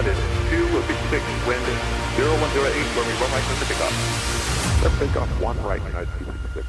is 2, will be 6, wind 0108, where we run right for the takeoff. Let's take off 1 right, United 266.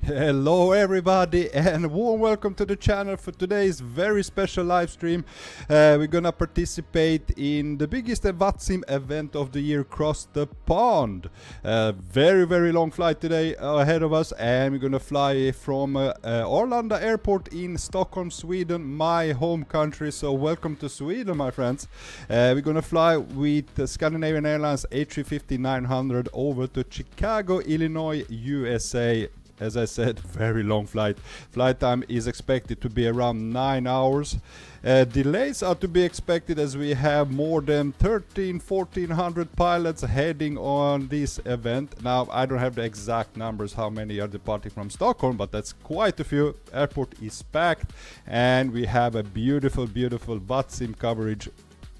Hello everybody and warm welcome to the channel for today's very special live stream. We're gonna participate in the biggest VATSIM event of the year across the pond. Very long flight today ahead of us, and we're gonna fly from Arlanda airport in Stockholm, Sweden, my home country. So welcome to Sweden, my friends. We're gonna fly with Scandinavian Airlines A350-900 over to Chicago, Illinois, USA. As I said, very long flight. Flight time is expected to be around 9 hours. Delays are to be expected as we have more than 1400 pilots heading on this event. Now, I don't have the exact numbers how many are departing from Stockholm, but that's quite a few. Airport is packed and we have a beautiful VATSIM coverage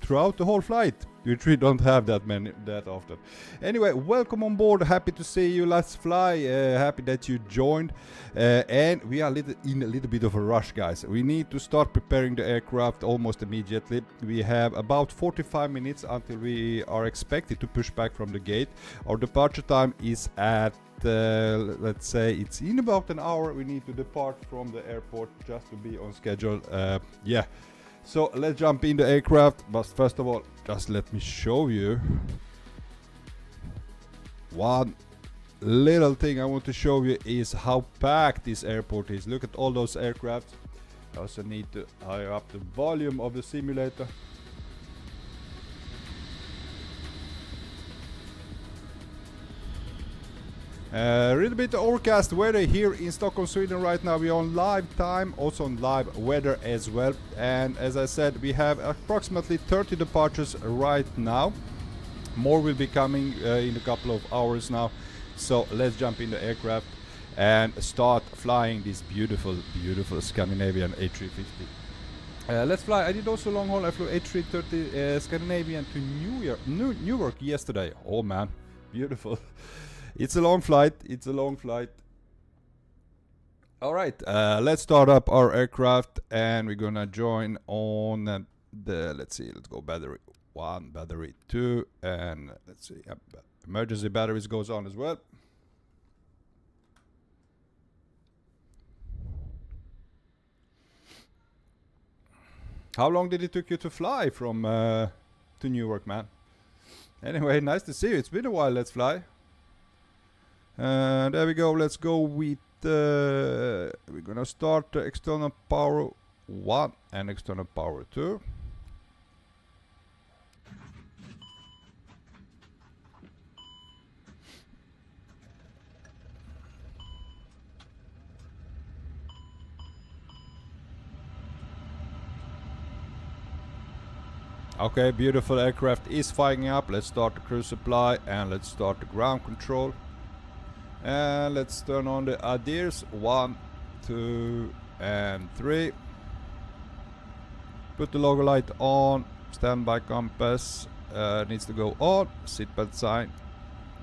throughout the whole flight, which we don't have that often. Anyway, welcome on board. Happy to see you. Let's fly. Happy that you joined. And we are in a little bit of a rush, guys. We need to start preparing the aircraft almost immediately. We have about 45 minutes until we are expected to push back from the gate. Our departure time is at let's say it's in about an hour. We need to depart from the airport just to be on schedule. Yeah. So let's jump in the aircraft, but first of all, just let me show you one little thing I want to show you is how packed this airport is. Look at all those aircraft. I also need to higher up the volume of the simulator. A little bit overcast weather here in Stockholm, Sweden right now. We're on live time, also on live weather as well. And as I said, we have approximately 30 departures right now. More will be coming in a couple of hours now. So let's jump in the aircraft and start flying this beautiful Scandinavian A350. Let's fly. I did also long haul. I flew A330 Scandinavian to Newark yesterday. Oh man, beautiful. It's a long flight. Alright, let's start up our aircraft and we're gonna join on the, let's go battery 1, battery 2, and let's see, emergency batteries goes on as well. How long did it took you to fly from to Newark, man? Anyway, nice to see you. It's been a while. Let's fly. There we go. Let's go with we're gonna start external power 1 and external power 2. Okay, beautiful aircraft is firing up. Let's start the cruise supply and let's start the ground control. And let's turn on the ADIRS 1, 2 and 3. Put the logo light on. Standby compass needs to go on. Seatbelt sign.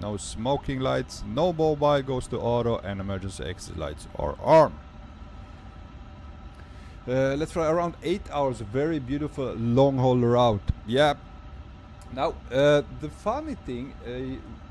No smoking lights, no mobile goes to auto, and emergency exit lights are on. Let's fly around 8 hours, very beautiful long haul route. Yeah. Now the funny thing,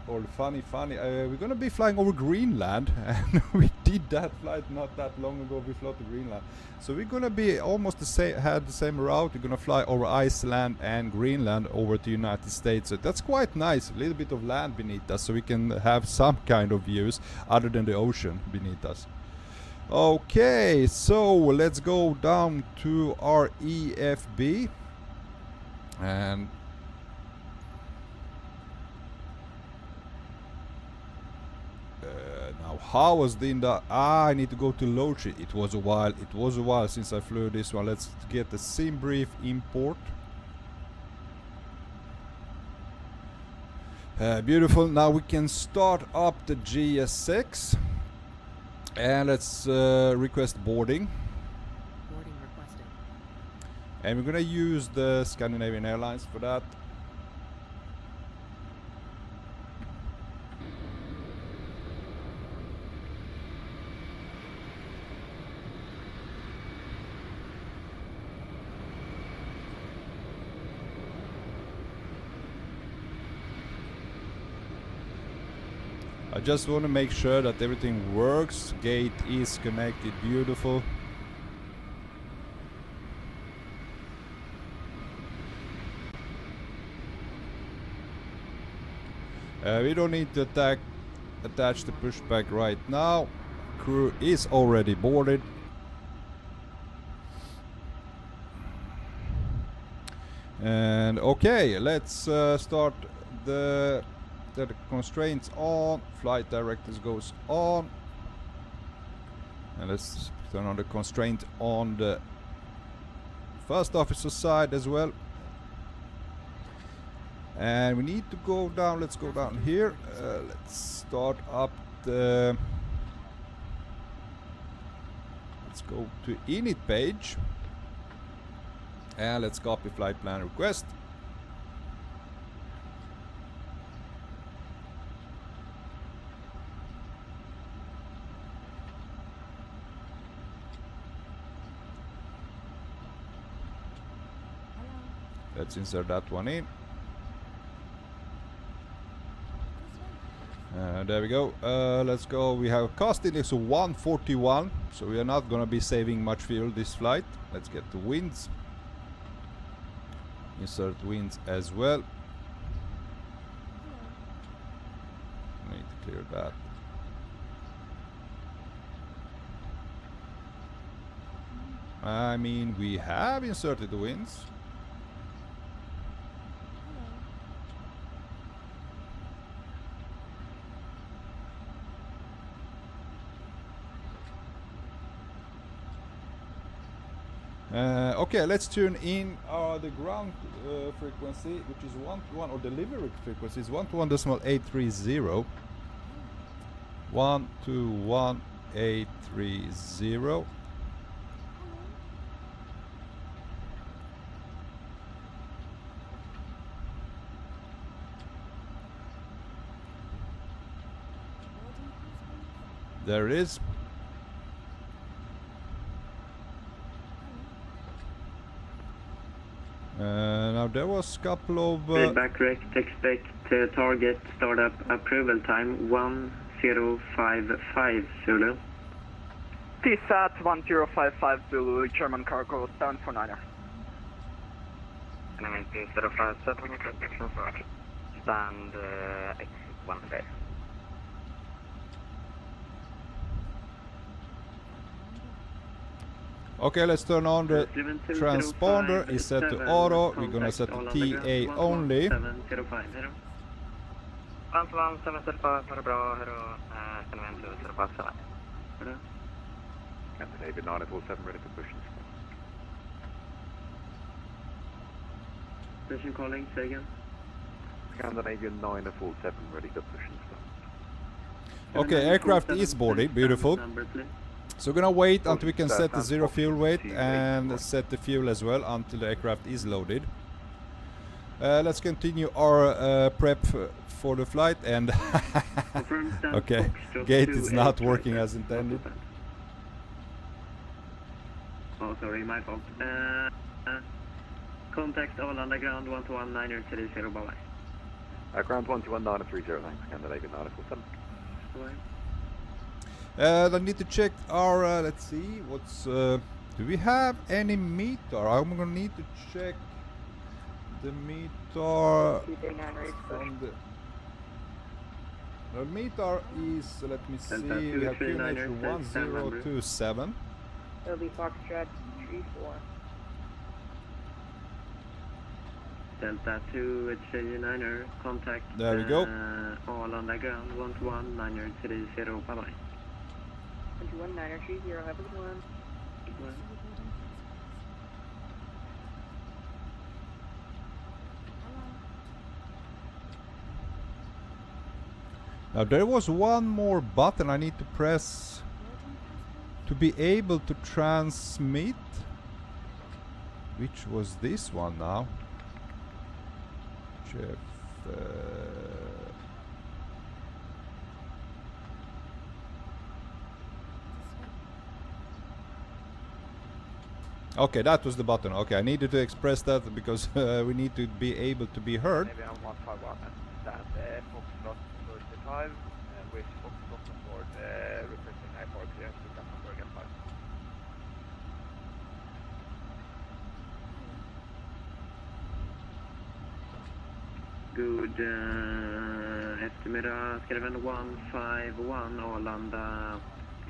or the funny, we're gonna be flying over Greenland, and we did that flight not that long ago. We flew to Greenland, so we're gonna be almost the same, had the same route. We're gonna fly over Iceland and Greenland over to United States. So that's quite nice. A little bit of land beneath us, so we can have some kind of views other than the ocean beneath us. Okay, so let's go down to our EFB, and now how was the I need to go to load sheet. It was a while since I flew this one. Let's get the sim brief import. Beautiful. Now we can start up the GSX. And let's request boarding. Boarding requested. And we're gonna use the Scandinavian Airlines for that. I just want to make sure that everything works. Gate is connected, beautiful. We don't need to attach the pushback right now. Crew is already boarded. And okay, let's start the constraints on. Flight directives goes on, and let's turn on the constraint on the first officer side as well. And we need to go down. Let's go down here. Let's start up the. Let's go to init page, and let's copy flight plan request. Let's insert that one in. There we go. Let's go. We have a cost index of 141, so we are not going to be saving much fuel this flight. Let's get the winds. Insert winds as well. Need to clear that. I mean, we have inserted the winds. Okay, let's tune in the ground frequency, which is 121, or delivery frequency is 121.830. 121.830. There it is. Now there was a couple of feedback correct. Expect target startup approval time 1055 Zulu. TSAT 1055 Zulu, German cargo, stand for 9er. And 2057, stand X15. Okay, let's turn on the transponder. Is set to auto. We're gonna set to TA only. 705. 705, bra, hero, Scandinavian 900 ready for push and start. Station calling, say again. Scandinavian 947 ready to push and start. Okay, aircraft is boarded, beautiful. So we're gonna wait until we can set the zero fuel weight and set the fuel as well until the aircraft is loaded. Let's continue our prep for the flight and Confirm stand okay, Foxtrot gate 2 is not A working traffic. as intended. Oh, sorry, my fault. Contact Arlanda ground 121-930, bye-bye. Ground 121-930, thanks. Canada, good nautical 7. Bye. I need to check our, let's see, what's, do we have any meter? I'm gonna need to check the meter from the meter is, let me see, Delta we have 239er, QNH 1027. It'll be Foxtrot 34. Delta 239er, contact There we go. Arlanda ground 121-930, bye-bye. 21930, have a good one. Now there was one more button I need to press to be able to transmit. Which was this one now? Jeff. Okay, that was the button. Okay, I needed to express that because we need to be able to be heard. Maybe I'm 151 and stand Foxtrot 35 with Foxtrot on board requesting I-4 clearance to Gothenburg at 5. Good eftermiddag, skreven 151 Arlanda.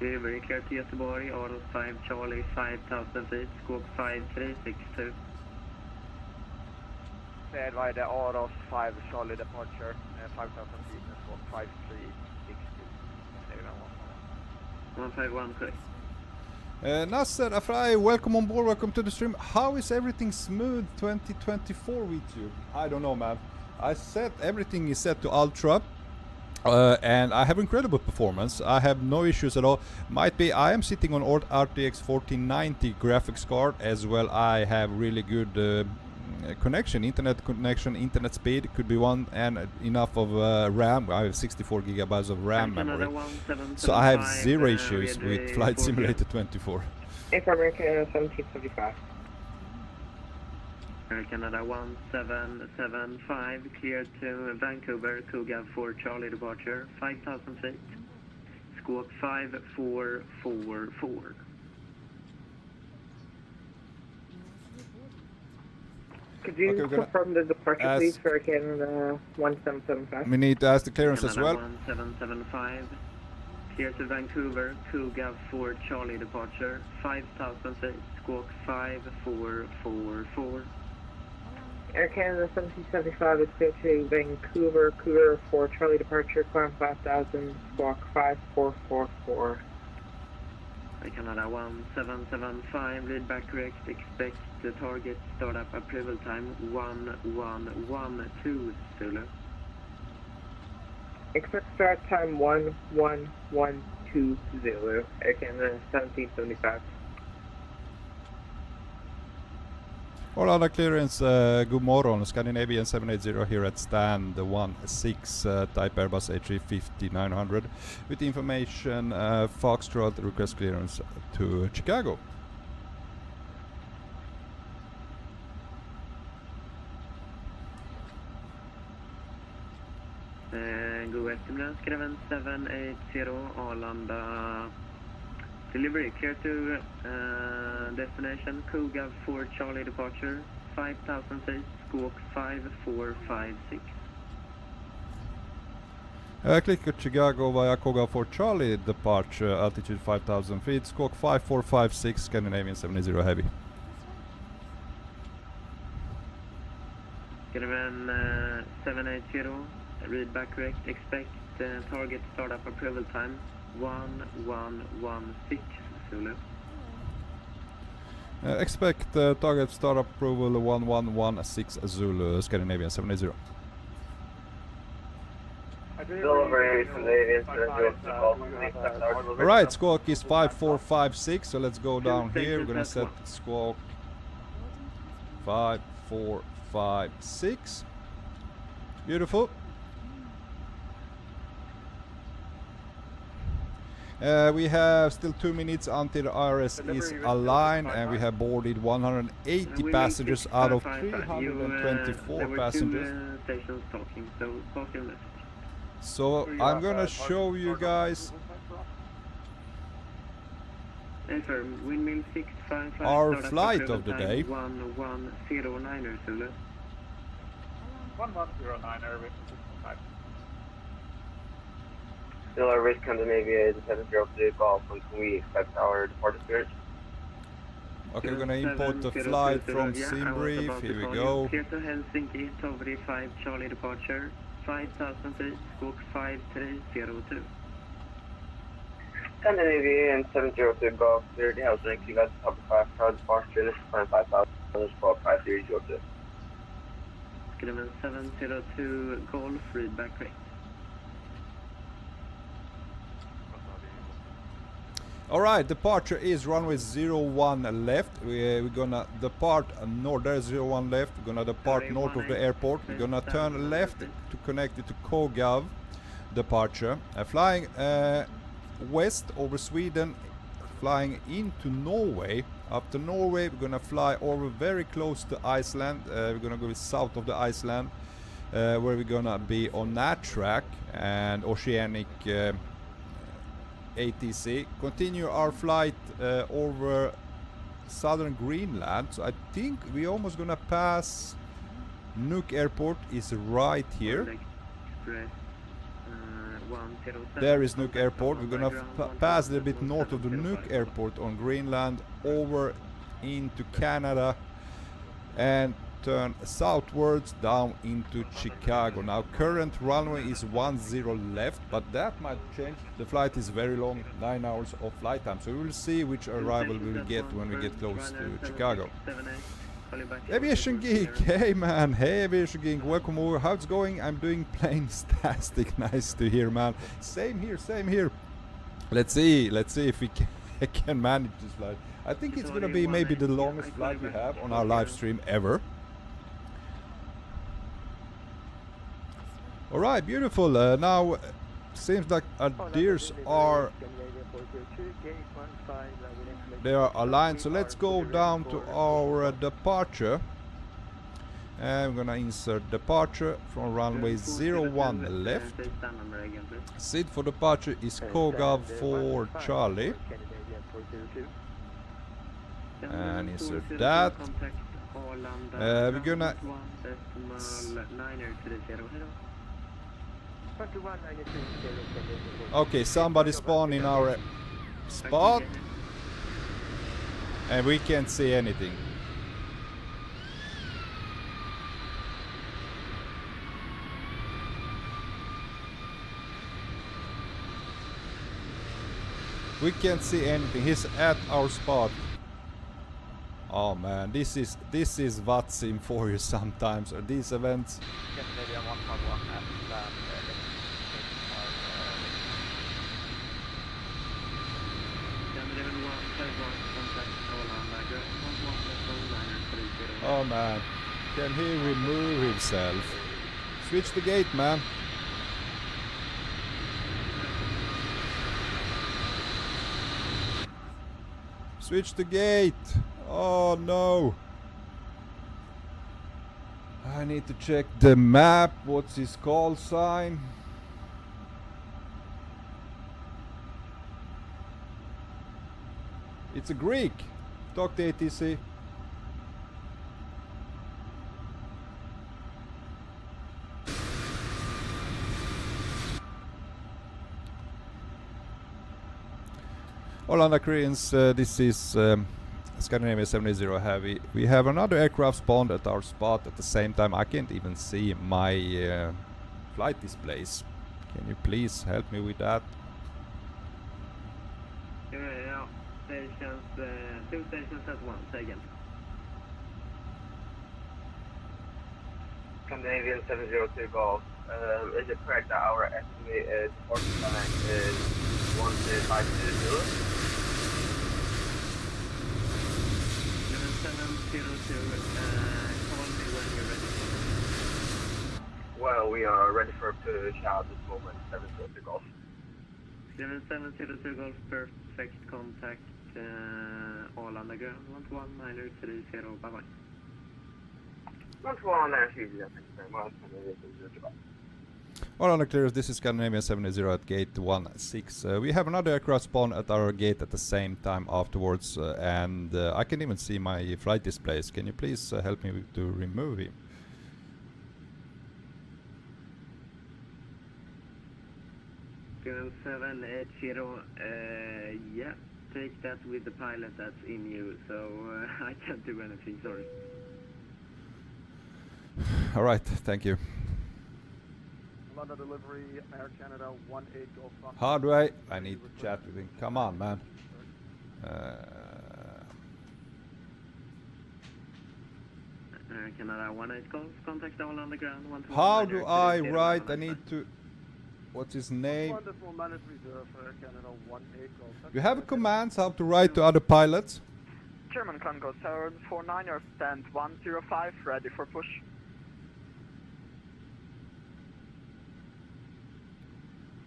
Delivery clear to Göteborg, Aros 5 Charlie 5000 feet, squawk 5362. Said by the Aros 5 Charlie departure, 5000 feet and squawk 5362. Maybe I'm 151 correct. Nasser Afrai, welcome on board, welcome to the stream. How is everything smooth 2024 with you? I don't know, man. I set everything is set to ultra. And I have incredible performance. I have no issues at all. Might be I am sitting on RTX 4090 graphics card as well. I have really good connection, internet speed could be one, and enough of RAM. I have 64 gigabytes of RAM memory, so I have zero issues with Flight Simulator 24. American 1775. Air Canada 1775, clear to Vancouver, Cougar 4 Charlie departure, 5000 feet, squawk 5444. Could you confirm the departure, please, for Canada 1775? We need to ask the clearance as well. 1775, clear to Vancouver, Cougar 4 Charlie departure, 5000 feet, squawk 5444. Air Canada 1775 is clear to Vancouver, Cougar 4 Charlie departure, climb 5000, squawk 5444. Air Canada 1775, lead back correct, expect the target startup approval time 1112 Zulu. Expect start time 1112 Zulu, Air Canada 1775. Arlanda clearance, good morning. Scandinavian 780 here at stand 16, type Airbus A350-900. With information, Foxtrot request clearance to Chicago. God eftermiddag, skreven 780 Arlanda. Delivery clear to destination Cougar 4 Charlie departure, 5000 feet, squawk 5456. Click at Chicago via Cougar 4 Charlie departure, altitude 5000 feet, squawk 5456, Scandinavian 780 heavy. Skreven 780, read back correct, expect target startup approval time 1116 Zulu. Expect target startup approval 1116 Zulu, Scandinavian 780. Alright, squawk is 5456, so let's go down here. We're gonna set squawk 5456. 456. Beautiful. We have still 2 minutes until the IRS is aligned, and we have boarded 180 passengers out of 324 passengers. Stations talking, so pass your message. So I'm gonna show you guys Confirm, windmill 655. our flight of the day. 1109er Zulu. 1109er with 655. Still our risk Scandinavia is 703 Golf. When can we expect our departure spirit? Okay, we're gonna import the flight from SimBrief. Here we go. Clear to Helsinki, Tovri 5 Charlie departure, 5000 feet, squawk 5302. Scandinavia and 703 Golf, clear to Helsinki. You got the top 5 crowd departure. This is 5000 squawk 5302. Skriven 702 Golf, feedback rate. Alright, departure is runway 01 left. We're gonna depart north. There's 01 left. We're gonna depart north of the airport. We're gonna turn left to connect it to Kogab departure. Flying west over Sweden, flying into Norway. After Norway, we're gonna fly over very close to Iceland. We're gonna go south of the Iceland, where we're gonna be on that track and Oceanic ATC. Continue our flight over southern Greenland. So I think we're almost gonna pass Nuuk Airport is right here. There is Nuuk Airport. We're gonna pass a little bit north of the Nuuk Airport on Greenland over into Canada and turn southwards down into Chicago. Now current runway is 10 left, but that might change. The flight is very long, 9 hours of flight time, so we will see which arrival we will get when we get close to Chicago. Aviation Geek, hey man, hey Aviation Geek, welcome over. How's it going? I'm doing plain-tastic. Nice to hear, man. Same here, same here. Let's see if we can manage this flight. I think it's gonna be maybe the longest flight we have on our live stream ever. Alright, beautiful. Now seems like our deers are aligned, so let's go down to our departure, and we're gonna insert departure from runway 01 left. SID for departure is Kogab for Charlie, and insert that. We're gonna okay, somebody spawn in our spot and we can't see anything. We can't see anything. He's at our spot. Oh man, this is VATSIM for you sometimes, or these events. Oh man, can he remove himself? Switch the gate, man. Switch the gate. Oh no. I need to check the map. What's his call sign? It's a Greek. Talk to ATC. Hola Koreans, this is Scandinavia 70 Heavy. We have another aircraft spawned at our spot at the same time. I can't even see my flight displays. Can you please help me with that? Yeah, stations, 2 stations at once, again. Scandinavian 702 Golf. Is it correct that our estimated departure time is 1520? 702, call me when you're ready. Well, we are ready for a push out at this moment, 770 Golf. 7702 Golf, perfect contact, all underground, 11930, bye bye. 11930, thank you very much. Goodbye. All on the clearance, this is Scandinavian 70 at gate 16. We have another aircraft spawn at our gate at the same time afterwards, and I can even see my flight displays. Can you please help me to remove him? 780, yeah, take that with the pilot that's in you, so I can't do anything, sorry. Alright, thank you. London delivery, Air Canada 18 Golf. How do I need to chat with him. Come on, man. Canada 18 Golf, contact all on the ground, 121. How do I write? I need to... What's his name? Wonderful managed reserve for Air Canada 18 Golf. You have commands how to write to other pilots? German Congo 749, your stand 105, ready for push.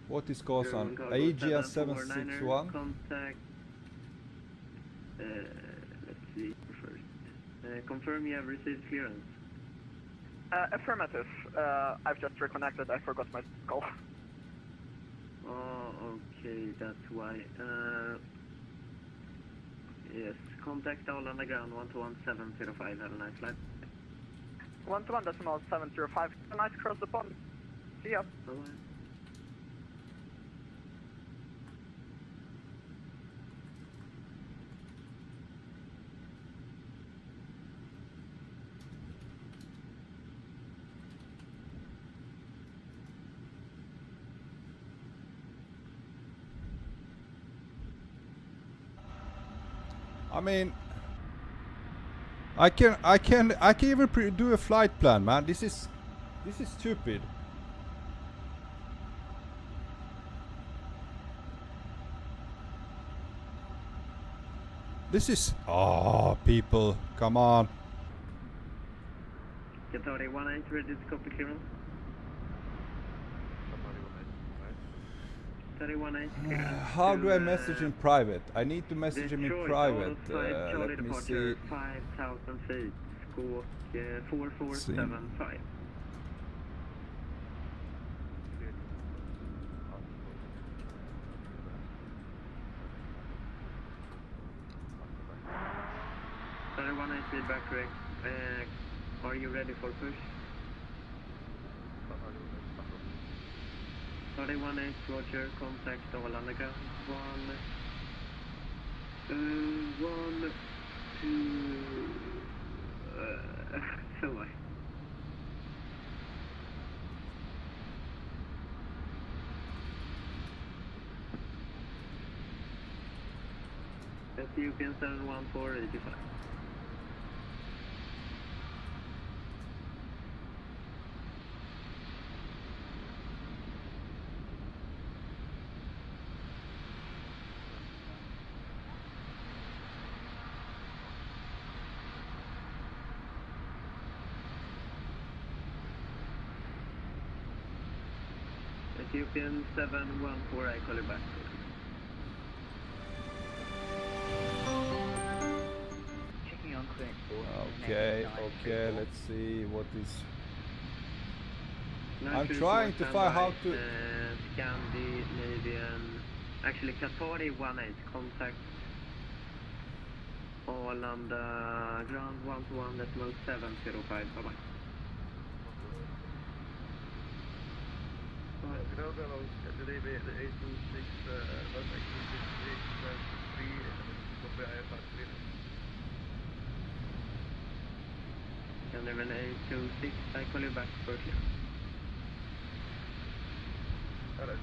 What is course on? Cargo Aegean 761. 761? Contact. Let's see first. Confirm you have received clearance. Affirmative. I've just reconnected. I forgot my call. Oh, okay, that's why. Yes, contact all on the ground, 121-705. Have a nice flight. 121.705. Have a nice cross the pond. See ya. Bye-bye. I mean, I can even do a flight plan, man. This is stupid. This is people, come on. Qatar 18 ready to copy clearance. 31-8 clearance. How do I message in private? I need to message him in Detroit, private. Charlie Let me departure, see. 5,000 feet, squawk 4475. Feedback correct. Are you ready for push? 31-8, Roger, contact all underground. 1, 2, so much. Ethiopian 71485. Ethiopian 714, I call you back. Checking on clearance. Okay, let's see what is... I'm 924 trying to find how standby, to... Scandinavian, actually Qatar 18, contact all on the ground 121.705, bye-bye. Scandinavian 826, that's actually 3, copy IFR 3. Scandinavian 826, I call you back shortly. Alright.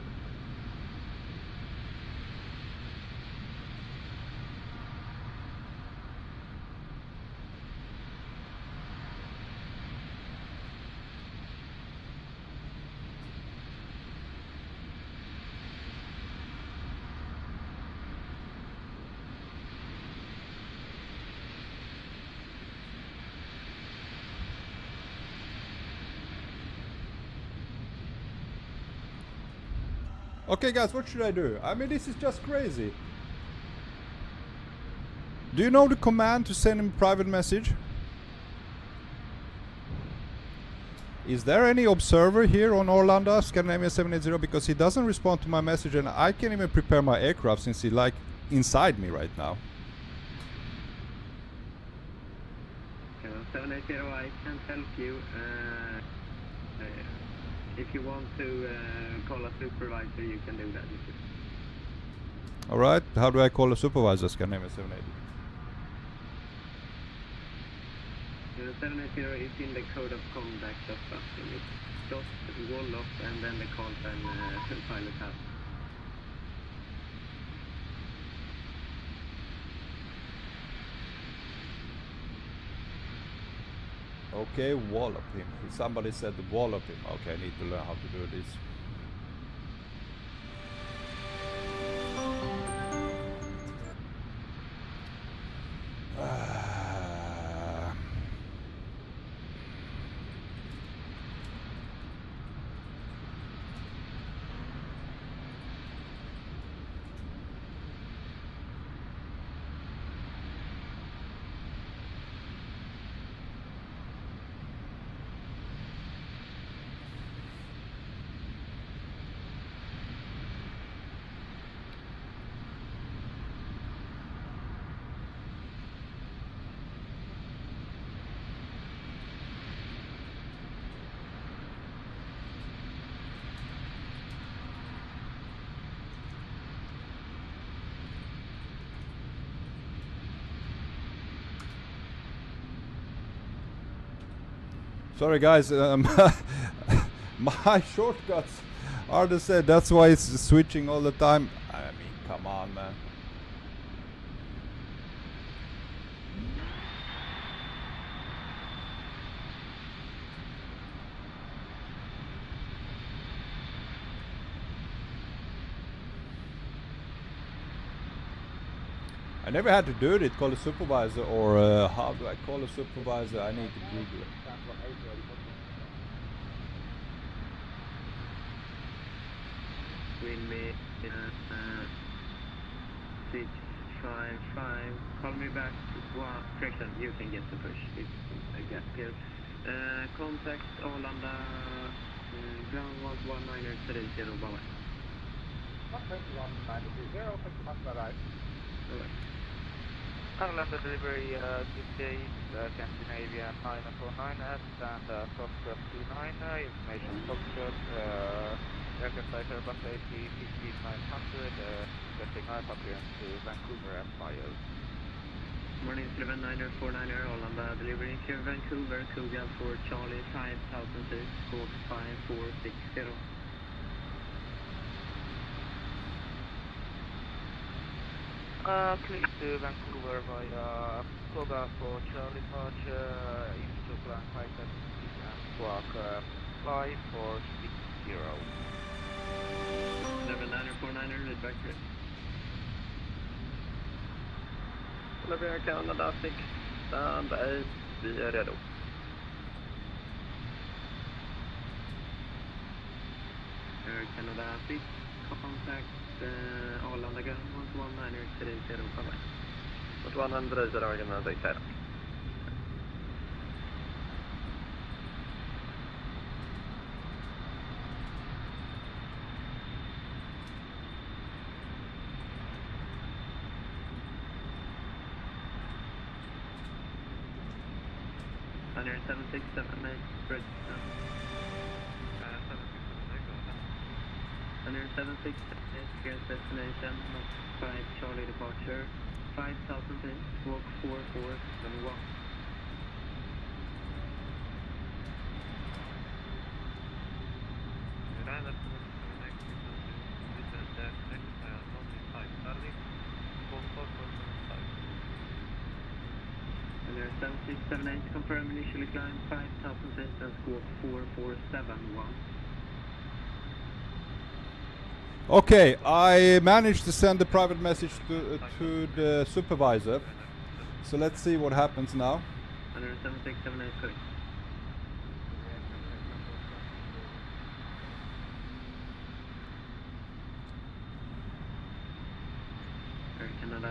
Okay guys, what should I do? I mean, this is just crazy. Do you know the command to send him private message? Is there any observer here on Arlanda, Scandinavia 780? Because he doesn't respond to my message and I can't even prepare my aircraft since he's like inside me right now. 780, I can't help you. If you want to call a supervisor, you can do that. Alright, how do I call a supervisor, Scandinavia 780? 780 is in the code of conduct of VATSIM. It's dot wall off and then the call sign pilot has. Okay, wallop him. Somebody said wallop him. Okay, I need to learn how to do this. Sorry guys, my shortcuts are the same. That's why it's switching all the time. I mean, come on, man. I never had to do it, call a supervisor, or how do I call a supervisor? I need to Google it. Wind me 655. Call me back. Correction, you can get the push. It's a gap here. Contact Arlanda ground 11930. Bye bye. 121-920, thank you much, bye-bye. Alright. Arlanda delivery, good day, Scandinavia 949 and Foxtrot 29, information Foxtrot, aircraft type Airbus A350-900, getting IFA clearance to Vancouver and Fire. Morning 79049 Arlanda delivery to Vancouver, Cougar for Charlie 5000 feet, squawk 5460. Clear to Vancouver via Cougar for Charlie departure, into climb 5000 feet and squawk 5460. 79049 read back here. Columbia Canada 6 stand 8, vi är redo. Air Canada 6, contact Arlanda ground 11930, bye bye. 11930, Canada 6 här. Under 7678, bridge. Under 7678, clear destination, 5 Charlie departure, 5000 feet, walk 4471. Under 7678, confirm initially climb 5000 feet and squawk 4471. Okay, I managed to send the private message to the supervisor. So let's see what happens now. Under 7678, correct. Canada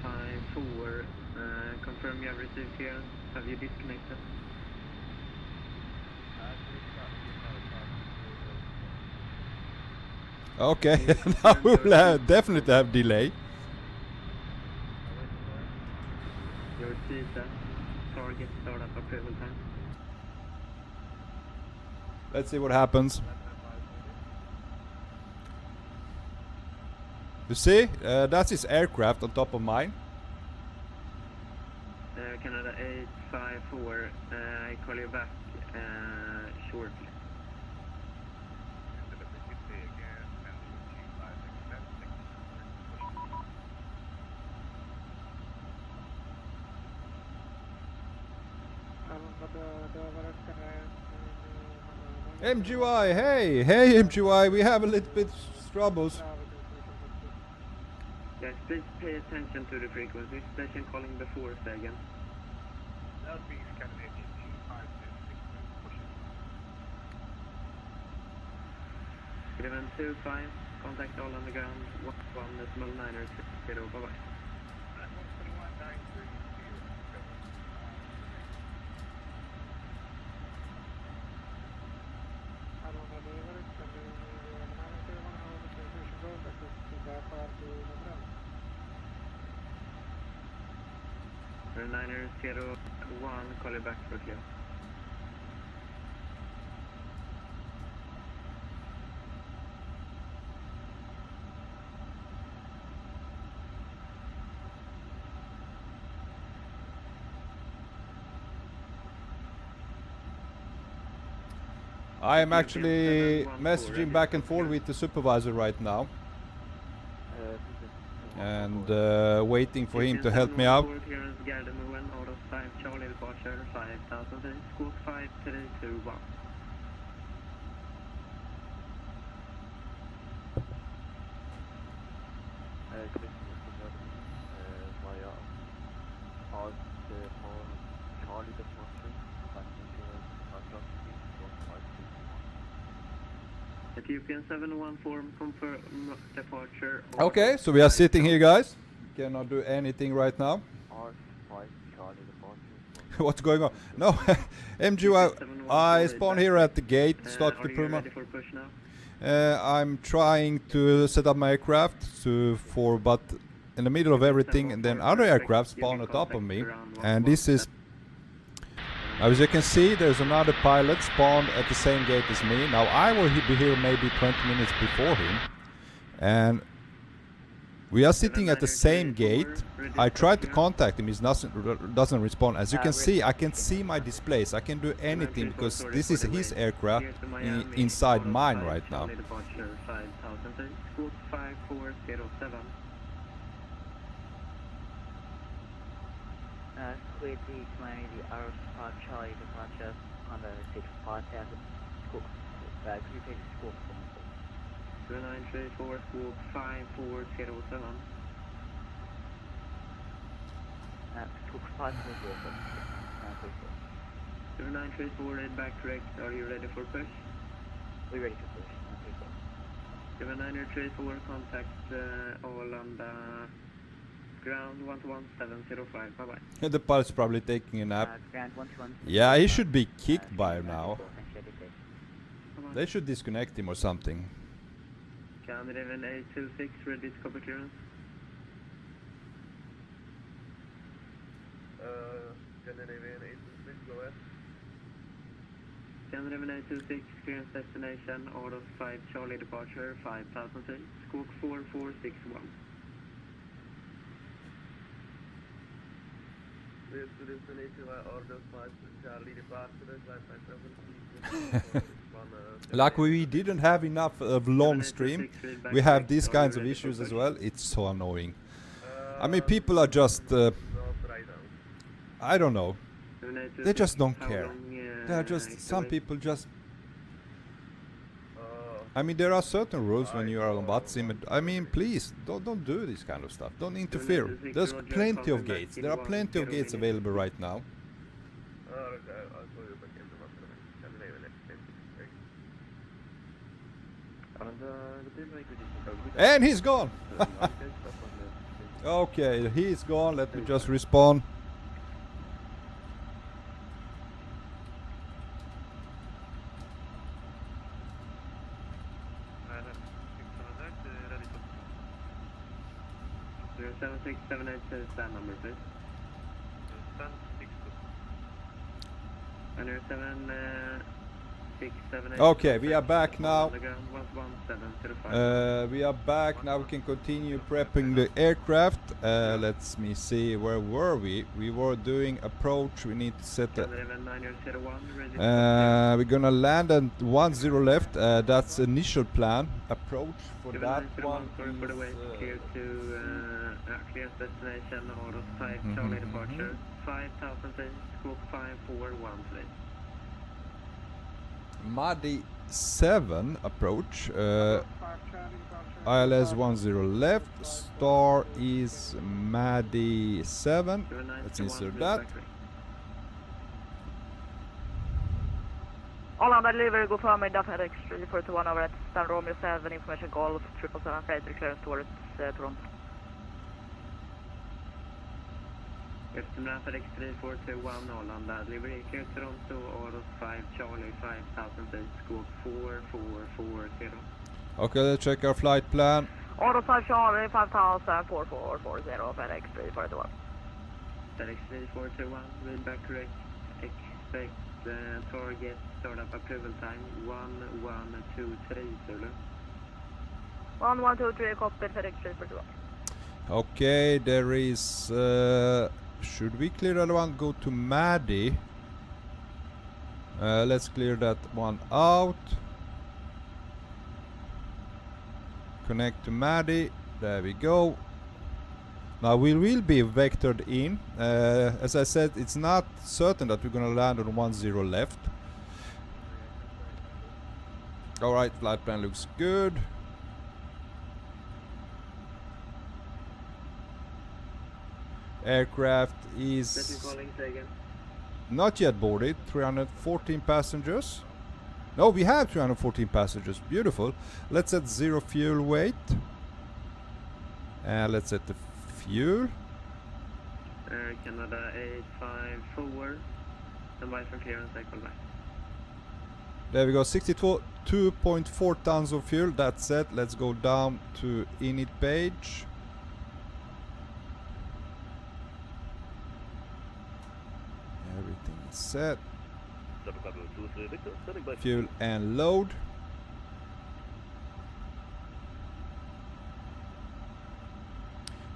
854, confirm you have received clearance. Have you disconnected? Okay, now we'll definitely have delay. Your CSA, target startup approval time. Let's see what happens. You see, that's his aircraft on top of mine. Canada 854, I call you back shortly. MGY, hey MGY, we have a little bit troubles. Guys, please pay attention to the frequency. Station calling before again. That would be Scandinavian 2526. Given 25, contact all on the ground, 1.900, bye-bye. Niner 01, call you back for clear. I am actually messaging back and forth with the supervisor right now. And waiting for him to help me out. Charlie departure 5000, squawk 5321. Ethiopian 714 confirm departure. Okay, so we are sitting here, guys. Cannot do anything right now. What's going on? No, MGY, I spawn here at the gate, start the Puma. I'm trying to set up my aircraft but in the middle of everything, and then other aircraft spawn on top of me. And this is, as you can see, there's another pilot spawned at the same gate as me. Now I will be here maybe 20 minutes before him, and we are sitting at the same gate. I tried to contact him, he doesn't respond. As you can see, I can see my displays. I can do anything because this is his aircraft inside mine right now. Clear to Miami, the Charlie departure on the 65000. Could you please squawk for me? 2934, squawk 5407. Squawk 540. 2934, head back correct. Are you ready for push? We're ready for push. 2934, contact all on the ground 11705. Bye-bye. The pilot's probably taking a nap. Ground 121. Yeah, he should be kicked by now. They should disconnect him or something. Scandinavian 826, ready to copy clearance. Scandinavian 826, go ahead. Scandinavian 826, clearance destination, order 5, Charlie departure 5000 feet, squawk 4461. Destination order 5, Charlie departure 5000 feet. Like we didn't have enough of long stream, we have these kinds of issues as well. It's so annoying. I mean, people are just I don't know, they just don't care. There are just some people just, I mean, there are certain rules when you are on VATSIM. I mean, please don't do this kind of stuff, don't interfere. There's plenty of gates, there are plenty of gates available right now. And he's gone. Okay, he's gone. Let me just respawn. Zero 7678 stand number, please. And 7678. Okay, we are back now. On the ground, 11705. We are back now. We can continue prepping the aircraft. Let me see, where were we? We were doing approach. We need to set the. 901, We're gonna land at 10 left. That's initial plan. Approach for that one. For the way clear to clear destination. Autos 5 Charlie departure. 5000 feet. Squawk 541 please. Muddy 7 approach. ILS 10 left. Star is Maddy 7. Let's insert that. Arlanda delivery, god förmiddag FedEx 341 over at Stan Romeo 7, information Golf 777 freighter clearance towards Toronto. Eftermiddag FedEx 3421 Arlanda delivery clear Toronto, Autos 5 Charlie 5000 feet, squawk 4440. Okay, let's check our flight plan. Autos 5 Charlie 5000 4440 FedEx 341. FedEx 3421, read back correct, expect target startup approval time 1123 Zulu. 1123 cockpit FedEx 341. Okay, there is. Should we clear that one? Go to Maddie. Let's clear that one out. Connect to Maddie. There we go. Now we will be vectored in. As I said, it's not certain that we're gonna land on 10 left. Alright, flight plan looks good. Aircraft is not yet boarded. 314 passengers. No, we have 314 passengers. Beautiful. Let's set 0 fuel weight. And let's set the fuel. Air Canada 854. Standby for clearance, cycle back. There we go. 62.4 tons of fuel. That's it. Let's go down to init page. Everything is set. Fuel and load.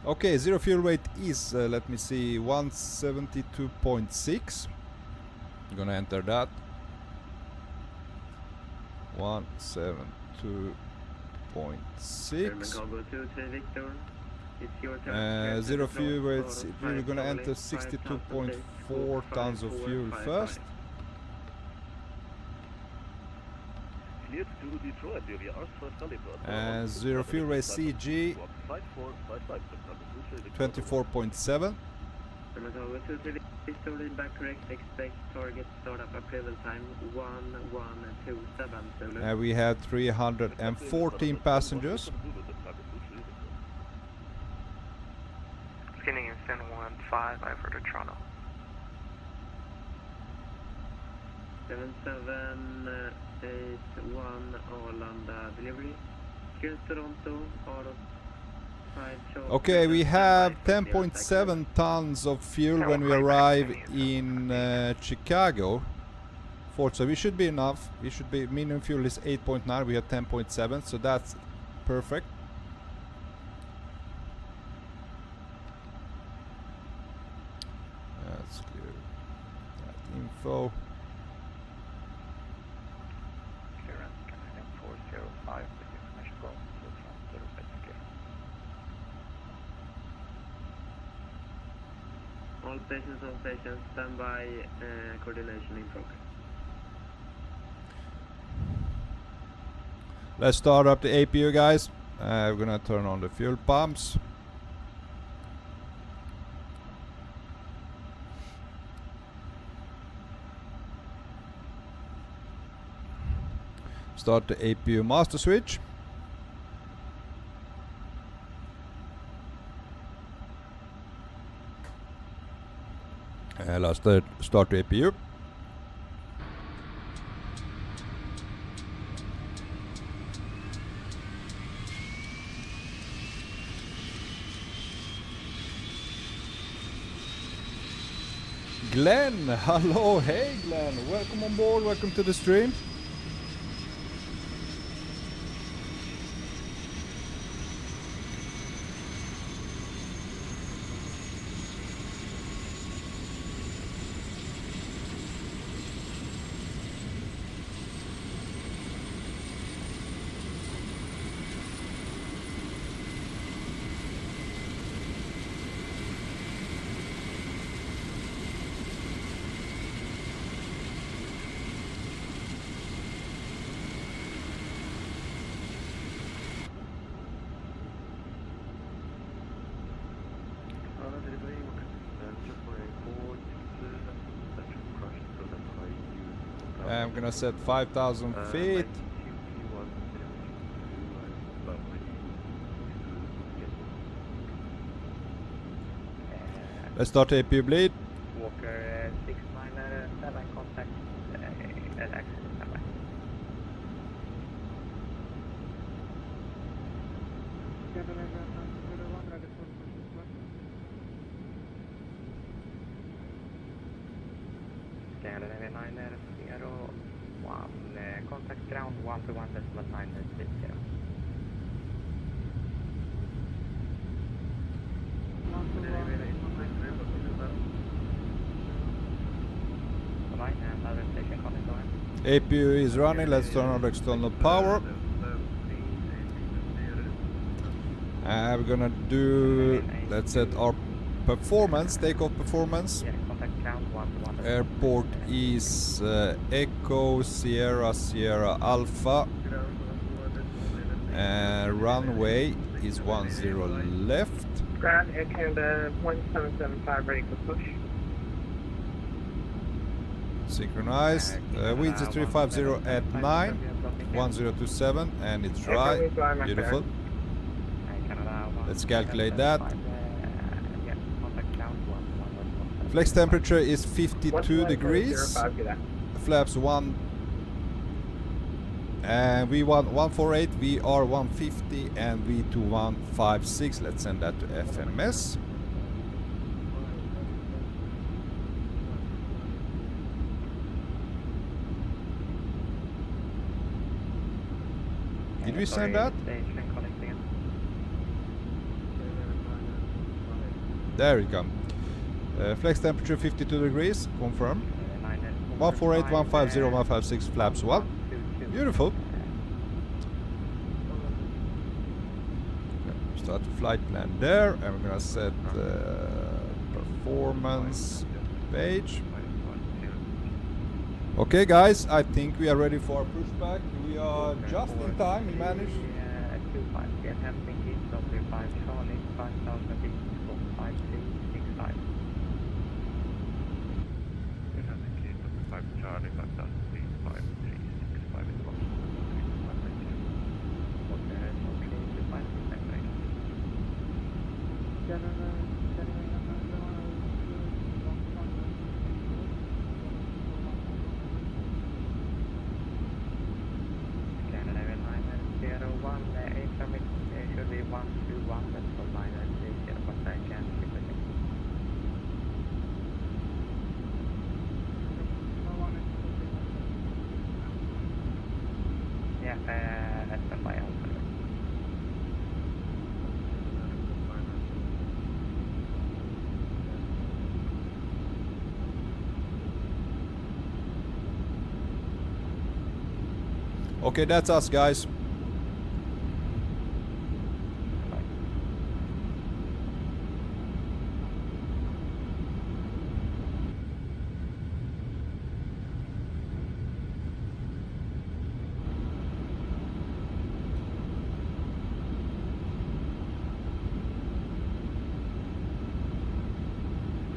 Okay, 0 fuel weight is, let me see, 172.6. I'm gonna enter that. 172.6. 0 fuel weight, we're gonna enter 62.4 tons of fuel first. And 0 fuel weight CG 24.7. Back correct, expect target startup approval time 1127. And we have 314 passengers. Kingston 15, I've heard of Toronto. 7781 Arlanda delivery. Clear Toronto, Autos 5 Charlie. Okay, we have 10.7 tons of fuel when we arrive in Chicago. So we should be enough. We should be, minimum fuel is 8.9, we have 10.7, so that's perfect. Let's clear that info. All stations on station, standby, coordination in progress. Let's start up the APU, guys. We're gonna turn on the fuel pumps. Start the APU master switch. Let's start the APU. Glenn, hello, hey Glenn, welcome on board, welcome to the stream. I'm gonna set 5,000 feet. Let's start APU bleed. Walker 697 contact at access standby. Scandinavia 901, contact ground 121.960. APU is running, let's turn on the external power. We're gonna do, let's set our performance, takeoff performance. Airport is Echo Sierra Sierra Alpha. Runway is 10 left. Ground Air Canada 1775 ready for push. Synchronize. Winds is 350 at 9, 1027, and it's dry. Beautiful. Let's calculate that. Flex temperature is 52 degrees. Flaps 1. And V148, VR150, and V2156. Let's send that to FMS. Did we send that? There we come. Flex temperature 52 degrees, confirm. 148, 150, 156, flaps 1. Beautiful. Start the flight plan there, and we're gonna set performance page. Okay guys, I think we are ready for pushback. We are just in time, we managed. Okay, that's us, guys.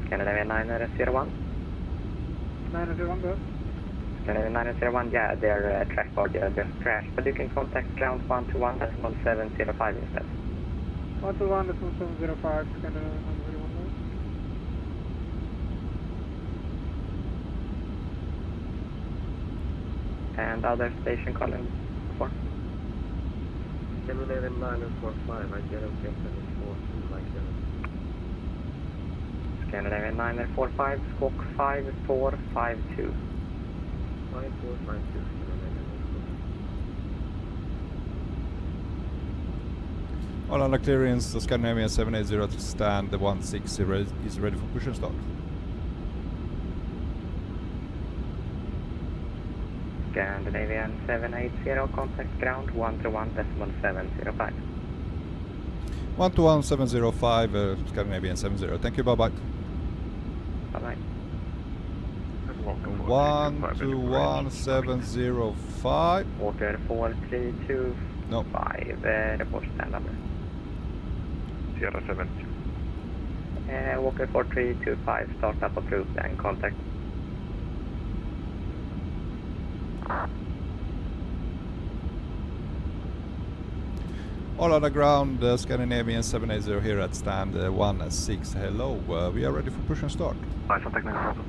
Scandinavia 901. 901, go. Scandinavia 901, yeah, their track board just crashed, but you can contact ground 121.1705 instead. 121.1705, Scandinavia 901, And other station calling for? Scandinavian 945, I get okay, 74, like Scandinavian 945, squawk 5452. 5452, All under clearance, the Scandinavian 780 to stand, the 160 is ready for push and start. Scandinavian 780, contact ground 131.705. 121.705, Scandinavian 70. Thank you, bye bye. Bye-bye. 121.705. Walker 4325, No. report stand number. Sierra 70. Walker 4325, startup approved and contact. All on the ground, Scandinavian 780 here at stand 16. Hello, we are ready for push and start. Nice on technical problem.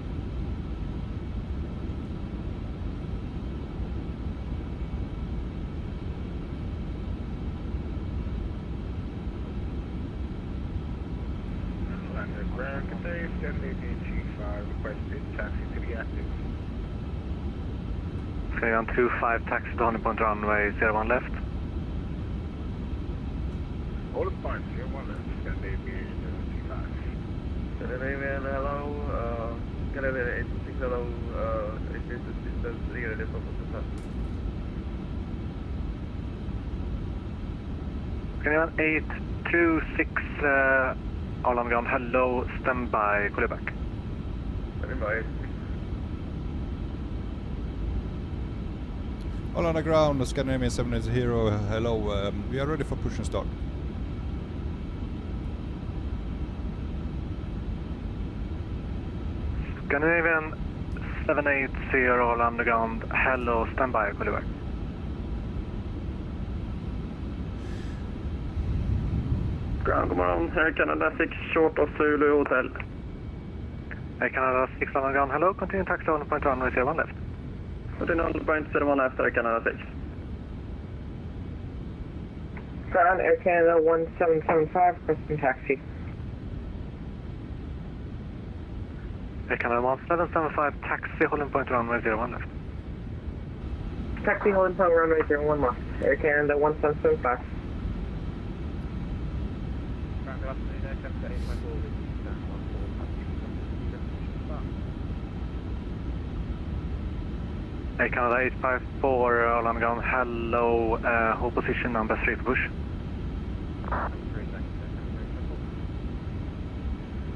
Ground contains Scandinavian G5 requested taxi to the active. Scandinavian 25, taxi to Honey Point runway 01 left. All the points, here one left, Scandinavian G5. Scandinavian, hello, Scandinavian 86, hello, it is here, this was the time. Scandinavian 826, all on ground, hello, stand by, call you back. Standby. All on the ground, Scandinavian 780, hello, we are ready for push and start. Scandinavian 780, all underground, hello, stand by, call you back. Ground, god morgon. Air Canada 6, short of Zulu Hotel. Air Canada 6 underground, hello, continue taxi to Honey Point runway 01 left. Continue on point 01 after Air Canada 6. Ground, Air Canada 1775, requesting taxi. Air Canada 1775, taxi Honey Point runway 01 left. Taxi holding point runway 01 left. Air Canada 1775. Air Canada 854, all on ground, hello, hold position number 3 for push.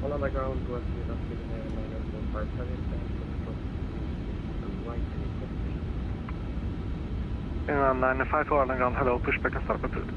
All on the ground, West Vietnam, Scandinavian 945, And 954, all on ground, hello, pushback and start approved.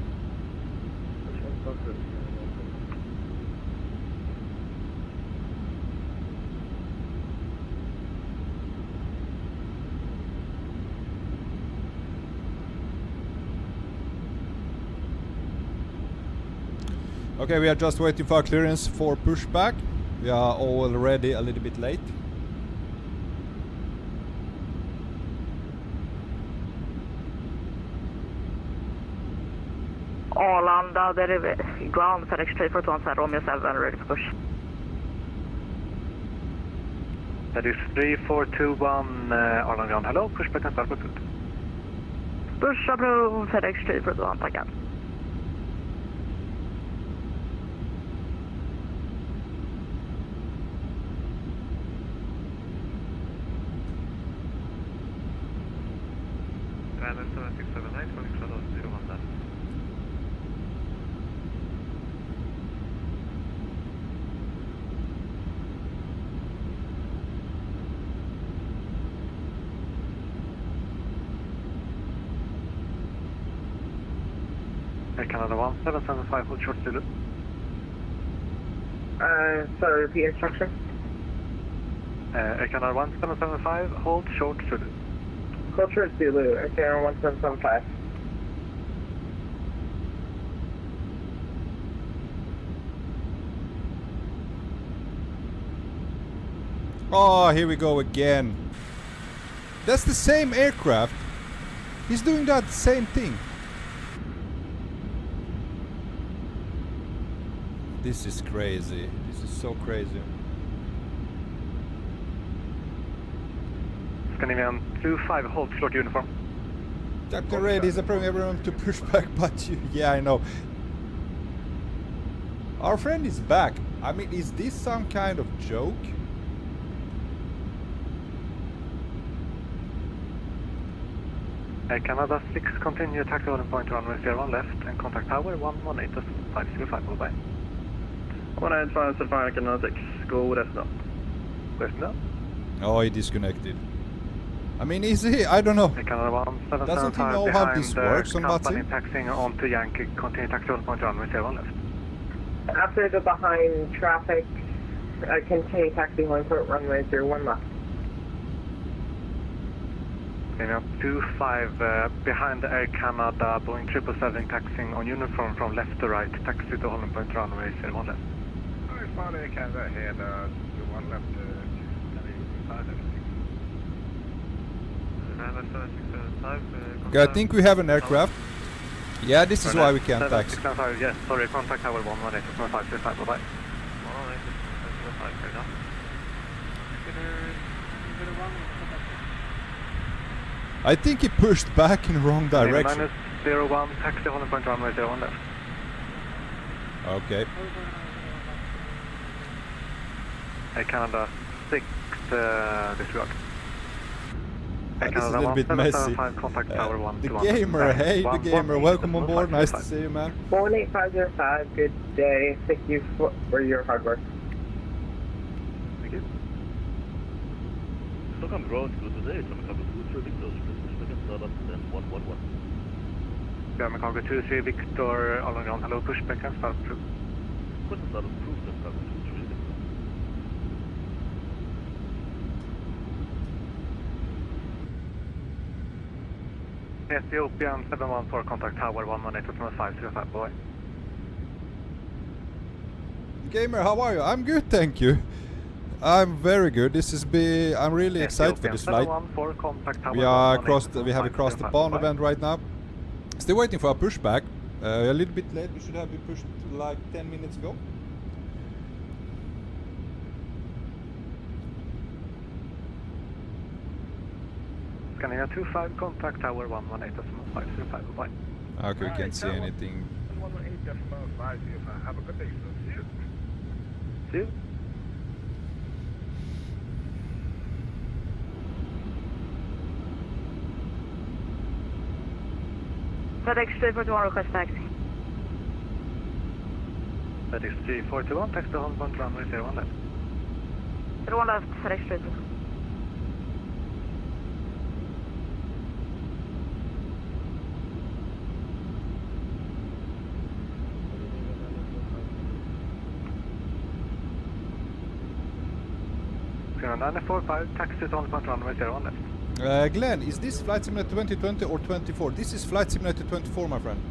Okay, we are just waiting for clearance for pushback. We are already a little bit late. Arlanda, there is ground FedEx 341, Romeo 7, ready for push. That is 3421, all on ground, hello, pushback and start approved. Push approved, FedEx 341, tackar. Ryanair 7679, from Ecuador 01 left. Air Canada 1775, hold short Zulu. Sorry, repeat instruction. Air Canada 1775, hold short Zulu. Culture Zulu, Air Canada 1775. Oh, here we go again. That's the same aircraft He's doing that same thing. This is crazy. This is so crazy. Scandinavian 25, hold short uniform. Captain Red is approving everyone to push back, but you, yeah, I know. Our friend is back. I mean, is this some kind of joke? Canada 6, continue taxi holding point runway 01 left and contact tower 118.505, bye bye. 185 Canada 6, go west now. West now? Oh, he disconnected. I mean, is he? I don't know. Canada 1775 Doesn't he know how this works on company VATSIM? taxiing on to Yankee, continue taxi holding point runway 01 left. After the behind traffic, continue taxi holding point runway 01 left. Canada 25, behind Air Canada, Boeing 777 taxiing on uniform from left to right, taxi to holding point runway 01 left. I found Air Canada here, the one left, Okay, I think we have an aircraft. Yeah, this is why we can't taxi. Yes, sorry, contact tower 118.505, bye bye. I think he pushed back in the wrong direction. -01, taxi holding point runway 01 left. Okay. Air Canada 6, disregard. This is a little bit messy. The gamer, hey, the gamer, welcome on board. Nice to see you, man. 18505, good day. Thank you for your hard work. Thank you. Stockholm ground crew today, some cargo 2 Victor, second startup, then 111. German cargo 23 Victor, all on ground, hello, pushback and start through. Second startup crew, then cargo 23 Victor. Ethiopian 714, contact tower 118.505, boy. Gamer, how are you? I'm good, thank you. I'm very good. This is I'm really excited for this flight. We are we have crossed the pond event right now. Still waiting for a pushback. A little bit late. We should have been pushed like 10 minutes ago. Scandinavia 25, contact tower 118.505, bye. Okay, we can't see anything. 118.505, have a good day, sir. See you. See you. FedEx 341 request taxi. FedEx 341, taxi to home point runway 01 left. 01 left, FedEx 341. Zero 945, taxi to home point runway 01 left. Glenn, is this Flight Simulator 2020 or 24? This is Flight Simulator 24, my friend.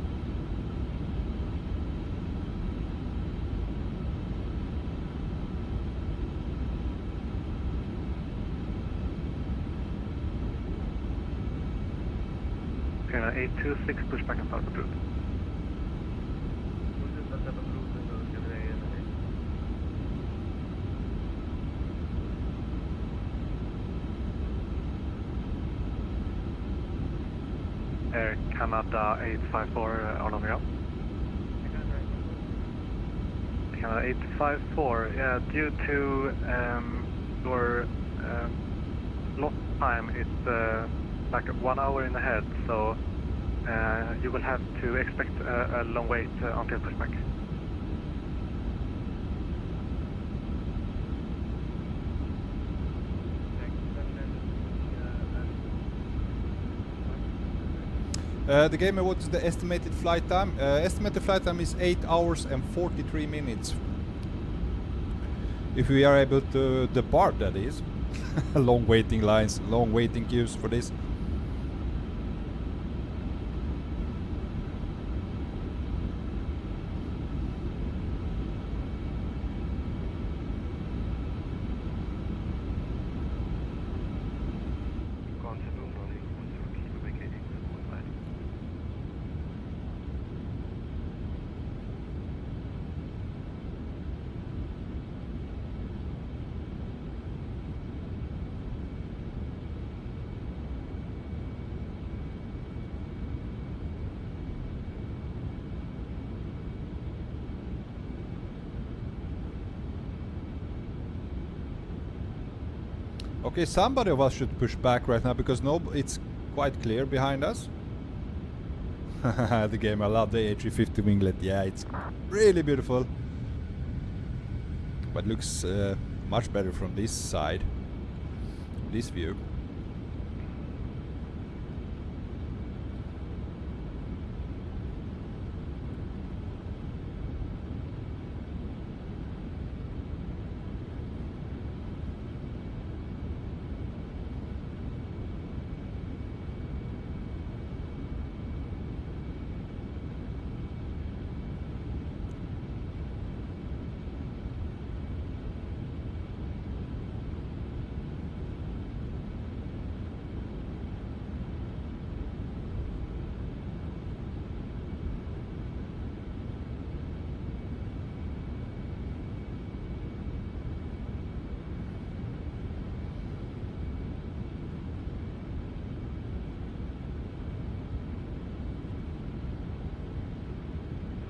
Okay, 826, pushback and start approved. Air Canada 854, all on the ground. Canada 854, yeah, due to your lost time, it's like 1 hour in ahead, so you will have to expect a long wait until pushback. The gamer, what is the estimated flight time? Estimated flight time is 8 hours and 43 minutes. If we are able to depart, that is. Long waiting lines, long waiting queues for this. Okay, somebody of us should push back right now because it's quite clear behind us. The game, I love the A350 winglet. Yeah, it's really beautiful. But looks much better from this side, this view.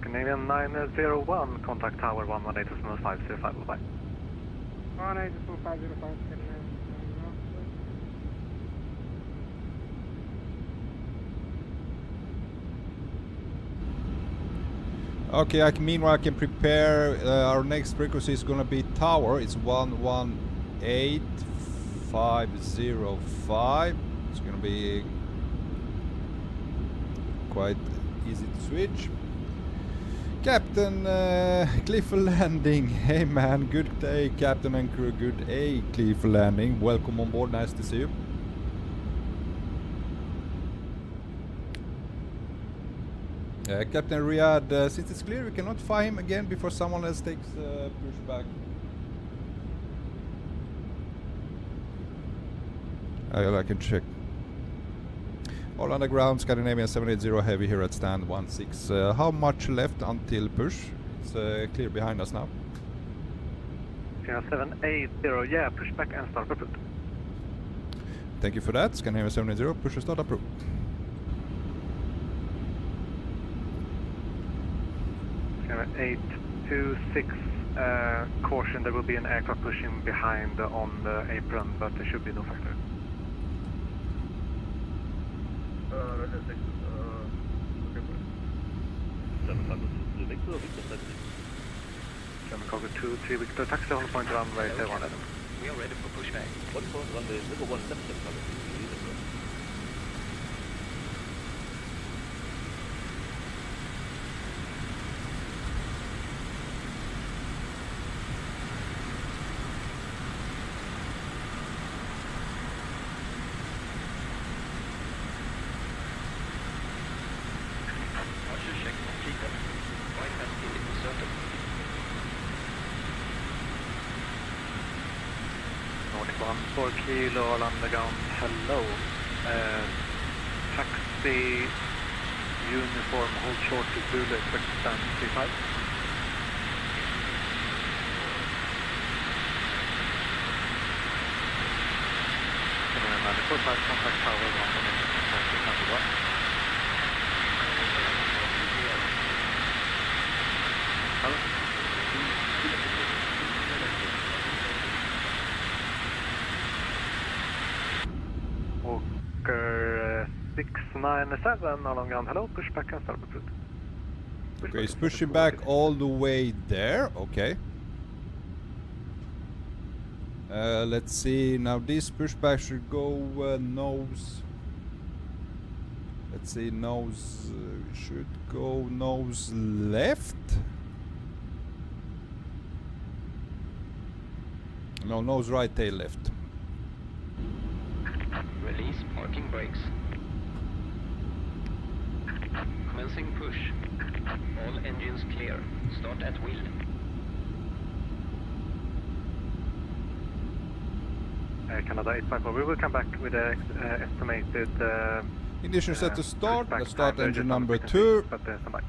Canadian 901, contact tower 118.505, bye. 118.505, Okay, meanwhile I can prepare. Our next frequency is gonna be tower. It's 118.505. It's gonna be quite easy to switch. Captain Cliff Landing. Hey man, good day Captain and crew. Good day Cliff Landing. Welcome on board, nice to see you. Captain Riyadh, since it's clear we cannot fire him again before someone else takes pushback. I can check. All underground, Scandinavian 780 heavy here at stand 16. How much left until push? It's clear behind us now. 780, yeah, pushback and start approved. Thank you for that. Scandinavian 780, push and start approved. Scanner 826, caution, there will be an aircraft pushing behind on the apron, but there should be no factor. Roger, 6, okay, 752 Victor, Victor 76. German Cargo 23 Victor, taxi on point runway 1. We are ready for pushback. What for runway 0177? Nordic 1, 4 kilo, all underground, hello. Taxi, uniform, hold short to Zulu, expect to stand 35. And 45, contact tower 118.5. Hello? Walker 697 along ground, hello, pushback and start approved. Okay, he's pushing back all the way there, okay. Let's see, now this pushback should go nose. Let's see, nose should go nose left. No, nose right, tail left. Release parking brakes. Commencing push. All engines clear. Start at wheel. Canada 854, we will come back with the estimated... Ignition set to start. Let's start time, engine number 2. But stand by.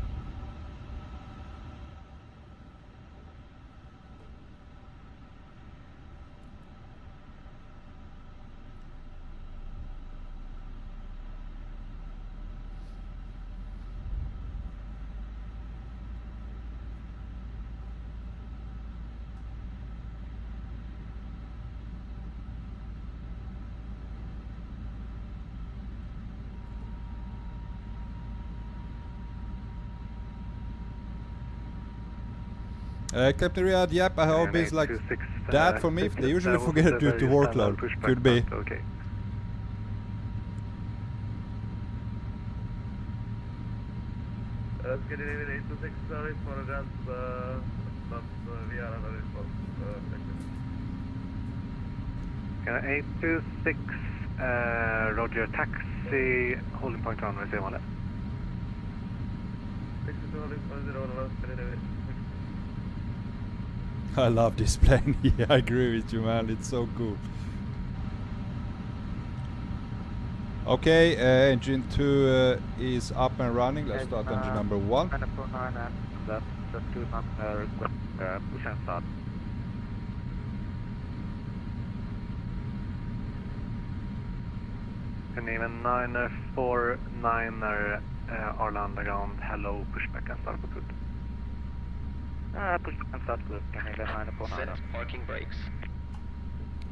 Captain Riyadh, yep, I hope it's like that for me. They usually forget due to workload. Could be. Okay. Scandinavian 826, sorry for that, but we are under response. 826, Roger, taxi, holding point runway 01 left. I love this plane. Yeah, I agree with you, man. It's so cool. Okay, engine 2 is up and running. Let's start engine number 1. That's just 2 request push and start. And even 949 Arlanda ground, hello, pushback and start for good. Push and start good, can even 949. Set parking brakes.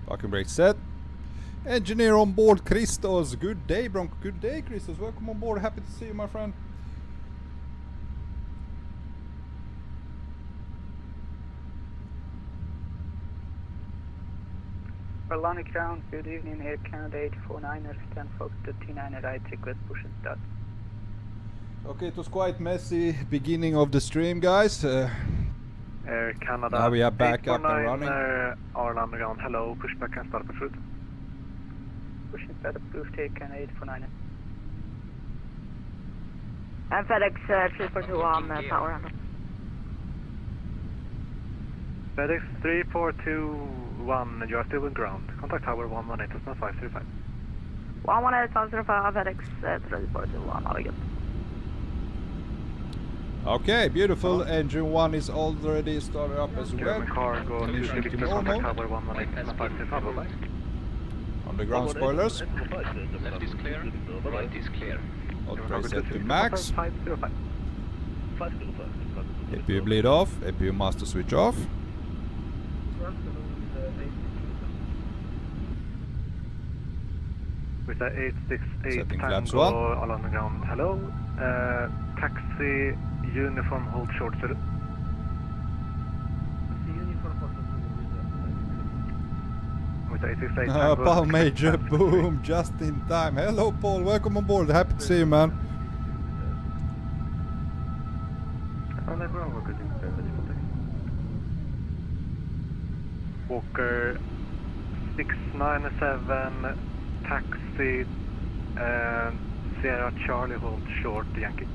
Parking brake set. Engineer on board, Christos. Good day, Bronco. Good day, Christos. Welcome on board. Happy to see you, my friend. Atlantic ground, good evening, Air Canada 849ers, 10 Fox to T9 right, request push and start. Okay, it was quite messy beginning of the stream, guys. Air Canada. Now we are back up and running. Arlanda ground, hello, pushback and start pursuit. Push and start approved, Air Canada 849. And FedEx 3421 power handle. FedEx 3421, you are still on ground. Contact tower 118.535. 118.5 FedEx 3421, all good. Okay, beautiful. Engine 1 is already started up as well. Cargo, ignition to normal. tower 118.535. On the ground spoilers. Left is clear, right is clear. Outright set to max. 505. APU bleed off. APU master switch off. With the 868 Setting flaps Tango 1. all on the ground, hello. Taxi, uniform, hold short to the... With the 868 Tango... Paul Major, boom, just in time. Hello Paul, welcome on board. Happy to see you, man. Walker 697, taxi, Sierra Charlie, hold short, Yankee.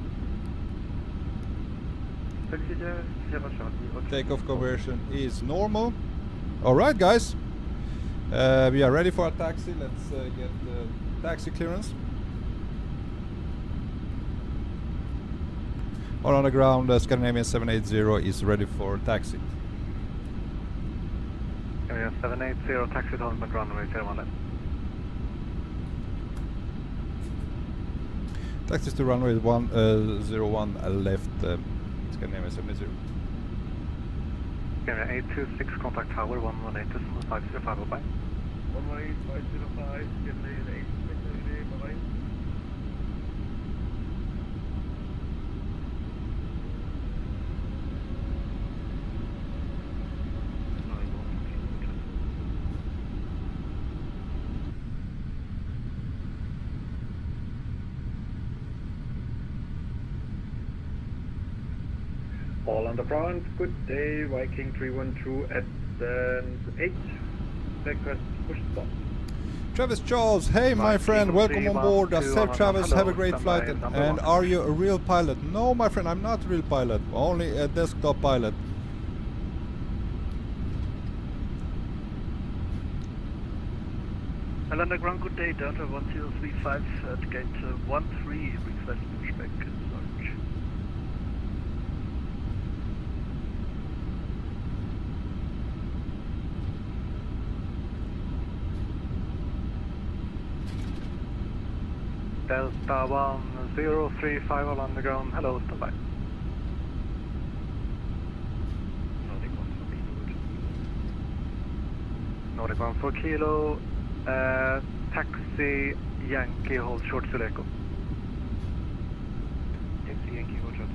Takeoff conversion is normal. Alright guys, we are ready for a taxi. Let's get the taxi clearance. All on the ground, Scandinavian 780 is ready for taxi. 780, taxi down back runway 01 left. Taxis to runway 01 left, Scandinavian 780. 826, contact tower 118.505, bye. 118.505, Scandinavian 860, bye-bye. All on the front, good day, Viking 312 at 8, request push stop. Travis Charles, hey my friend, welcome on board. Safe Travis, have a great flight. And are you a real pilot? No my friend, I'm not a real pilot, only a desktop pilot. Alanda ground, good day, Delta 1035 at gate 13, request pushback and search. Delta 1035 all on the ground, hello, stand by. Nordic 1 for kilo, taxi Yankee, hold short to Echo. Taxi Yankee, hold short to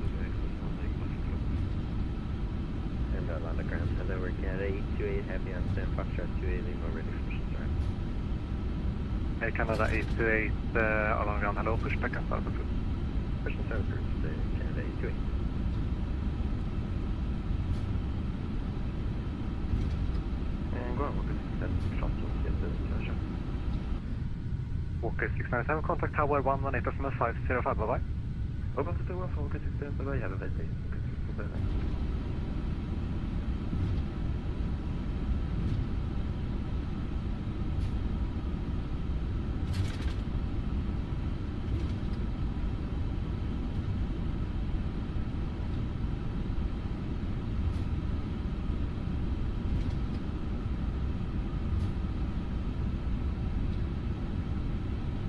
Echo. Arlanda ground. Hello, we're Canada 828, happy on stand, Foxtrot 28, Lima, ready for mission start. Hey, Canada 828, Arlanda ground, hello, pushback and start. Mission start, Canada 828. And go on, Walker 697, shuttle, get the pleasure. Walker 697, contact tower 118 from MSI 05, bye-bye. Open to the one for Walker 697, bye-bye, have a nice day. Bye-bye.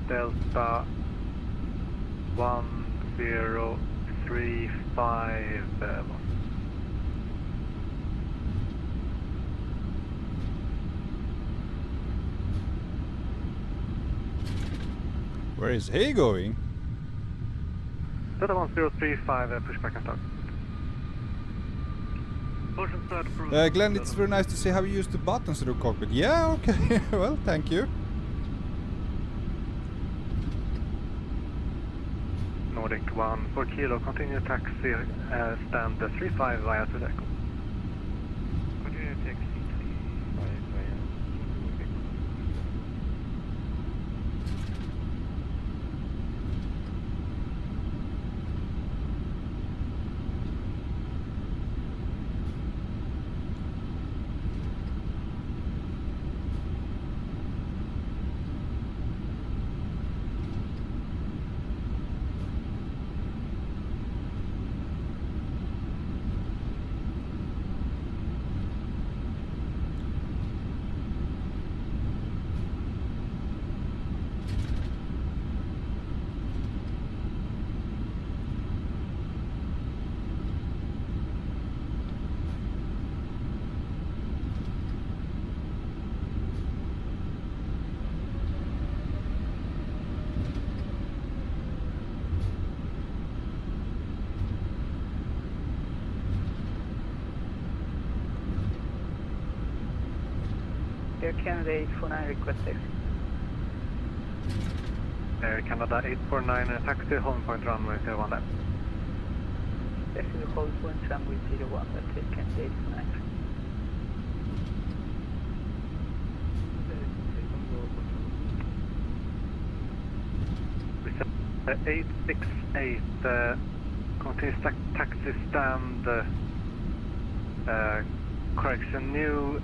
Delta 1035. Where is he going? Delta 1035, pushback and start. Glenn, it's very nice to see how you use the buttons in the cockpit. Yeah, okay. Well, thank you. Nordic 1 4 kilo, continue taxi, stand 35 via to deck. Continue taxi 35 via Air Canada 849, request taxi. Air Canada 849, taxi, home point runway 01 left. Taxi to hold point runway 01, that's Air Canada 849. 868, continue taxi stand, correction, new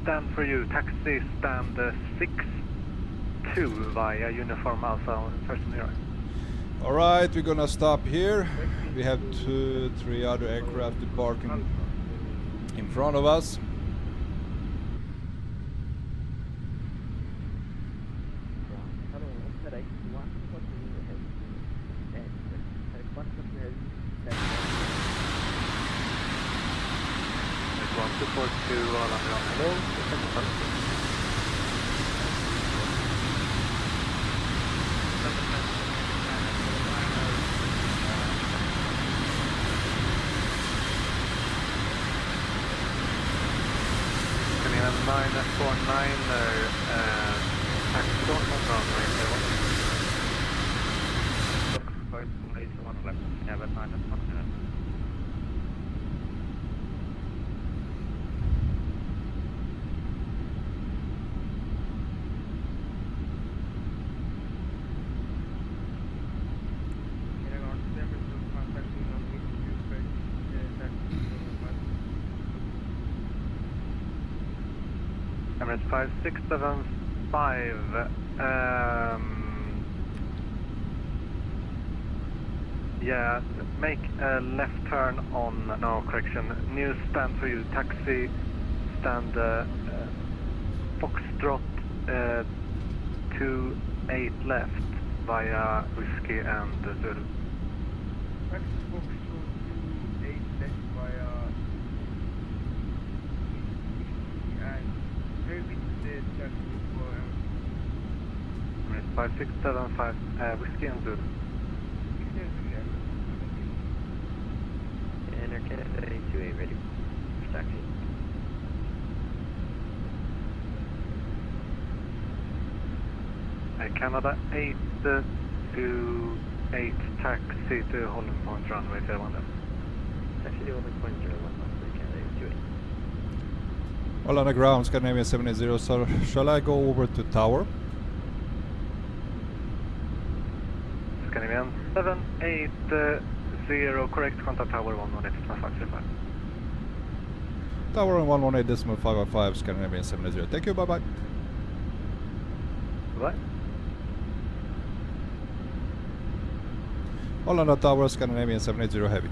stand for you, taxi stand 62 via uniform Alpha, first on the right. Alright, we're gonna stop here. We have 2-3 other aircraft departing in front of us. Emirates 5675, yeah, make a left turn on, no, correction, new stand for you, taxi, stand Foxtrot 28 left via Whiskey and Zulu. Foxtrot 28 left via and where is the taxi for Emirates 5675, Whiskey and Zulu. And Air Canada 828 ready. Canada 8 to 8 taxi to Holland Point runway 01 left. Taxi to Holland Point 01 left, Canada 828. All on the ground, Scandinavian 780, so shall I go over to tower? Scandinavian 780, correct, contact tower 118.535. Tower on 118.555, Scandinavian 780. Thank you, bye bye. Bye. All on the tower, Scandinavian 780 heavy.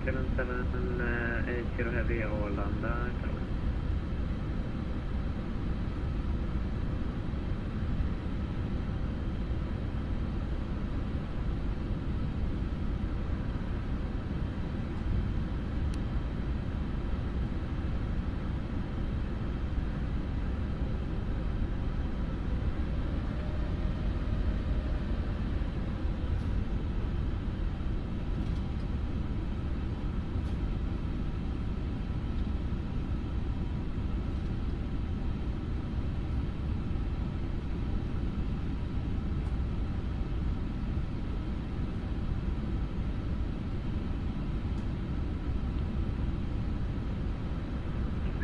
Kevin 780 heavy, Arlanda.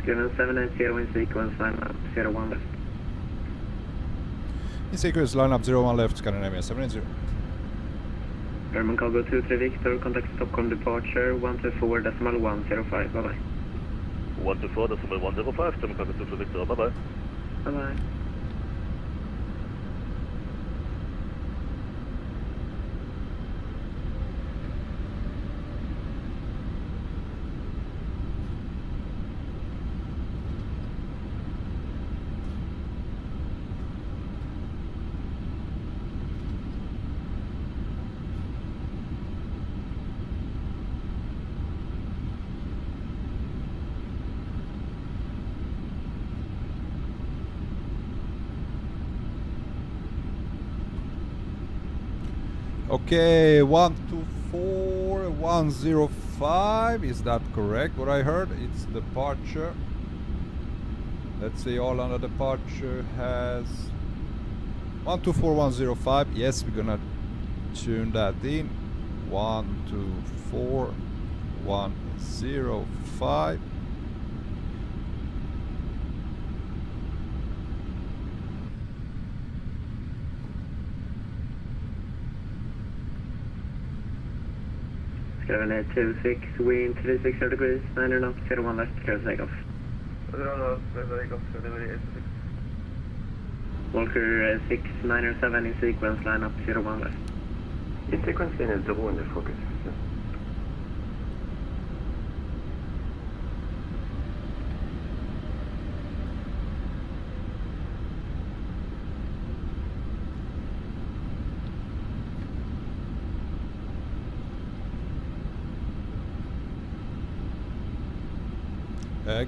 Given 780 in sequence, line up 01 left. In sequence, line up 01 left, Scandinavian 780. German Cargo 23 Victor, contact Stockholm departure 124.105, bye bye. 124.105, German Cargo 23 Victor, bye bye. Bye bye. Okay, 124.105, is that correct? What I heard, it's departure. Let's see, all under departure has 124.105. Yes, we're gonna tune that in. 124.105. Seven 826, wind 36 degrees, 9 knots, 01 left, clear takeoff. 0 knots, clear takeoff, delivery 826. Walker 6907 in sequence, line up 01 left. In sequence, line is 0 under focus.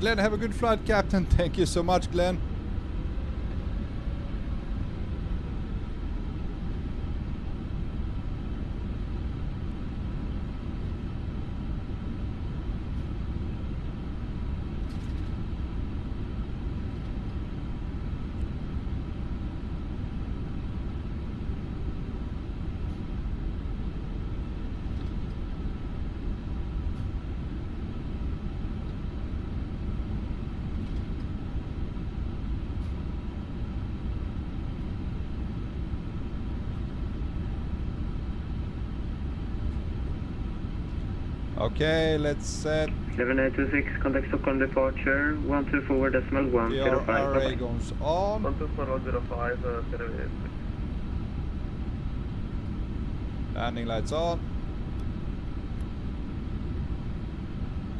Glenn, have a good flight, Captain. Thank you so much, Glenn. Okay, let's set 7826, contact Stockholm departure 124.105. array goes on. 124.105, Landing lights on.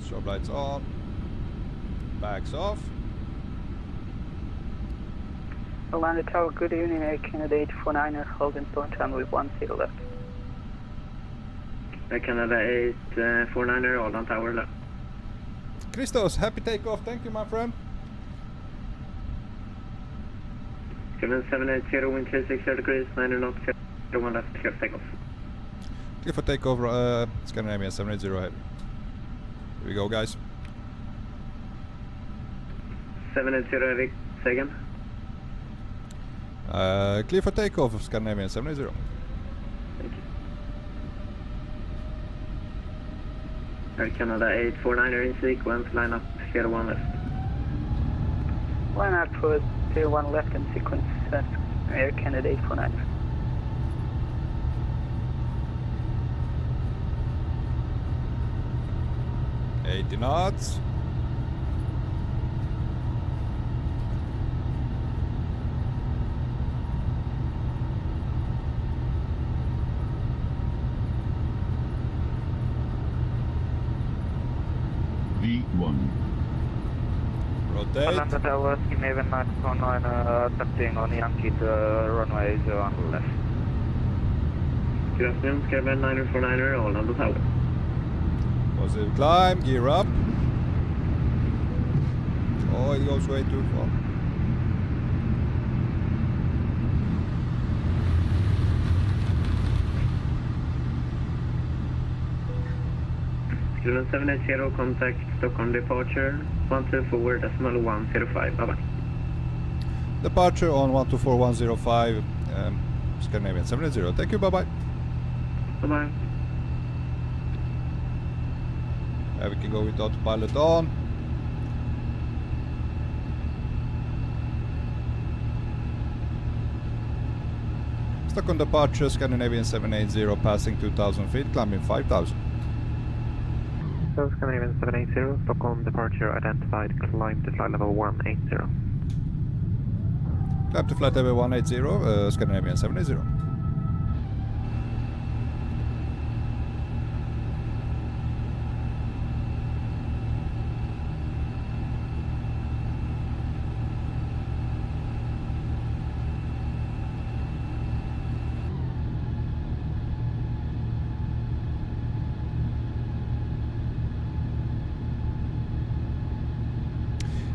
Strobe lights on. Bags off. Orlando Tower, good evening, Air Canada 849er, holding point runway 10 left. Canada 849er, Orlando Tower left. Christos, happy takeoff. Thank you, my friend. Given 780, wind 360 degrees, 9 knots, 01 left, clear takeoff. Clear for takeoff, Scandinavian 780 heavy. Here we go, guys. 780 Eric, second. Clear for takeoff of Scandinavian 780. Thank you. Air Canada 849er in sequence, line up 01 left. Line up for 01 left in sequence, Air Canada 849. $80 knots. V1. Rotate. Atlanta Tower, Scandinavian 949, attempting on Yankee to runway 0 on the left. Good afternoon, Scandinavian 949er, Arlanda Tower. Positive climb, gear up. Oh, it goes way too far. Student 780, contact Stockholm departure, 124.105, bye-bye. Departure on 124105, Scandinavian 780. Thank you, bye-bye. Bye-bye. We can go with autopilot on. Stockholm departure, Scandinavian 780, passing 2,000 feet, climbing 5,000. So Scandinavian 780, Stockholm departure identified, climb to flight level 180. Climb to flight level 180, Scandinavian 780.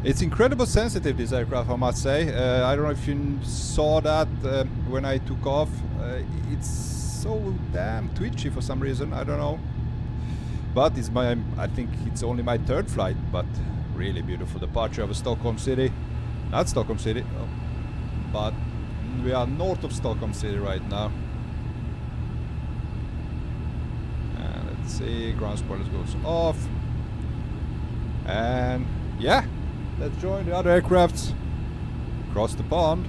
It's incredibly sensitive, this aircraft, I must say. I don't know if you saw that when I took off. It's so damn twitchy for some reason, I don't know. But it's I think it's only my third flight, but really beautiful departure of Stockholm City. Not Stockholm City, but we are north of Stockholm City right now. And let's see, ground spoilers goes off. And yeah. Let's join the other aircrafts across the pond.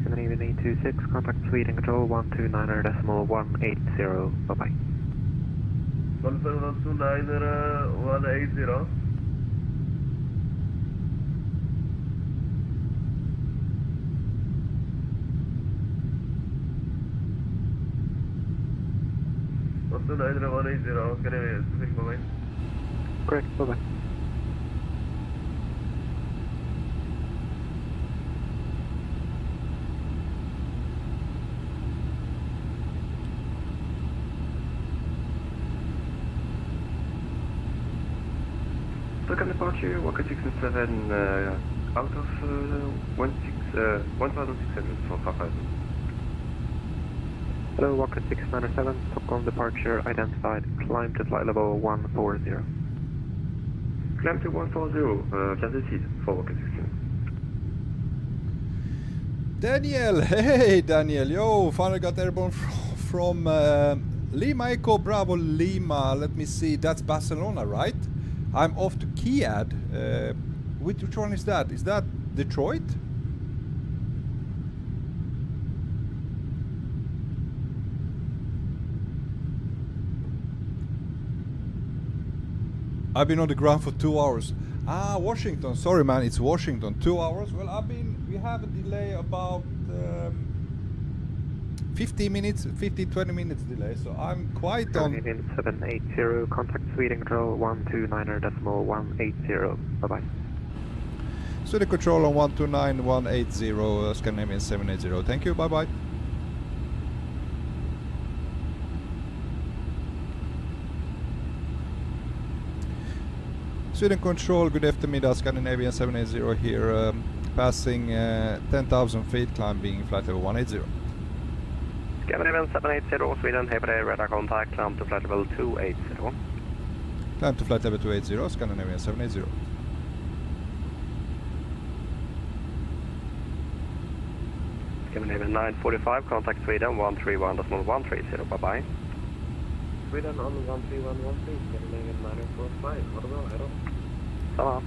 Scandinavian 826, contact Sweden control 129.180, bye-bye. 129.180. Correct, bye-bye. Stockholm departure, Walker 607, out of 1,600 for 5,000. Hello, Walker 697, Stockholm departure identified, climb to flight level 140. Climb to 140, just the seat for Walker 697. Daniel, hey Daniel, yo, finally got airborne from Lima Echo Bravo Lima. Let me see, that's Barcelona, right? I'm off to Kiad. Which one is that? Is that Detroit? I've been on the ground for 2 hours. Ah, Washington. Sorry, man, it's Washington. 2 hours. Well, we have a delay about 20 minutes delay. So I'm quite on. Scandinavian 780, contact Sweden control 129.180. Bye bye. Sweden control on 129.180, Scandinavian 780. Thank you. Bye bye. Sweden Control, good eftermiddag, Scandinavian 780 here, passing 10,000 feet, climbing flight level 180. Scandinavian 780, Sweden, here today, radar contact, climb to flight level 280. Climb to flight level 280, Scandinavian 780. Scandinavian 945, contact Sweden 131.130, bye-bye. Sweden on 13113, Scandinavian 945, ha det bra, hejdå. Samma.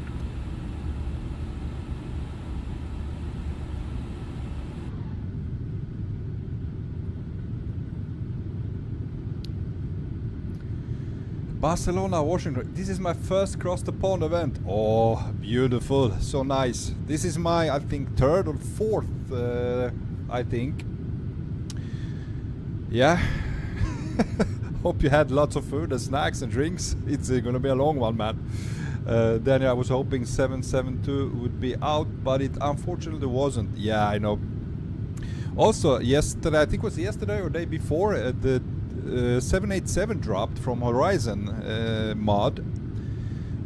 Barcelona, Washington. This is my first cross the pond event. Oh, beautiful, so nice. This is my, I think, third or fourth, I think. Yeah. Hope you had lots of food and snacks and drinks. It's gonna be a long one, man. Then I was hoping 772 would be out, but it unfortunately wasn't. Yeah, I know. Also, yesterday, I think it was yesterday or day before, the 787 dropped from Horizon mod,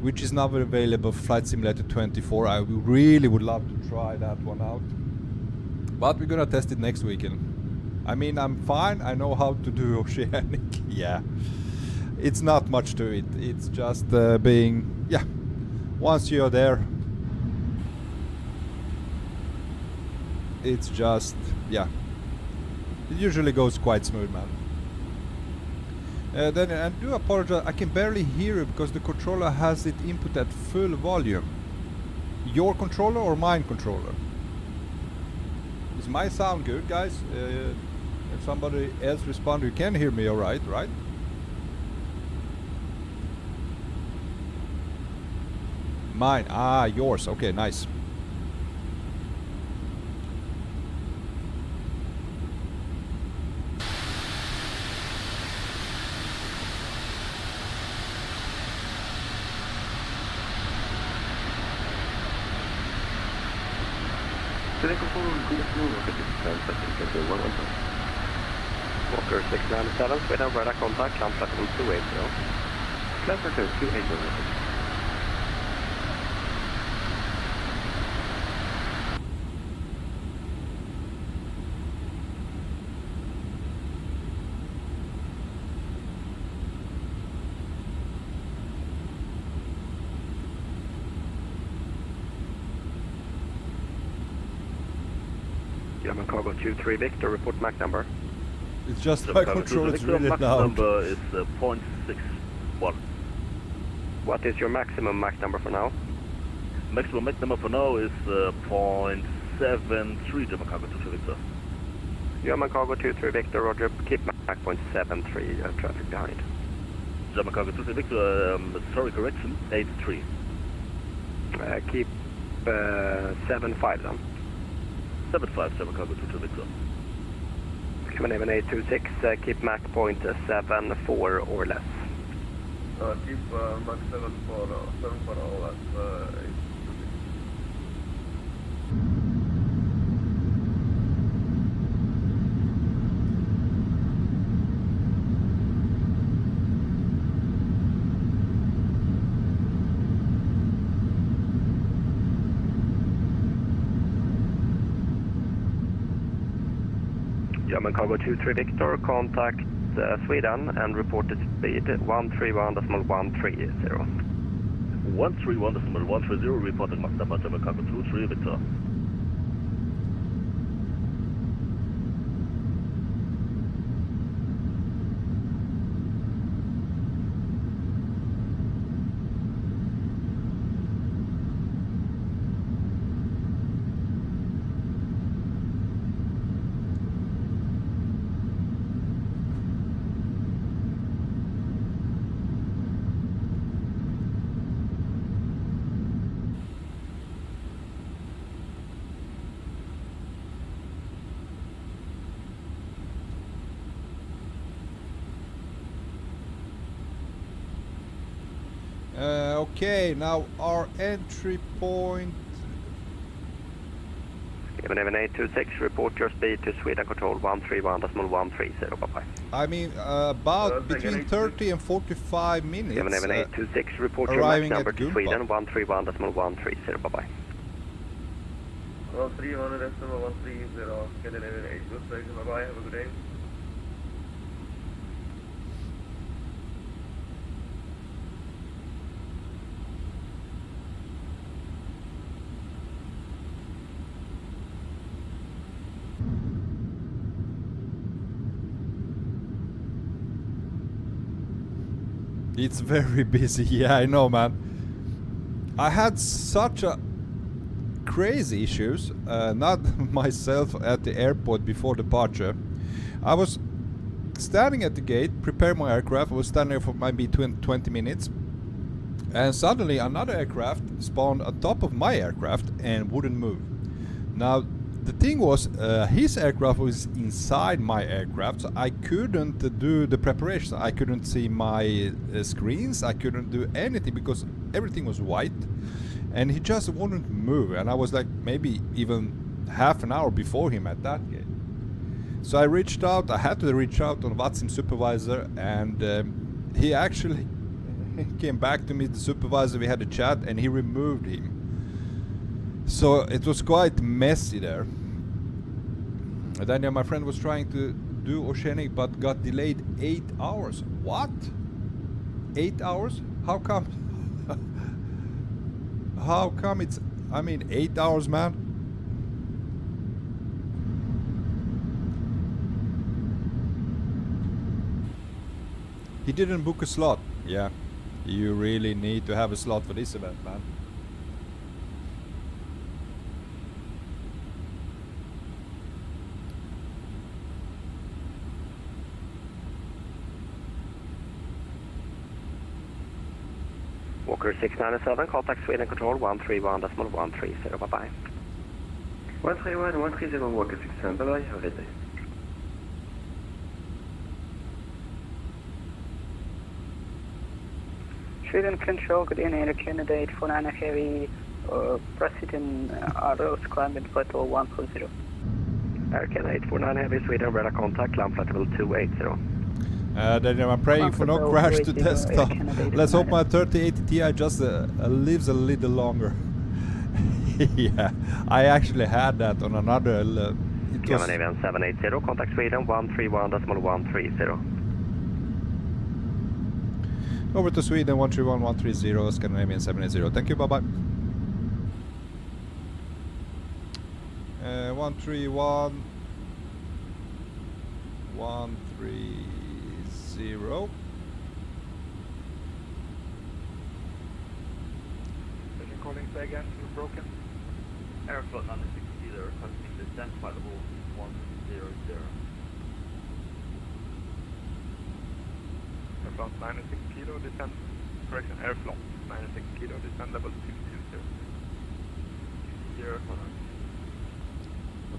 which is now available for Flight Simulator 24. I really would love to try that one out, but we're gonna test it next weekend. I mean, I'm fine, I know how to do Oceanic. Yeah, it's not much to it, it's just being, yeah, once you're there, it's just, yeah, it usually goes quite smooth, man. Then I do apologize, I can barely hear it because the controller has it input at full volume. Your controller or mine controller? Is my sound good, guys? If somebody else responds, you can hear me alright, right? Mine, ah, yours, okay, nice. Walker 697, Sweden, radar contact, climb flight level 280. Climb flight level 280. German Cargo 23 Victor, report Mac number. It's just my control is really Max loud. number is 0.61. What is your maximum Mac number for now? Maximum Mac number for now is 0.73, German Cargo 23 Victor. German Cargo 23 Victor, roger, keep Mac 0.73, traffic behind. German Cargo 23 Victor, sorry, correction, 83. Keep 75 then. 75, German Cargo 23 Victor. Scandinavian 826, keep Mac 0.74 or less. Keep Mac 74 or less, 826. German Cargo 23 Victor, contact Sweden and reported speed 131.130. 131.130, reporting Max number, German Cargo 23 Victor. Okay, now our entry point. Scandinavian 826, report your speed to Sweden Control 131.130, bye-bye. I mean, about between 30 and 45 minutes. 7826, report your arriving match number at to Gunpa. Sweden, 131.130, bye-bye. 131.130, get in 8, bye-bye, have a good day. It's very busy, yeah, I know, man. I had such a crazy issues, not myself at the airport before departure. I was standing at the gate, preparing my aircraft. I was standing there for maybe 20 minutes, and suddenly another aircraft spawned on top of my aircraft and wouldn't move. Now, the thing was, his aircraft was inside my aircraft, so I couldn't do the preparation. I couldn't see my screens, I couldn't do anything because everything was white, and he just wouldn't move. And I was like maybe even half an hour before him at that gate. So I reached out, I had to reach out on VATSIM supervisor, and he actually came back to me, the supervisor, we had a chat, and he removed him. So it was quite messy there. And then my friend was trying to do Oceanic but got delayed 8 hours. What? 8 hours? How come? How come it's, I mean, 8 hours, man? He didn't book a slot. Yeah, you really need to have a slot for this event, man. Walker 697, contact Sweden Control 131.130, bye-bye. 131, Walker 697, bye-bye, have a good day. Sweden Control, good evening, Air Candidate 49 Heavy, proceed in Aros, climbing flight level 140. Air Candidate 49 Heavy, Sweden, radar contact, climb flight level 280. Then I'm praying for no crash to desktop. Let's hope my 3080 Ti just lives a little longer. Yeah, I actually had that on another. Scandinavian 780, contact Sweden 131.130. Over to Sweden 131.130, Scandinavian 780. Thank you, bye bye. 131. 130. Calling again, you're broken. Airflow 960, they're requesting descent flight level 100. Airflow 96 kilo, descent, correction, airflow 96 kilo, descent level 220.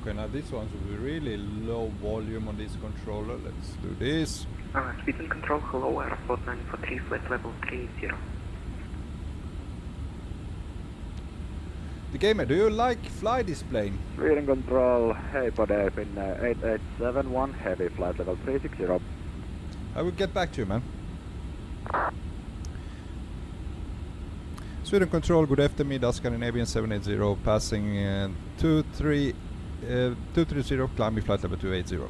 Okay, now this one's really low volume on this controller. Let's do this. Sweden Control, hello, Airflow 943, flight level 30. The gamer, do you like fly display? Sweden Control, hey buddy, in 8871, heavy flight level 360. I will get back to you, man. Sweden Control, good eftermiddag, Scandinavian 780, passing 230, climbing flight level 280.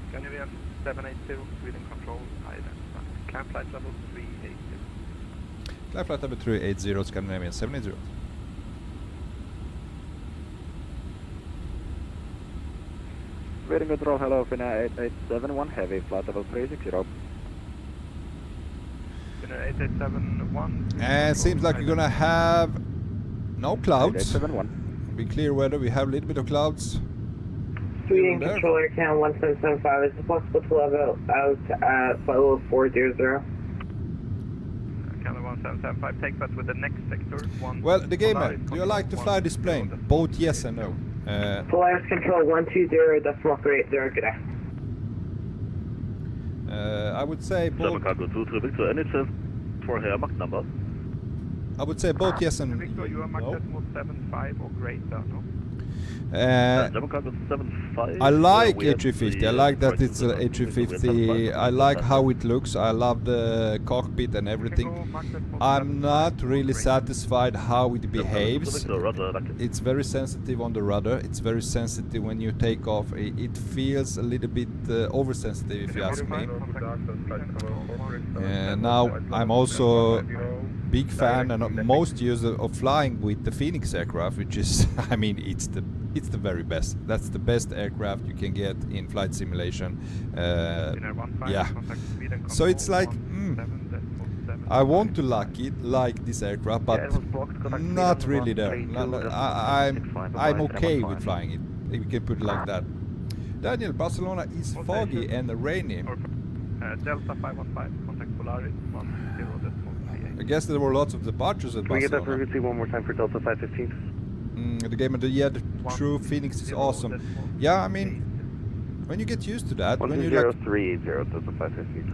Scandinavian 780, Sweden Control, climb flight level 380. Climb flight level 380, Scandinavian 780. Sweden Control, hello, Finnair 8871, heavy flight level 360. Finnair 8871. And it seems like we're gonna have no clouds. 8871. Be clear weather, we have a little bit of clouds. Sweden Control, Air Canada 1775, is it possible to level out at flight level 400? Canada 1775, take that with the next sector. Well, the gamer, do you like to fly this plane? Both yes and no. Polaris Control 120, decimal 380, good day. I would say both. Cargo 23 Victor, NHF for here, Mach number. I would say both yes and Victor, you are marked no. decimal 75 or greater, no? German cargo 75. I like we have A350. the, I like that prices it's of an the A350. I like how it looks. I love the cockpit and everything. I'm not really satisfied how it behaves. It's very sensitive on the rudder. It's very sensitive when you take off. It feels a little bit oversensitive, if you ask me. Now I'm also big fan and most user of flying with the Phoenix aircraft, which is, I mean, it's the very best. That's the best aircraft you can get in flight simulation. Yeah. So it's like, I want to like this aircraft, but not really there. I'm okay with flying it. If you can put it like that. Daniel, Barcelona is foggy and rainy. Delta 515, contact Polaris 10.38. I guess there were lots of departures at Can we get that Barcelona. frequency one more time for Delta 515? The game of the year, the true Phoenix is awesome. Yeah, I mean, when you get used to that, when you like, 1030 Delta 515.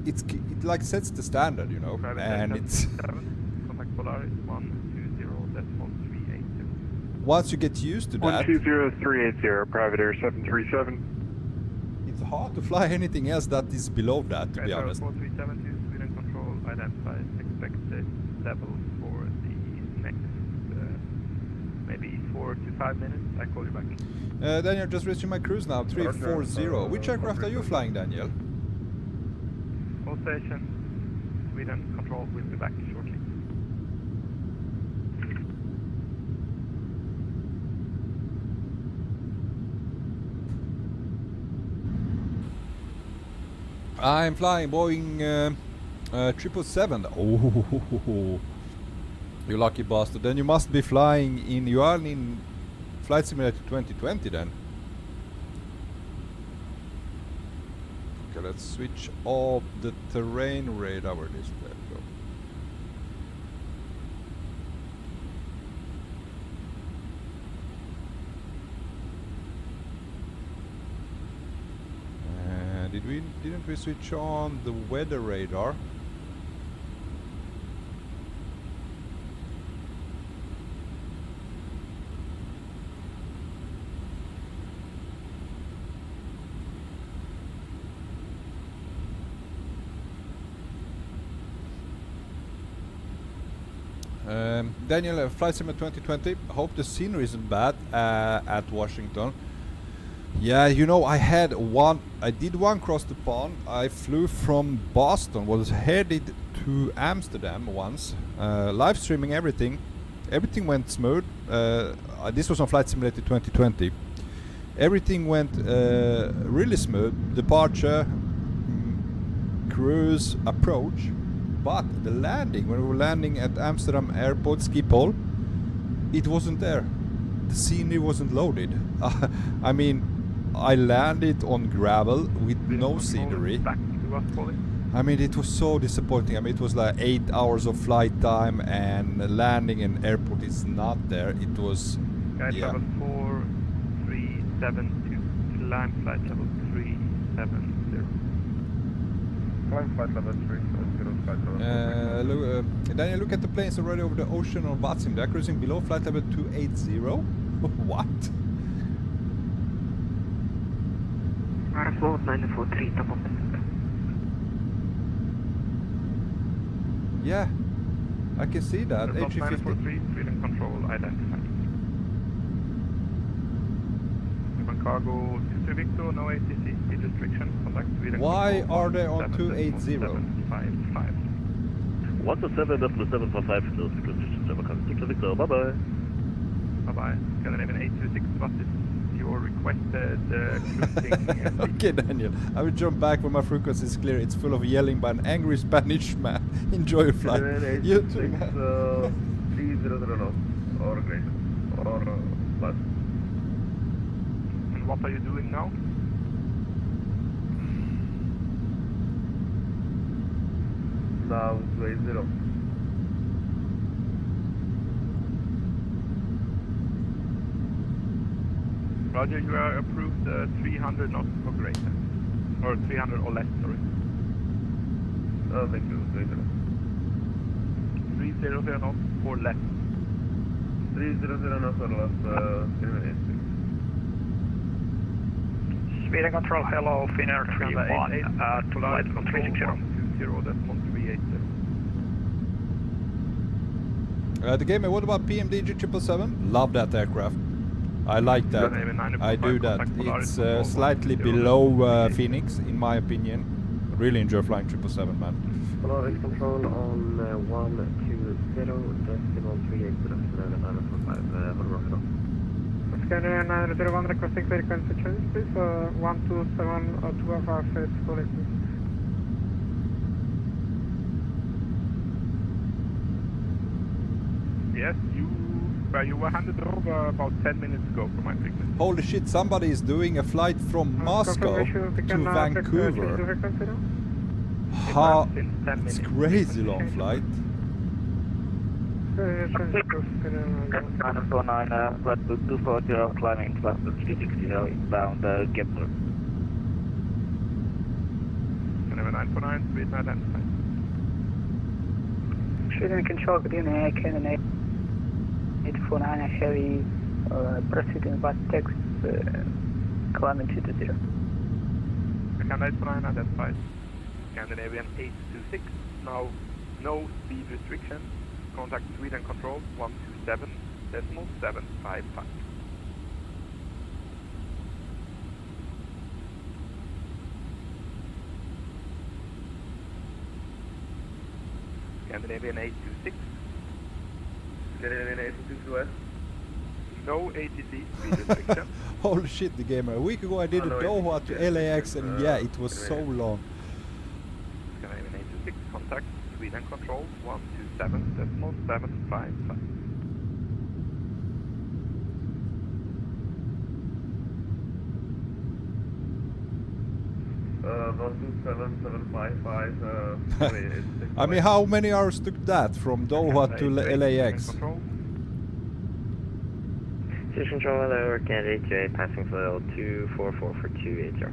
it like sets the standard, you know, and it's Contact Polaris 120.380. once you get used to that, 120.380, private air 737. it's hard to fly anything else that is below that, to be honest. 4372, Sweden Control, identified expected level for the next maybe 4 to 5 minutes. I call you back. Daniel, just reaching my cruise now, 340. Which aircraft are you flying, Daniel? All station, Sweden Control will be back shortly. I'm flying Boeing 777. Oh, you lucky bastard. Then you must be flying in, you are in Flight Simulator 2020 then. Okay, let's switch off the terrain radar. Where is that? Go. Didn't we switch on the weather radar? Daniel, Flight Sim 2020. Hope the scenery isn't bad at Washington. Yeah, you know, I did one cross the pond. I flew from Boston, was headed to Amsterdam once, live streaming everything. Everything went smooth. This was on Flight Simulator 2020. Everything went really smooth. Departure, cruise, approach. But the landing, when we were landing at Amsterdam Airport, Schiphol, it wasn't there. The scenery wasn't loaded. I mean, I landed on gravel with no scenery. I mean, it was so disappointing. I mean, it was like 8 hours of flight time, and landing in airport is not there. It was, yeah. Level 4372, climb flight level 370. Climb flight level 370. Daniel, look at the planes already over the ocean on VATSIM. They're cruising below flight level 280. What? Airflow 943, top of Yeah, I can see that. A350. A350. Sweden Control identified. Human cargo 23 Victor, no ATC, speed restriction, contact Sweden Why Control. are they on 280? 755. 127.755, no secret Java contact Victor, bye bye. Bye bye. Scandinavian 826, what is your requested cruising? Okay, Daniel, I will jump back when my frequency is clear. It's full of yelling by an angry Spanish man. Enjoy your flight. You too, man. 300 knots or greater, or less. And what are you doing now? Now 280. Roger, you are approved 300 knots or greater. Or 300 or less, sorry. Thank you, 280. 300 knots or left. 300 knots or left, Speed and control, hello, Finnair 31 at flight level 360. 380.380. The gamer, what about PMDG 777? Love that aircraft. I like that. I do that. It's slightly below Phoenix, in my opinion. Really enjoy flying 777, man. Polaris control on 120 decimal 380 Scanner 901 requesting frequency change, please. 127 or 205 is fully. Yes, you were handed over about 10 minutes ago from my frequency. Holy shit, somebody is doing a flight from Moscow to Vancouver. How? It's crazy long flight. 949, flight 240, climbing flight 360, inbound Geforce. Canada 949, speed not identified. Speed and control, good evening, Canada 849, heavy, proceed in VATSIM, climbing 220. Canada 849, identified. Scandinavian 826, now no speed restriction. Contact Sweden control 127.755. Scandinavian 826. Scandinavian 826 west. No ATC speed restriction. Holy shit, the gamer. A week ago I did a Doha to LAX and yeah, it was so long. Scandinavian 826, contact Sweden control 127.755. I mean, how many hours took that from Doha to LAX? Station control, hello, candidate 28, passing flight 244 for 280.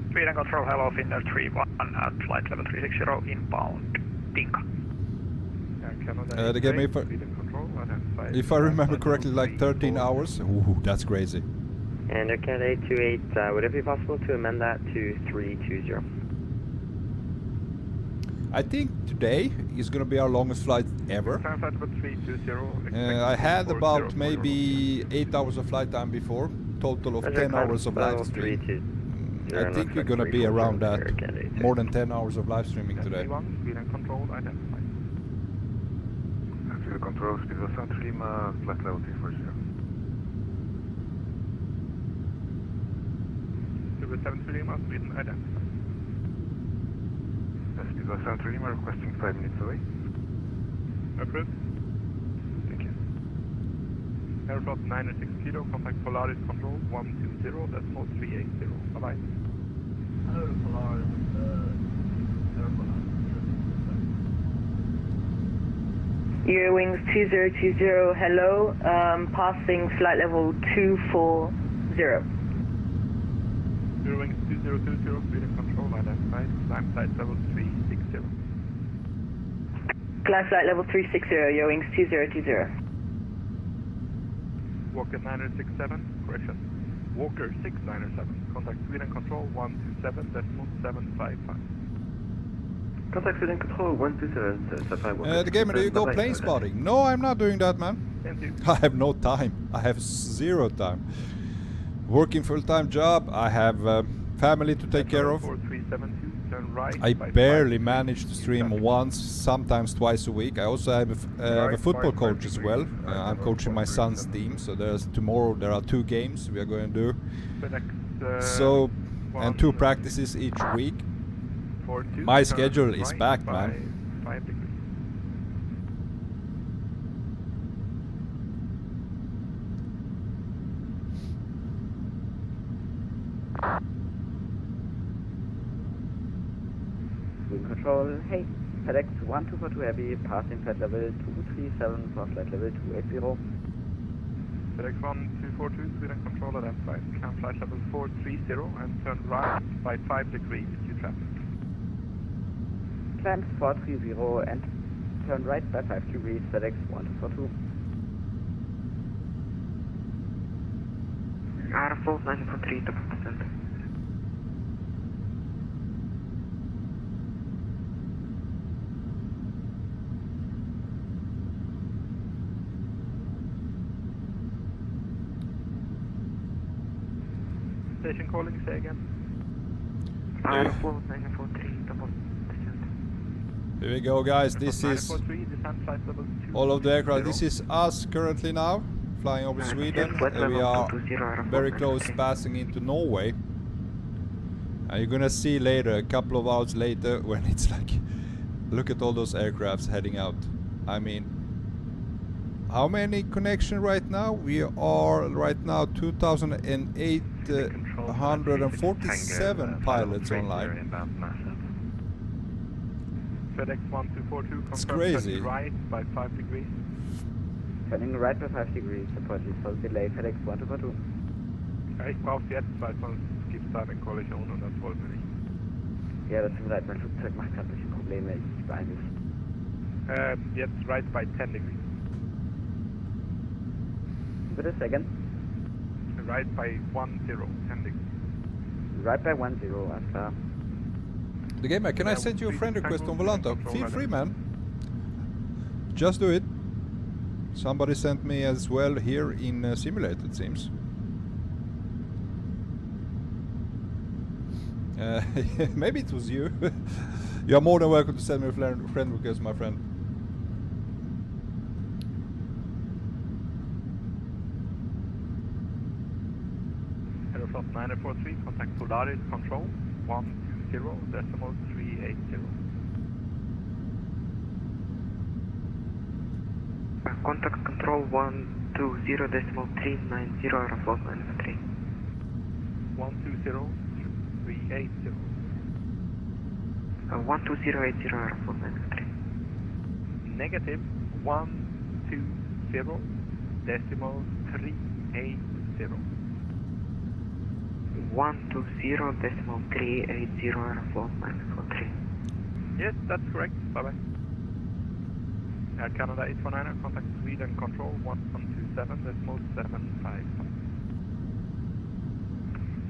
Speed and control, hello, Finnair 31 at flight level 360, inbound Dinka. The game, if I remember correctly, like 13 hours. Ooh, that's crazy. And candidate 28, would it be possible to amend that to 320? I think today is going to be our longest flight ever. I had about maybe 8 hours of flight time before, total of 10 hours of live stream. I think we're going to be around that, more than 10 hours of live streaming today. Control, speed of Central Lima, flight level 340. Super 7 Lima, Sweden identified. Speed of Central Lima, requesting 5 minutes away. Approved. Thank you. Aeroflot 906 kilo, contact Polaris control 120.380. Bye-bye. Hello, Polaris, Aeroflot. Eurowings 2020, hello, passing flight level 240. Eurowings 2020, speed control identified, climb flight level 360. Climb flight level 360, Eurowings 2020. Walker 967, correction. Walker 697, contact Sweden control 127.755. Contact Sweden control 127.755. The gamer, do you go plane spotting? No, I'm not doing that, man. I have no time. I have zero time. Working full-time job. I have family to take care of. I barely manage to stream once, sometimes twice a week. I also have a football coach as well. I'm coaching my son's team, so tomorrow there are 2 games we are going to do. So, and 2 practices each week. My schedule is packed, man. Control, hey, FedEx 1242 Heavy, passing flight level 237 for flight level 280. FedEx 1242, Sweden Control identified. Climb flight level 430 and turn right by 5 degrees to traffic. Climb 430 and turn right by 5 degrees, FedEx 1242. Airflow 943 to percent. Station calling, say again. Airflow 943 double descent. Here we go, guys. This is 943, descent flight level 2. all of the aircraft. This is us currently now, flying over Sweden. We are very close passing into Norway. And you're gonna see later, a couple of hours later, when it's like, look at all those aircrafts heading out. I mean, how many connection right now? We are right now 2,847 pilots online. FedEx 1242, It's confirm crazy. turning right by 5 degrees. Turning right by 5 degrees, apologies for the delay, FedEx 1242. Jag gick på avfjärt för att man skiptar en kollision under 12 minuter. Ja, das tut mir leid, mein Flugzeug macht gerade ein bisschen Probleme, ich beeile mich. Jetzt right by 10 degrees. Bitte, second. Right by 10, 10 degrees. Right by 10, alles klar. The gamer, can I send you a friend request on Volanta? Feel free, man. Just do it. Somebody sent me as well here in Simulator, it seems. Maybe it was you. You are more than welcome to send me a friend request, my friend. Aeroflot 943, contact Polaris Control 120.380. Contact control 120.390 Aeroflot 943. 120.380. 12080 Aeroflot 943. Negative 120.380. 120.380 Aeroflot 943. Yes, that's correct. Bye-bye. Air Canada 819, contact Sweden Control 127.755.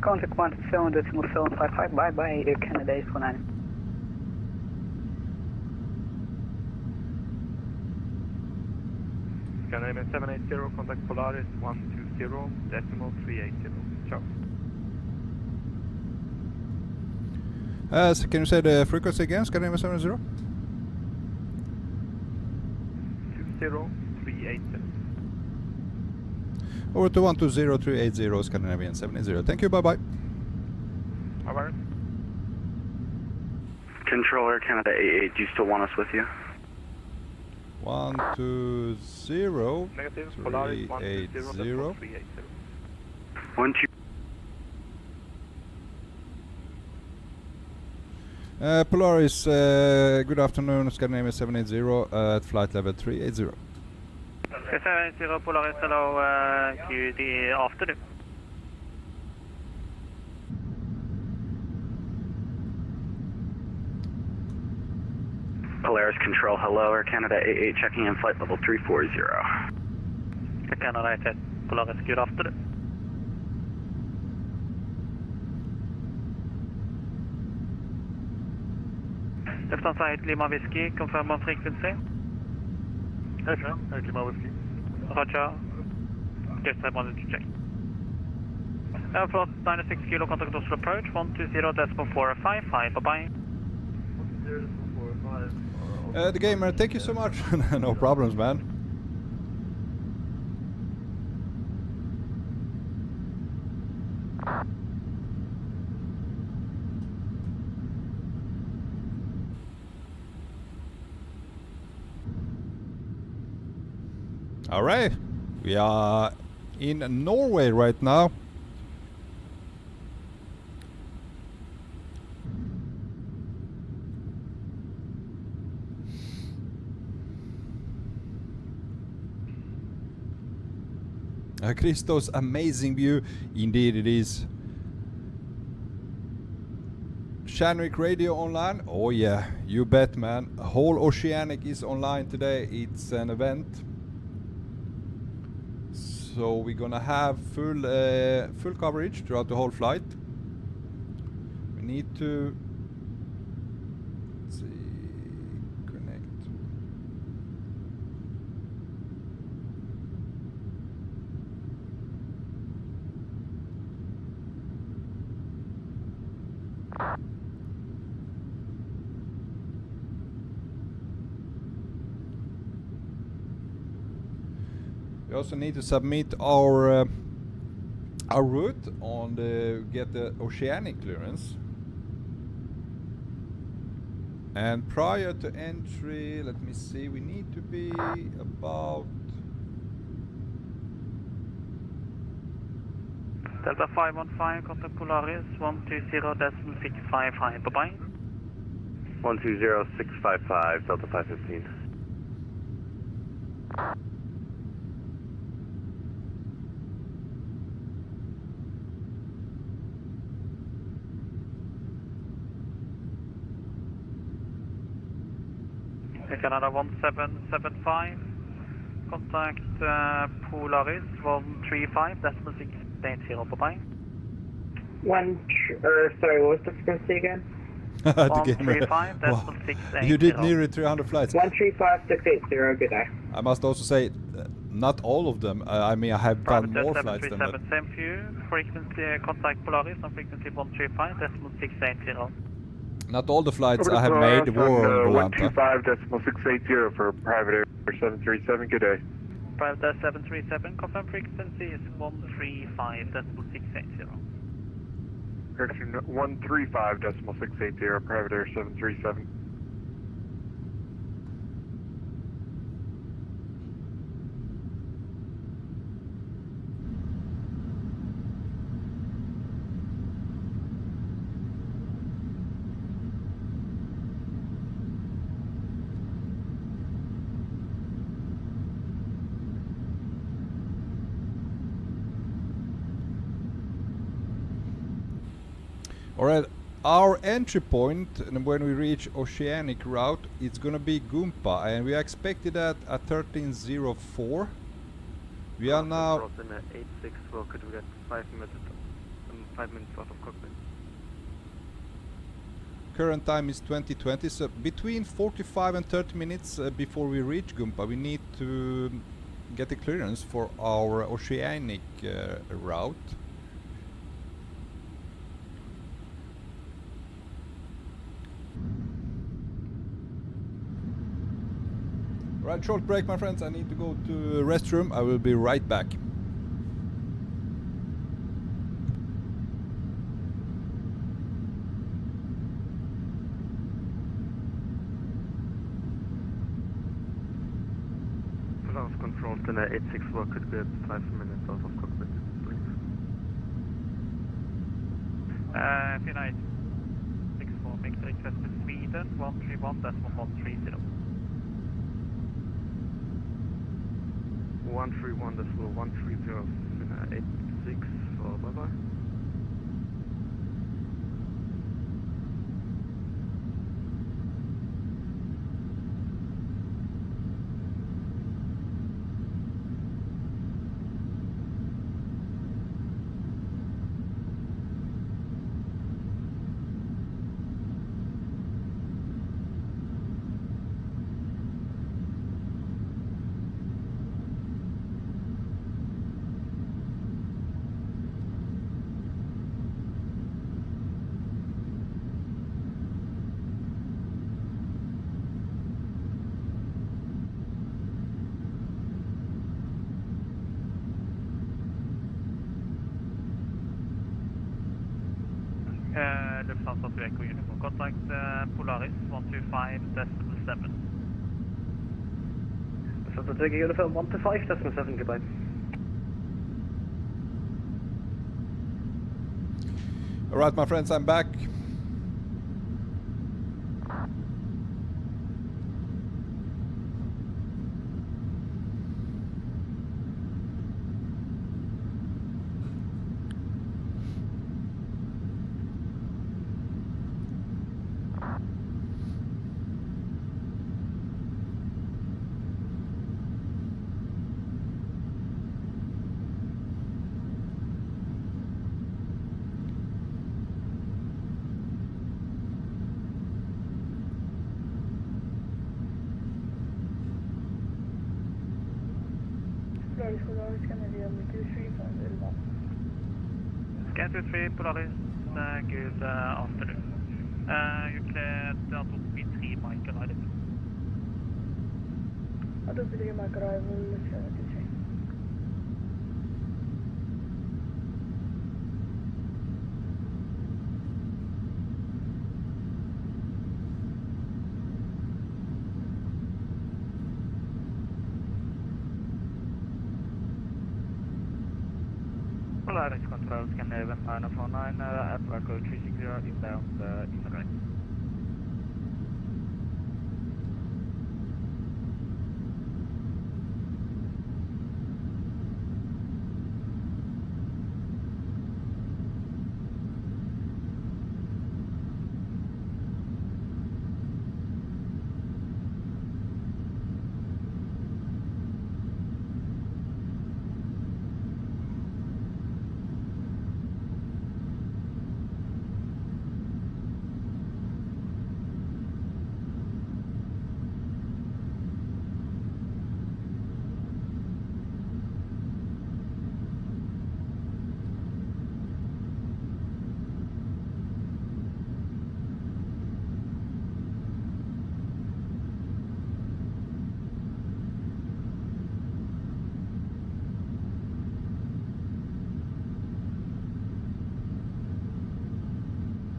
Contact 127.755, bye-bye, Air Canada 819. Canada 780, contact Polaris 120.380. Ciao. So can you say the frequency again, Scandinavia 70? 20380. Over to 120.380, Scandinavian 780. Thank you, bye-bye. Bye-bye. Controller Canada 88, do you still want us with you? 120.380. Negative, Polaris 120.380. 12. Polaris, good afternoon, Scandinavia 780 at flight level 380. 780 Polaris, hello, good afternoon. Polaris Control, hello, Air Canada 88 checking in flight level 340. Air Canada 88, Polaris, good afternoon. Lufthansa 8 Lima Whiskey, confirm on frequency. Hey, Sam, 8 Lima Whiskey. Roger. Just I wanted to check. Airfloat 96 kilo, contact Oslo approach, 120.455, bye-bye. The gamer, thank you so much. No problems, man. All right, we are in Norway right now. Christo's amazing view. Indeed it is. Oceanic radio online? Oh yeah, you bet, man. Whole Oceanic is online today. It's an event. So we're gonna have full coverage throughout the whole flight. We need to, let's see, connect. We also need to submit our route on the get the Oceanic clearance. And prior to entry, let me see, we need to be about Delta 515, contact Polaris 120.655, high, bye-bye. 120.655, Delta 515. Canada 1775, contact Polaris 135.680, bye-bye. Sorry, what was the frequency again? 135.680. You did nearly 300 flights. 135.680, good day. I must also say, not all of them. I mean, I have done more flights than that. Same view, frequency contact Polaris on frequency 135.680. Not all the flights I have made were on Volanta. 125.680 for private air 737, good day. Private Air 737, confirm frequency is 135.680. Correction, 135.680, private air 737. Alright, our entry point, and when we reach Oceanic route, it's gonna be Gumpa, and we are expected at 1304. We are now in 86, well, could we get 5 minutes out of cockpit? current time is 2020, so between 45 and 30 minutes before we reach Gumpa, we need to get the clearance for our Oceanic route. Right, short break, my friends. I need to go to restroom. I will be right back. Ground control to 86, well, could we get 5 minutes out of cockpit, please? United 64, make the request to Sweden 131.130. 131.130, 86, so bye-bye. Lufthansa to Echo Uniform. Contact Polaris 125.7. Lufthansa to Echo Uniform 125.7, goodbye. Alright, my friends, I'm back. Polaris Polaris, Kennedy, LD23, find the one. Scan 23, Polaris, good afternoon. You cleared Adobe 3 mic arrival. Adobe 3 mic arrival, 73. Polaris Control, Scandinavian 949, at Bronco 360 inbound indirect.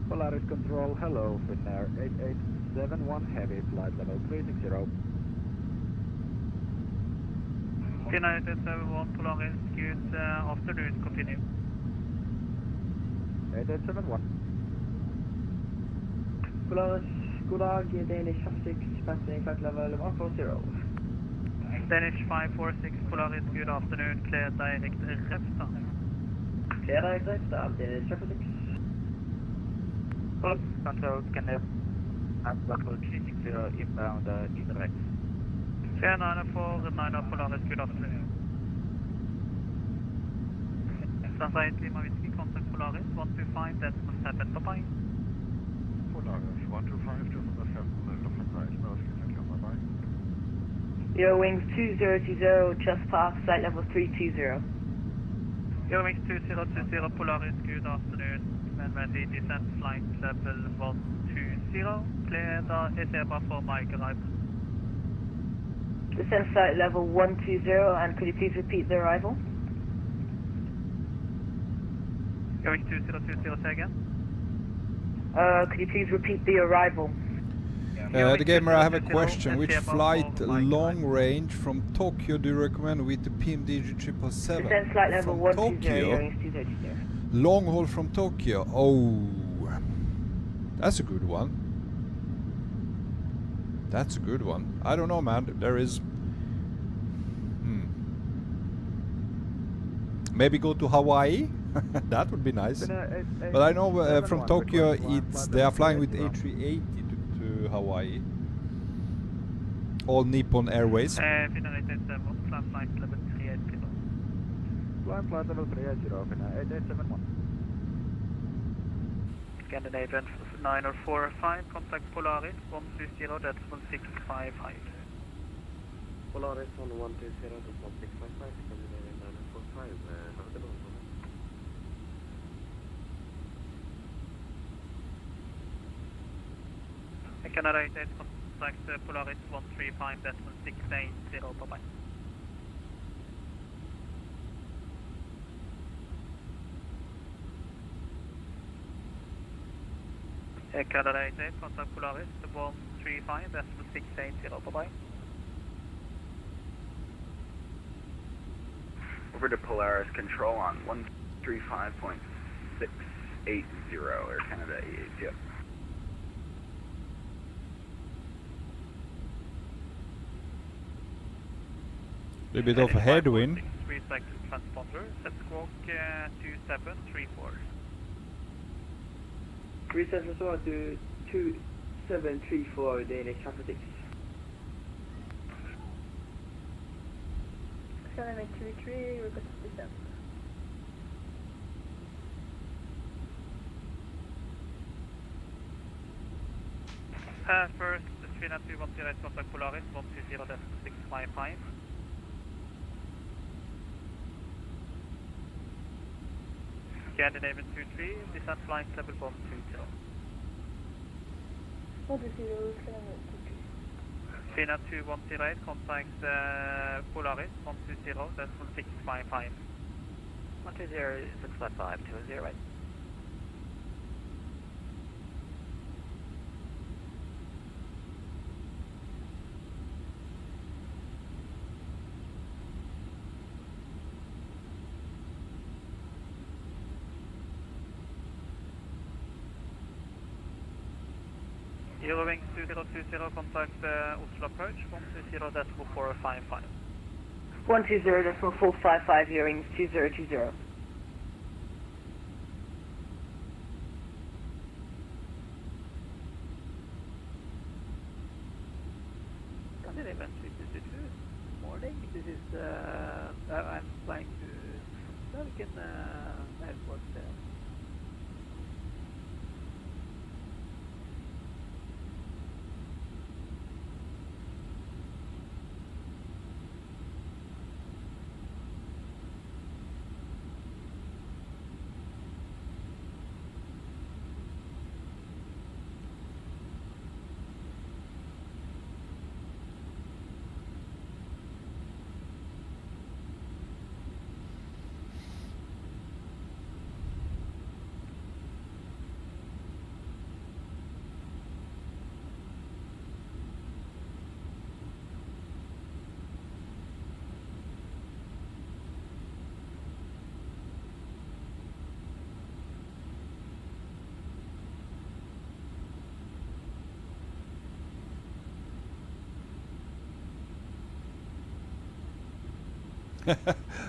Polaris Control, hello, Finnair 8871 Heavy, flight level 360. Finnair 8871 Polaris, good afternoon, continue. 8871. Polaris, god dag, Danish 56, passing flight level 140. Danish 546 Polaris, good afternoon, clear direct Refta. Clear direct Refta, Danish 56. Polaris Control, Scandinavian at Bronco 360 inbound indirect. Clear 904, 90 Polaris, good afternoon. Sunrise Lima Whiskey, contact Polaris 125.7, bye-bye. Polaris 125.7, Lufthansa Express, bye-bye. Eurowings 2020, just past flight level 320. Eurowings 2020 Polaris, good afternoon. And ready, descent flight level 120, clear the ESEBA for mic arrival. Descent flight level 120, and could you please repeat the arrival? Eurowings 2020, say again. Could you please repeat the arrival? The gamer, I have a question. Which flight long range from Tokyo do you recommend with the PMDG 777? Descent flight level From 120, Tokyo? Eurowings 230. Long haul from Tokyo. Oh, that's a good one. That's a good one. I don't know, man. There is... Maybe go to Hawaii? That would be nice. But I know from Tokyo, they are flying with A380 to Hawaii. All Nippon Airways. Finnair 887, flight level 380. Flight level 380, Finnair 8871. Scandinavian 9045, contact Polaris 120.655. Polaris on 120.655, Scandinavian 945, have a good one. Canada 88, contact Polaris 135.680, bye-bye. Canada 88, contact Polaris 135.680, bye-bye. Over to Polaris Control on 135.680, Air Canada 88, yep. A bit of headwind. 3 seconds transponder, set squawk 2734. 37 to 2734, Danish 56. Scandinavian 23, request descent. First, Finnair 210, contact Polaris 120.655. Scandinavian 23, descent flight level 120. 120, Fina 2108, contact Polaris 120, decimal 655. 120, 655, 208. Eurowings 2020, contact Oslo approach 120, decimal 455. 120, decimal 455, hearings 2020. Scandinavian 322, morning. This is, I'm flying to Bergen Airport.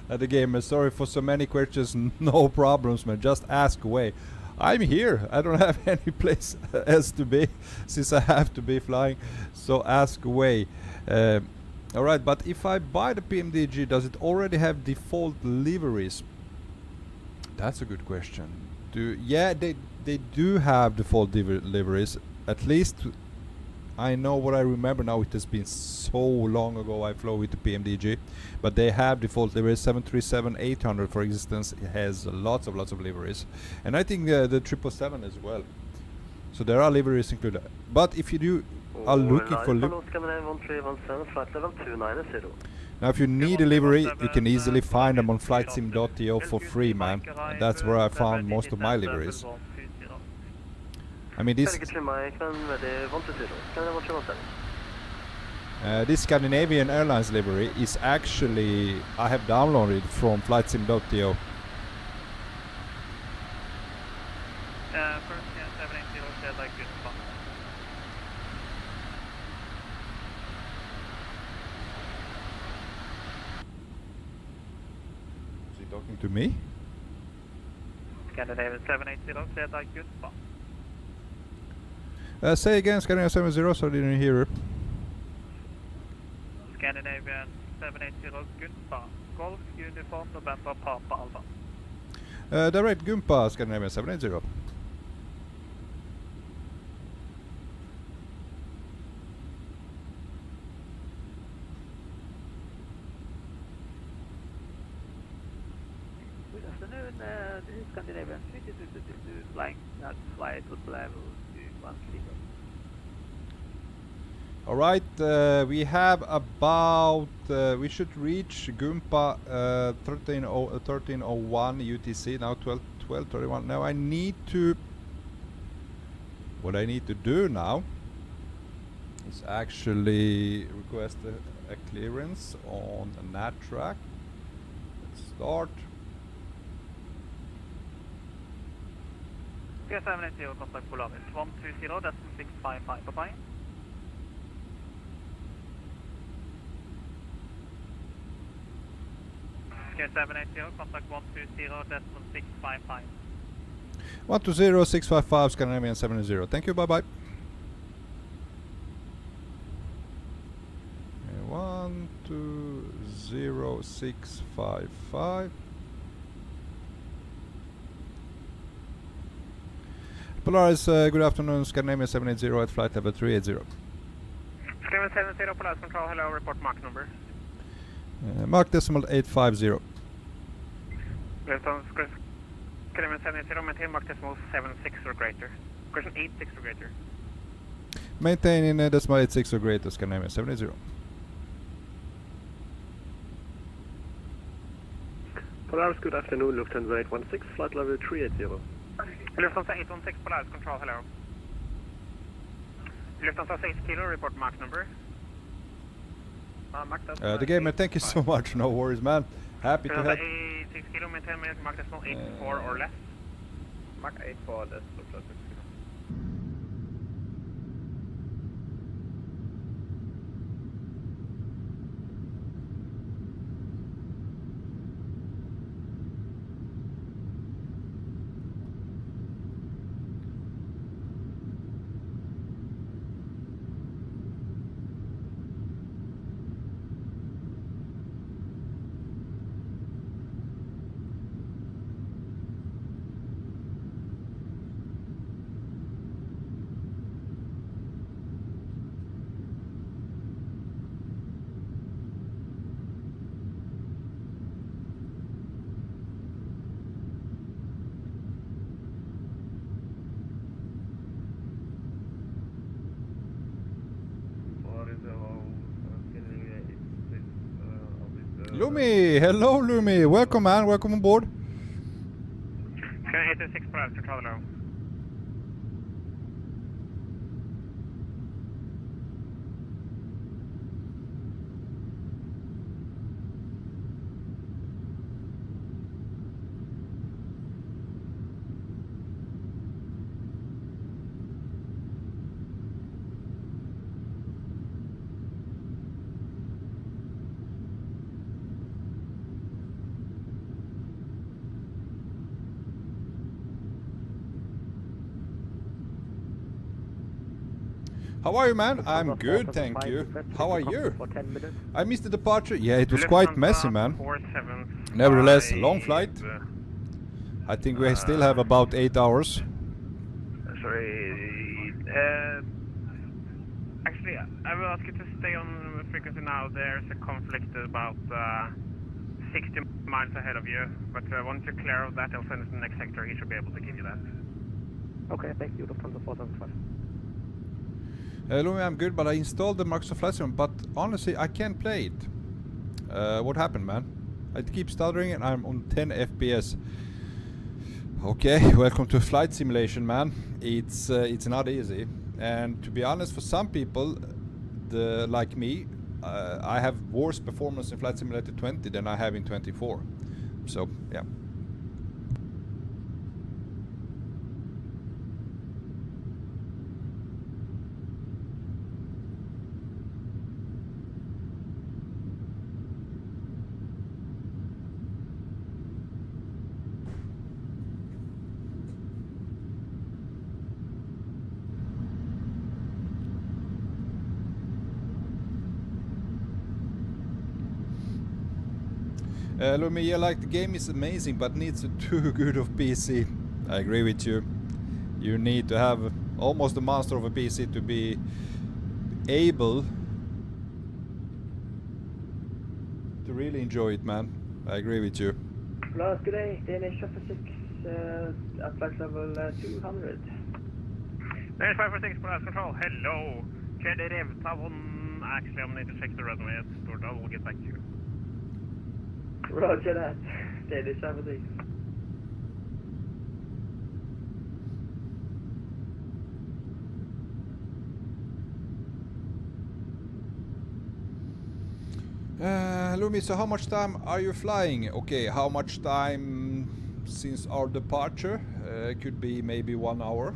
The gamer, sorry for so many questions. No problems, man. Just ask away. I'm here. I don't have any place else to be since I have to be flying. So ask away. All right, but if I buy the PMDG, does it already have default liveries? That's a good question. Yeah, they do have default liveries. At least I know what I remember now. It has been so long ago I flew with the PMDG, but they have default liveries. 737-800, for instance, it has lots of liveries, and I think the 777 as well. So there are liveries included. But if you are looking for now, if you need a livery, you can easily find them on flightsim.to for free, man. And that's where I found most of my liveries. I mean, this Scandinavian Airlines livery is actually, I have downloaded from flightsim.to. First 780, said like good spot. Is he talking to me? Scandinavian 780, said like good spot. Say again, Scandinavian 70, so I didn't hear it. Scandinavian 780, Gumpa. Golf Uniform November Papa Alpha. Direct Gumpa, Scandinavian 780. Good afternoon, this is Scandinavian 322 flying at flight with level 213. Alright, we have about, we should reach Gumpa 1301 UTC, now 12:31. Now I need to, what I need to do now is actually request a clearance on a NAT track. Let's start. K780, contact Polaris 120, that's 655, bye-bye. K780, contact 120, decimal 655. 120 655 Scandinavian 70. Thank you, bye bye. 120 655. Polaris, good afternoon, Scandinavian 780 at flight level 380. Scandinavian 780, Polaris Control, hello, report Mach number. Mach decimal 850. Skeleton 70, maintain Mach decimal 76 or greater. Question 86 or greater. Maintain in decimal 86 or greater, Scandinavia 70. Polaris, good afternoon, Lufthansa 816, flight level 380. Lufthansa 816, Polaris control, hello. Lufthansa 6 kilo, report Mach number. The gamer, thank you so much. No worries, man. Happy to help. 6 kilo, maintain Mach decimal 84 or less. Mach 84 less, Lufthansa 6 kilo. Lumi, hello Lumi, welcome man, welcome on board. Can 86 Polaris control, hello. How are you, man? I'm good, thank you. How are you? I missed the departure. Yeah, it was quite messy, man. Nevertheless, long flight. I think we still have about 8 hours. Sorry. Actually, I will ask you to stay on frequency now. There's a conflict about 60 miles ahead of you. But once you're clear of that, I'll send it to the next sector. He should be able to give you that. Okay, thank you, Lufthansa 475. Lumi, I'm good, but I installed the Microsoft Flight Sim, but honestly, I can't play it. What happened, man? I keep stuttering and I'm on 10 FPS. Okay, welcome to flight simulation, man. It's not easy. And to be honest, for some people, like me, I have worse performance in Flight Simulator 20 than I have in 24. So, yeah. Lumi, yeah, like the game is amazing, but needs a too good of PC. I agree with you. You need to have almost a monster of a PC to be able to really enjoy it, man. I agree with you. Last good day, Danish 546 at flight level 200. Danish 546, Polaris control, hello. Actually, I'm going to check the resume at Stored. I will get back to you. Roger that. Danish 546. Lumi, so how much time are you flying? Okay, how much time since our departure? Could be maybe 1 hour.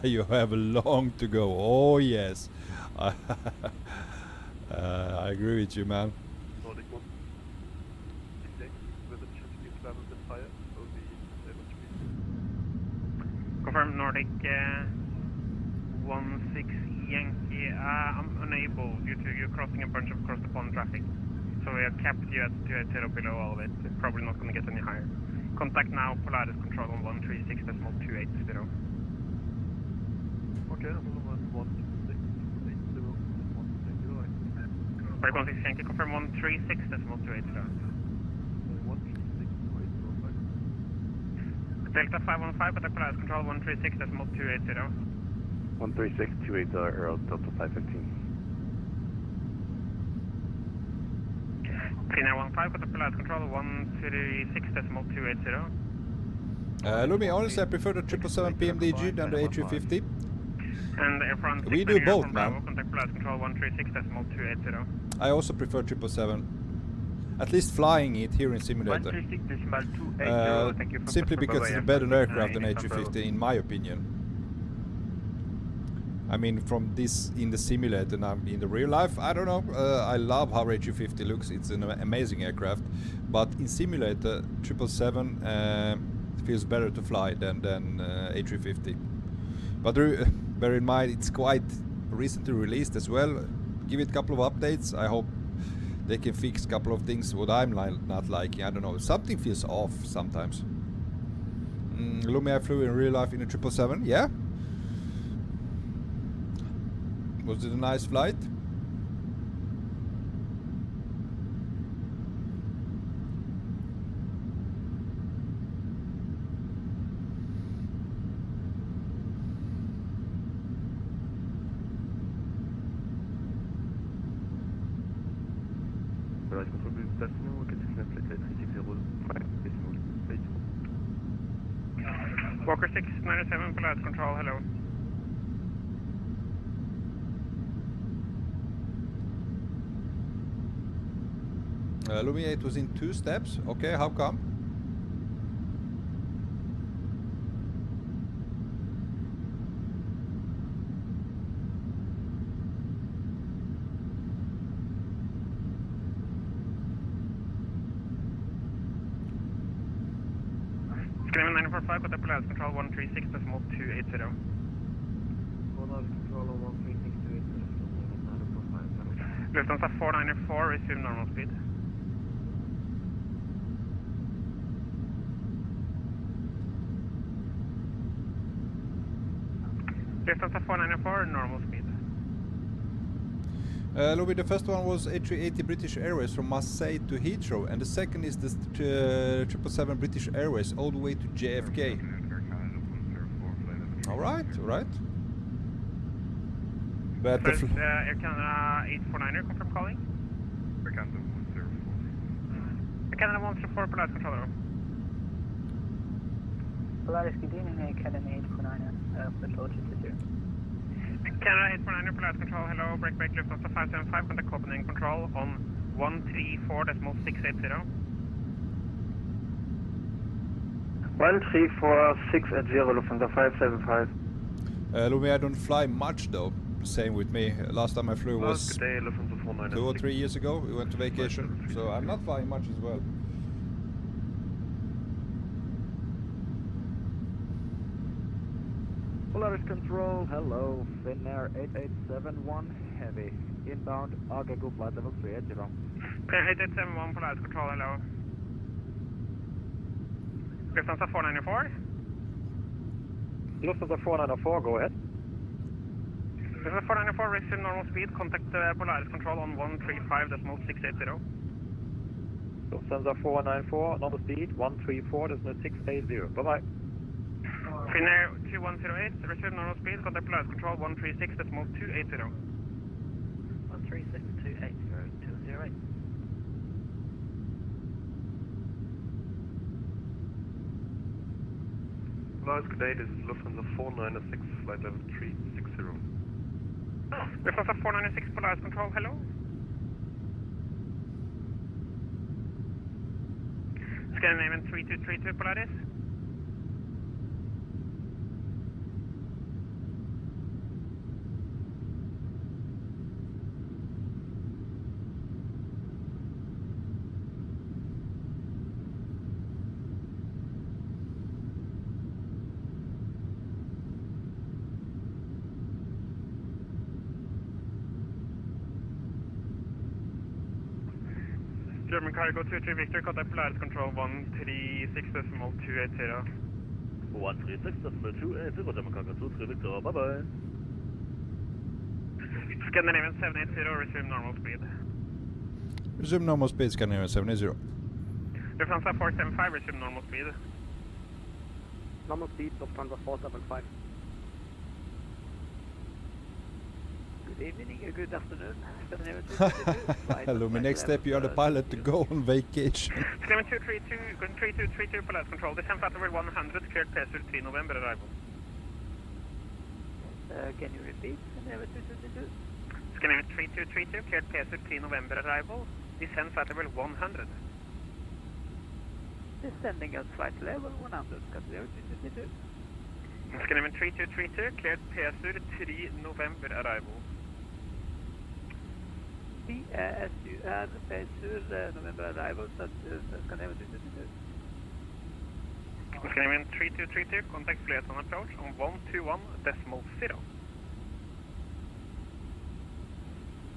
You have long to go. Oh yes. I agree with you, man. Confirm Nordic 16 Yankee. I'm unable due to you crossing a bunch of across the pond traffic. So we have capped you at 280 below all of it. It's probably not going to get any higher. Contact now Polaris control on 136.280. Okay, hold on 136.280. Break 16 Yankee, confirm 136.280. Delta 515, contact Polaris control 136.280. 136.280, Earl, Delta 515. Finnair 15, contact Polaris control 136.280. Lumi, honestly, I prefer the 777 PMDG than the A350. And Air France We do both, man. Bravo, contact Polaris control 136.280. I also prefer 777. At least flying it here in simulator. Simply because it's a better aircraft than A350, in my opinion. I mean, from this in the simulator, now in the real life, I don't know. I love how A350 looks. It's an amazing aircraft, but in simulator, 777 feels better to fly than A350. But bear in mind, it's quite recently released as well. Give it a couple of updates. I hope they can fix a couple of things what I'm not liking. I don't know. Something feels off sometimes. Lumi, I flew in real life in a 777. Yeah. Was it a nice flight? Walker 697, Polaris control, hello. Lumi, it was in 2 steps. Okay, how come? Screaming 945, contact Polaris control 136.280. Polaris control on 136.280. Lufthansa 494, resume normal speed. Lufthansa 494, normal speed. Lumi, the first one was A380 British Airways from Marseille to Heathrow, and the second is the 777 British Airways all the way to JFK. Alright, alright. But First, Air Canada 849er, confirm calling. Air Canada 104. Air Canada 104, Polaris controller. Polaris, good evening, Air Canada 849er, flight altitude 0. Canada 849er, Polaris control, hello, break, Lufthansa 575, contact Copenhagen control on 134.680. 134.680, Lufthansa 575. Lumi, I don't fly much though. Same with me. Last time I flew was 2 or 3 years ago. We went to vacation, so I'm not flying much as well. Polaris control, hello, Finnair 8871 heavy, inbound, Agago flight level 380. 8871, Polaris control, hello. Lufthansa 494. Lufthansa 494, go ahead. Lufthansa 494, resume normal speed, contact Polaris control on 135.680. Lufthansa 494, normal speed, 134.680, bye-bye. Finnair 2108, resume normal speed, contact Polaris control 136.280. 136.280, 208. Polaris, good day, this is Lufthansa 496, flight level 360. Lufthansa 496, Polaris control, hello. Scandinavian 3232, Polaris. German Cargo 23 Victor, contact Polaris Control 136.280. 136.280, German Cargo 23 Victor, bye bye. Scandinavian 780, resume normal speed. Resume normal speed, Scandinavian 780. Lufthansa 475, resume normal speed. Normal speed, Lufthansa 475. Good evening, good afternoon. Hello, my next step, you are the pilot to go on vacation. Scandinavian 232, going 3232, Polaris Control, descent flight level 100, cleared passenger 3 November arrival. Can you repeat? Scandinavian 222. Scandinavian 3232, cleared passenger 3 November arrival, descent flight level 100. Descending at flight level 100, Scandinavian 222. Scandinavian 3232, cleared passenger 3 November arrival. ASUS passenger November arrival, Scandinavian 222. Scandinavian 3232, contact liaison approach on 121.0.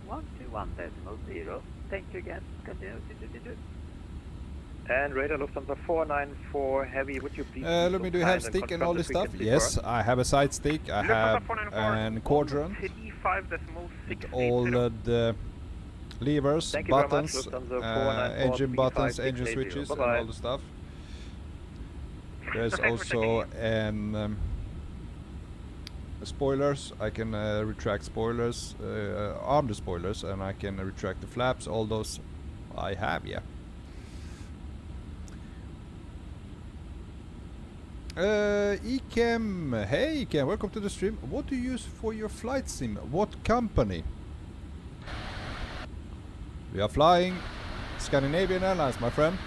121.0. Thank you again, Scandinavian 222. And radar Lufthansa 494 Heavy, would you please... let me do have stick and all this stuff. Yes, I have a side stick, I have an quadrant with all the levers, buttons, engine buttons, engine switches and all the stuff. There's also spoilers. I can retract spoilers, arm the spoilers, and I can retract the flaps. All those I have, yeah. Ikem, hey Ikem, welcome to the stream. What do you use for your flight sim? What company? We are flying Scandinavian Airlines, my friend.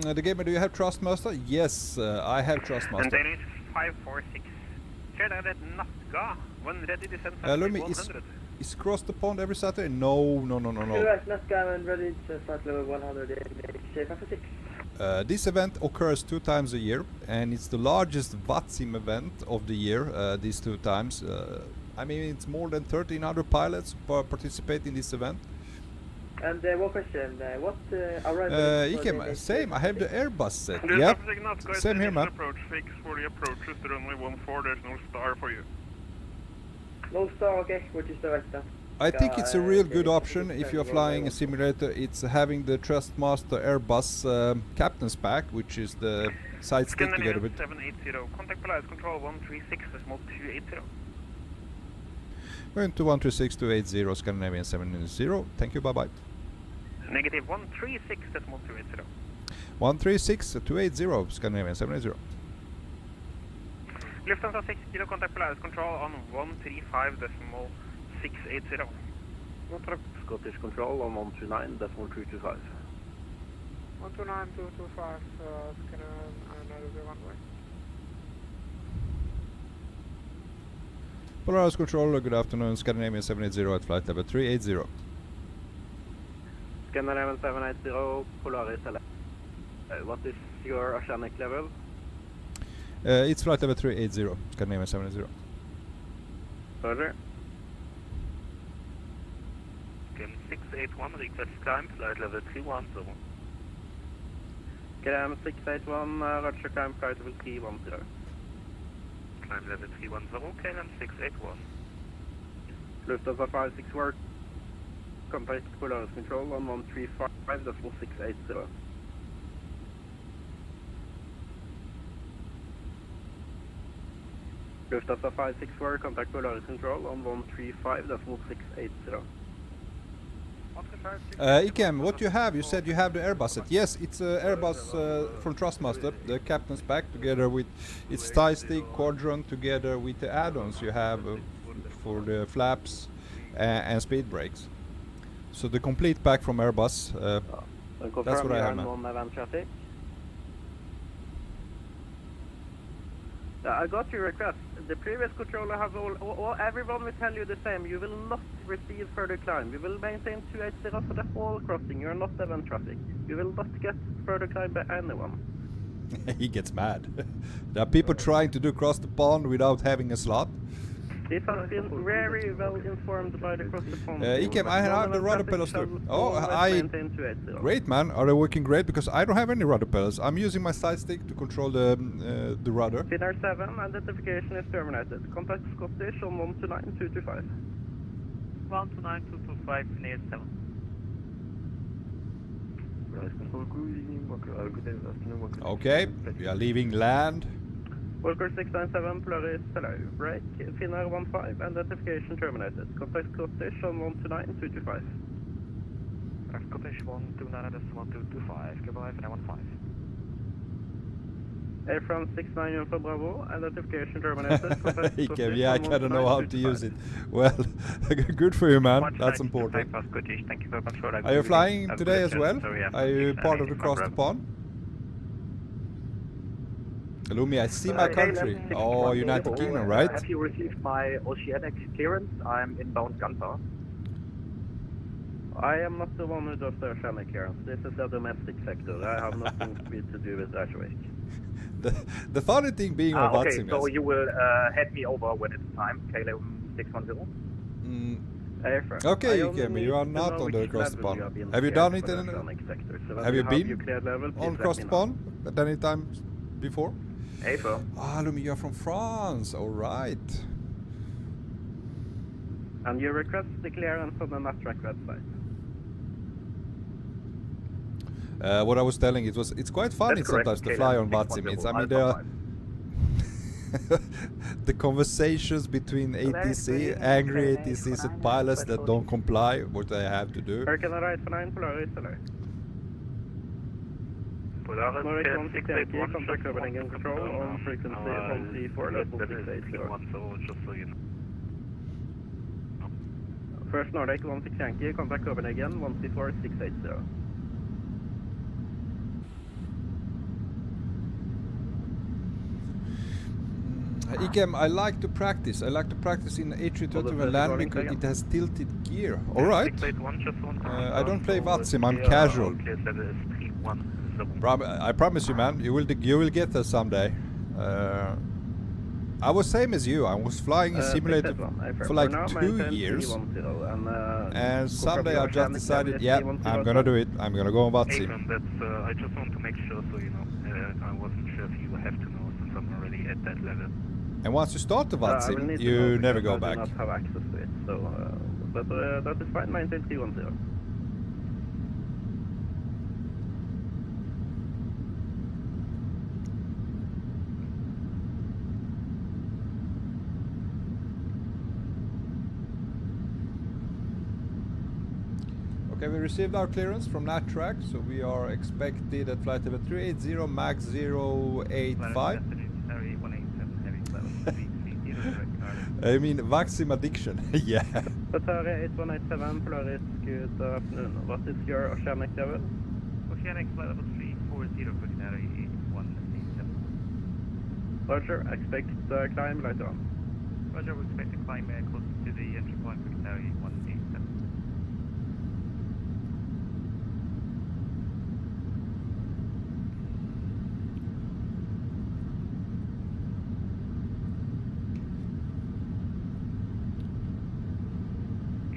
The gamer, do you have Trustmaster? Yes, I have Trustmaster. And Danish 546. Cleared at Natga. When ready to send let me, is cross the pond every Saturday? No. Correct, Natga and ready to flight level 100 in A350. This event occurs 2 times a year, and it's the largest VATSIM event of the year, these 2 times. I mean, it's more than 1,300 pilots participate in this event. And one question, what Ikem, same, I have the Airbus set, yeah, same here, man. Approach 6 for the approaches, they're only 14, there's no star for you. No star, okay, which is the right. I think it's a real good option if you're flying a simulator. It's having the Trustmaster Airbus Captain's Pack, which is the side stick together with... 780, contact Polaris Control 136.280. Going to 136.280, Scandinavian 780, thank you, bye-bye. Negative 136.280. 136.280, Scandinavian 780. Lufthansa 6 kilo, contact Polaris Control on 135.680. Scottish Control on 139.325. 129.225, Scandinavian another one way. Polaris Control, good afternoon, Scandinavian 780 at flight level 380. Scandinavian 780, Polaris LA. What is your Oceanic level? It's flight level 380, Scandinavian 780. Further. Scam 681, request climb, flight level 310. Scam 681, roger climb, flight level 310. Climb level 310, KLM 681. Lufthansa 564, contact Polaris Control on 135.680. Lufthansa 564, contact Polaris Control on 135.680. Ikem, what you have? You said you have the Airbus set. Yes, it's a Airbus from Trustmaster, the Captain's Pack, together with its tie stick, quadrant, together with the add-ons you have for the flaps and speed brakes. So the complete pack from Airbus. That's what I have, man. I got your request. The previous controller have everyone will tell you the same. You will not receive further climb. We will maintain 280 for the whole crossing. You are not event traffic. You will not get further climb by anyone. He gets mad. There are people trying to do cross the pond without having a slot. This has been very well informed by the cross the pond. Ikem, I have the rudder pedals too. Great, man. Are they working great? Because I don't have any rudder pedals. I'm using my side stick to control the rudder. Finnair 7, identification is terminated. Contact Scottish on 129-225. 129-225, Finnair 7. Okay, we are leaving land. Worker 697, Polaris, hello. Break, Finnair 15, identification terminated. Contact Scottish on 129-225. Scottish 129-1225, goodbye, Finnair 15. Air France 69 for Bravo, identification terminated. Ikem, yeah, I kind of know how to use it. Well, good for you, man. That's important. Thank you very much for that. Are you flying today as well? Are you part of the cross the pond? Lumi, I see my country. Oh, United Kingdom, right? Have you received my Oceanic clearance? I'm inbound Gunter. I am not the one who does the Oceanic clearance. This is a domestic sector. I have nothing to do with Airways. The funny thing being on okay, VATSIM, so you will head me over when it's time, KLM 610. Okay, you are not on the cross the pond. Have you done it in? Have you been on cross the pond at any time before? Ah, Lumi, you're from France. All right. And you request the clearance on the NATRAC website. What I was telling it's quite funny sometimes to fly on VATSIM. I mean, there are the conversations between ATC, angry ATCs and pilots that don't comply what they have to do. American right for 9, Polaris, hello. Nordic 168, contact over engine control on frequency on C4 level 680. First Nordic 16 Yankee, contact Copenhagen 1C4 680. Ikem, I like to practice. I like to practice in A350 land because it has tilted gear. Alright. I don't play VATSIM, I'm casual. I promise you, man, you will get there someday. I was same as you. I was flying a simulator for like 2 years, and someday I just decided, yeah, I'm gonna do it. I'm gonna go on VATSIM. I just want to make sure, so you know, I wasn't sure if you have to know since I'm already at that level. And once you start the VATSIM, you never go back. I do not have access to it, so but that is fine. Maintain 310. Okay, we received our clearance from NATRAC, so we are expected at flight level 380, max 085. I mean, VATSIM addiction, yeah. Qatari 8187, Polaris, good afternoon. What is your Oceanic level? Oceanic flight level 340 for Canary 8187. Roger, expect climb later on. Roger, we expect to climb close to the entry point for Canary 8187.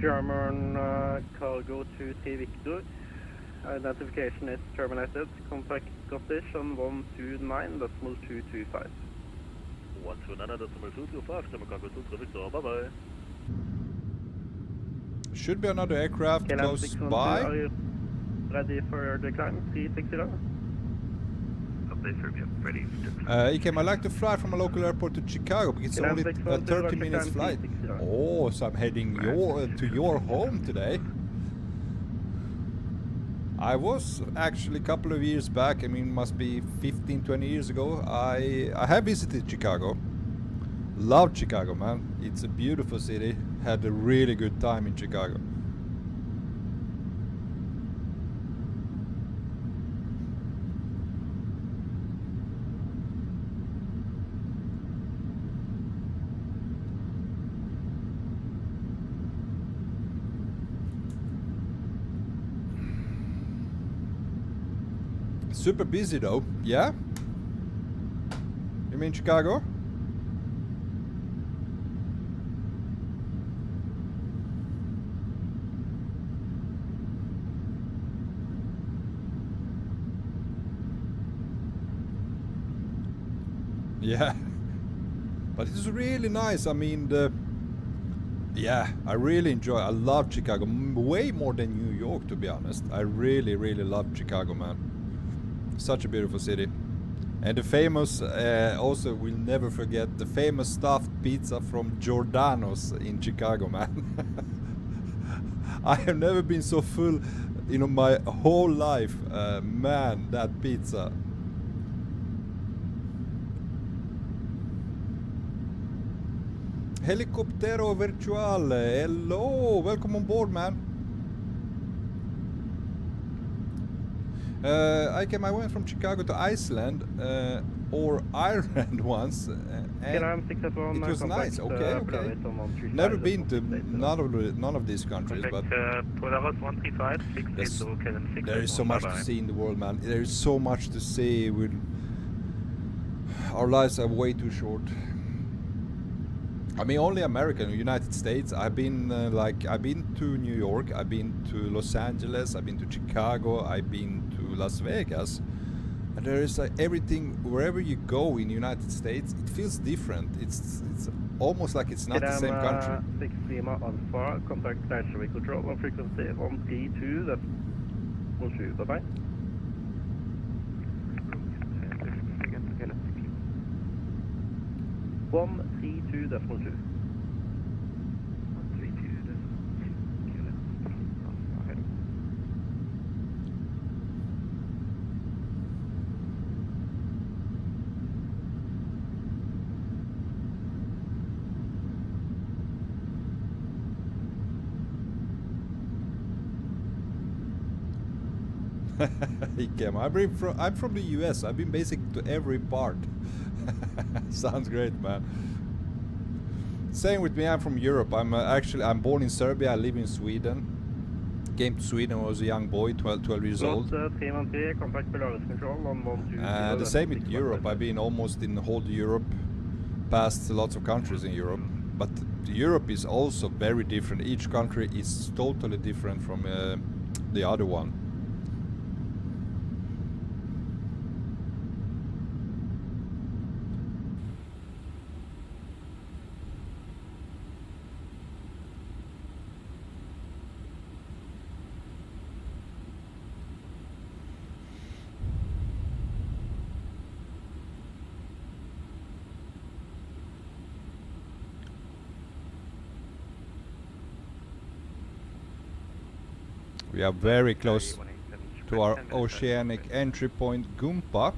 German cargo to T Victor. Identification is terminated. Contact Scottish on 129.225. 129.225, German cargo to Victor, bye bye. Should be another aircraft close by. Are you ready for the climb? 360? Ikem, I like to fly from a local airport to Chicago because it's only a 30 minutes flight. Oh, so I'm heading to your home today. I was actually a couple of years back, I mean must be 15-20 years ago, I have visited Chicago. Loved Chicago, man. It's a beautiful city. Had a really good time in Chicago. Super busy though, yeah? You mean Chicago? Yeah, but it's really nice. I mean, yeah, I really enjoy. I love Chicago way more than New York, to be honest. I really, really love Chicago, man. Such a beautiful city, and the famous. Also, we'll never forget the famous stuffed pizza from Giordano's in Chicago, man. I have never been so full, you know, my whole life. Man, that pizza. Helicoptero Virtuale, hello, welcome on board, man. I went from Chicago to Iceland or Ireland once, and it was nice. Okay, okay. Never been to none of these countries, but there is so much to see in the world, man. There is so much to see. Our lives are way too short. I mean, only America, United States. I've been I've been to New York, I've been to Los Angeles, I've been to Chicago, I've been to Las Vegas, and there is everything. Wherever you go in the United States, it feels different. It's almost like it's not the same country. 6 Lima Alpha, contact air traffic control on frequency 132, that's 17, bye bye. One 32 decimal 2. 132. I'm from the US. I've been basically to every part. Sounds great, man. Same with me. I'm from Europe. I'm born in Serbia. I live in Sweden. Came to Sweden when I was a young boy, 12 years old. The same with Europe. I've been almost in the whole Europe, past lots of countries in Europe. But Europe is also very different. Each country is totally different from the other one. We are very close to our Oceanic entry point, Gumpa.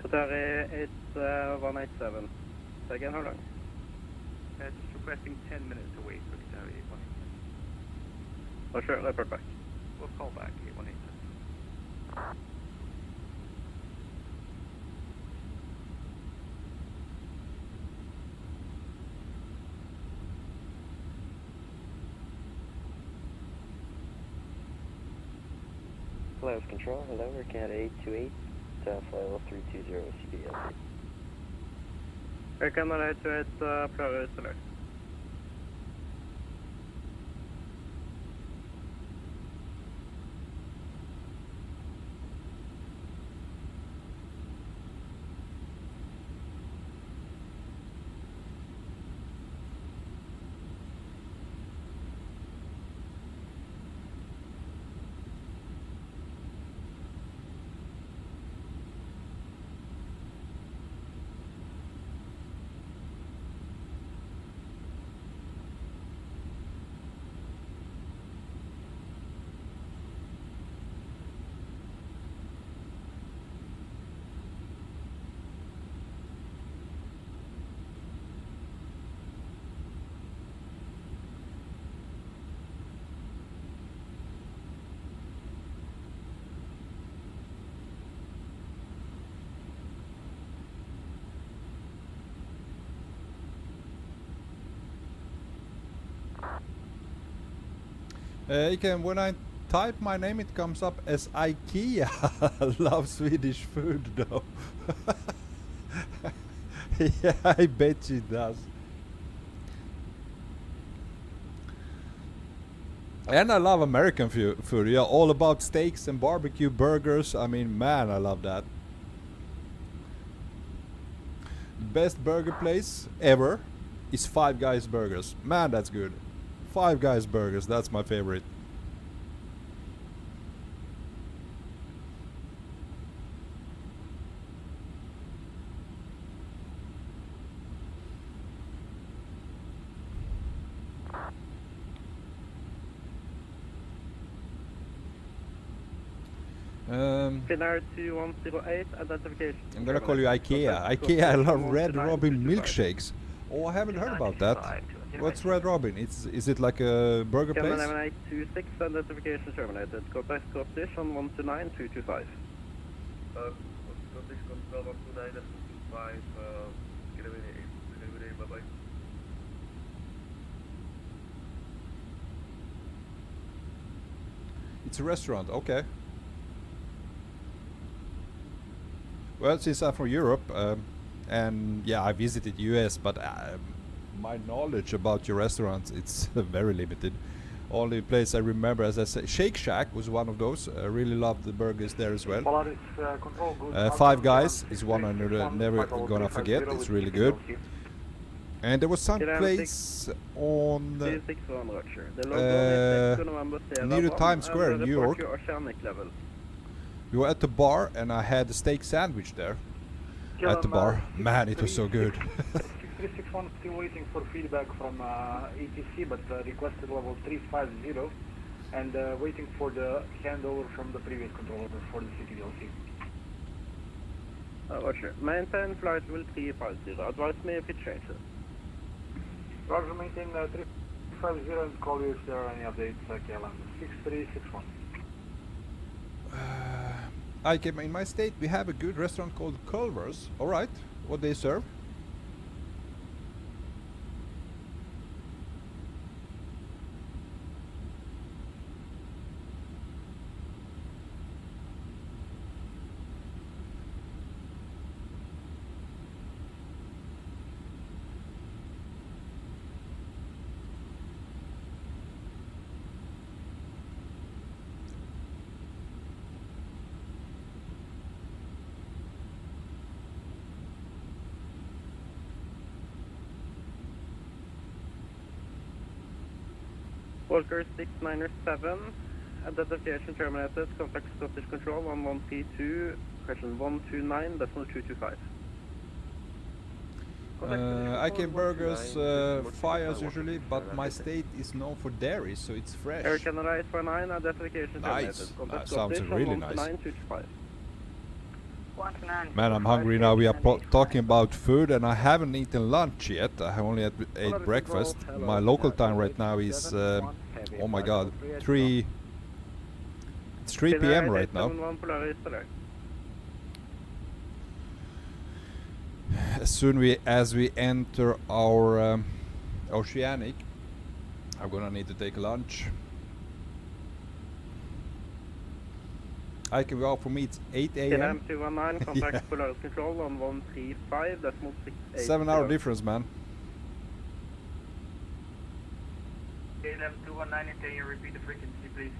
Qatar, it's 187. Again, how long? Just requesting 10 minutes to wait for Qatar 187. Oh, sure, report back. We'll call back 187. Flight control, hello, we're Canada 828, flight level 320 CBS. Air Canada 828, pröva alert. You can, when I type my name, it comes up as IKEA. Love Swedish food though. Yeah, I bet she does. And I love American food. Yeah, all about steaks and barbecue burgers. I mean, man, I love that. Best burger place ever is Five Guys Burgers. Man, that's good. Five Guys Burgers, that's my favorite. Finnair 2108, identification. I'm gonna call you IKEA. IKEA, I love Red Robin milkshakes. Oh, I haven't heard about that. What's Red Robin? Is it like a burger place? 826, identification terminated. Contact Scottish on 129225. Scottish control 129.225, get away, bye-bye. It's a restaurant, okay. Well, since I'm from Europe, and yeah, I visited US, but my knowledge about your restaurants, it's very limited. Only place I remember, as I said, Shake Shack was one of those. I really loved the burgers there as well. Five Guys is one I'm never gonna forget. It's really good. And there was some place on near Times Square in New York. We were at the bar and I had a steak sandwich there at the bar. Man, it was so good. 6361 still waiting for feedback from ATC, but requested level 350 and waiting for the handover from the previous controller for the CTDLC. Roger. Maintain flight level 350. Advise me if it changes. Roger, maintain 350 and call you if there are any updates. KLM 6361. I came in my state. We have a good restaurant called Culver's. All right, what they serve? Walker 697, identification terminated, contact Scottish Control 1132, question 129.225. I can burgers fires usually, but my state is known for dairy, so it's fresh. Air Canada 849, identification terminated. That sounds really nice. 129.225. Man, I'm hungry now. We are talking about food and I haven't eaten lunch yet. I have only ate breakfast. My local time right now is, oh my god, it's 3 p.m. right now. As soon as we enter our Oceanic, I'm gonna need to take lunch. I can go for me, it's 8 a.m. 219, contact Polaris Control on 135.68. 7 hour difference, man. KLM 219, can you repeat the frequency, please?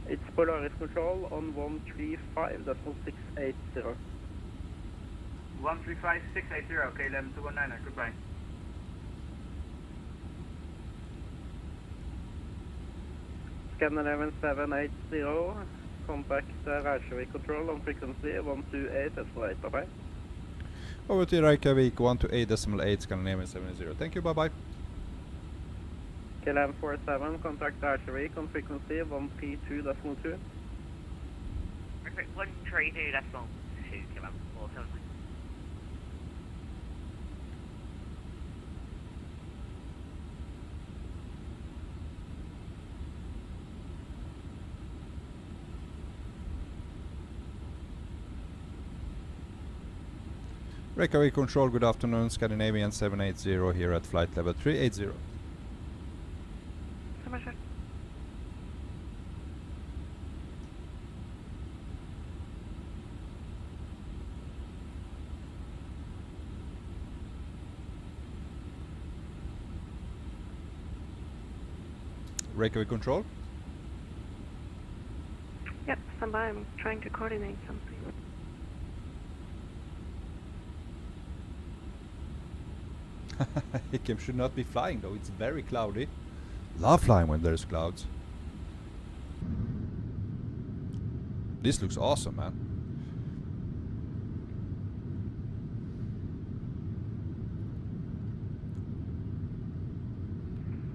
It's Polaris Control on 135.680. 135.680, KLM 219, goodbye. Scanner 7780, contact Reykjavik Control on frequency 128.8, bye-bye. Over to Reykjavik 128.8, Scandinavian 70. Thank you, bye-bye. KLM 47, contact Reykjavik on frequency 132.2. 132.2, KLM 47. Reykjavik Control, good afternoon, Scandinavian 780 here at flight level 380. Reykjavik control. Yep, stand by. I'm trying to coordinate something. Hikim should not be flying though, it's very cloudy. Love flying when there's clouds. This looks awesome, man.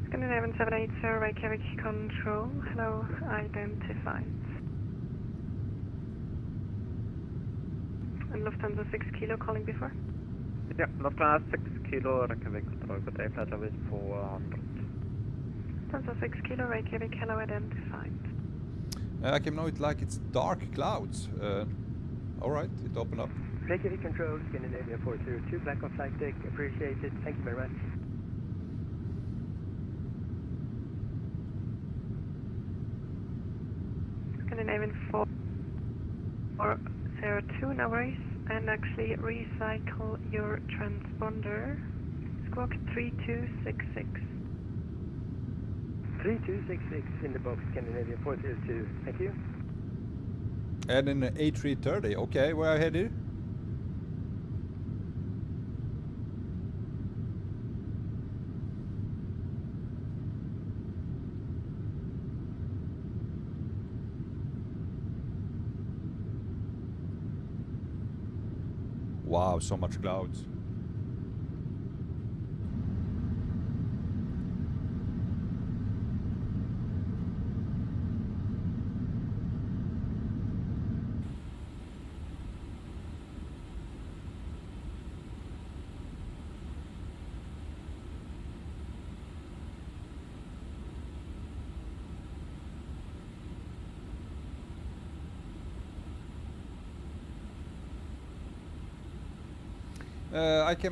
Scandinavian 780 Reykjavik control. Hello, identified. And Lufthansa 6 kilo calling before? Yeah, Lufthansa 6 kilo, Reykjavik control, good day, flight level 400. Lufthansa 6 kilo Reykjavik, hello, identified. I can know it like it's dark clouds. Alright, it opened up. Reykjavik control, Scandinavia 402, black on flight deck, appreciate it, thank you very much. Scandinavian 402, no worries. And actually recycle your transponder. Squawk 3266. 3266 in the box, Scandinavia 402, thank you. And in A330, okay, where I headed? Wow, so much clouds.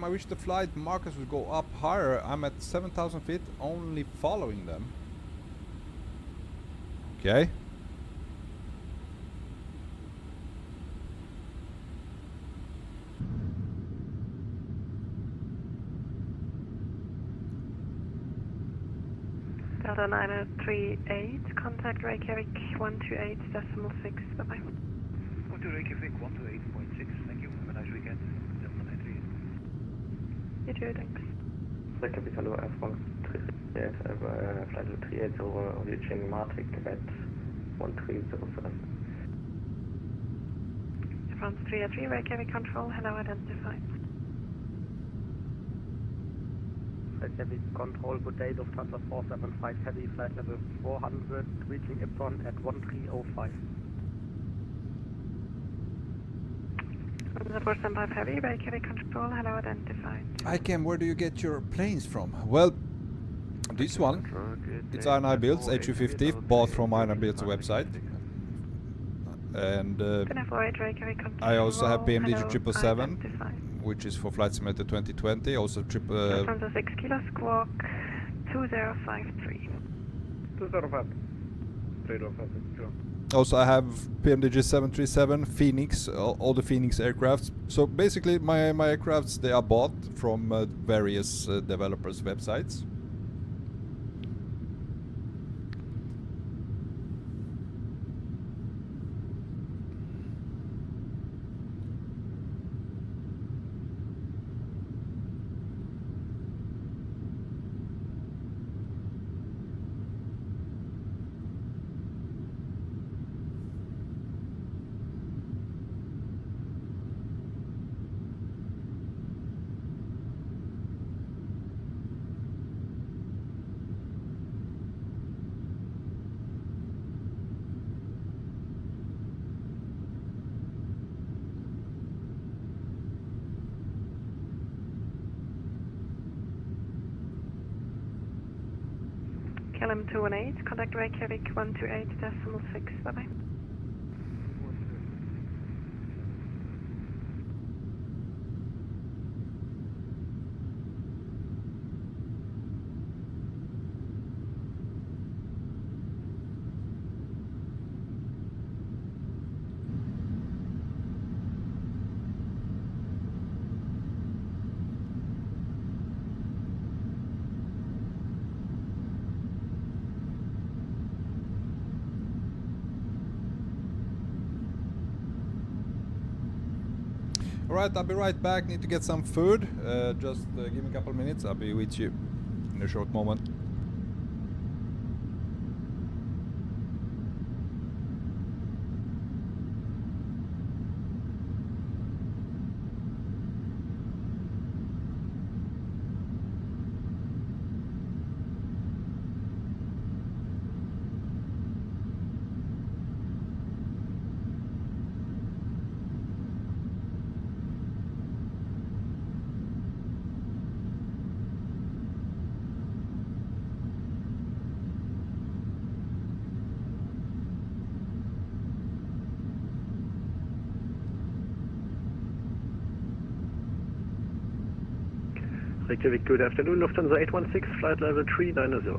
I wish the flight markers would go up higher. I'm at 7,000 feet, only following them. Okay. Delta 938, contact Reykjavik 128.6, bye-bye. 12 Reykjavik 128.6, thank you, have a nice weekend. Delta 938. You too, thanks. Reykjavik, hello, Air France 338, flight level 380, reaching Matic at 1307. France 383, Reykjavik control, hello, identified. Reykjavik control, good day, Lufthansa 475 heavy, flight level 400, reaching Ypsilon at 1305. The 475 heavy, Reykjavik control, hello, identified. Ikem, where do you get your planes from? Well, this one, it's INI Builds, A350, bought from INI Builds website. And I also have PMDG 777, which is for Flight Simulator 2020, also Lufthansa 6 kilo, squawk 2053. 2053. Also I have PMDG 737, Phoenix, all the Phoenix aircrafts. So basically my aircrafts, they are bought from various developers' websites. KLM 218, contact Reykjavik 128.6, bye-bye. Alright, I'll be right back. Need to get some food. Just give me a couple of minutes. I'll be with you in a short moment. Reykjavik, good afternoon. Lufthansa 816, flight level 390.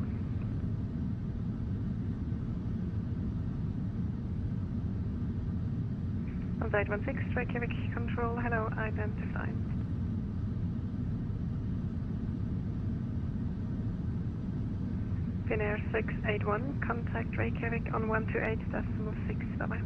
On 816, Reykjavik control, hello, identify. Finnair 681, contact Reykjavik on 128.6, bye-bye.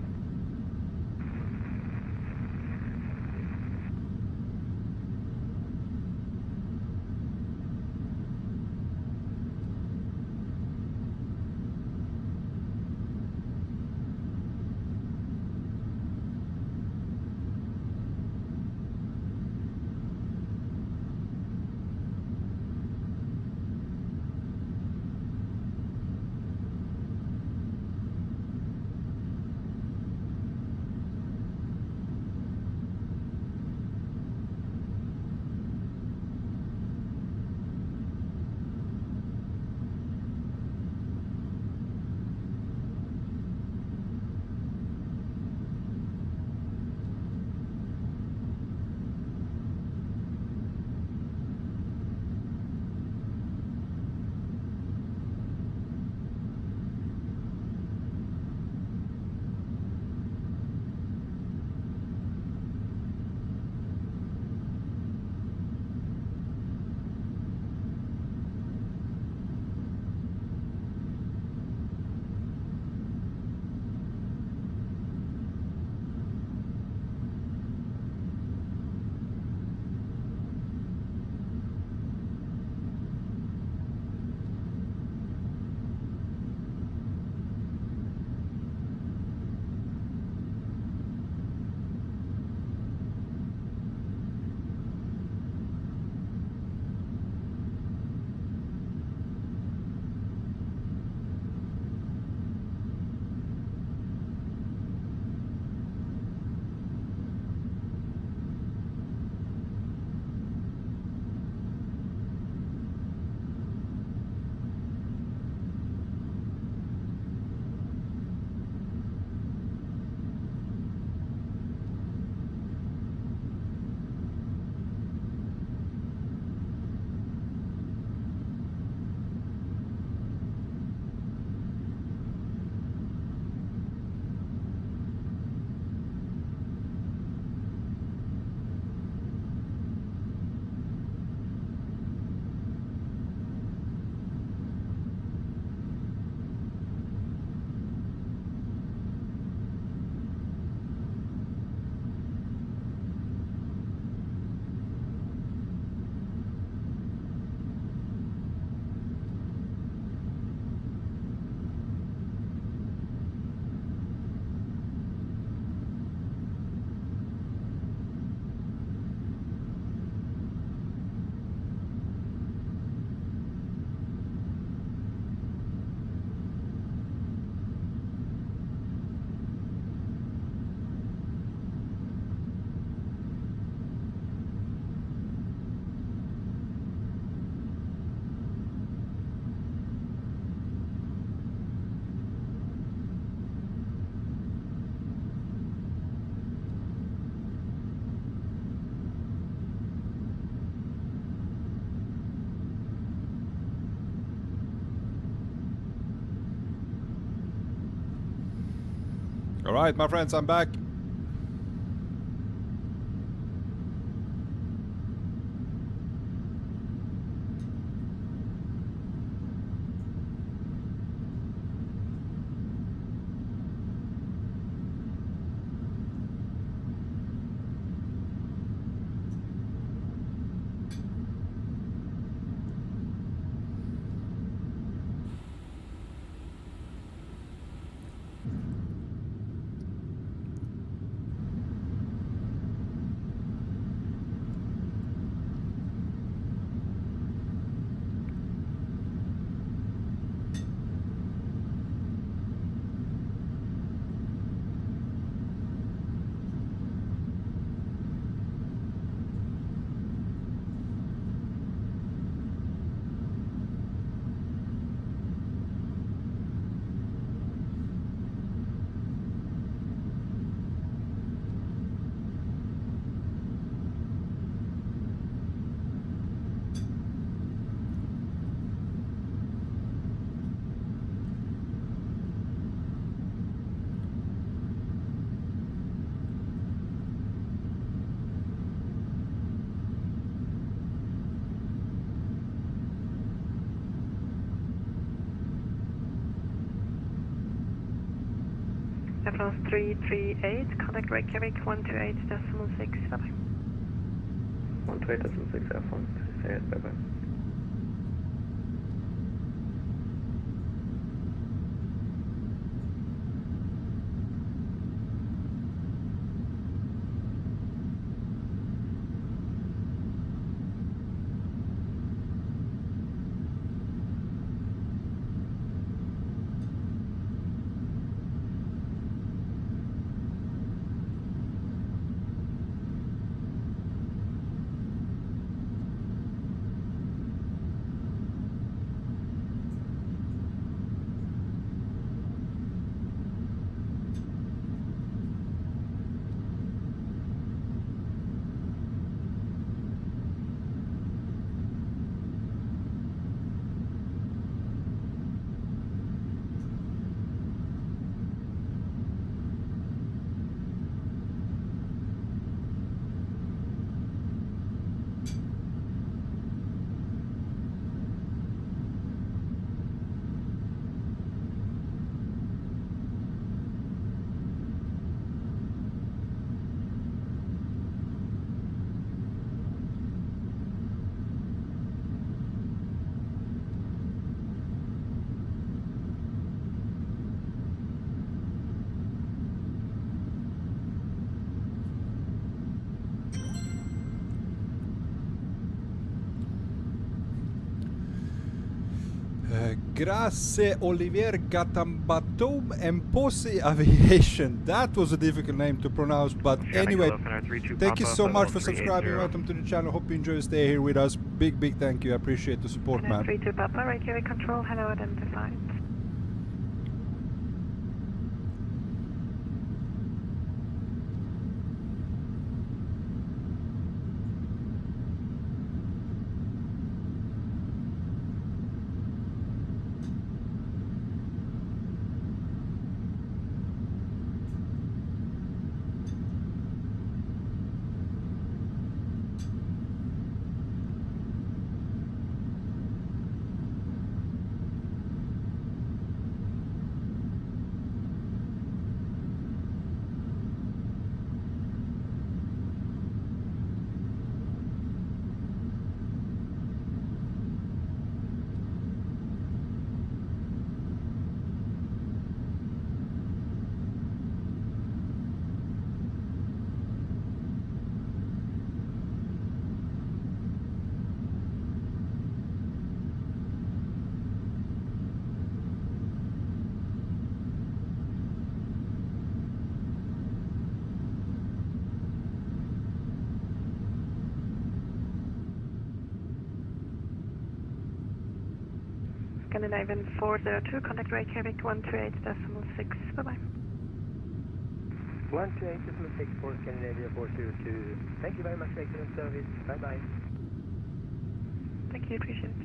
Alright, my friends, I'm back. France 338, contact Reykjavik 128.6, bye-bye. 128.6 Air France 338, bye-bye. Grazie Olivier Gatambatom and Posse Aviation. That was a difficult name to pronounce, but anyway, thank you so much for subscribing. Welcome to the channel. Hope you enjoy your stay here with us. Big thank you. I appreciate the support, man. 32 Papa, Reykjavik control, hello, identified. Scandinavian 402, contact Reykjavik 128.6, bye-bye. 128.6 for Scandinavia 402. Thank you very much for excellent service. Bye-bye. Thank you, appreciate it.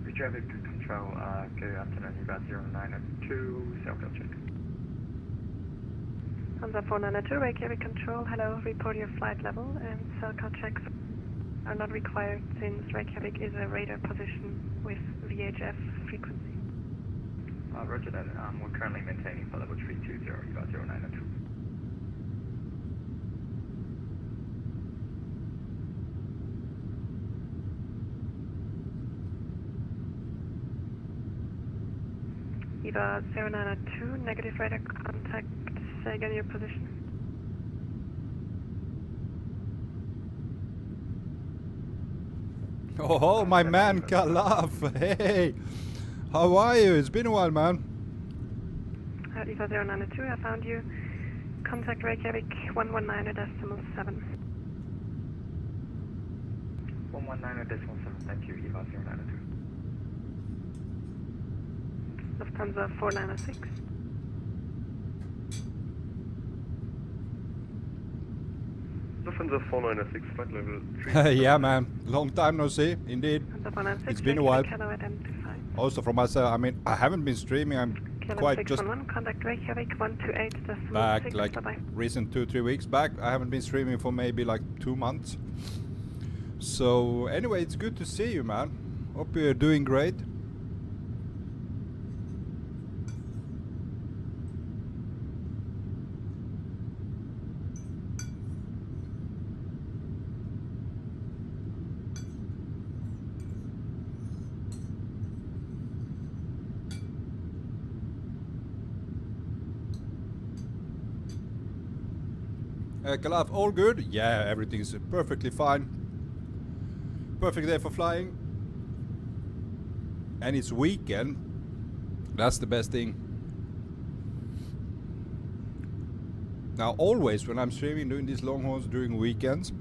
Reykjavik control, good afternoon, you got 0902, self-call check. Hansa 492, Reykjavik control, hello, report your flight level and cell checks are not required since Reykjavik is a radar position with VHF frequency. Roger that. We're currently maintaining for level 320, you got 0902. Eva 0902, negative radar contact, say again your position. Oh, my man Kalaf. Hey, how are you? It's been a while, man. Eva 0902, I found you. Contact Reykjavik 119.7. 119.7, thank you, Eva 0902. Lufthansa 496. Lufthansa 496, flight level 3. Yeah, man. Long time no see, indeed. It's been a while. Also from myself, I mean, I haven't been streaming. I'm quite just contact Reykjavik 128.6. back, like recent 2-3 weeks back. I haven't been streaming for maybe like 2 months. So anyway, it's good to see you, man. Hope you're doing great. Kalaf, all good? Yeah, everything's perfectly fine. Perfect day for flying. And it's weekend. That's the best thing. Now, always when I'm streaming, doing these long hauls during weekends,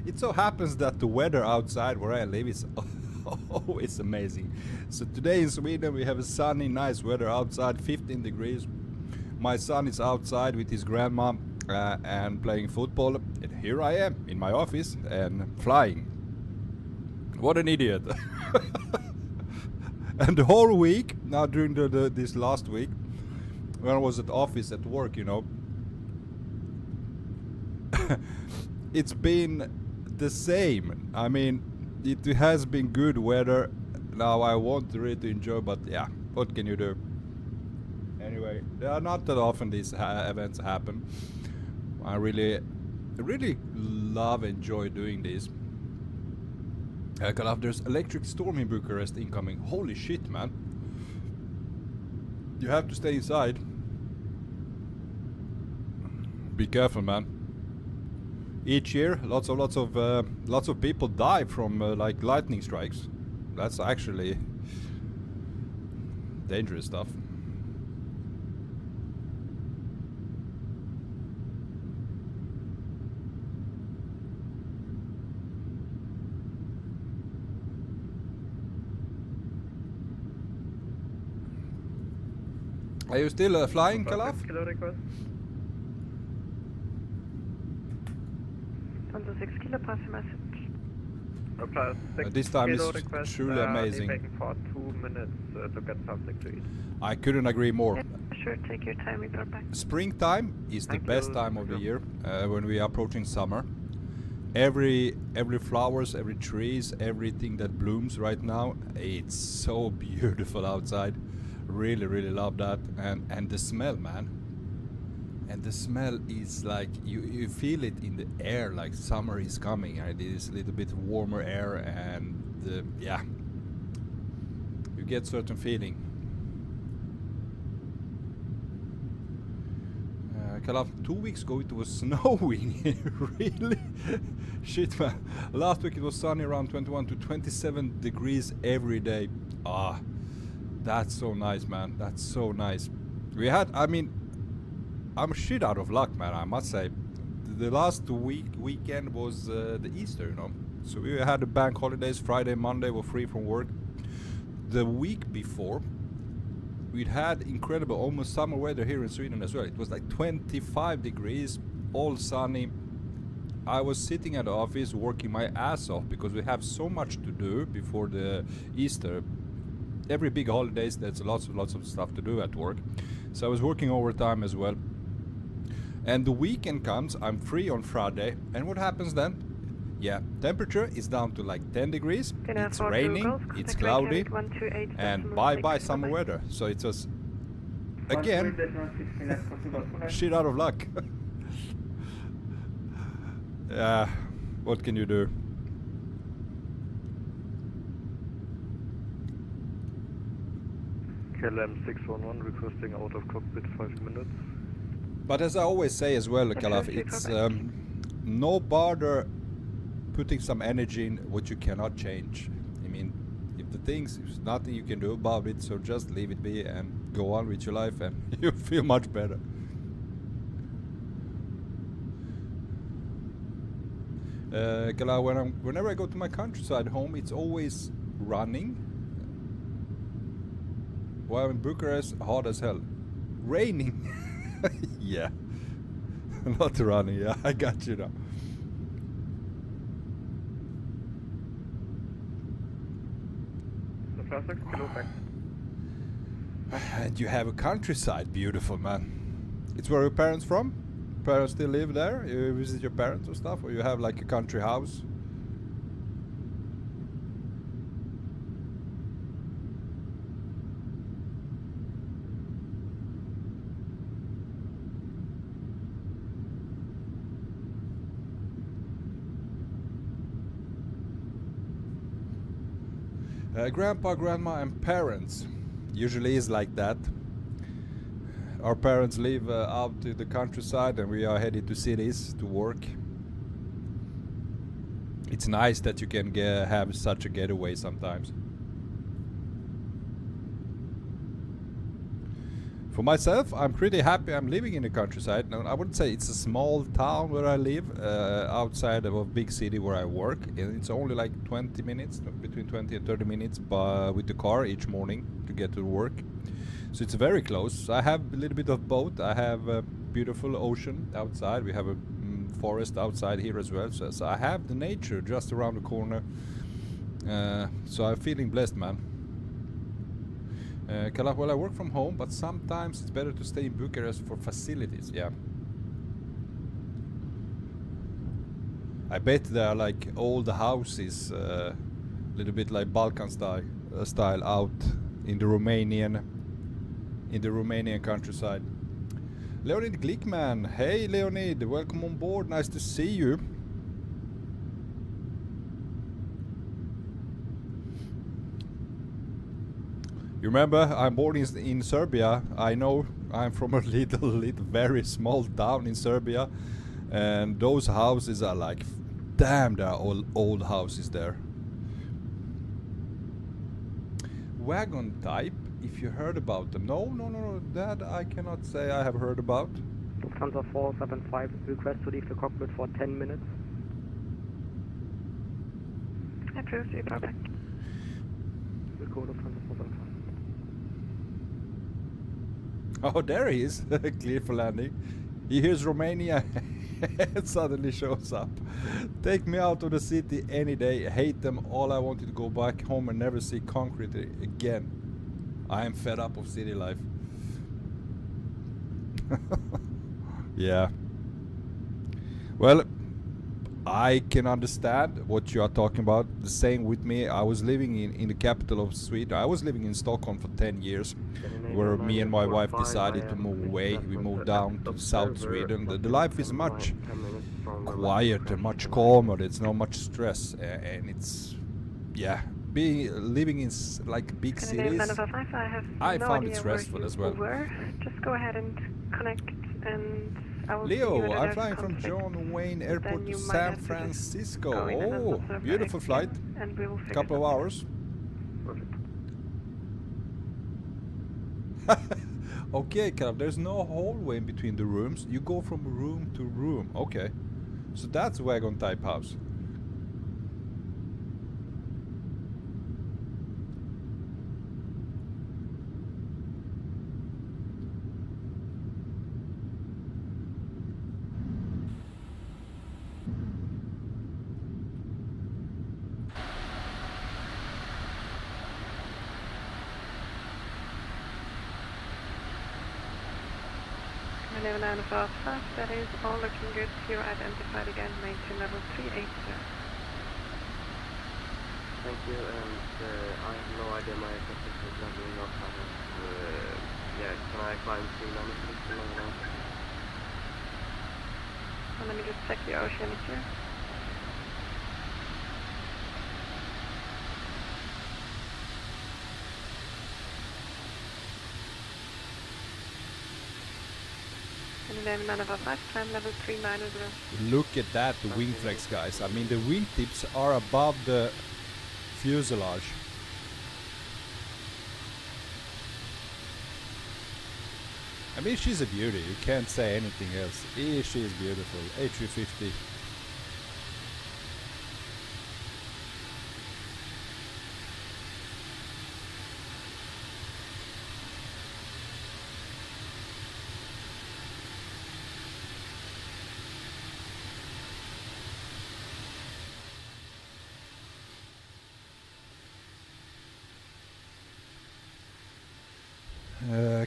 it so happens that the weather outside where I live is always amazing. So today in Sweden we have a sunny, nice weather outside, 15 degrees. My son is outside with his grandma and playing football. And here I am in my office and flying. What an idiot. And the whole week, now during this last week, when I was at office at work, you know, it's been the same. I mean, it has been good weather. Now I want really to enjoy, but yeah, what can you do? Anyway, there are not that often these events happen. I really love, enjoy doing this. There's electric storm in Bucharest incoming. Holy shit, man! You have to stay inside. Be careful, man. Each year, lots of people die from like lightning strikes. That's actually dangerous stuff. Are you still flying, Kalaf? Kilo request. 6 kilo, pass your message. This time is truly amazing. Waiting for 2 minutes to get something to eat. I couldn't agree more. Yeah, sure, take your time, report back. Springtime is the best time of the year when we are approaching summer. Every flowers, every trees, everything that blooms right now, it's so beautiful outside. Really love that. And the smell, man. And the smell is like you feel it in the air, like summer is coming, and it is a little bit warmer air, and yeah, you get certain feeling. Kalaf, 2 weeks ago it was snowing here. Really? Shit, man. Last week it was sunny, around 21 to 27 degrees every day. Ah, that's so nice, man. That's so nice. We had, I mean, I'm shit out of luck, man, I must say. The last weekend was the Easter, you know. So we had the bank holidays, Friday, Monday were free from work. The week before, we'd had incredible, almost summer weather here in Sweden as well. It was like 25 degrees, all sunny. I was sitting at the office working my ass off because we have so much to do before the Easter. Every big holidays, there's lots of stuff to do at work. So I was working overtime as well. And the weekend comes, I'm free on Friday, and what happens then? Yeah, temperature is down to like 10 degrees, it's raining, it's cloudy, and bye-bye summer weather. So it was, again, shit out of luck. Yeah, what can you do? KLM 611 requesting out of cockpit 5 minutes. But as I always say as well, Kalaf, it's no bother putting some energy in what you cannot change. I mean, if the things, there's nothing you can do about it, so just leave it be and go on with your life, and you feel much better. Kalaf, whenever I go to my countryside home, it's always running. While in Bucharest, hot as hell. Raining. Yeah. Not running, yeah, I got you now. And you have a countryside, beautiful, man. It's where your parents from? Parents still live there? You visit your parents or stuff? Or you have like a country house? Grandpa, grandma and parents. Usually is like that. Our parents live out in the countryside, and we are headed to cities to work. It's nice that you can have such a getaway sometimes. For myself, I'm pretty happy I'm living in the countryside. Now, I wouldn't say it's a small town where I live, outside of a big city where I work. And it's only like 20 minutes, between 20 and 30 minutes with the car each morning to get to work. So it's very close. I have a little bit of both. I have a beautiful ocean outside. We have a forest outside here as well. So I have the nature just around the corner. So I'm feeling blessed, man. Well, I work from home, but sometimes it's better to stay in Bucharest for facilities. Yeah. I bet there are like old houses, little bit like Balkan style out in the Romanian countryside. Leonid Glickman, hey Leonid, welcome on board. Nice to see you. You remember, I'm born in Serbia. I know I'm from a little very small town in Serbia, and those houses are like, damn, there are old houses there. Wagon type, if you heard about them. No, that I cannot say I have heard about. Lufthansa 475, request to leave the cockpit for 10 minutes. Approved, report back. Record Lufthansa 475. Oh, there he is. Clear for landing. He hears Romania and suddenly shows up. Take me out of the city any day. Hate them all. I wanted to go back home and never see concrete again. I am fed up of city life. Yeah. Well, I can understand what you are talking about. The same with me. I was living in the capital of Sweden. I was living in Stockholm for 10 years, where me and my wife decided to move away. We moved down to South Sweden. The life is much quieter, much calmer. There's not much stress, and it's, yeah, living in like big cities. I found it stressful as well. Just go ahead and connect, and I will Leo, I'm flying from John Wayne Airport to San Francisco. Oh, beautiful flight. And we will couple of hours. Okay, Caleb, there's no hallway in between the rooms. You go from room to room. Okay. So that's wagon type house. That is all looking good. You're identified again, maintain level 380. Thank you, and I have no idea my assistance is leveling up. Yeah, can I climb 396 now? Well, let me just check your Oceanic here. Time level 390. Look at that, the wing flex, guys. I mean, the wing tips are above the fuselage. I mean, she's a beauty. You can't say anything else. She is beautiful. A350.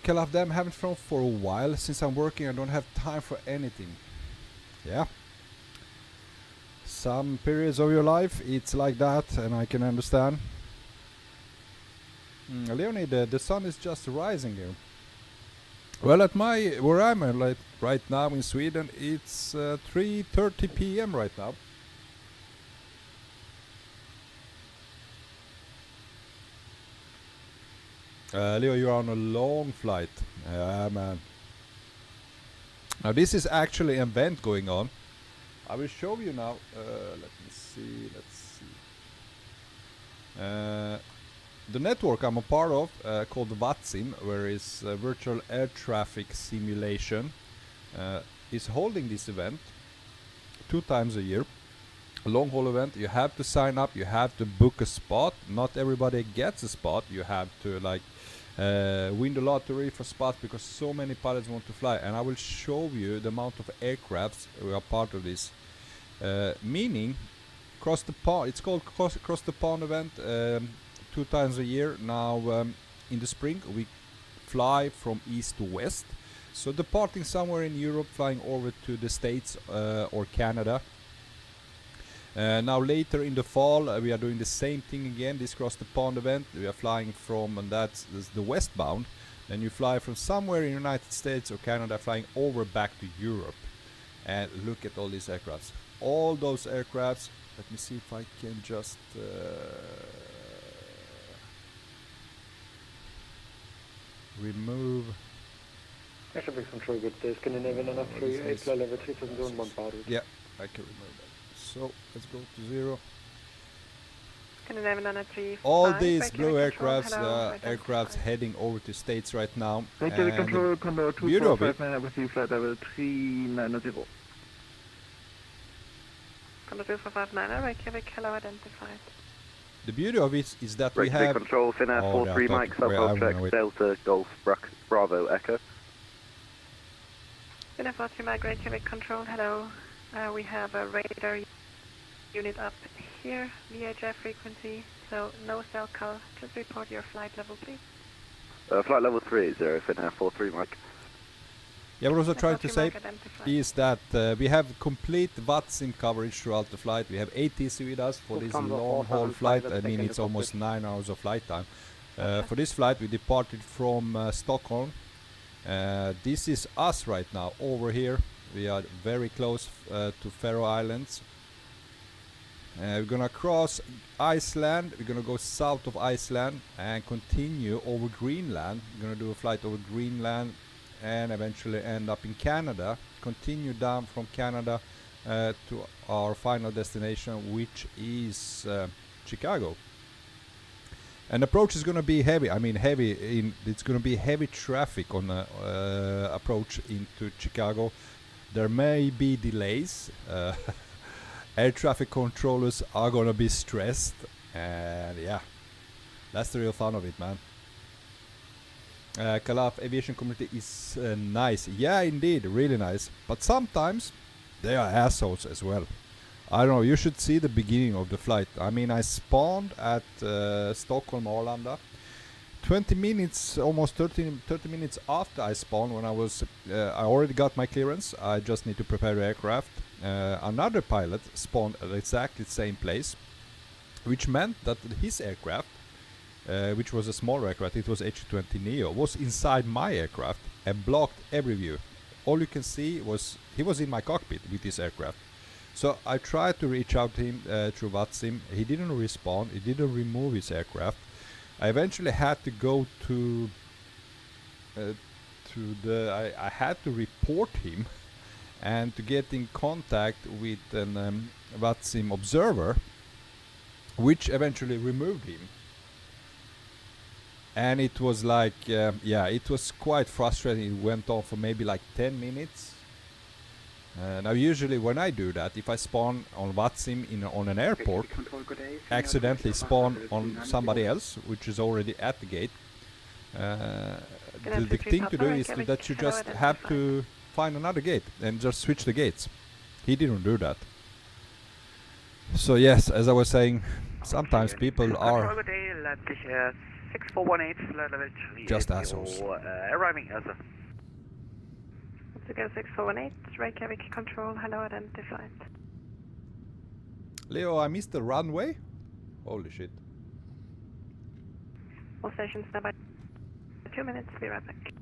Kill off them, haven't flown for a while. Since I'm working, I don't have time for anything. Yeah. Some periods of your life, it's like that, and I can understand. Leonid, the sun is just rising here. Well, at where I'm at, like right now in Sweden, it's 3:30 p.m. right now. Leo, you're on a long flight. Yeah, man. Now this is actually an event going on. I will show you now. Let me see. Let's see. The network I'm a part of, called VATSIM, where is virtual air traffic simulation, is holding this event 2 times a year. A long haul event. You have to sign up. You have to book a spot. Not everybody gets a spot. You have to like win the lottery for spots because so many pilots want to fly. And I will show you the amount of aircrafts who are part of this. Meaning, cross the pond. It's called cross the pond event. 2 times a year. Now in the spring we fly from east to west. So departing somewhere in Europe, flying over to the States or Canada. Now later in the fall we are doing the same thing again, this cross the pond event. We are flying from, and that's the westbound. Then you fly from somewhere in the United States or Canada, flying over back to Europe. And look at all these aircrafts. All those aircrafts. Let me see if I can just remove. Air traffic control with the Scandinavian and A350 level 3001 powder. Yeah, I can remove that. So let's go to 0. All these blue aircrafts, aircrafts heading over to States right now. Reykjavik control, Condor 2459 with you, flight level 3900. Condor 2459, Reykjavik, hello, identified. The beauty of it is that we Reykjavik have... control, Finnair 43 Mike, South check, Delta, Golf, Bravo, Echo. Finnair 43 Mike, Reykjavik control, hello. We have a radar unit up here, VHF frequency, so no cell call. Just report your flight level, please. Flight level 380, Finnair 43 Mike. Yeah, what I was trying to say is that we have complete VATSIM coverage throughout the flight. We have ATC with us for this long haul flight. I mean, it's almost 9 hours of flight time. For this flight, we departed from Stockholm. This is us right now over here. We are very close to Faroe Islands. We're gonna cross Iceland. We're gonna go south of Iceland and continue over Greenland. We're gonna do a flight over Greenland and eventually end up in Canada. Continue down from Canada to our final destination, which is Chicago. And approach is gonna be heavy. I mean, it's gonna be heavy traffic on the approach into Chicago. There may be delays. Air traffic controllers are gonna be stressed, and yeah, that's the real fun of it, man. Calaf aviation community is nice. Yeah, indeed, really nice. But sometimes they are assholes as well. I don't know, you should see the beginning of the flight. I mean, I spawned at Stockholm Arlanda. 20 minutes, almost 30 minutes after I spawned, when I already got my clearance. I just need to prepare the aircraft. Another pilot spawned at exactly the same place, which meant that his aircraft, which was a small aircraft, it was A320neo, was inside my aircraft and blocked every view. All you can see was he was in my cockpit with his aircraft. So I tried to reach out to him through VATSIM. He didn't respond. He didn't remove his aircraft. I eventually had to go to I had to report him and to get in contact with an VATSIM observer, which eventually removed him. And it was like, yeah, it was quite frustrating. It went on for maybe like 10 minutes. Now usually when I do that, if I spawn on VATSIM on an airport, accidentally spawn on somebody else, which is already at the gate, the thing to do is that you just have to find another gate and just switch the gates. He didn't do that. So yes, as I was saying, sometimes people are just assholes. Arriving as a Let's go 6418, Reykjavik control, hello, identified. Leo, I missed the runway? Holy shit. All stations standby. 2 minutes, be right back.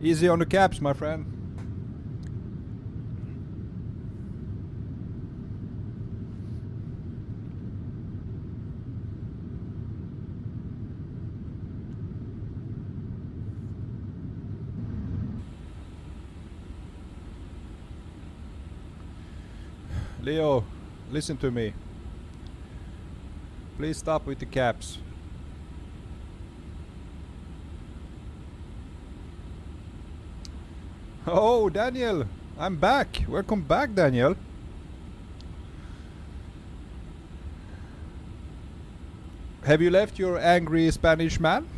Easy on the caps, my friend. Leo, listen to me. Please stop with the caps. Oh, Daniel, I'm back. Welcome back, Daniel. Have you left your angry Spanish man?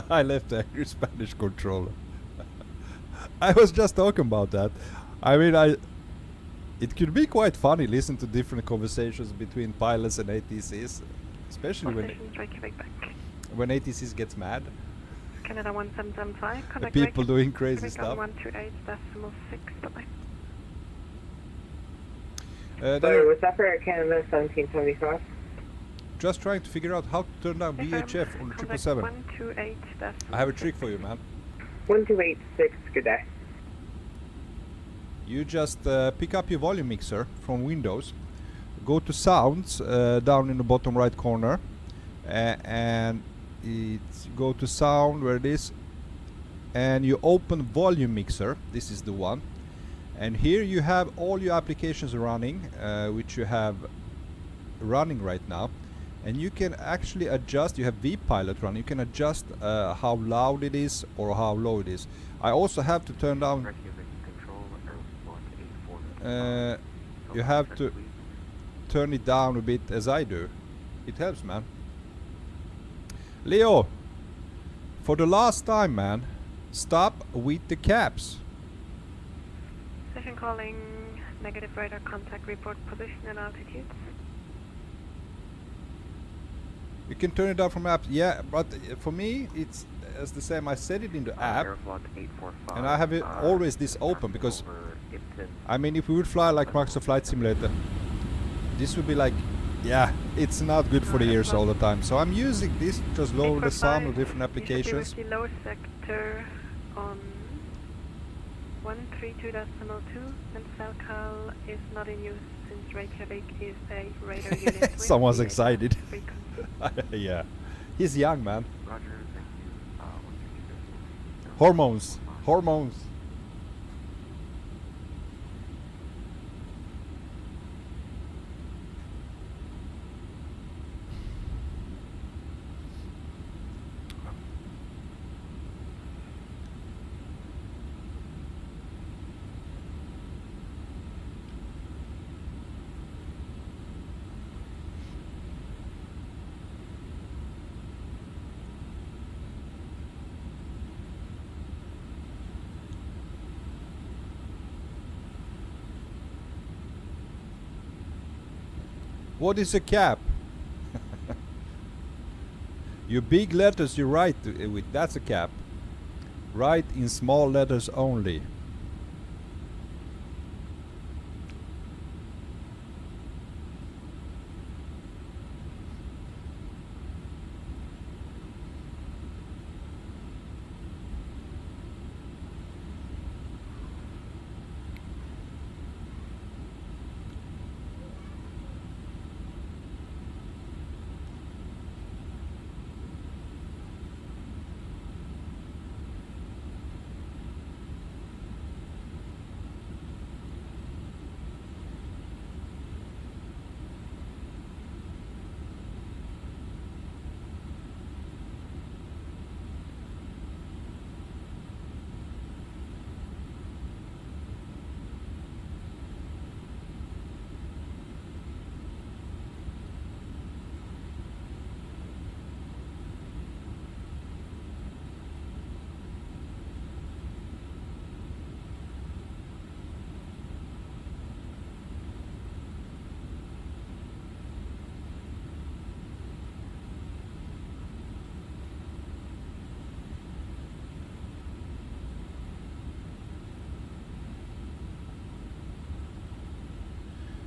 I left the angry Spanish controller. I was just talking about that. I mean, it could be quite funny listen to different conversations between pilots and ATCs, especially when ATCs gets mad. Canada 1775. The people doing crazy stuff. 128.6. Sorry, what's that for Canada 1775? Just trying to figure out how to turn down VHF on the 777. I have a trick for you, man. 1286, good day. You just pick up your volume mixer from Windows, go to sounds down in the bottom right corner, and go to sound where it is, and you open volume mixer. This is the one, and here you have all your applications running, which you have running right now. And you can actually adjust, you have vPilot running, you can adjust how loud it is or how low it is. I also have to turn down, you have to turn it down a bit as I do. It helps, man. Leo, for the last time, man, stop with the caps. Session calling, negative radar contact, report position and altitudes. You can turn it down from apps, yeah, but for me it's as the same. I set it in the app, and I have it always this open because I mean, if we would fly like Microsoft Flight Simulator, this would be like, yeah, it's not good for the ears all the time. So I'm using this to just lower the sound of different applications. The low sector on 132.2, and SoCal is not in use since Reykjavik is a radar unit. Someone's excited. Yeah, he's young, man. Roger, thank you. Hormones, hormones. What is a cap? Your big letters you write with, that's a cap. Write in small letters only.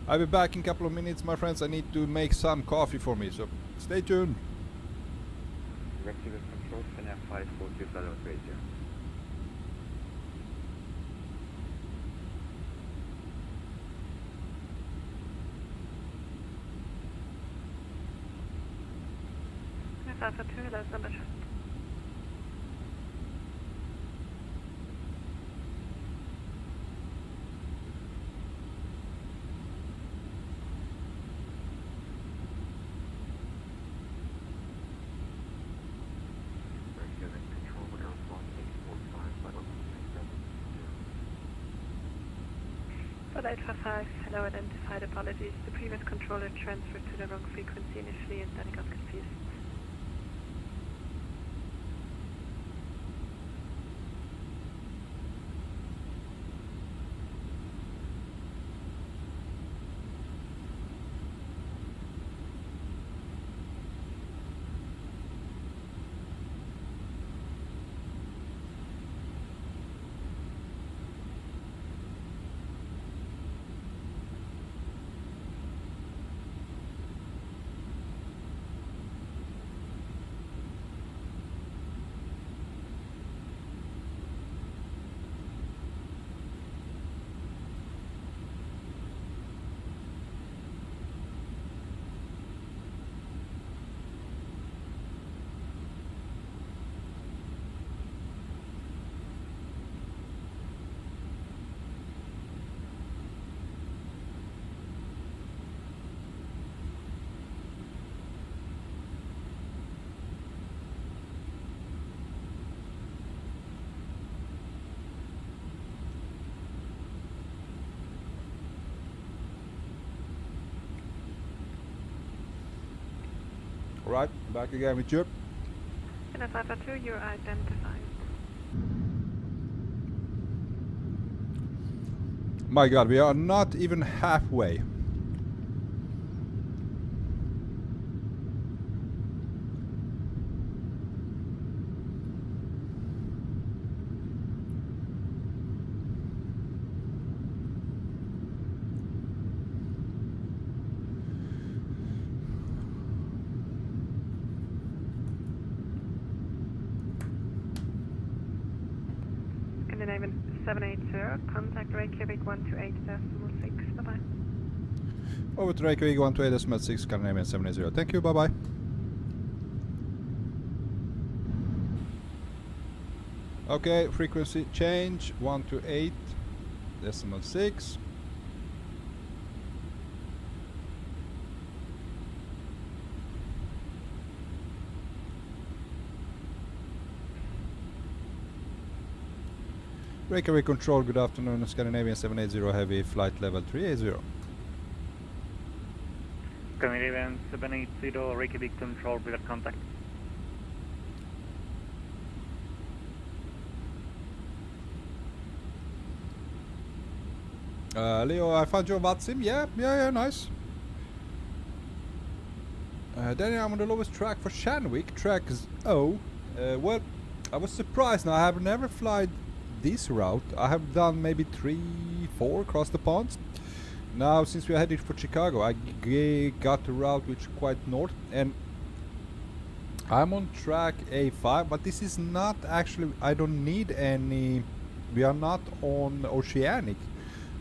I'll be back in a couple of minutes, my friends. I need to make some coffee for me, so stay tuned. Reactive control, Finnair 542 flight level 30. Alpha 2, hello, number 2. Flight 855, hello, identified, apologies. The previous controller transferred to the wrong frequency initially and then got confused. Alright, back again with you. Finnair Alpha 2, you're identified. My god, we are not even halfway. Scandinavian 780, contact Reykjavik 128.6, bye-bye. Over to Reykjavik 128.6, Scandinavian 780. Thank you, bye-bye. Okay, frequency change 128.6. Reykjavik control, good afternoon, Scandinavian 780 heavy, flight level 380. Scandinavian 780, Reykjavik control, we got contact. Leo, I found your VATSIM, yeah, nice. Then I'm on the lowest track for Shanwick, track O. Well, I was surprised now, I have never flied this route. I have done maybe 3-4 across the ponds. Now since we are headed for Chicago, I got the route which is quite north, and I'm on track A5, but this is not actually, I don't need any, we are not on Oceanic.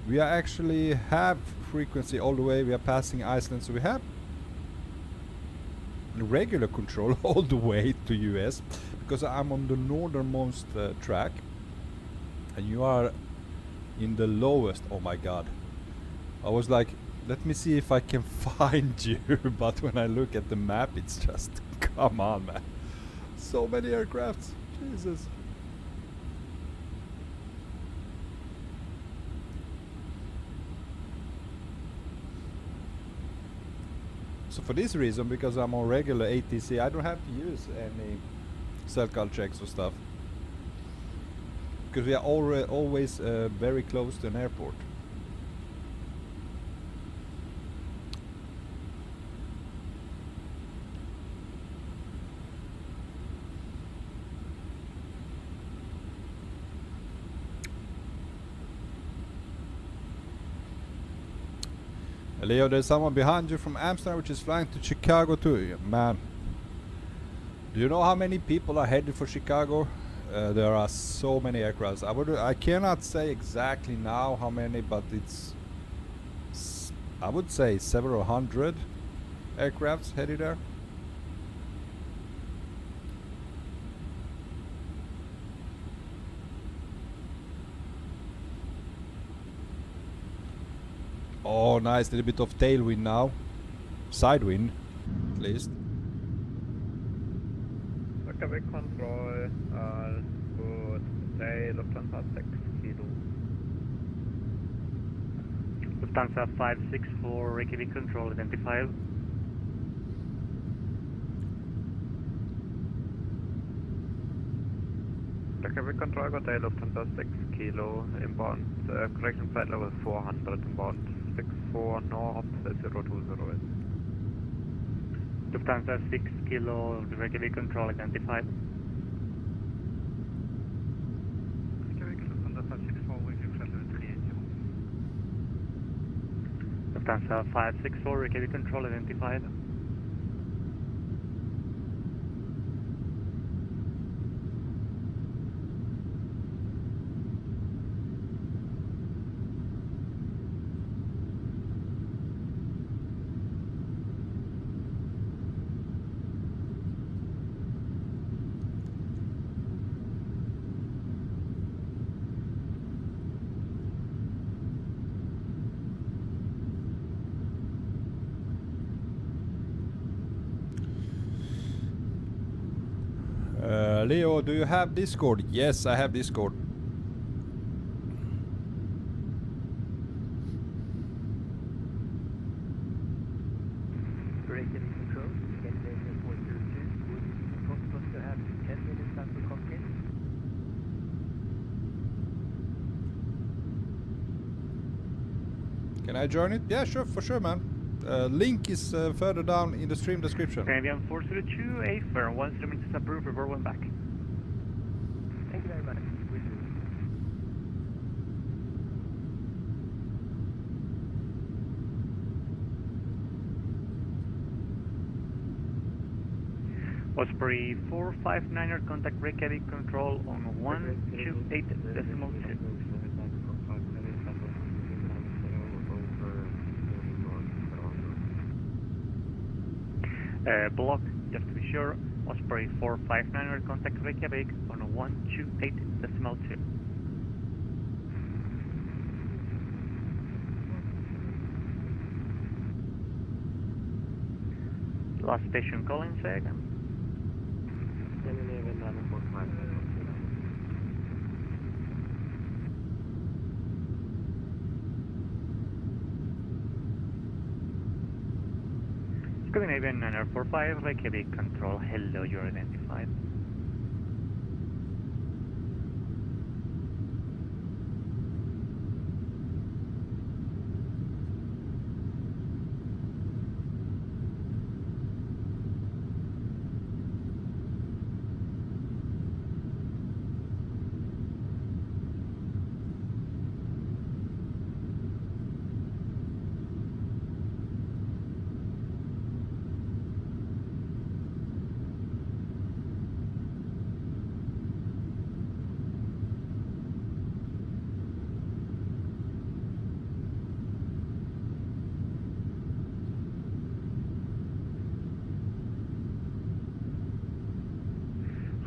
We are actually have frequency all the way, we are passing Iceland, so we have regular control all the way to US, because I'm on the northernmost track. And you are in the lowest. Oh my god. I was like, let me see if I can find you. But when I look at the map, it's just, come on, man. So many aircrafts. Jesus. So for this reason, because I'm on regular ATC, I don't have to use any cell checks or stuff. Because we are always very close to an airport. Leo, there's someone behind you from Amsterdam which is flying to Chicago too. Man, do you know how many people are headed for Chicago? There are so many aircrafts. I cannot say exactly now how many, but I would say several hundred aircrafts headed there. Oh, nice, little bit of tailwind now. Side wind, at least. Reykjavik control, good day, Lufthansa 6 kilo. Lufthansa 564, Reykjavik control, identified. Reykjavik control, good day, Lufthansa 6 kilo, inbound, correction flight level 400, inbound 64 north, 020. Lufthansa 6 kilo, Reykjavik control, identified. Reykjavik, Lufthansa 564, Reykjavik flight level 380. Lufthansa 564, Reykjavik control, identified. Leo, do you have Discord? Yes, I have Discord. Reykjavik control, Scandinavia 402, would it be possible to have 10 minutes after cockpit? Can I join it? Yeah, sure, for sure, man. Link is further down in the stream description. Canadian 402, A fair, 1 minutes approved, report one back. Thank you very much. Will do. Osprey 459er, contact Reykjavik control on 128.2. Block, just to be sure, Osprey 459er, contact Reykjavik on 128.2. Last station calling, say again. Scandinavian 945. Scandinavian 945, Reykjavik control, hello, you're identified.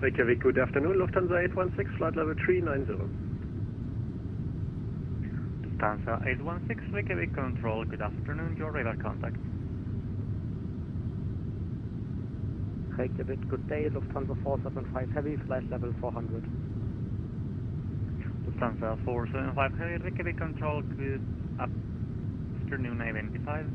Reykjavik, good afternoon. Lufthansa 816, flight level 390. Lufthansa 816, Reykjavik control, good afternoon, your radar contact. Reykjavik, good day, Lufthansa 475 Heavy, flight level 400. Lufthansa 475 Heavy, Reykjavik control, good afternoon, identified.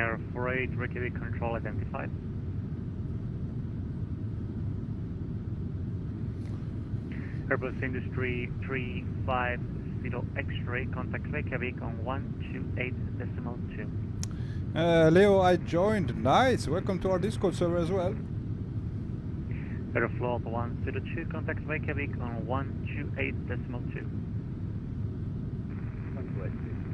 Finnair 48, Reykjavik control identified. Airbus Industry 350 X-ray, contact Reykjavik on 128.2. Leo, I joined. Nice. Welcome to our Discord server as well. Aeroflot 102, contact Reykjavik on 128.2. 128.2.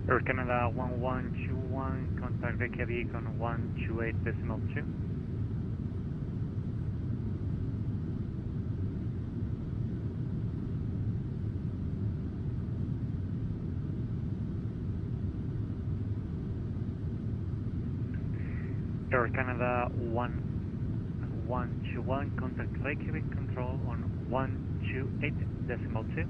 Air Canada 1121, contact Reykjavik on 128.2. Air Canada 1121, contact Reykjavik control on 128.2.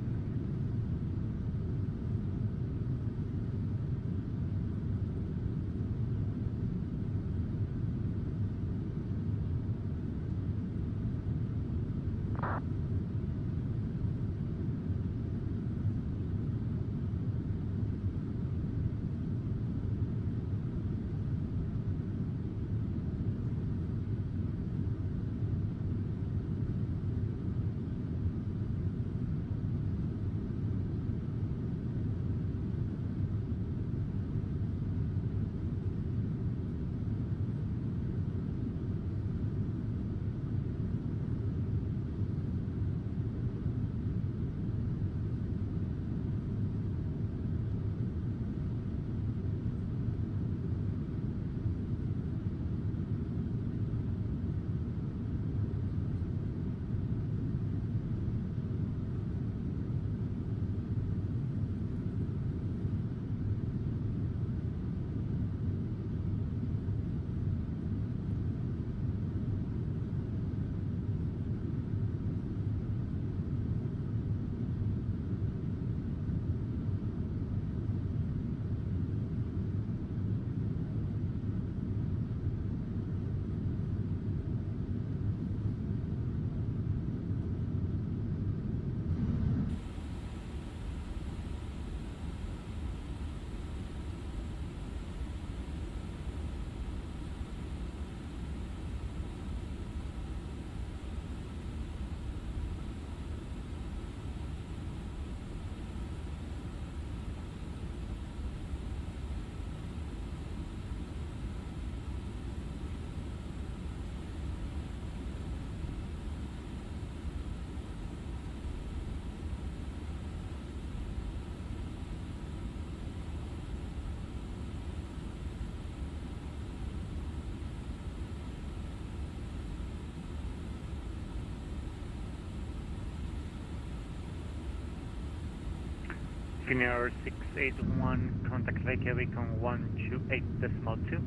Finnair 681, contact Reykjavik on 128.2.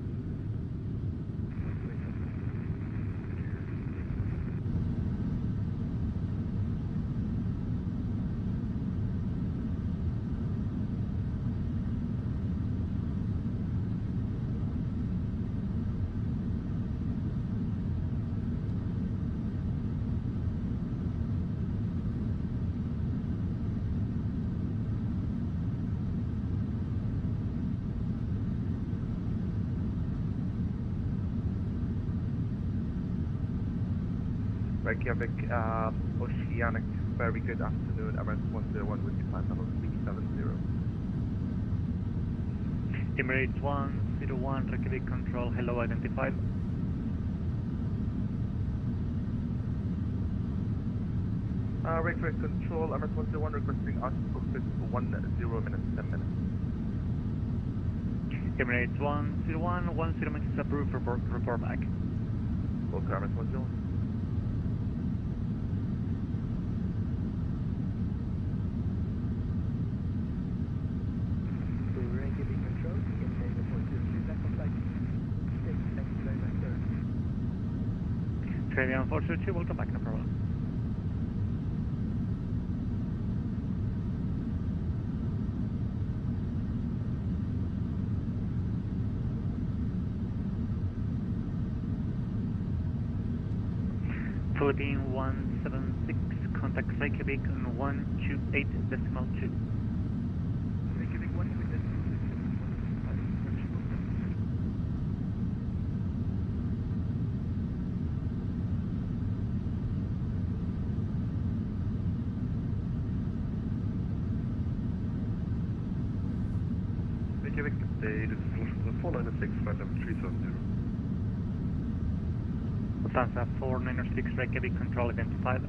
Reykjavik, Oceanic, very good afternoon, MS101 with your flight level 370. Emirates 101, Reykjavik control, hello, identified. Reykjavik control, MS101 requesting us focus 10 minutes, 10 minutes. Emirates 101, 10 minutes approved, report back. Okay, MS101. Reykjavik control, Renegade report to feedback on flight 6, thank you very much, sir. Travian 422, welcome back, no problem. Philippine 176, contact Reykjavik on 128.2. Reykjavik 128.2. Reykjavik, this is 496, flight level 370. Lufthansa 496, Reykjavik control, identified.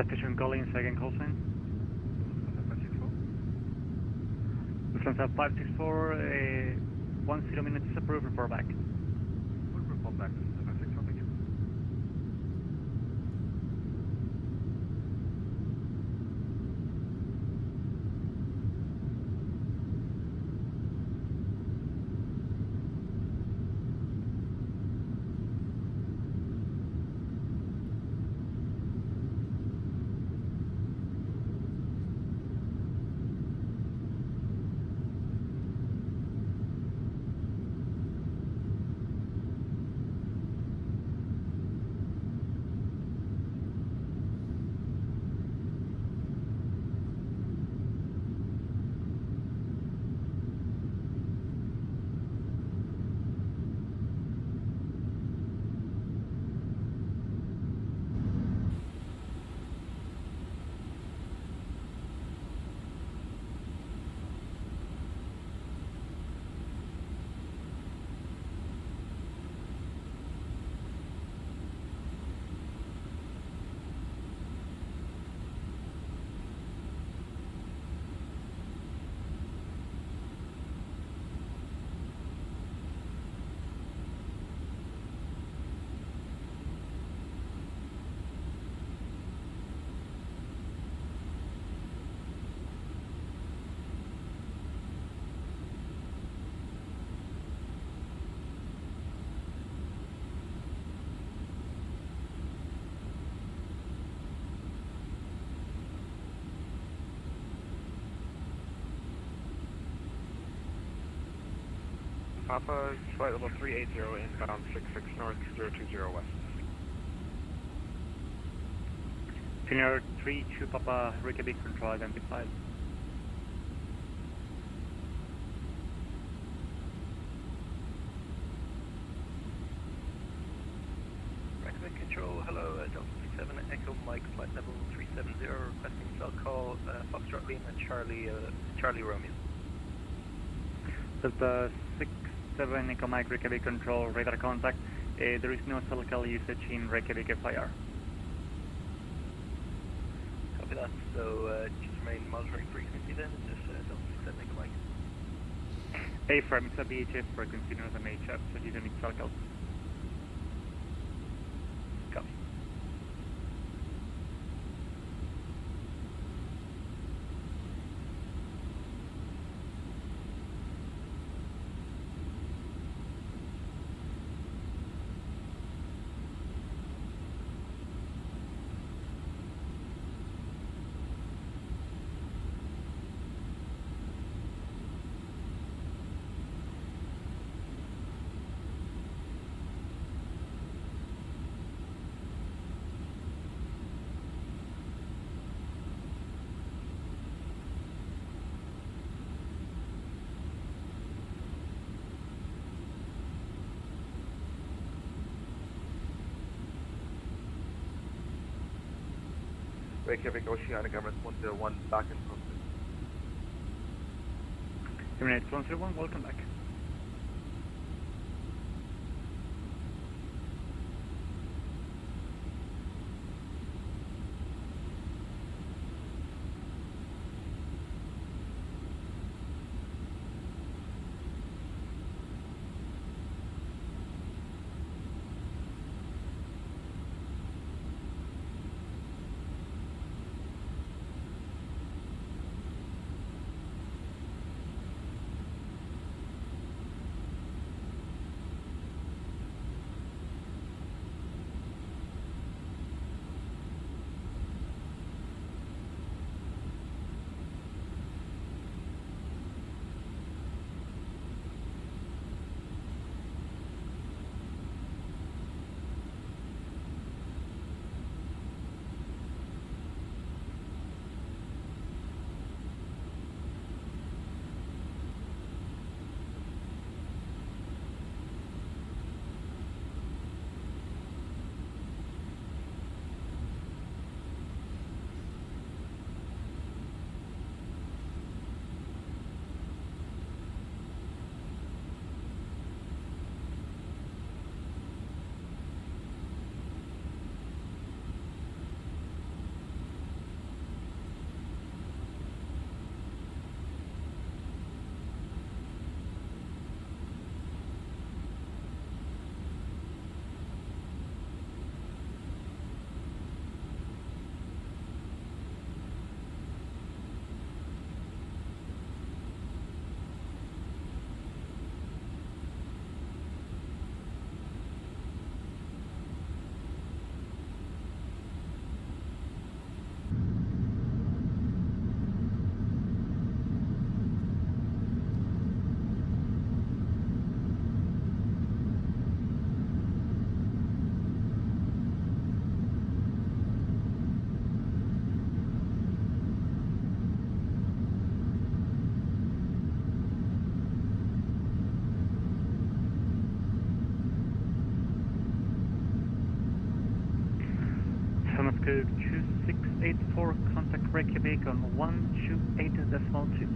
Fisherman calling, second call sign. Lufthansa 564, 10 minutes approved, report back. Report back. Thank you. Papa, flight level 380 inbound 66 north 020 west. Senior 32 Papa, Reykjavik control identified. Reykjavik control, hello, Delta 67 Echo Mike, flight level 370, requesting cell call, Foxtrot Lima, Charlie Romeo. Delta 67 Echo Mike, Reykjavik control, radar contact. There is no cell call usage in Reykjavik FIR. Copy that, so just remain monitoring frequency then, it's just Delta 67 Echo Mike. A-frame, it's a VHF frequency, not an HF, so you don't need cell call. Copy. Reykjavik Oceanic RM1001 back in process. Terminate 101, welcome back. Code 2684, contact Reykjavik on 128.2.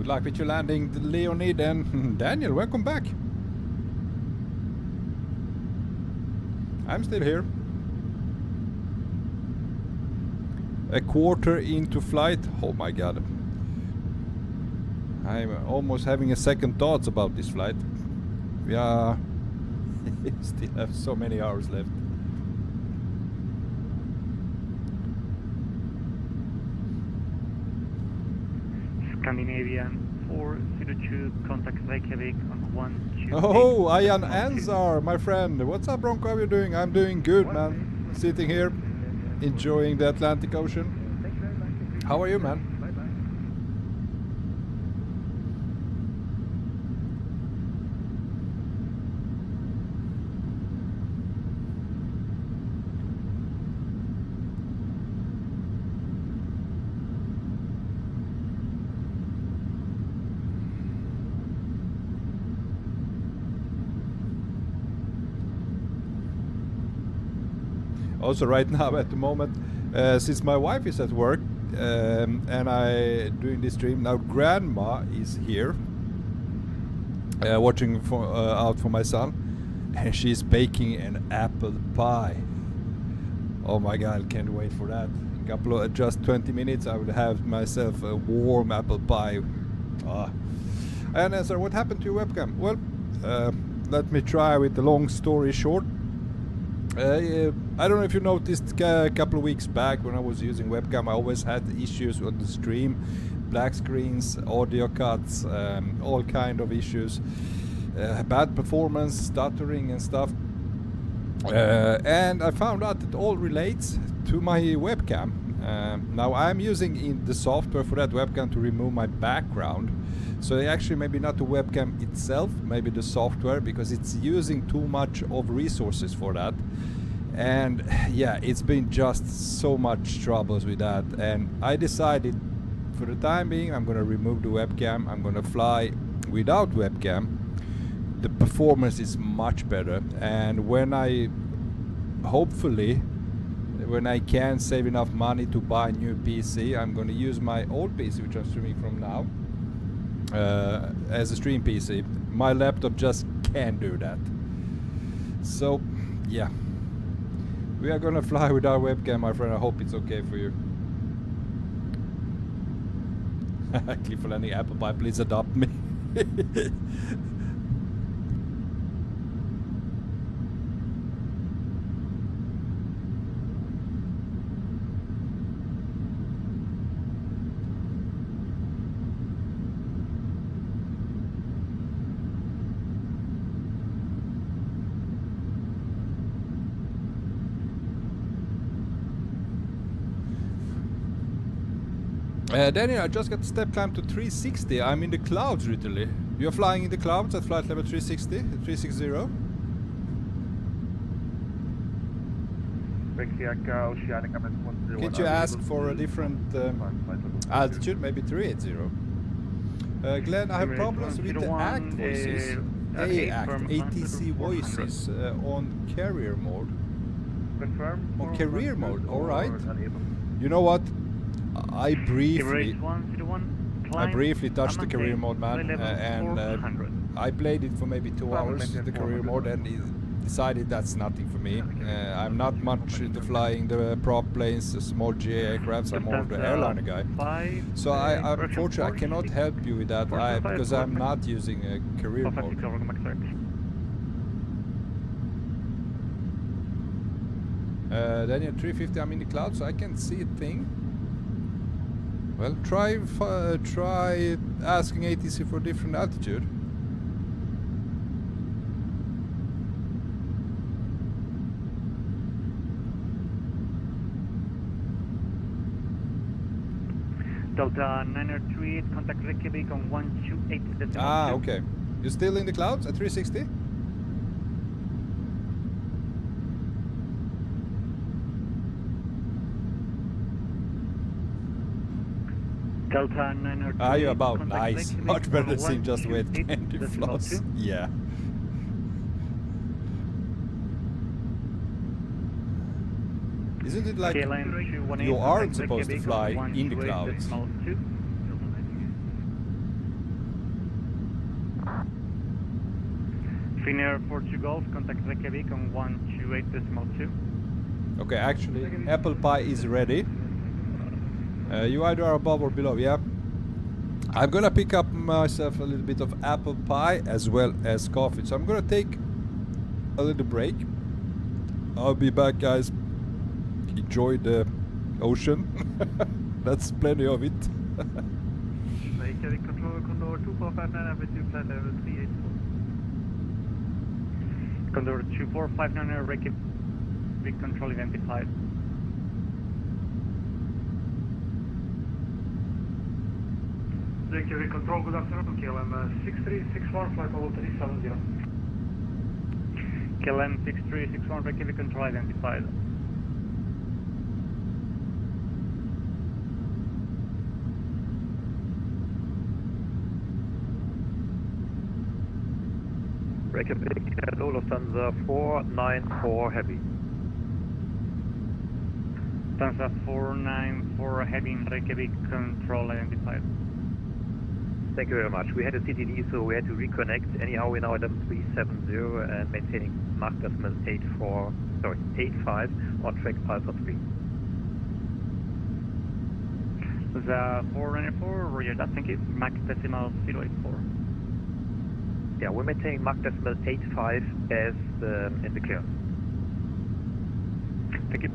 Good luck with your landing, Leonid, and Daniel, welcome back. I'm still here. A quarter into flight. Oh my god. I'm almost having a second thoughts about this flight. We are still have so many hours left. Scandinavian 402, contact Reykjavik on 128. Oh, Ayan Ansar, my friend. What's up, Bronco? How are you doing? I'm doing good, man. Sitting here, enjoying the Atlantic Ocean. How are you, man? Also right now at the moment, since my wife is at work and I doing this stream now, grandma is here watching out for my son, and she's baking an apple pie. Oh my god, can't wait for that. Couple of just 20 minutes I will have myself a warm apple pie. And sir, what happened to your webcam? Well, let me try with the long story short. I don't know if you noticed a couple of weeks back when I was using webcam, I always had issues on the stream, black screens, audio cuts, all kind of issues, bad performance, stuttering and stuff. And I found out it all relates to my webcam. Now I'm using the software for that webcam to remove my background. So actually maybe not the webcam itself, maybe the software, because it's using too much of resources for that. And yeah, it's been just so much troubles with that, and I decided for the time being I'm gonna remove the webcam. I'm gonna fly without webcam. The performance is much better, and when I hopefully when I can save enough money to buy a new PC, I'm gonna use my old PC which I'm streaming from now as a stream PC. My laptop just can't do that. So yeah, we are gonna fly with our webcam, my friend. I hope it's okay for you. Cliff landing apple pie, please adopt me. Daniel, I just got the step climb to 360. I'm in the clouds literally. You're flying in the clouds at flight level 360, 360. Could you ask for a different altitude, maybe 380? Glenn, I have problems with the ACT voices. ATC voices on carrier mode. On carrier mode, alright. You know what? I briefly touched the career mode, man, and I played it for maybe 2 hours, the career mode, and decided that's nothing for me. I'm not much into flying the prop planes, the small GA aircrafts. I'm more the airliner guy. So unfortunately I cannot help you with that because I'm not using a career mode. Daniel, 350, I'm in the cloud, so I can see a thing. Well, try asking ATC for a different altitude. Delta 938, contact Reykjavik on 128.2. Ah, okay. You're still in the clouds at 360? Delta 902. Ah, you're about nice. Much better than just wet candy floss. Yeah. Isn't it like you aren't supposed to fly in the clouds? Finnair 42 Golf, contact Reykjavik on 128.2. Okay, actually, apple pie is ready. You either are above or below, yeah? I'm gonna pick up myself a little bit of apple pie as well as coffee. So I'm gonna take a little break. I'll be back, guys. Enjoy the ocean. That's plenty of it. Reykjavik Control, Condor 2459, altitude flight level 384. Condor 2459, Reykjavik Control identified. Reykjavik Control, good afternoon, KLM 6361, flight level 370. KLM 6361, Reykjavik Control identified. Reykjavik, hello, Lufthansa 494 Heavy. Lufthansa 494 Heavy in Reykjavik Control identified. Thank you very much. We had a CTD, so we had to reconnect. Anyhow, we're now at 370 and maintaining Mach decimal 85 on track Alpha 3. The 494, roger that, thank you. Mach decimal 084. Yeah, we're maintaining Mach decimal 85 as in the clearance. Thank you.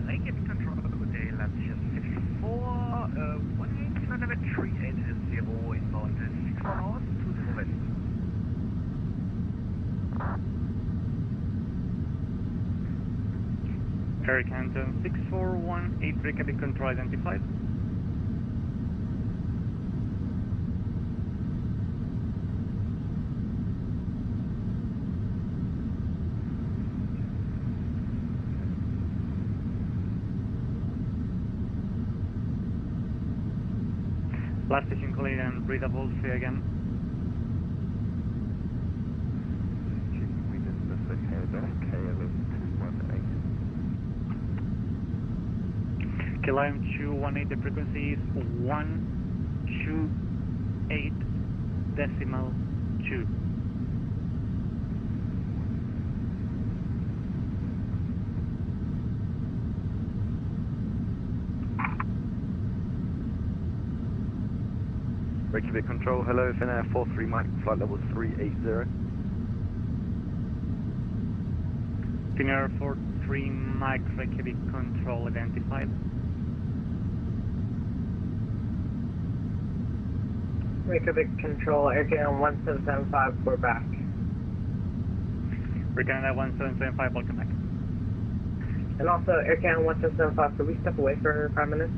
Reykjavik Control, good day, Lancia 64, 189.380 inbound, 6 hours, 20 west. Air Canton 6418, Reykjavik Control identified. Last station clear and breathable, say again. KLM 218, the frequency is 128.2. Reykjavik Control, hello, Finnair 43 Mike, flight level 380. Finnair 43 Mike, Reykjavik Control identified. Reykjavik Control, Air Canada 1775, we're back. Air Canada 1775, welcome back. And also, Air Canada 1775, could we step away for 5 minutes?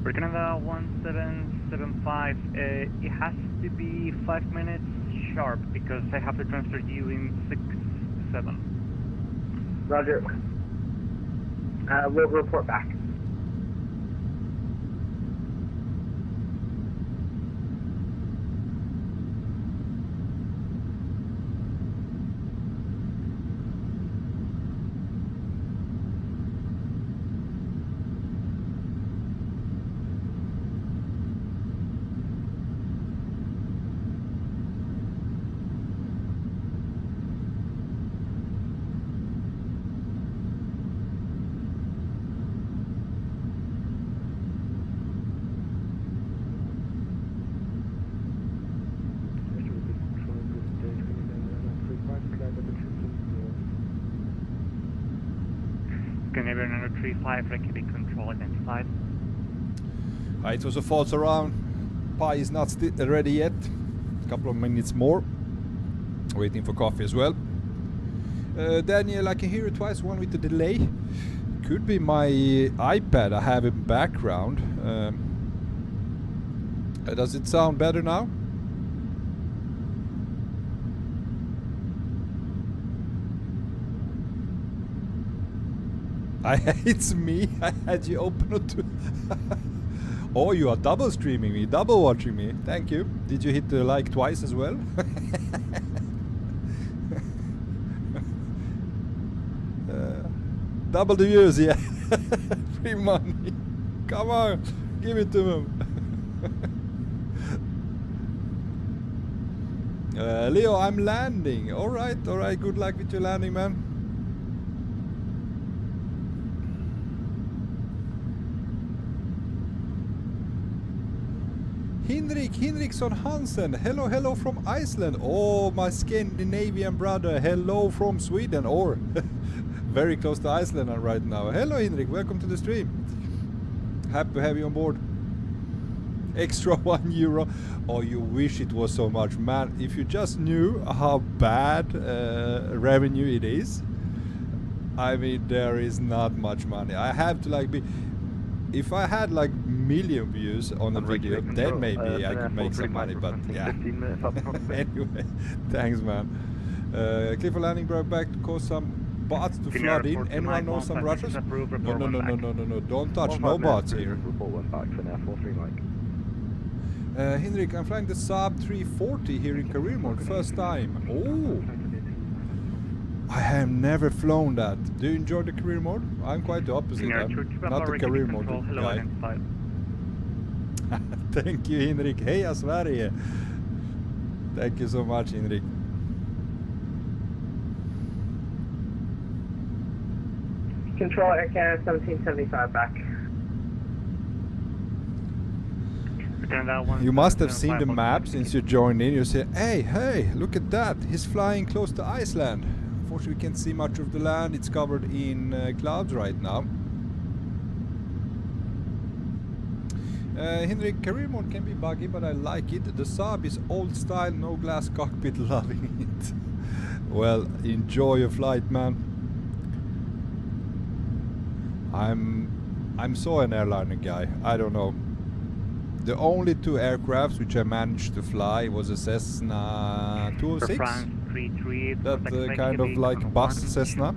Air Canada 1775, it has to be 5 minutes sharp because I have to transfer you in 6-7. Roger. We'll report back. Scandinavian 35, Reykjavik Control identified. It was a false around. Pi is not ready yet. Couple of minutes more. Waiting for coffee as well. Daniel, I can hear you twice, one with the delay. Could be my iPad I have in background. Does it sound better now? It's me. I had you open it. Oh, you are double streaming me, double watching me. Thank you. Did you hit the like twice as well? Double the views, yeah. Free money. Come on, give it to them. Leo, I'm landing. All right. Good luck with your landing, man. Henriksson Hansen. Hello from Iceland. Oh, my Scandinavian brother. Hello from Sweden, or very close to Iceland right now. Hello, Henrik. Welcome to the stream. Happy to have you on board. Extra €1. Oh, you wish it was so much, man. If you just knew how bad revenue it is. I mean, there is not much money. I have to like be. If I had like million views on a video, then maybe I could make some money. But yeah. Anyway, thanks, man. Clifford Landing brought back to cause some bots to flood in. Anyone know some Russians? No. Don't touch no bots here. Henrik, I'm flying the Saab 340 here in career mode, first time. Oh, I have never flown that. Do you enjoy the career mode? I'm quite the opposite. I'm not the career mode guy. Thank you, Henrik. Heja Sverige. Thank you so much, Henrik. Control Air Canada 1775 back. You must have seen the map since you joined in. You say, hey, look at that. He's flying close to Iceland. Unfortunately, we can't see much of the land. It's covered in clouds right now. Henrik, career mode can be buggy, but I like it. The Saab is old style, no glass cockpit, loving it. Well, enjoy your flight, man. I'm so an airliner guy. I don't know. The only two aircrafts which I managed to fly was a Cessna 206, that kind of like bus Cessna,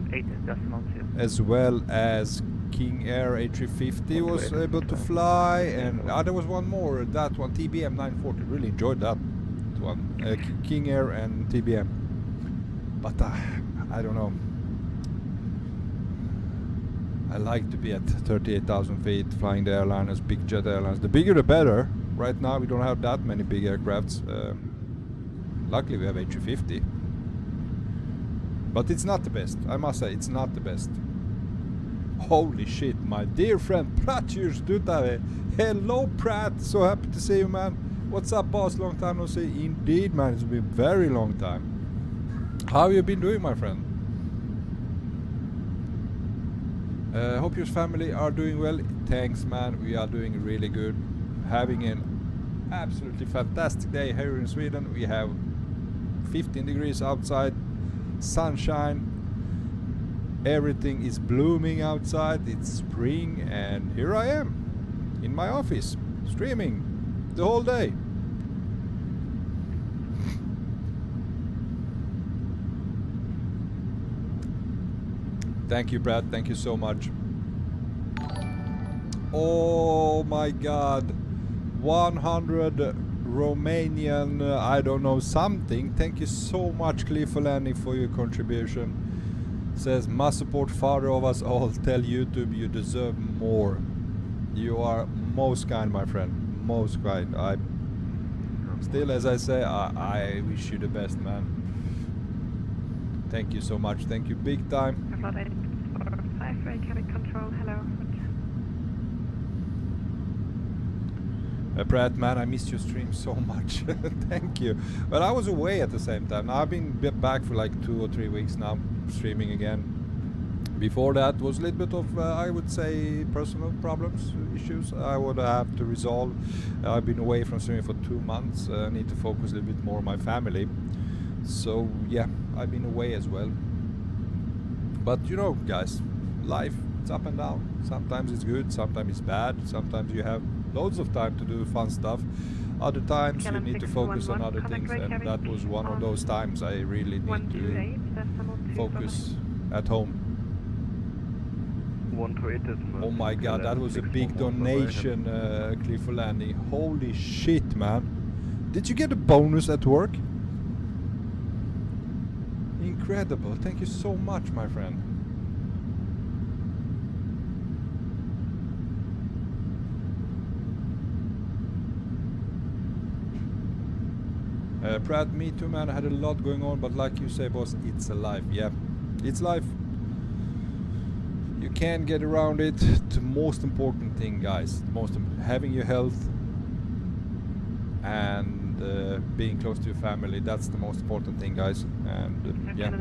as well as King Air A350 was able to fly, and there was one more, that one, TBM 940, really enjoyed that one, King Air and TBM, but I don't know. I like to be at 38,000 feet flying the airliners, big jet airlines. The bigger the better. Right now we don't have that many big aircrafts. Luckily we have A350. But it's not the best. I must say, it's not the best. Holy shit, my dear friend Pratjurs Dutave. Hello Pratt, so happy to see you, man. What's up, boss? Long time no see. Indeed, man, it's been a very long time. How have you been doing, my friend? Hope your family are doing well. Thanks, man. We are doing really good. Having an absolutely fantastic day here in Sweden. We have 15 degrees outside, sunshine. Everything is blooming outside. It's spring, and here I am in my office streaming the whole day. Thank you, Brad. Thank you so much. Oh my God. 100 Romanian, I don't know, something. Thank you so much, Clifford Landing, for your contribution. Says, must support father of us all. Tell YouTube you deserve more. You are most kind, my friend. Most kind. Still, as I say, I wish you the best, man. Thank you so much. Thank you big time. Reykjavik control, hello. Brad, man, I missed your stream so much. Thank you. Well, I was away at the same time. Now, I've been back for like 2 or 3 weeks now, streaming again. Before that was a little bit of, I would say, personal problems, issues I would have to resolve. I've been away from swimming for 2 months. I need to focus a little bit more on my family. So yeah, I've been away as well. But you know, guys, life, it's up and down. Sometimes it's good, sometimes it's bad. Sometimes you have loads of time to do fun stuff. Other times you need to focus on other things, and that was one of those times I really need to focus at home. 128. Oh my god, that was a big donation, Clifford Landing. Holy shit, man. Did you get a bonus at work? Incredible. Thank you so much, my friend. Pratt, me too, man. I had a lot going on, but like you say, boss, it's alive. Yeah, it's life. You can't get around it. The most important thing, guys, having your health and being close to your family, that's the most important thing, guys. And yeah,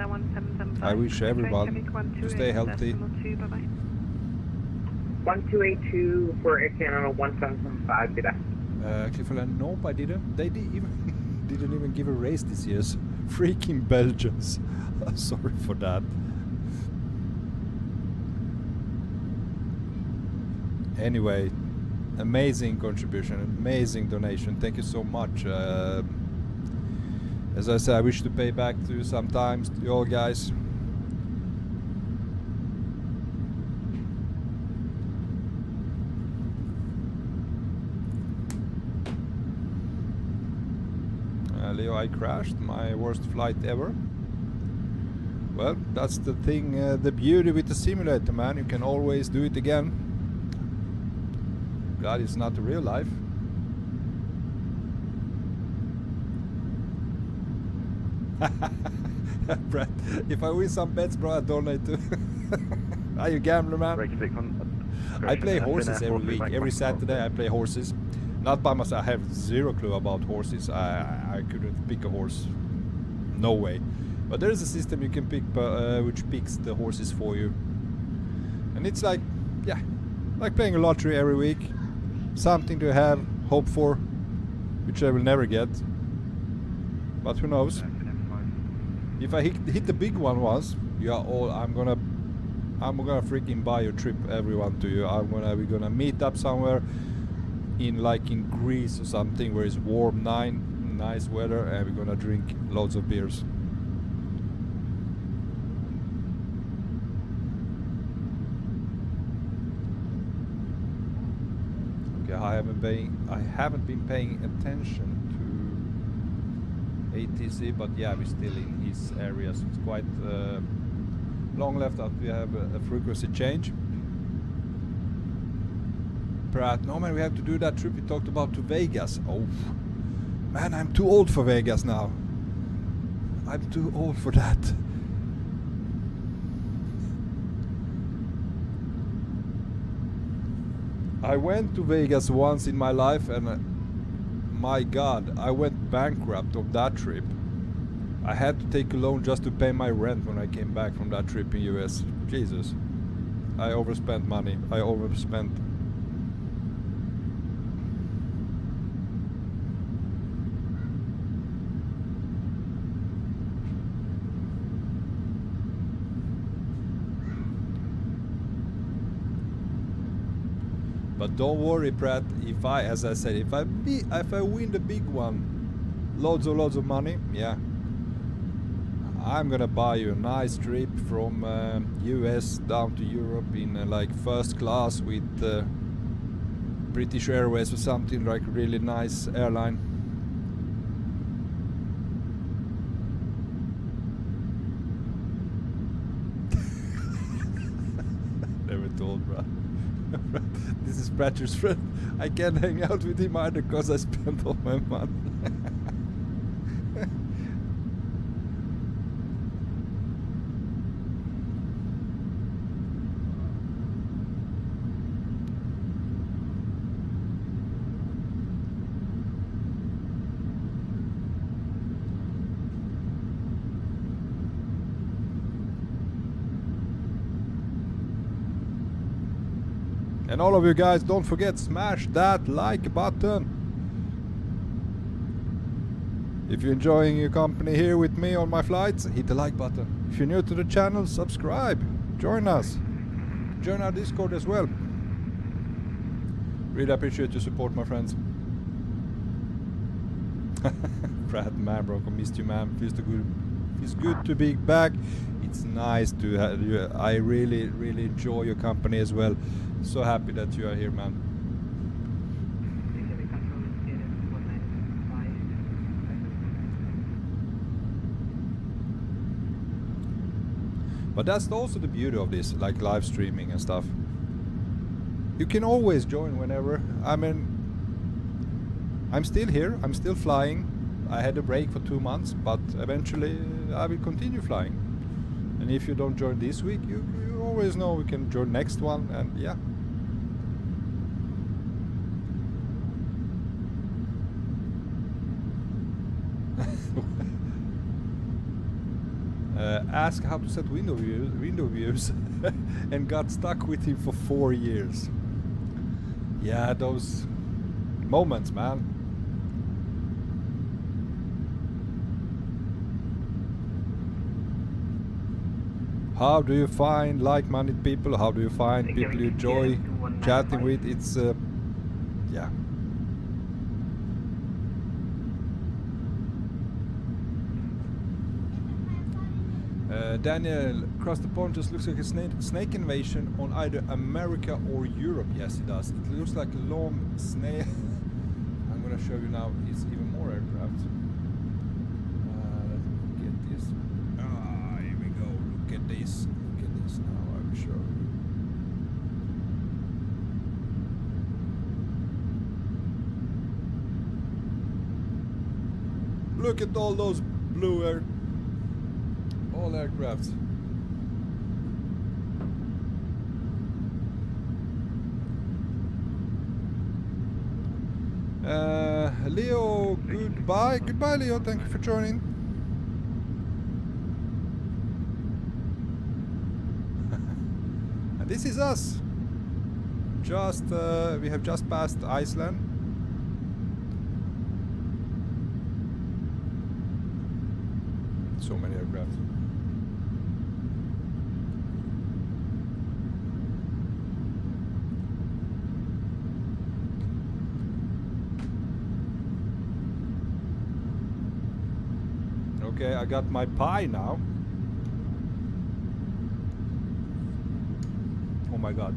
I wish everyone to stay healthy. 1282 for Air Canada 1775, did I? Clifford, nope, I didn't. They didn't even give a raise this year. Freaking Belgians. Sorry for that. Anyway, amazing contribution, amazing donation. Thank you so much. As I said, I wish to pay back to you sometimes, to you all guys. Leo, I crashed, my worst flight ever. Well, that's the thing, the beauty with the simulator, man. You can always do it again. God, it's not the real life. Brett, if I win some bets, bro, I donate to. Are you a gambler, man? I play horses every week. Every Saturday I play horses. Not by myself. I have zero clue about horses. I couldn't pick a horse. No way. But there is a system you can pick which picks the horses for you. And it's like, yeah, like playing a lottery every week. Something to have, hope for, which I will never get. But who knows? If I hit the big one once, you are all. I'm gonna freaking buy your trip, everyone, to you. We're gonna meet up somewhere in Greece or something where it's warm, nice weather, and we're gonna drink loads of beers. Okay, I haven't been paying attention to ATC, but yeah, we're still in his area, so it's quite long left after we have a frequency change. Pratt, no man, we have to do that trip we talked about to Vegas. Oh man, I'm too old for Vegas now. I'm too old for that. I went to Vegas once in my life, and my god, I went bankrupt on that trip. I had to take a loan just to pay my rent when I came back from that trip in US. Jesus, I overspent money. I overspent. But don't worry, Pratt. If I, as I said, if I win the big one, loads of money, yeah, I'm gonna buy you a nice trip from US down to Europe in like first class with British Airways or something, like really nice airline. Never told, bruh. This is Pratcher's friend. I can't hang out with him either because I spent all my money. And all of you guys, don't forget, smash that like button. If you're enjoying your company here with me on my flights, hit the like button. If you're new to the channel, subscribe. Join us. Join our Discord as well. Really appreciate your support, my friends. Brad, man, Bronco, missed you, man. Feels good to be back. It's nice to have you. I really enjoy your company as well. So happy that you are here, man. But that's also the beauty of this, like live streaming and stuff. You can always join whenever. I mean, I'm still here, I'm still flying. I had a break for 2 months, but eventually I will continue flying. And if you don't join this week, you always know we can join next one, and yeah. Ask how to set window views and got stuck with him for 4 years. Yeah, those moments, man. How do you find like-minded people? How do you find people you enjoy chatting with? It's yeah. Daniel, across the pond just looks like a snake invasion on either America or Europe. Yes, it does. It looks like a long snake. I'm gonna show you now. It's even more aircraft. Let's get this. Here we go. Look at this. Look at this now. I will show you. Look at all those blue all aircrafts. Leo, goodbye. Goodbye, Leo. Thank you for joining. And this is us. Just we have just passed Iceland. So many aircraft. Okay, I got my pie now. Oh my god.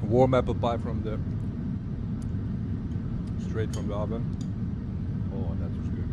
Warm apple pie from the straight from the oven. Oh, that was good.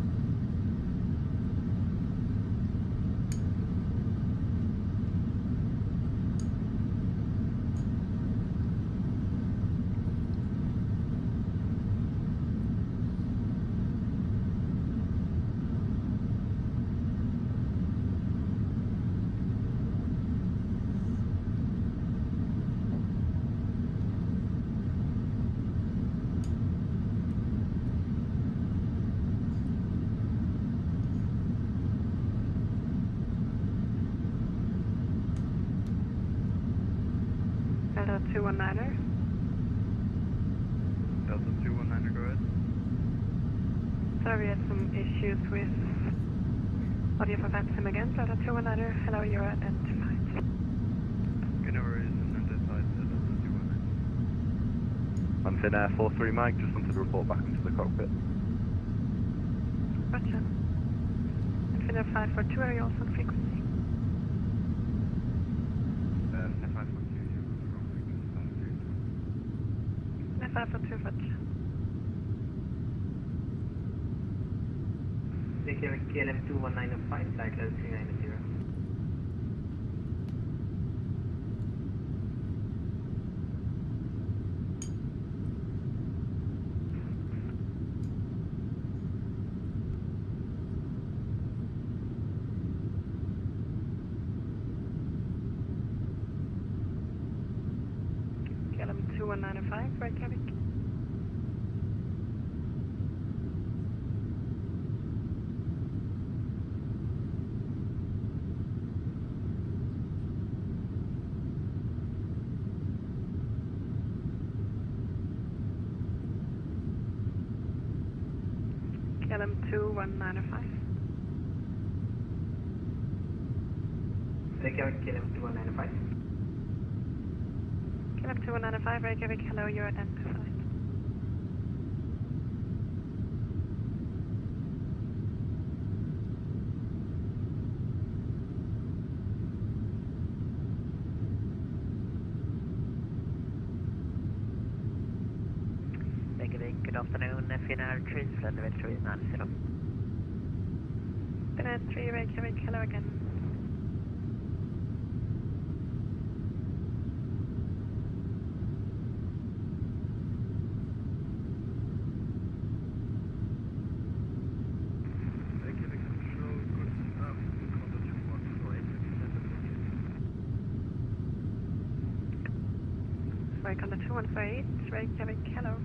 Delta 219er. Delta 219er, go ahead. Sorry, we had some issues with audio for VATSIM again. Delta 219er, hello, you're identified. Whenever is identified, Delta 219. I'm Finn Air 43 Mike, just wanted to report back into the cockpit. Gotcha. And Finn Air 542, are you also on frequency? Finn Air 542, Finn Air 542, gotcha. KLM 2195, flight level 390. KLM 2195, Reykjavik. KLM 2195. Reykjavik, KLM 2195. KLM 2195, Reykjavik, hello, you're identified. Good afternoon, Finnair 3, flight level 390. Finnair 3, Reykjavik, hello again. Reykjavik control, good enough, Control 2148. Sorry, Control 2148, Reykjavik, hello.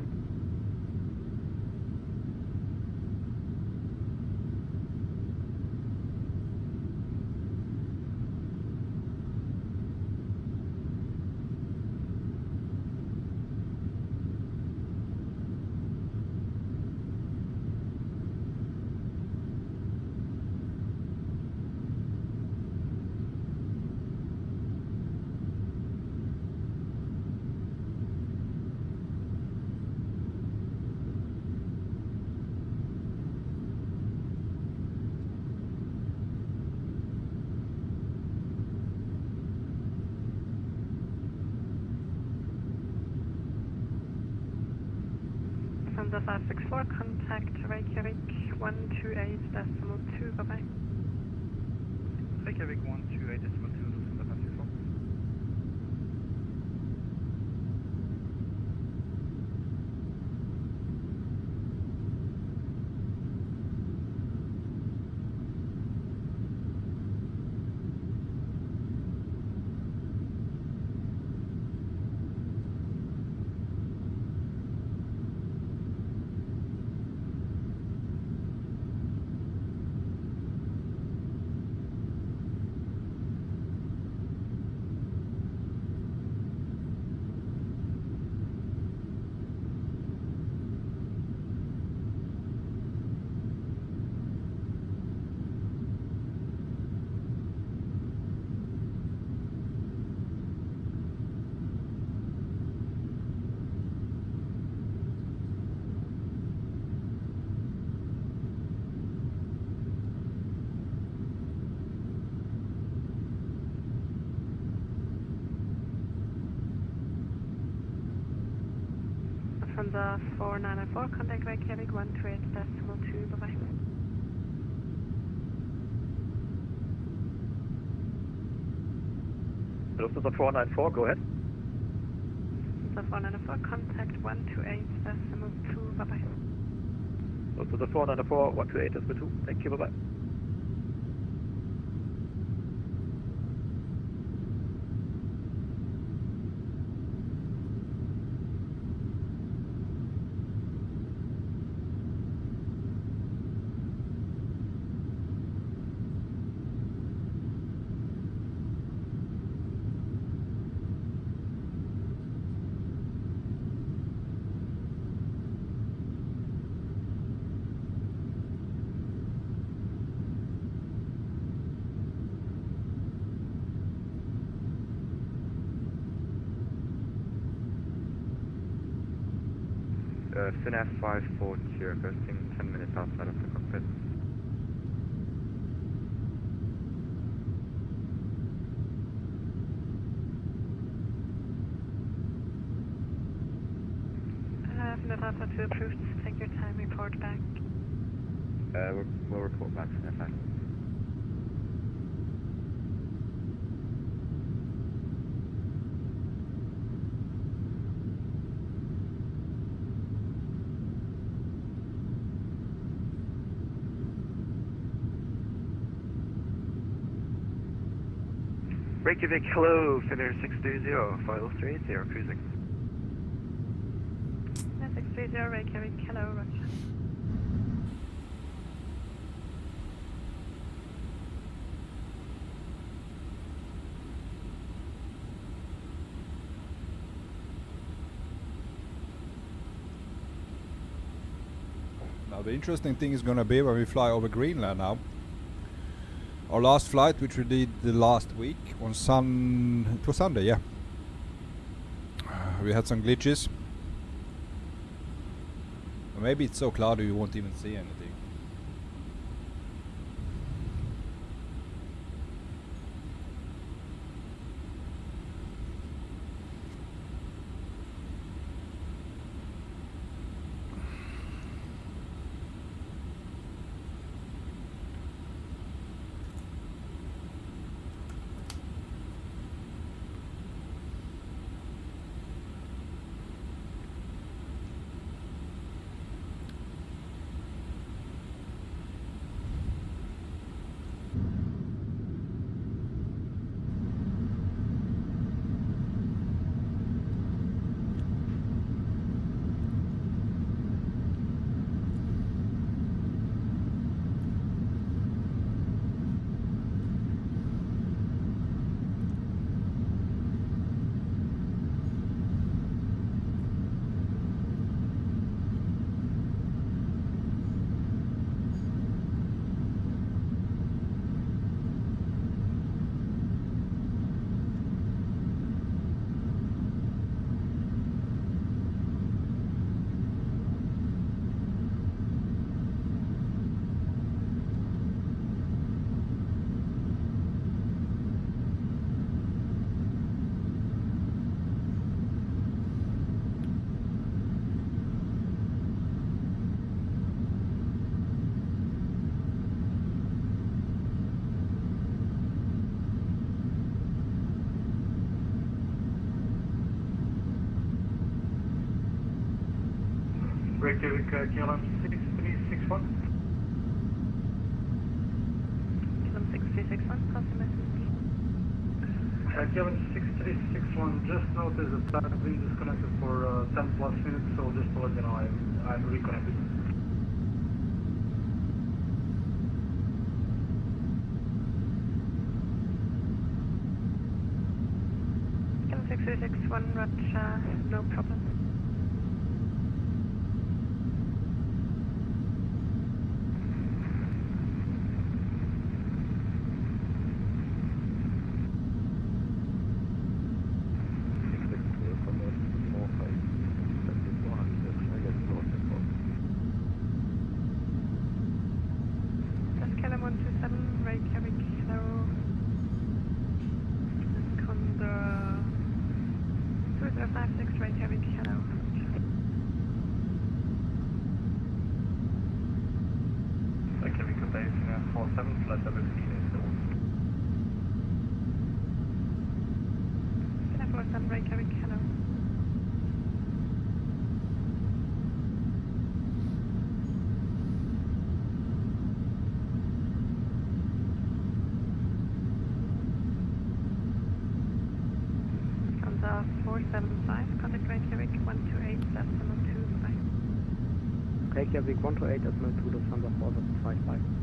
From the 564, contact Reykjavik 128.2, bye-bye. Reykjavik 128.2, Lufthansa 564. From the 4904, contact Reykjavik 128.2, bye-bye. Lufthansa 494, go ahead. The 494, contact 128.2, bye-bye. Lufthansa 494, 128.2, thank you, bye-bye. Finnair 540, requesting 10 minutes outside of the cockpit. Finnair Alpha 2 approved, take your time, report back. We'll report back, Finnair 5. Reykjavik, hello, Finnair 630, file 30, cruising. 630, Reykjavik, hello, roger. Now the interesting thing is gonna be when we fly over Greenland now. Our last flight, which we did the last week on it was Sunday, yeah. We had some glitches. Maybe it's so cloudy we won't even see anything. Reykjavik, KLM 6361. KLM 6361, pass the message. KLM 6361, just noticed that I've been disconnected for 10 plus minutes, so just to let you know, I'm reconnected. KLM 6361, Roger, no problem. Reykjavik 128, Decimal 2, Lufthansa 4755.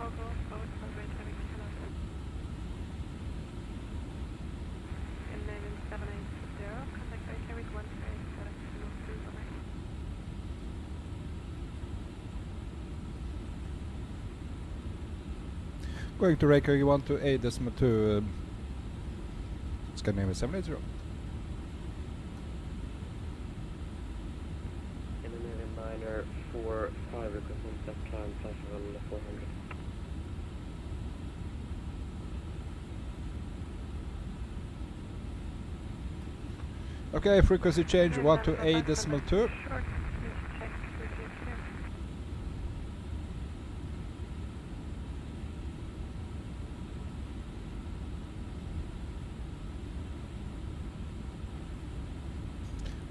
Togo, both for Reykjavik, hello. 11780, contact Reykjavik 13872, bye-bye. Going to Reykjavik 128.2, Scandinavia 780. Scandinavian 945, requesting set climb, flight level 400. Okay, frequency change 128.2.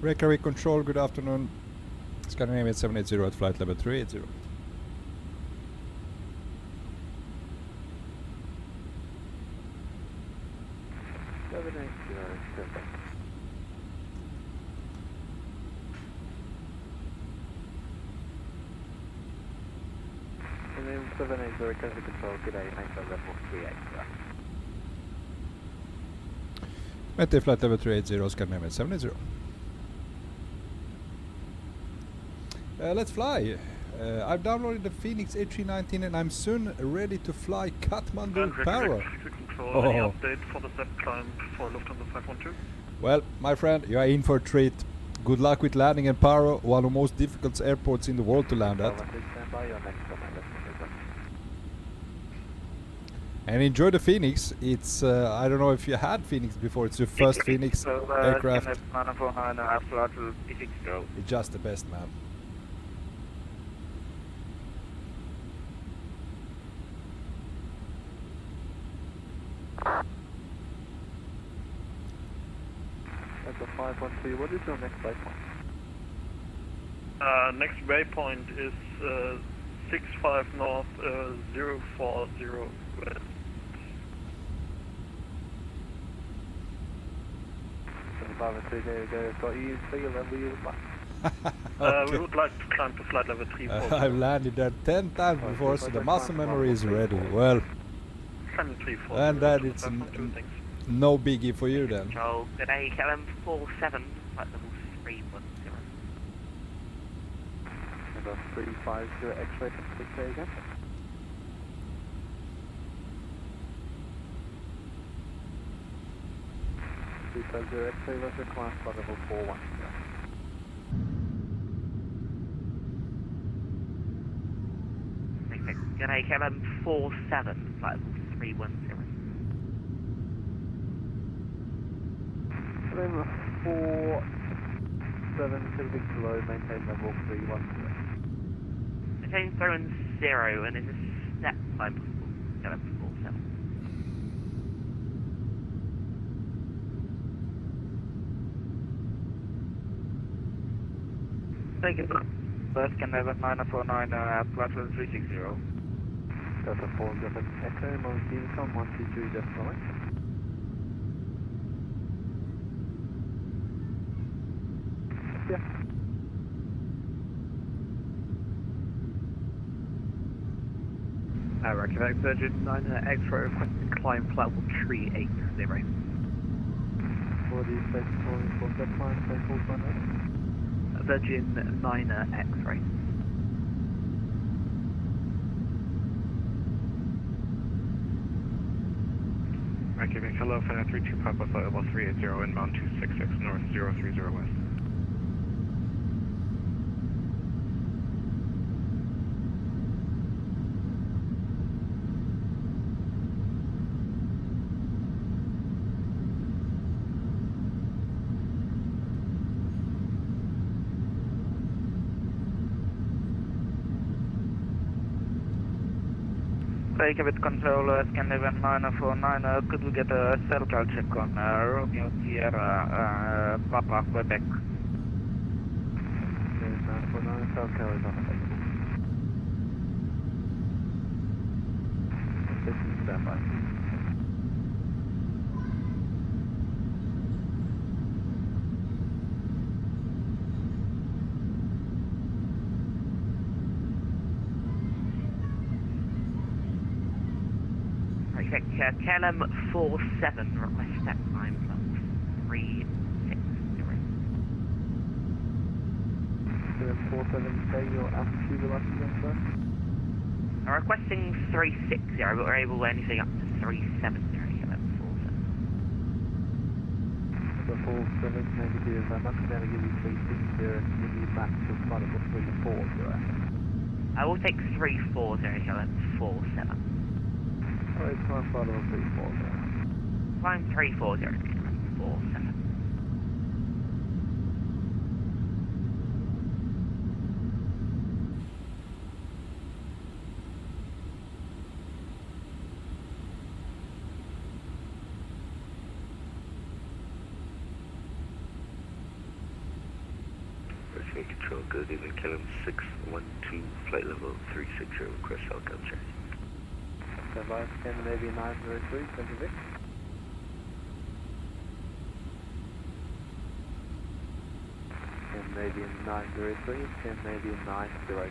Reykjavik control, good afternoon. Scandinavia 780 at flight level 380. And then 780 Reykjavik control, good day, nice level 380. Maintain flight level 380, Scandinavia 780. Let's fly. I've downloaded the Phoenix A319 and I'm soon ready to fly Kathmandu Paro. Control, any update for the set climb for Lufthansa 512? Well, my friend, you are in for a treat. Good luck with landing in Paro, one of the most difficult airports in the world to land at. And enjoy the Phoenix. It's, I don't know if you had Phoenix before, it's your first Phoenix aircraft. It's just the best, man. That's a 512, what is your next waypoint? Next waypoint is 65 north, 040 west. Got you feel level you would like? Okay. We would like to climb to flight level 340. I've landed there 10 times before, so the muscle memory is ready. Well, and that it's no biggie for you then. Control, good day, KLM 47, flight level 310. Number 350 X-ray from 6A again. X-ray was required for level 41. Good day, KLM 47, flight level 310. KLM 47, Pacific below, maintain level 310. Maintain 310, and is a step climb possible? KLM 47. Thank you. First Canada 949, flight level 360. Delta 47 Echo, Montecom 123 decimal. Yeah. Reykjavik Virgin 9 X-ray requesting climb flight level 380. For the space calling for that climb, space call Virgin 9 X-ray. Reykjavik, hello, Flight 32 Papa, flight level 380, inbound 266 north, 030 west. Reykjavik control, Scandinavian 949, could we get a circle check on Romeo Sierra, Papa, Quebec? 949, South Carolina. This is standby. Check, KLM 47, request step time plus 360. 47, say your altitude velocity again, sir? I'm requesting 360, but we're able to anything up to 370 KLM 47. The 47 negative, I'm not going to give you 360, give you max of multiple 340. I will take 340 KLM 47. Oh, it's not multiple 340. Climb 340 KLM 47. Control, good evening, KLM 612, flight level 360, request outcome check. Standby, Scandinavia 903, 26. Scandinavia 903, Scandinavia 903.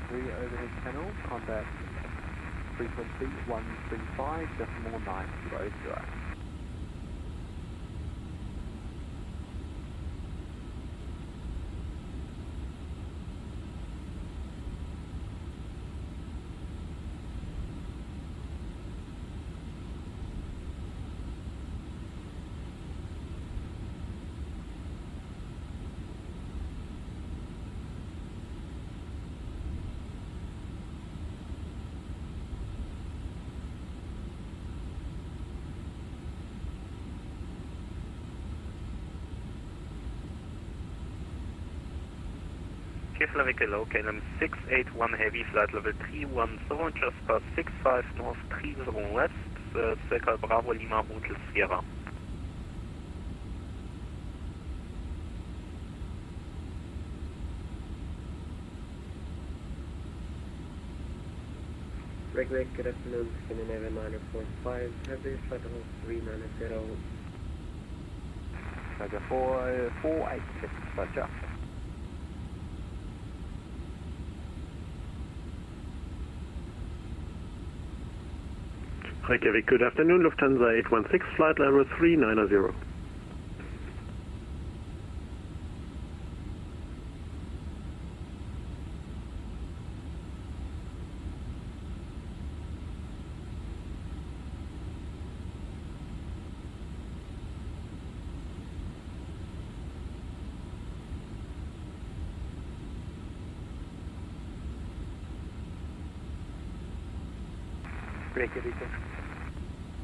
Overhead channel, contact frequency 135.900. KLM Echo, KLM 681 Heavy, flight level 310, just past 65 North 30 West, circa Bravo Lima Hotel Sierra. Renegade, good afternoon, Scandinavia 945, Heavy, flight level 390. Roger, 486, roger. Reykjavik, good afternoon, Lufthansa 816, flight level 390. Reykjavik,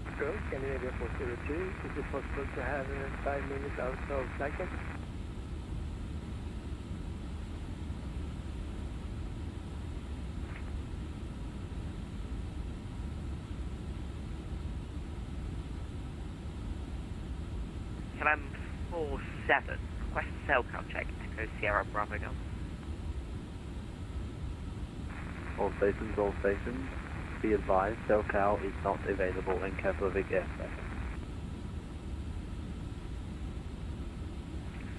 Control, Scandinavia 402, is it possible to have 5 minutes out of flight deck? KLM 47, request cell count check, Echo Sierra Bravo Golf. All stations. Be advised, SoCal is not available in Keflavik airspace.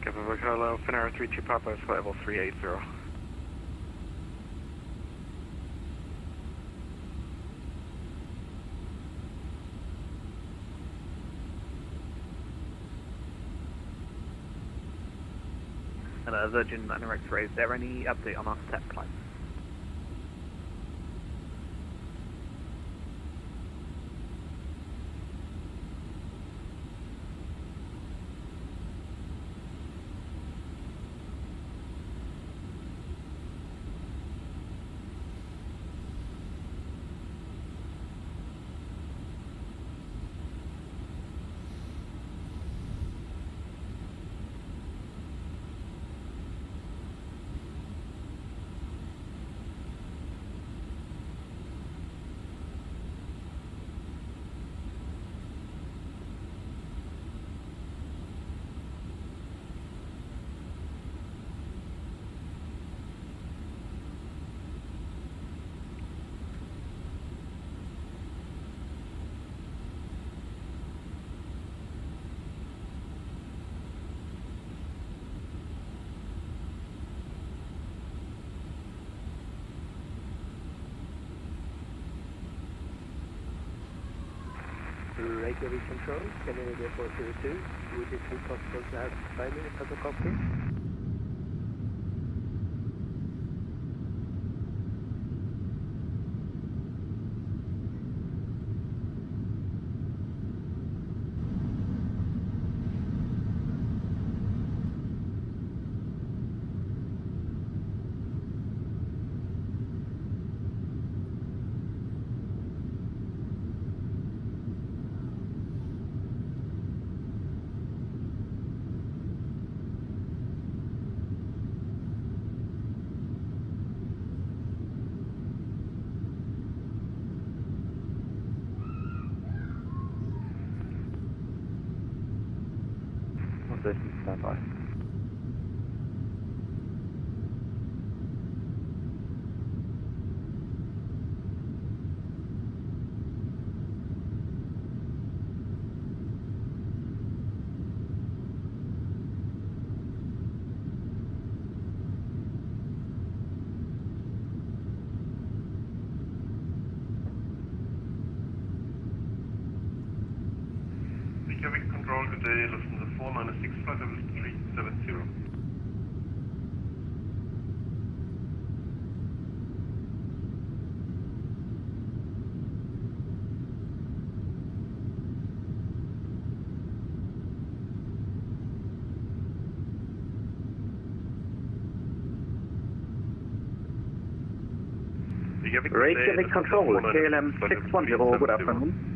Keflavik, hello, Finnair 32 Papa, flight level 380. And Virgin Manor X-ray, is there any update on our step climb? Reykjavik Control, Scandinavia 402. Would it be possible to have 5 minutes at the cockpit? Stand by. Reykjavik Control, good day, listen to 496, flight level 370. Reykjavik Control, KLM 610, good afternoon.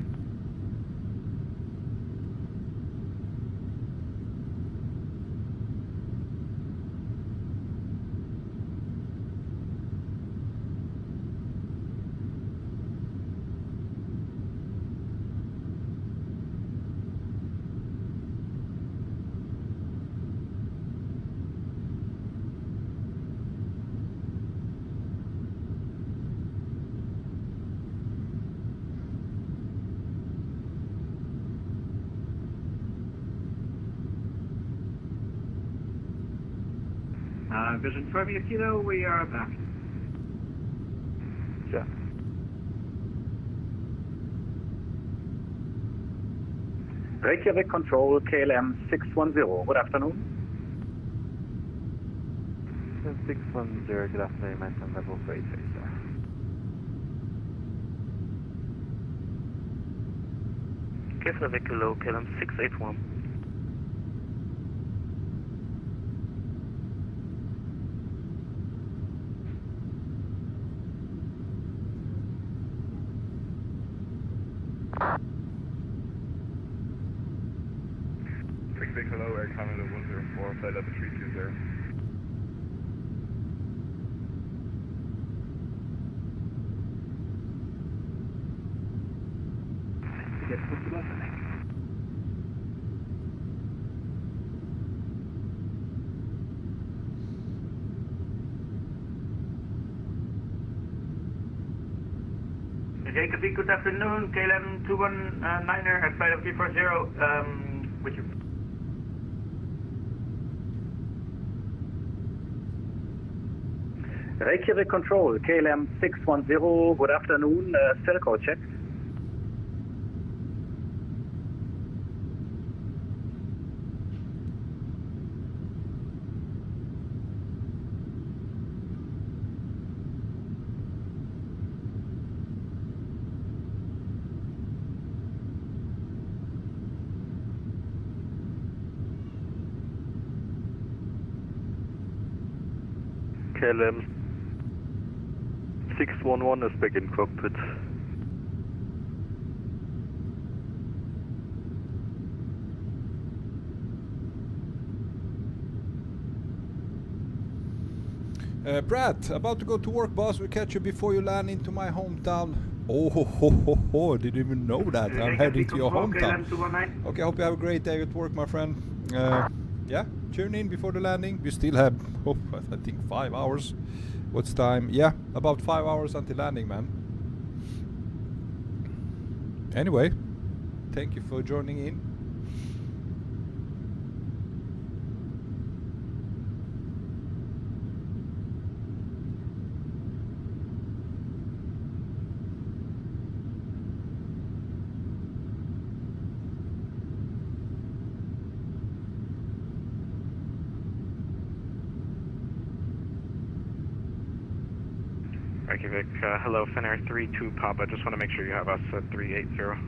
Vision Furby Kilo, we are back. Yeah. Reykjavik Control, KLM 610, good afternoon. 610, good afternoon, maintain level 33, sir. Kingston Kilo, KLM 681. Hello, Air Canada 104, flight level 320. Get put to Oceanic. Reykjavik, good afternoon, KLM 219er at flight of 340, with you. Reykjavik Control, KLM 610, good afternoon, cell code check. KLM 611 is back in cockpit. Brad, about to go to work, boss. We'll catch you before you land into my hometown. Oh, ho, ho, ho, ho. Didn't even know that. I'm heading to your hometown. Okay, I hope you have a great day at work, my friend. Yeah, tune in before the landing. We still have, I think, 5 hours. What's time? Yeah, about 5 hours until landing, man. Anyway, thank you for joining in. Reykjavik, hello, Finnair 32 Papa. Just want to make sure you have us at 380.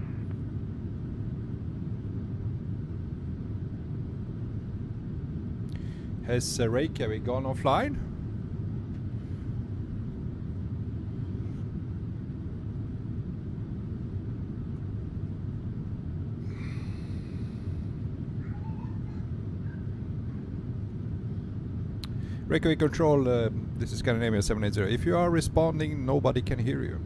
Has Reykjavik gone offline? Reykjavik Control, this is Scandinavia 780. If you are responding, nobody can hear you.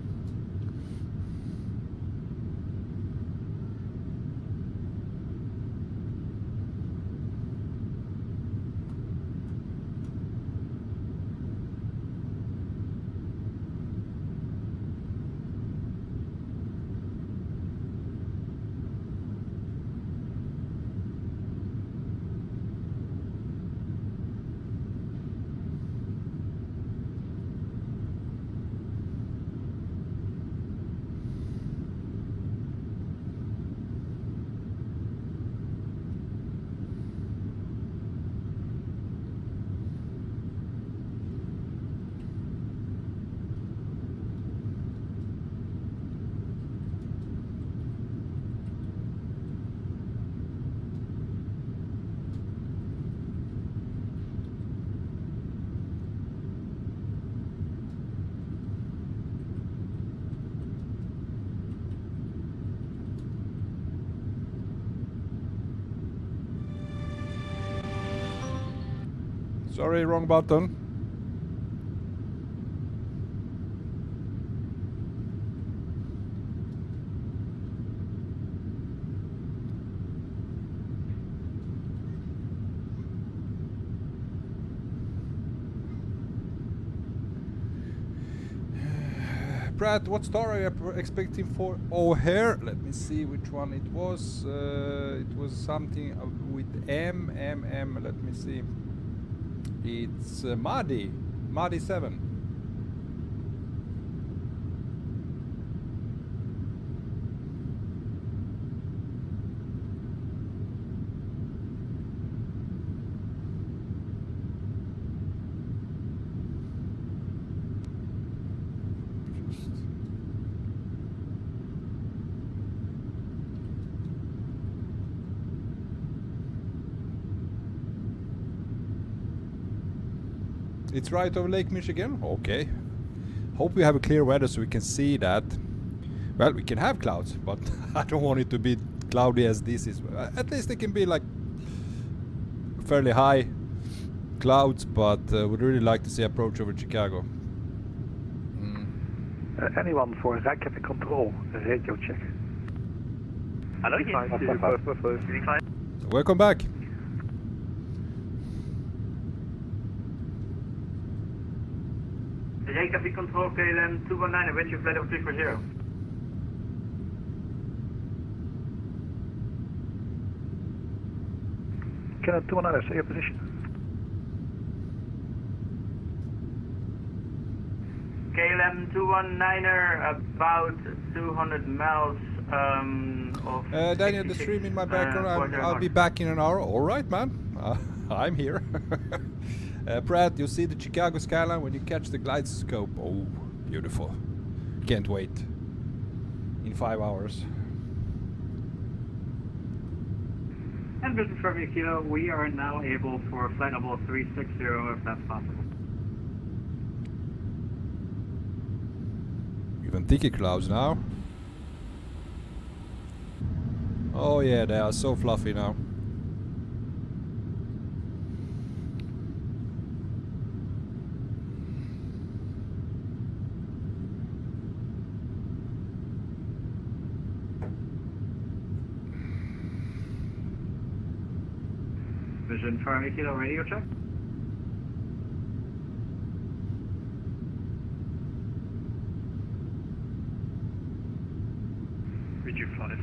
Sorry, wrong button. Brad, what star are you expecting for O'Hare? Let me see which one it was. It was something with M. Let me see. It's Mahdi 7. It's right over Lake Michigan. Okay. Hope we have a clear weather so we can see that. Well, we can have clouds, but I don't want it to be cloudy as this is. At least it can be like fairly high clouds, but would really like to see approach over Chicago. Anyone for Reykjavik Control, radio check. Hello, yes. Welcome back. Reykjavik Control, KLM 219, with you, flight level 340. KLM 219, say your position. KLM 219, about 200 miles of... Daniel, the stream in my background, I'll be back in an hour. Alright, man. I'm here. Brad, you'll see the Chicago skyline when you catch the glide scope. Oh, beautiful. Can't wait. In 5 hours. And Business Traffic Kilo, we are now able for flight level 360 if that's possible. Even thicker clouds now. Oh yeah, they are so fluffy now. Vision Charlie Kilo, radio check. Rigid 5.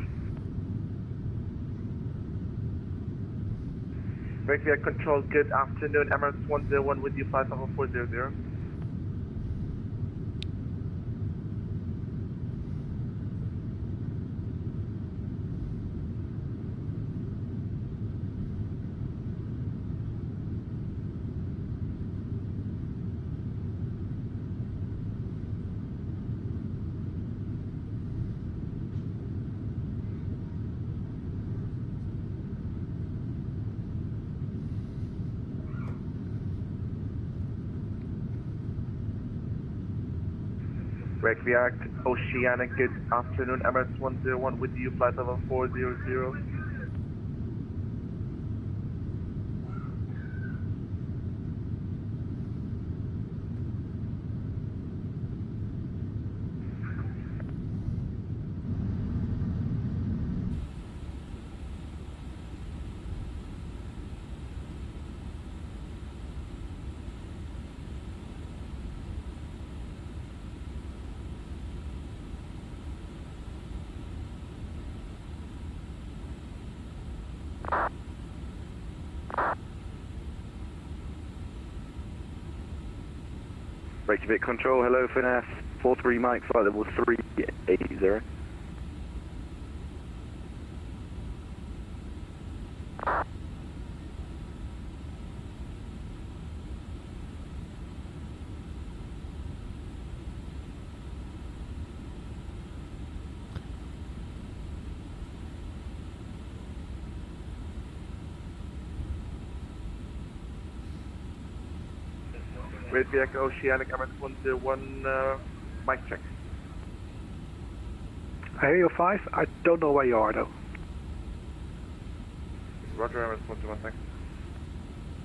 Reykjavik Control, good afternoon. Emirates 101 with you, 55400. Reykjavik, Oceanic, good afternoon, MS101 with you, flight level 400. Reykjavik Control, hello, FNF 43 Mike, flight level 380. Reykjavik, Oceanic, MS101, mic check. I hear you 5. I don't know where you are though. Roger, MS101, thanks.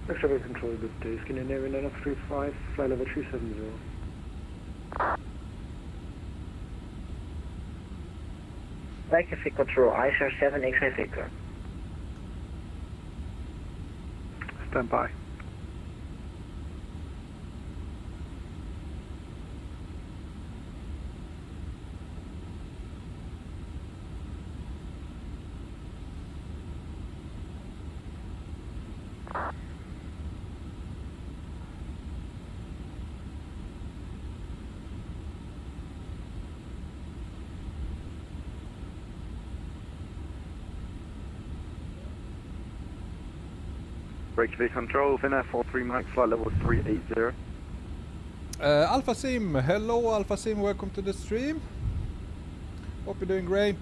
X-ray control, good day. Scandinavian 935, flight level 370. Reykjavik Control, ISR 7 X-ray Victor. Stand by. Reykjavik Control, FNF 43 Mike, flight level 380. Alpha Sim, hello Alpha Sim, welcome to the stream. Hope you're doing great.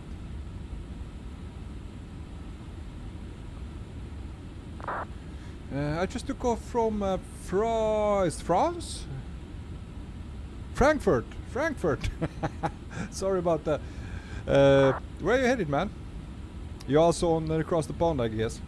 I just took off from France? Frankfurt. Sorry about that. Where are you headed, man? You're also on across the pond, I guess.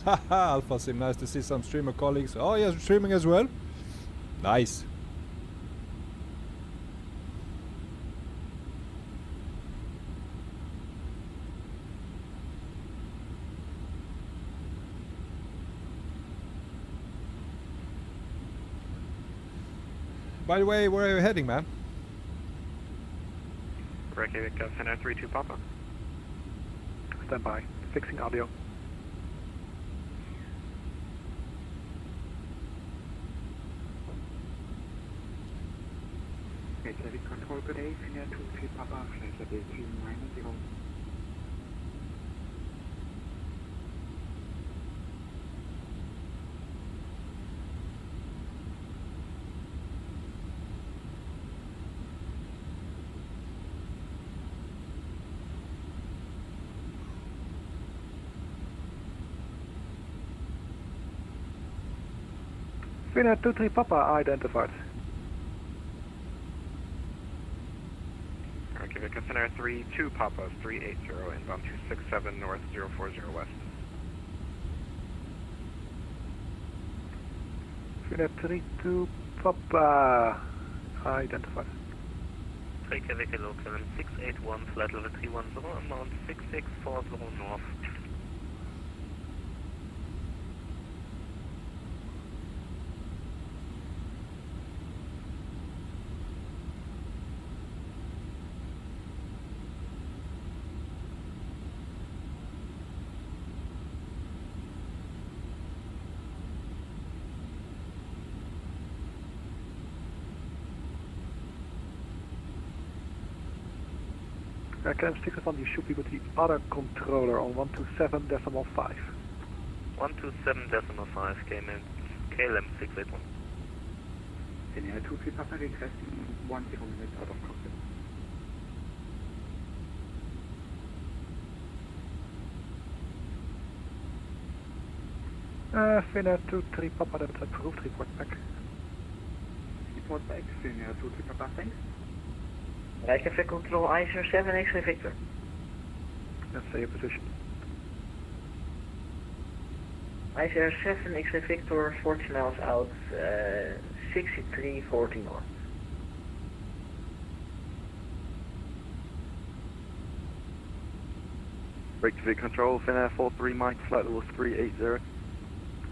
Haha, Alpha Sim, nice to see some streamer colleagues. Oh yes, streaming as well. Nice. By the way, where are you heading, man? Reykjavik, Center 32 Papa. Stand by. Fixing audio. Reykjavik Control, good day, Senior 23 Papa, flight level 390. Senior 23 Papa identified. Reykjavik, Center 32 Papa, 380, inbound 267 north 040 west. Senior 32 Papa identified. Reykjavik, local 681, flight level 310, amount 6640 north. KLM 681, you should be with the other controller on 127.5. 127.5 KLM 681. Senior 23 Papa requesting 10 minutes out of cockpit. Finnair 23 Papa, that's approved, report back. Report back, Senior 23 Papa, thanks. Reykjavik Control, ISR 7 X-ray Victor. Let's say your position. ISR 7 X-ray Victor, 40 miles out, 6340 north. Reykjavik Control, Finnair 43 Mike, flight level 380.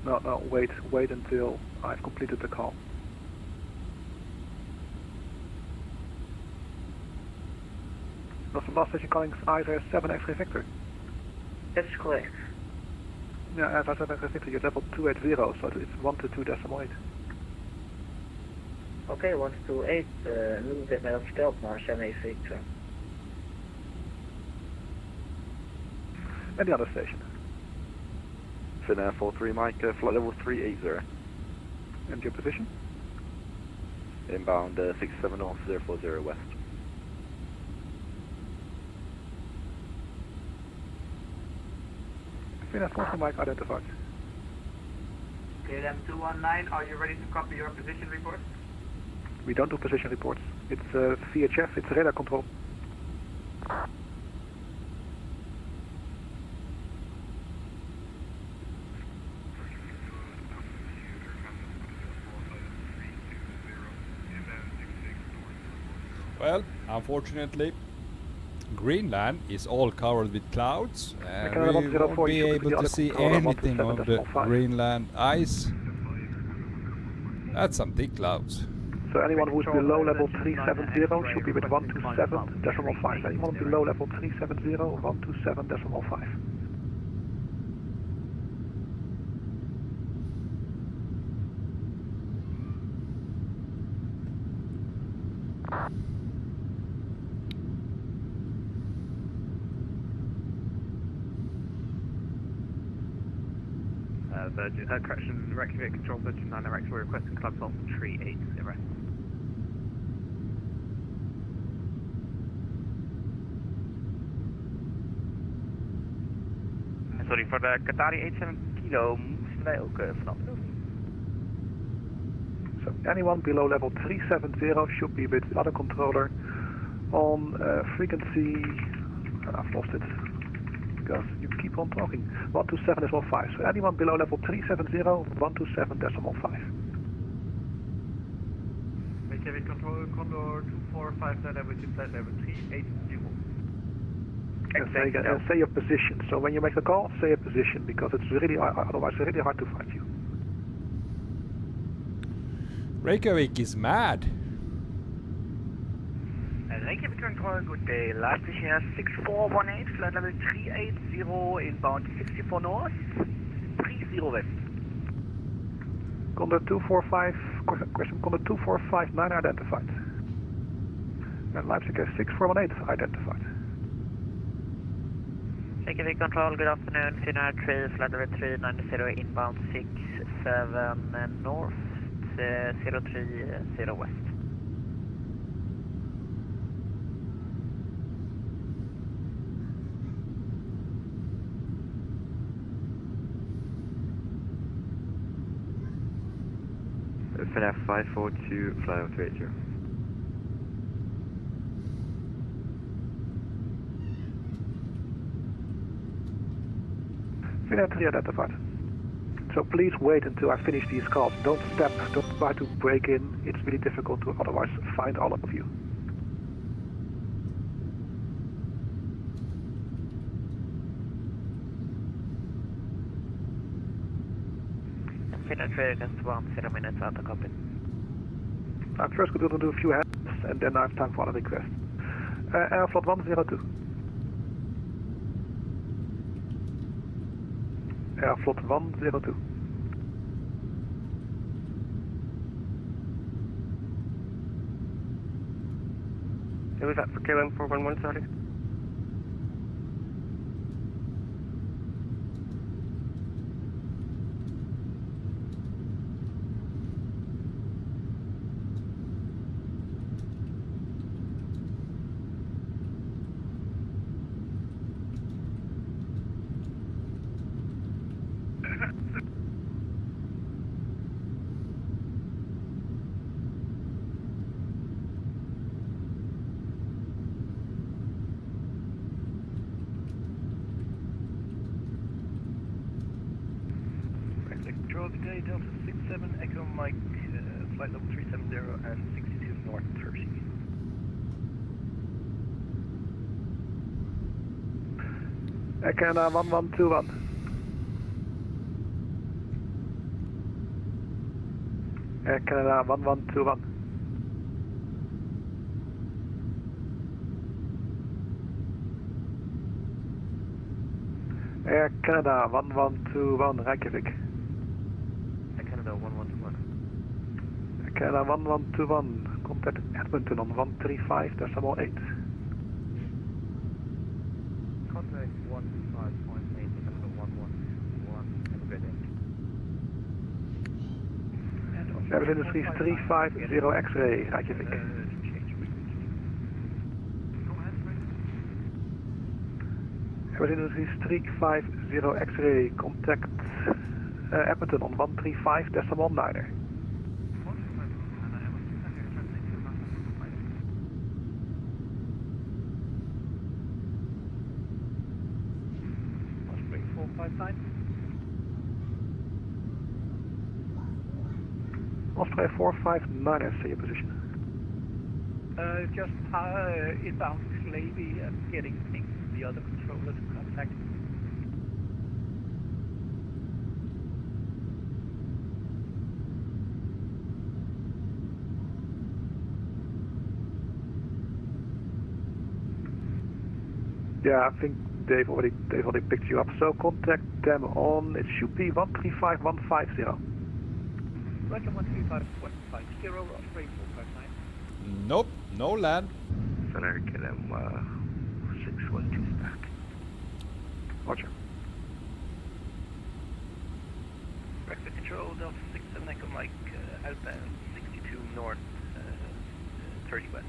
No, wait until I've completed the call. That's the last station calling ISR 7 X-ray Victor. That's correct. Yeah, ISR 7 X-ray Victor, you're level 280, so it's 122.8. Oké, 128, nu werd mij dat verteld, maar 7 X-ray Victor. Any other station? Finnair 43 Mike, flight level 380. And your position? Inbound 67 North 040 West. Finnair 43 Mike identified. KLM 219, are you ready to copy your position report? We don't do position reports. It's VHF, it's radar control. Well, unfortunately, Greenland is all covered with clouds, and we won't be able to see anything of the Greenland ice. That's some thick clouds. So anyone who's below level 370 should be with 127.5. Anyone below level 370, 127.5. Correction, Reykjavik Control Virgin 900X, we're requesting club salt 380. Sorry, voor de Qatari 87 kilo moesten wij ook vanaf. So anyone below level 370 should be with the other controller on frequency, I've lost it, because you keep on talking, 127.5. So anyone below level 370, 127.5. Reykjavik Control, Condor 2457, which is flight level 380. Say your position. So when you make the call, say your position, because it's really, otherwise it's really hard to find you. Reykjavik is mad. Reykjavik Control, good day. Last here 6418, flight level 380, inbound 64 north, 30 west. Condor 245, question Condor 2459 identified. And Leipzig 6418 identified. Reykjavik Control, good afternoon. Finnair 3, flight level 390, inbound 67 north, 030 west. Finnair 542, flight level 380. Finnair 3 identified. So please wait until I finish these calls. Don't step, don't try to break in. It's really difficult to otherwise find all of you. Finnair 3 against 10 minutes out of copy. I'm first going to do a few hands and then I have time for other requests. Airflot 102. Airflot 102. Who was that for KLM 411, sorry? 7 Echo Mike, flight level 370 and 62 north 30. Canada 1121. Canada 1121. Air Canada 1121 Reykjavik. Air Canada 1121. Air Canada 1121, contact Edmonton on 135.8. Contact 135.8, Canada 111, have a great day. Service Industries 350 X-ray Reykjavik. Service Industries 350 X-ray, contact Edmonton on 135.19. Osprey 459. Osprey 459, I see your position. Just inbound Slavey and getting things from the other controller to contact. Yeah, I think they've already picked you up. So contact them on, it should be 135150. Roger 135150, Osprey 459. Nope, no land. Center KLM 612 back. Roger. Breakfast control, Delta 67 Echo Mike, outbound 62 north, 30 west.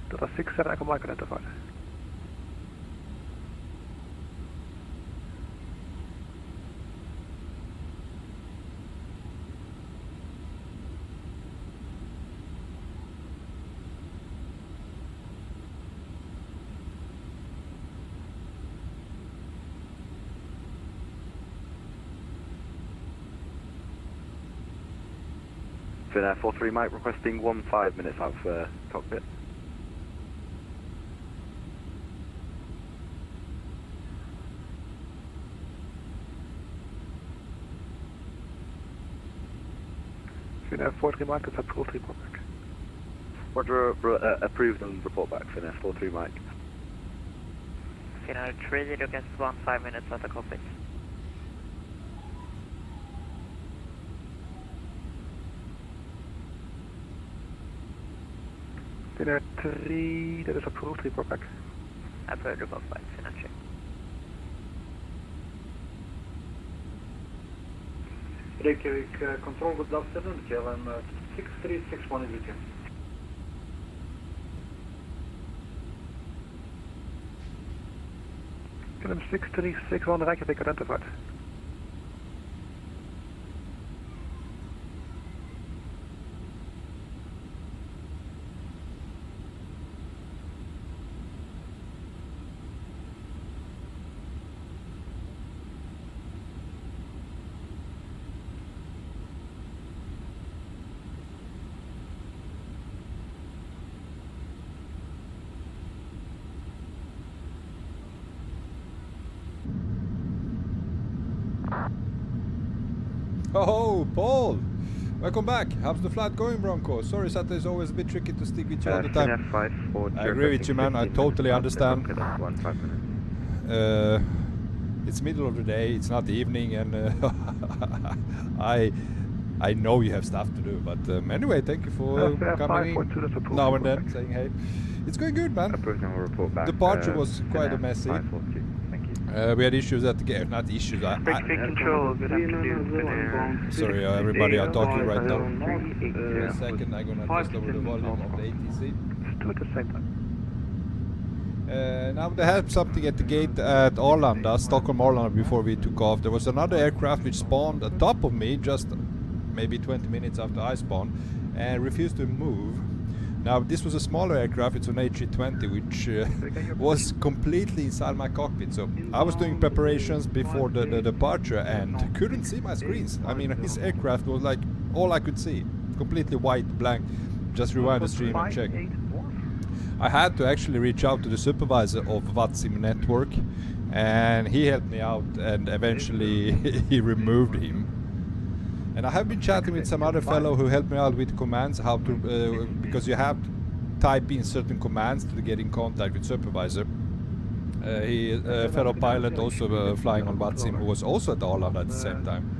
Delta 67 Echo Mike identified. Finnair 43 Mike requesting 15 minutes out of cockpit. Finnair 43 Mike, it's approved, report back. Roger, approved and report back, Finnair 43 Mike. Finnair 3, request 15 minutes out of cockpit. Finnair 3, that is approved, report back. Approved, report back, Finnair 3. Reykjavik control, good afternoon, KLM 6361 is with you. KLM 6361 Reykjavik identified. Oh, Paul! Welcome back. How's the flight going, Bronco? Sorry, Saturday is always a bit tricky to stick with you all the time. I agree with you, man. I totally understand. It's middle of the day. It's not evening, and I know you have stuff to do. But anyway, thank you for coming in now and then, saying hey. It's going good, man. Departure was quite a messy. We had issues at the gate, not issues. Control, good afternoon. Sorry, everybody, I'm talking right now. A second, I'm gonna just lower the volume of the ATC. Let's do it at the same time. Now they had something at the gate at Arlanda, Stockholm Arlanda, before we took off. There was another aircraft which spawned on top of me just maybe 20 minutes after I spawned and refused to move. Now this was a smaller aircraft, it's an A320, which was completely inside my cockpit, so I was doing preparations before the departure and couldn't see my screens. I mean, his aircraft was like all I could see, completely white, blank. Just rewind the stream and check. I had to actually reach out to the supervisor of VATSIM network, and he helped me out, and eventually he removed him. And I have been chatting with some other fellow who helped me out with commands, how to because you have to type in certain commands to get in contact with supervisor. He a fellow pilot also flying on VATSIM who was also at Arlanda at the same time.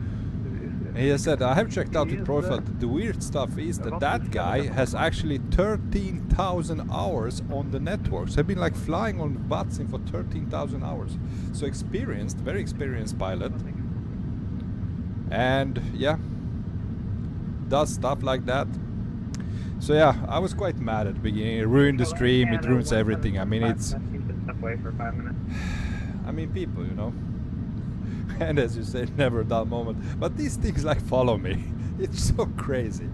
And he has said, I have checked out with profile. The weird stuff is that that guy has actually 13,000 hours on the network. So I've been like flying on VATSIM for 13,000 hours. So experienced, very experienced pilot. And yeah, does stuff like that. So yeah, I was quite mad at the beginning. It ruined the stream, it ruins everything. I mean, it's... I mean, people, you know. And as you say, never a dull moment. But these things like follow me. It's so crazy.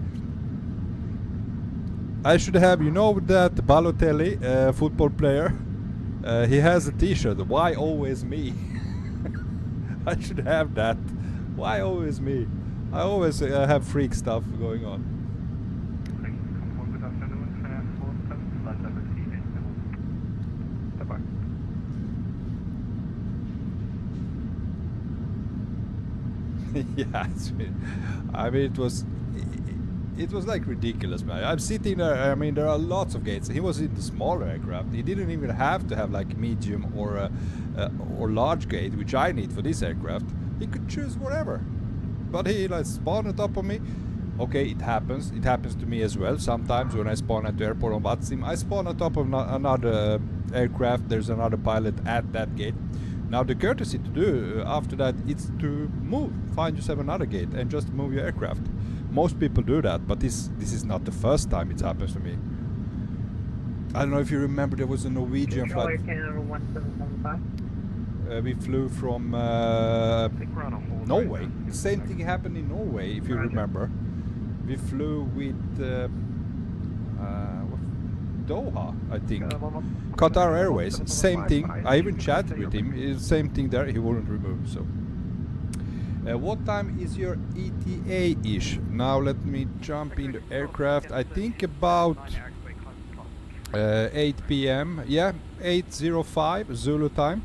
I should have, you know, that Balotelli, football player, he has a t-shirt, why always me? I should have that. Why always me? I always have freak stuff going on. Good afternoon, 47, flight level 380. Yeah, I mean, it was like ridiculous, man. I'm sitting there, I mean, there are lots of gates. He was in the smaller aircraft. He didn't even have to have like medium or large gate, which I need for this aircraft. He could choose whatever. But he like spawned on top of me. Okay, it happens. It happens to me as well. Sometimes when I spawn at the airport on VATSIM, I spawn on top of another aircraft. There's another pilot at that gate. Now the courtesy to do after that is to move, find yourself another gate and just move your aircraft. Most people do that, but this is not the first time it happens to me. I don't know if you remember, there was a Norwegian flight. We flew from Norway. The same thing happened in Norway, if you remember. We flew with Doha, I think. Qatar Airways, same thing. I even chatted with him. Same thing there. He wouldn't remove. So, what time is your ETA-ish? Now let me jump in the aircraft. I think about 8 p.m. Yeah, 8:05 Zulu time.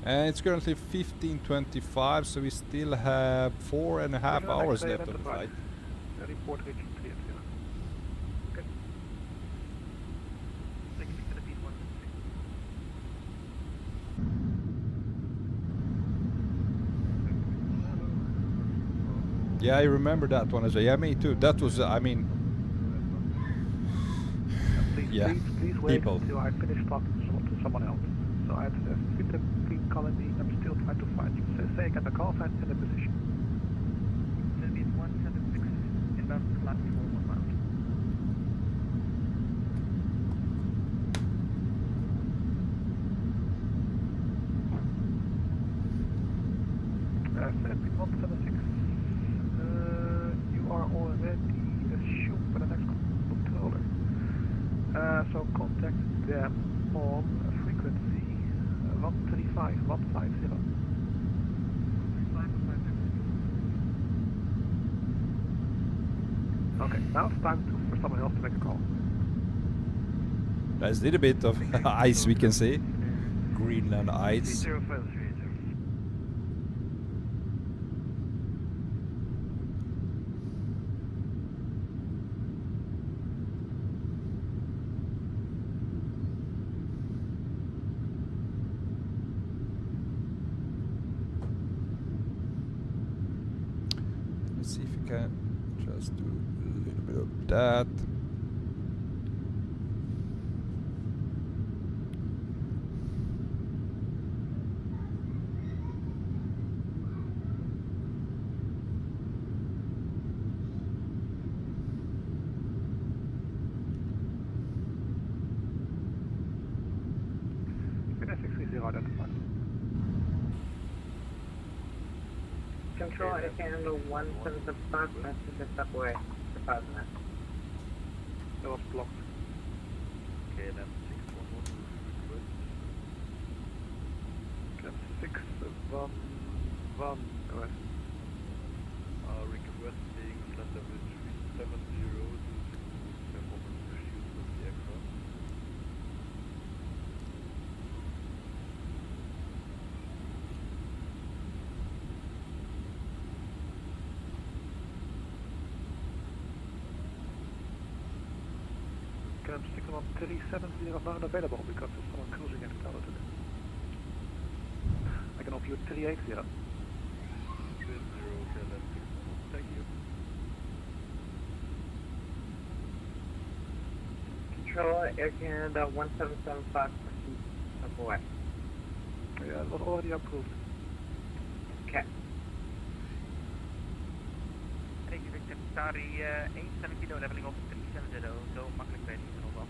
And it's currently 15:25, so we still have 4.5 hours left of the flight. Yeah, I remember that one as well. Yeah, me too. That was, I mean, yeah, please wait until I finish talking to someone else. So I have been calling me. I'm still trying to find you. Say again the call sign and the position. It's 176 inbound platform amount. Said 176. You are already assumed for the next controller. So contact them on frequency 135-150. Okay, now it's time for someone else to make a call. There's a little bit of ice we can see. Greenland ice. See if we can just do a little bit of that. Control, I can handle 175 message the subway for 5 minutes. That was blocked. KLM 611 request. KLM 611 request. Requesting flight level 370 due to performance issues with the aircraft. KLM 61370 is not available because there's someone cruising at the altitude. I can offer you 380. 30 KLM 611. Thank you. Control Air Canada 1775 away. Yeah, it was already approved. Okay. Thank you, Victor. Sorry, 87 kilo, leveling off 370, zo makkelijk bij die nog af.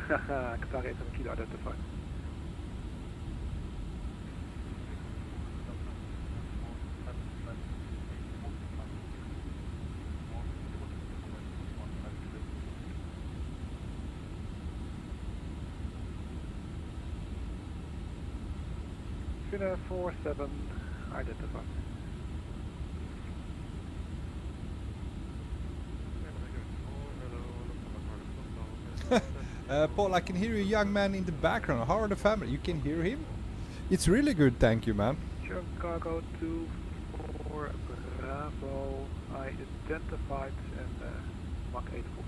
Haha, Qatar 87 kilo identified. Finnair 47 identified. Paul, I can hear a young man in the background. How are the family? You can hear him? It's really good, thank you, man. Chicago 24 Bravo, I identified and Mach 8 force.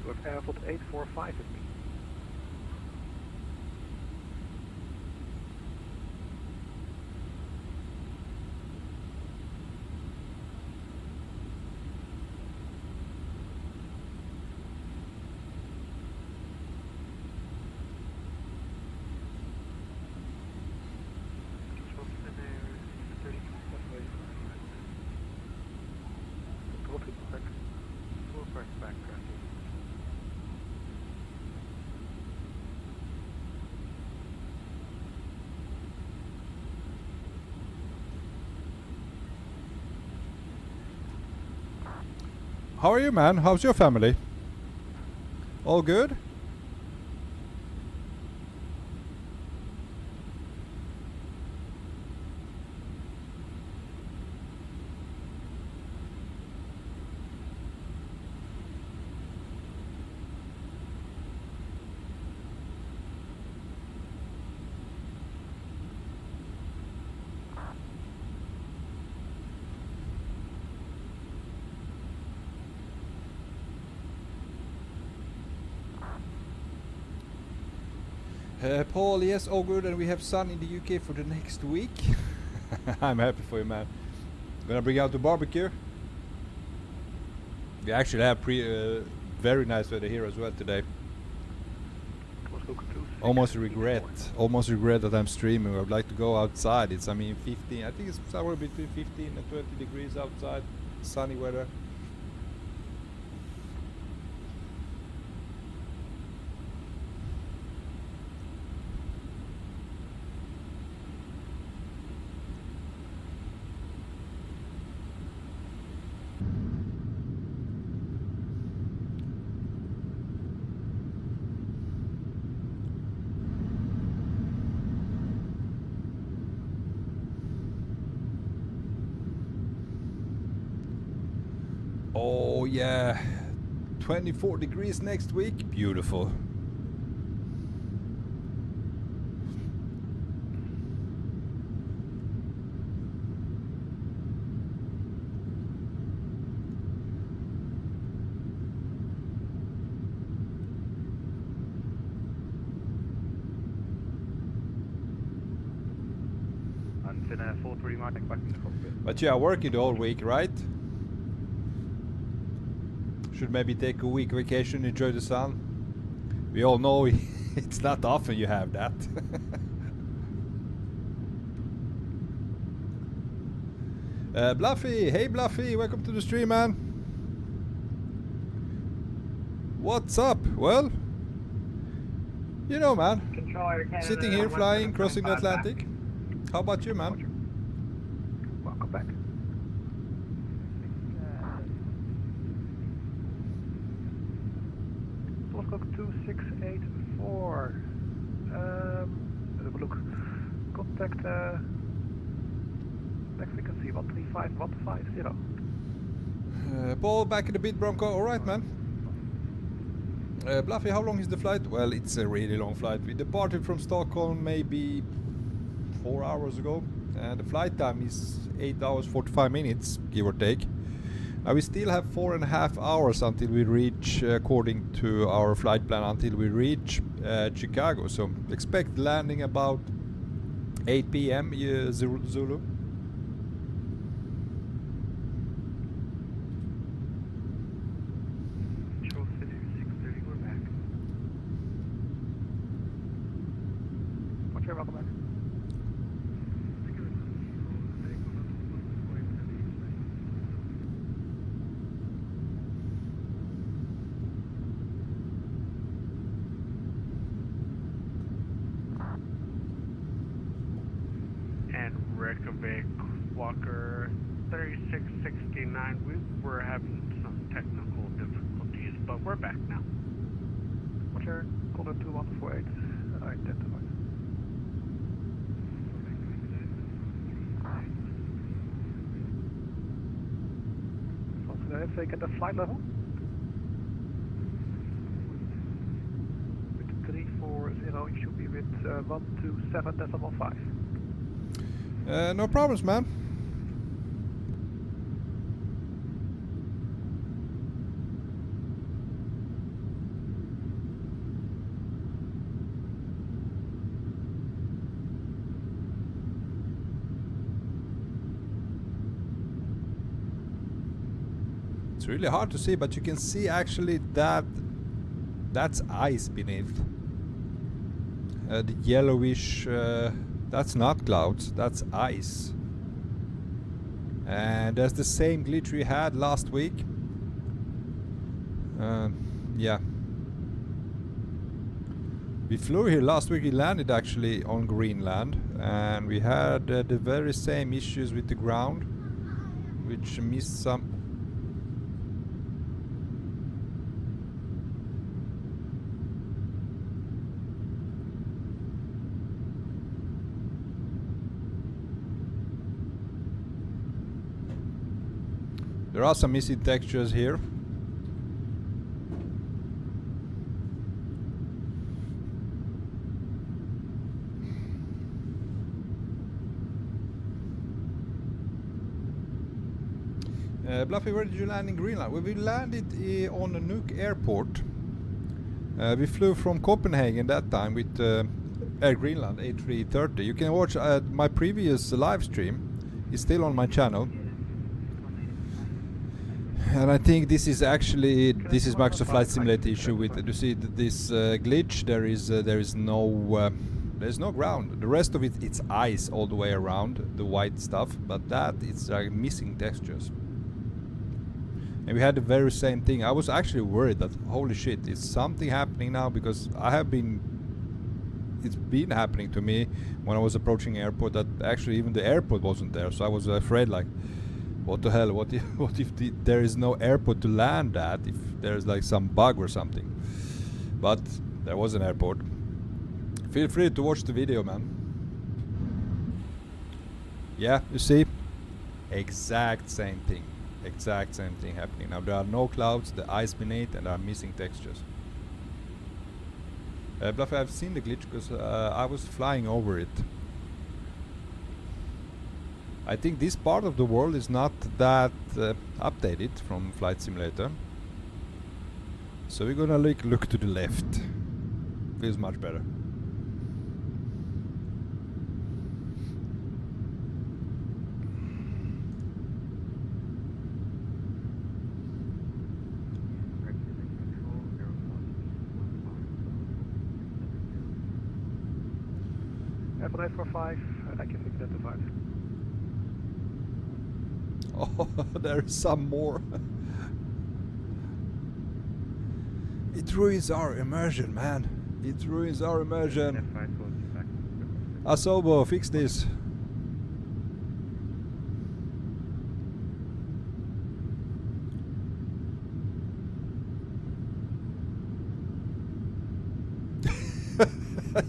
You have airfield 845 with me. How are you, man? How's your family? All good? Paul, yes, all good, and we have sun in the UK for the next week. I'm happy for you, man. Gonna bring out the barbecue. We actually have very nice weather here as well today. Almost regret that I'm streaming. I'd like to go outside. It's, I mean, 15. I think it's somewhere between 15 and 20 degrees outside. Sunny weather. Oh yeah, 24 degrees next week. Beautiful. And Finnair 43 Mike back in the cockpit. But yeah, working the whole week, right? Should maybe take a week vacation, enjoy the sun. We all know it's not often you have that. Bluffy, hey Bluffy, welcome to the stream, man. What's up? Well, you know, man, Control Air Canada sitting here flying, crossing the Atlantic. How about you, man? Welcome back. Source 2684. Let's have a look. Contact next frequency 135-150. Paul, back in the bit, Bronco. Alright, man. Bluffy, how long is the flight? Well, it's a really long flight. We departed from Stockholm maybe 4 hours ago. And the flight time is 8 hours 45 minutes, give or take. We still have 4.5 hours until we reach, according to our flight plan, until we reach Chicago. So expect landing about 8 p.m. Zulu. Control City 630, we're back. Roger, welcome back. Reykjavik, Walker 3669. We were having some technical difficulties, but we're back now. Roger, caller 2148, identified. So can I take the flight level? With 340, you should be with 127.15. No problems, man. It's really hard to see, but you can see actually that that's ice beneath. The yellowish, that's not clouds, that's ice. And that's the same glitch we had last week. Yeah. We flew here last week, we landed actually on Greenland. And we had the very same issues with the ground, which missed some. There are some missing textures here. Bluffy, where did you land in Greenland? Well, we landed on a Nuuk airport. We flew from Copenhagen that time with Air Greenland A330. You can watch my previous live stream. It's still on my channel. And I think this is actually Microsoft Flight Simulator issue with you see this glitch. There is no there's no ground. The rest of it, it's ice all the way around, the white stuff, but that it's missing textures. And we had the very same thing. I was actually worried that holy shit, is something happening now, because it's been happening to me when I was approaching airport that actually even the airport wasn't there. So I was afraid, like, what the hell? What if there is no airport to land at? If there's like some bug or something. But there was an airport. Feel free to watch the video, man. Yeah, you see, exact same thing. Exact same thing happening. Now there are no clouds, the ice beneath, and there are missing textures. Bluffy, I've seen the glitch because I was flying over it. I think this part of the world is not that updated from Flight Simulator. So we're gonna look to the left. Feels much better. Airport 845, Reykjavik identified. Oh, there's some more. It ruins our immersion, man. It ruins our immersion. Asobo, fix this.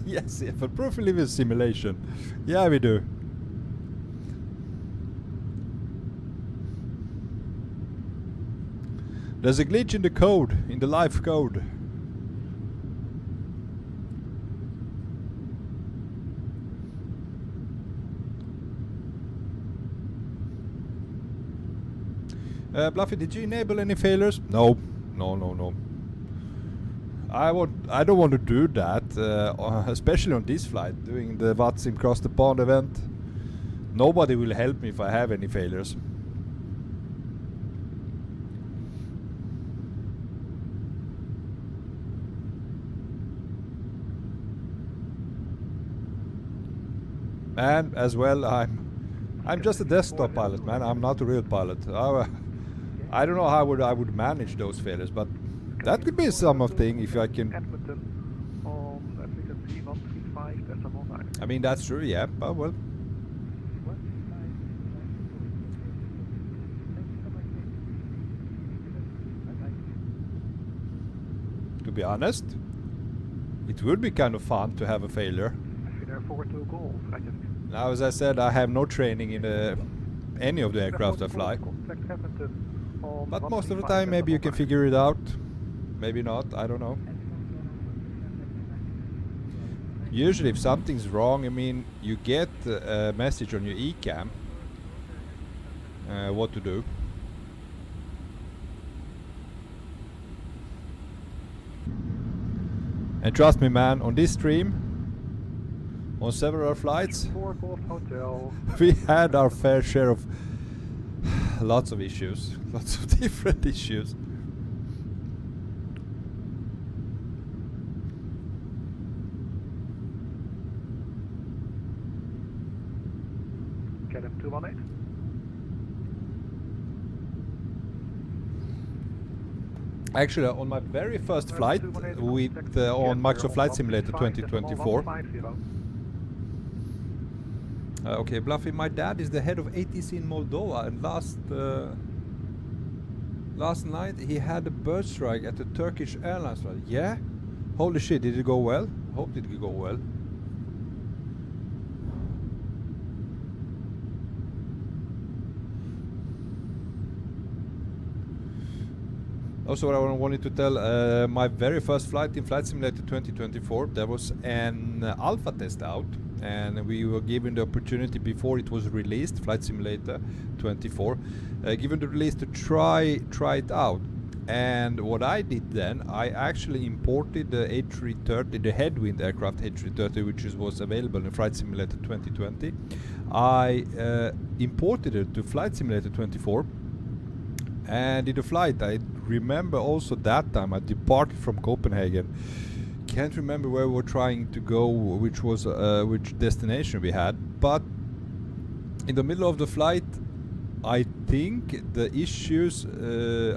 Yes, yeah, for proof we live in simulation. Yeah, we do. There's a glitch in the code, in the live code. Bluffy, did you enable any failures? No. No. I don't want to do that, especially on this flight, doing the VATSIM Cross the Pond event. Nobody will help me if I have any failures. And as well, I'm just a desktop pilot, man. I'm not a real pilot. I don't know how I would manage those failures, but that could be something if I can. I mean, that's true, yeah. But well. To be honest, it would be kind of fun to have a failure. Now, as I said, I have no training in any of the aircraft I fly. But most of the time, maybe you can figure it out. Maybe not, I don't know. Usually, if something's wrong, I mean, you get a message on your eCam what to do. And trust me, man, on this stream, on several flights, we had our fair share of lots of issues, lots of different issues. Get him 218. Actually, on my very first flight with on Microsoft Flight Simulator 2024. Okay, Bluffy, my dad is the head of ATC in Moldova, and last night he had a bird strike at the Turkish Airlines flight. Yeah? Holy shit, did it go well? Hope it did go well. Also, what I wanted to tell, my very first flight in Flight Simulator 2024, there was an alpha test out, and we were given the opportunity before it was released, Flight Simulator 24, given the release to try it out. And what I did then, I actually imported the A330, the headwind aircraft A330, which was available in Flight Simulator 2020. I imported it to Flight Simulator 24, and did a flight. I remember also that time I departed from Copenhagen. Can't remember where we were trying to go, which was which destination we had, but in the middle of the flight, I think the issues,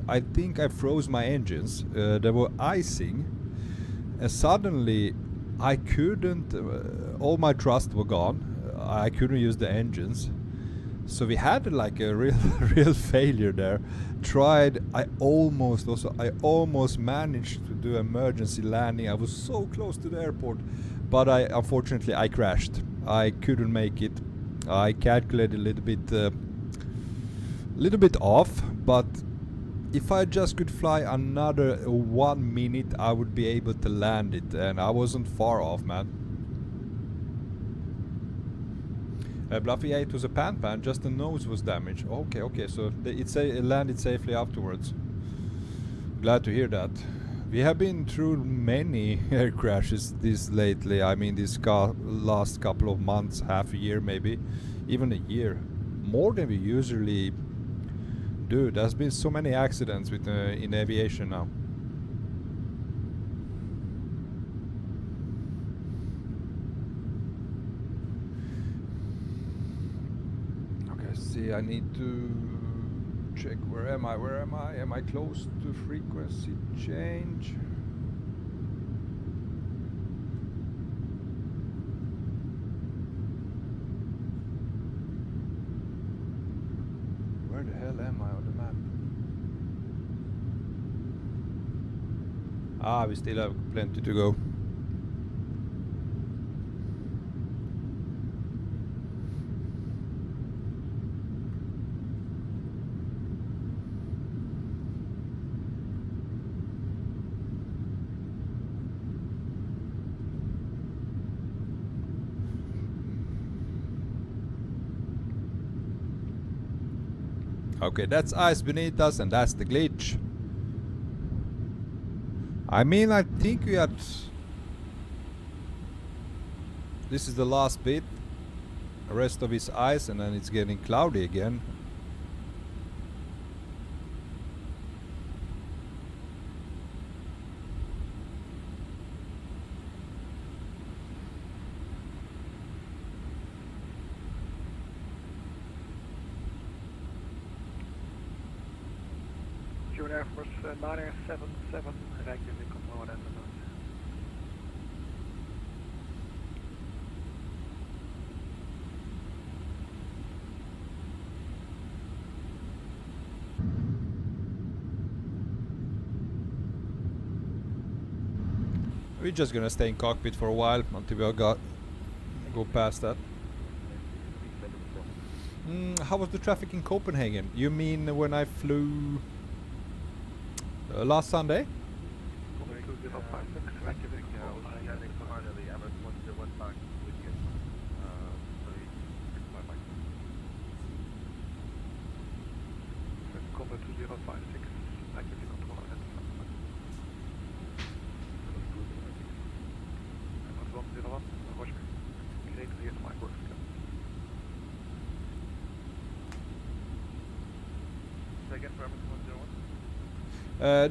I think I froze my engines. They were icing, and suddenly I couldn't, all my thrust were gone. I couldn't use the engines. So we had like a real failure there. I almost managed to do emergency landing. I was so close to the airport, but unfortunately I crashed. I couldn't make it. I calculated a little bit off, but if I just could fly another 1 minute, I would be able to land it, and I wasn't far off, man. Bluffy, yeah, it was a pan, just the nose was damaged. Okay, so it landed safely afterwards. Glad to hear that. We have been through many air crashes lately. I mean, this last couple of months, half a year maybe, even a year. More than we usually do. There's been so many accidents with in aviation now. See, I need to check where am I? Am I close to frequency change? Where the hell am I on the map? We still have plenty to go. Okay, that's ice beneath us and that's the glitch. I mean, I think we had... This is the last bit. The rest of it's ice and then it's getting cloudy again. German Air Force 977, Reykjavik, control at the moment. We're just gonna stay in cockpit for a while until we go past that. How was the traffic in Copenhagen? You mean when I flew last Sunday?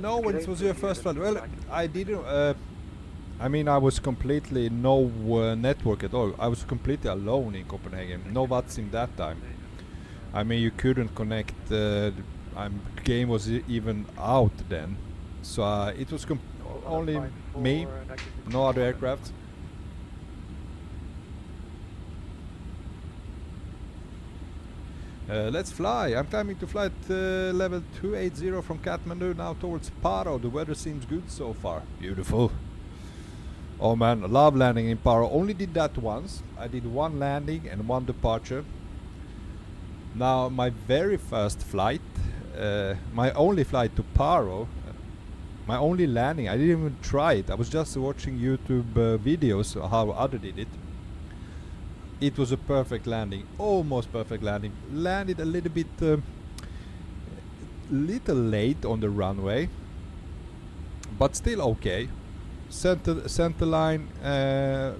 No, when it was your first flight. Well, I didn't. I mean, I was completely no network at all. I was completely alone in Copenhagen. No VATSIM that time. I mean, you couldn't connect. Game was even out then, so it was only me, no other aircraft. Let's fly. I'm climbing to flight level 280 from Kathmandu now towards Paro. The weather seems good so far. Beautiful. Oh man, I love landing in Paro. Only did that once. I did one landing and one departure. Now my very first flight, my only flight to Paro, my only landing, I didn't even try it. I was just watching YouTube videos how others did it. It was a perfect landing, almost perfect landing. Landed a little bit, little late on the runway, but still okay. Center line,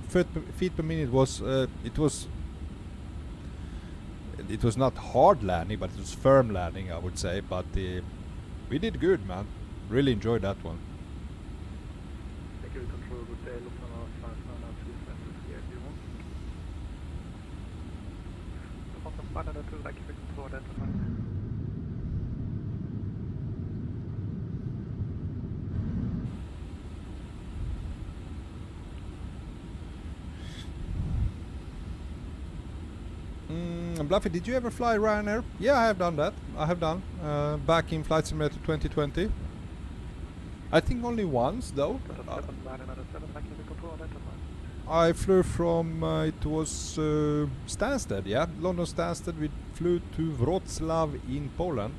feet per minute was it was not hard landing, but it was firm landing, I would say. But we did good, man. Really enjoyed that one. Thank you, control. Good day. Lufthansa 592 Reykjavik control identified. Bluffy, did you ever fly Ryanair? Yeah, I have done that. I have done. Back in Flight Simulator 2020. I think only once, though. I flew from, it was Stansted, yeah? London Stansted. We flew to Wrocław in Poland.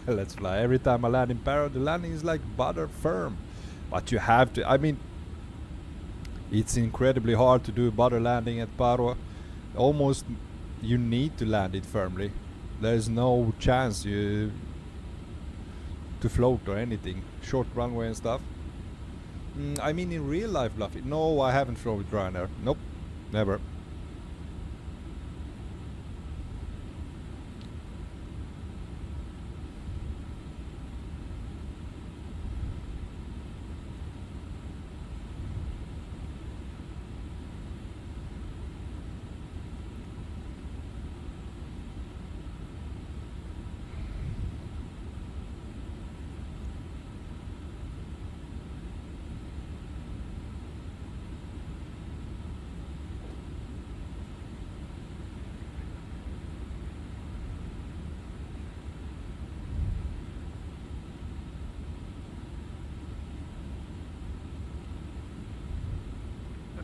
Let's fly. Every time I land in Paro, the landing is like butter firm. But you have to, I mean, it's incredibly hard to do a butter landing at Paro. Almost you need to land it firmly. There's no chance to float or anything. Short runway and stuff. I mean in real life, Bluffy. No, I haven't flown with Ryanair. Nope, never.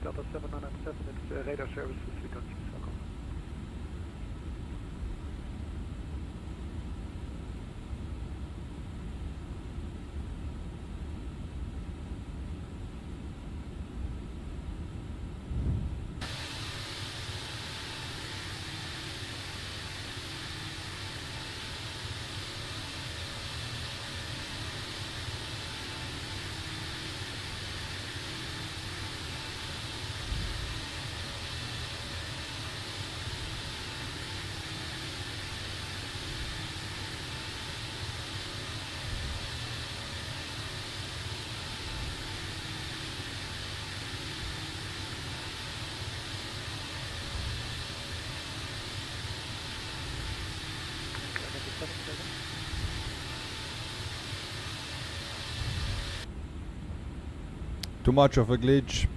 Delta 797, it's radar services, we don't use Stockholm. 177. Too much of a glitch.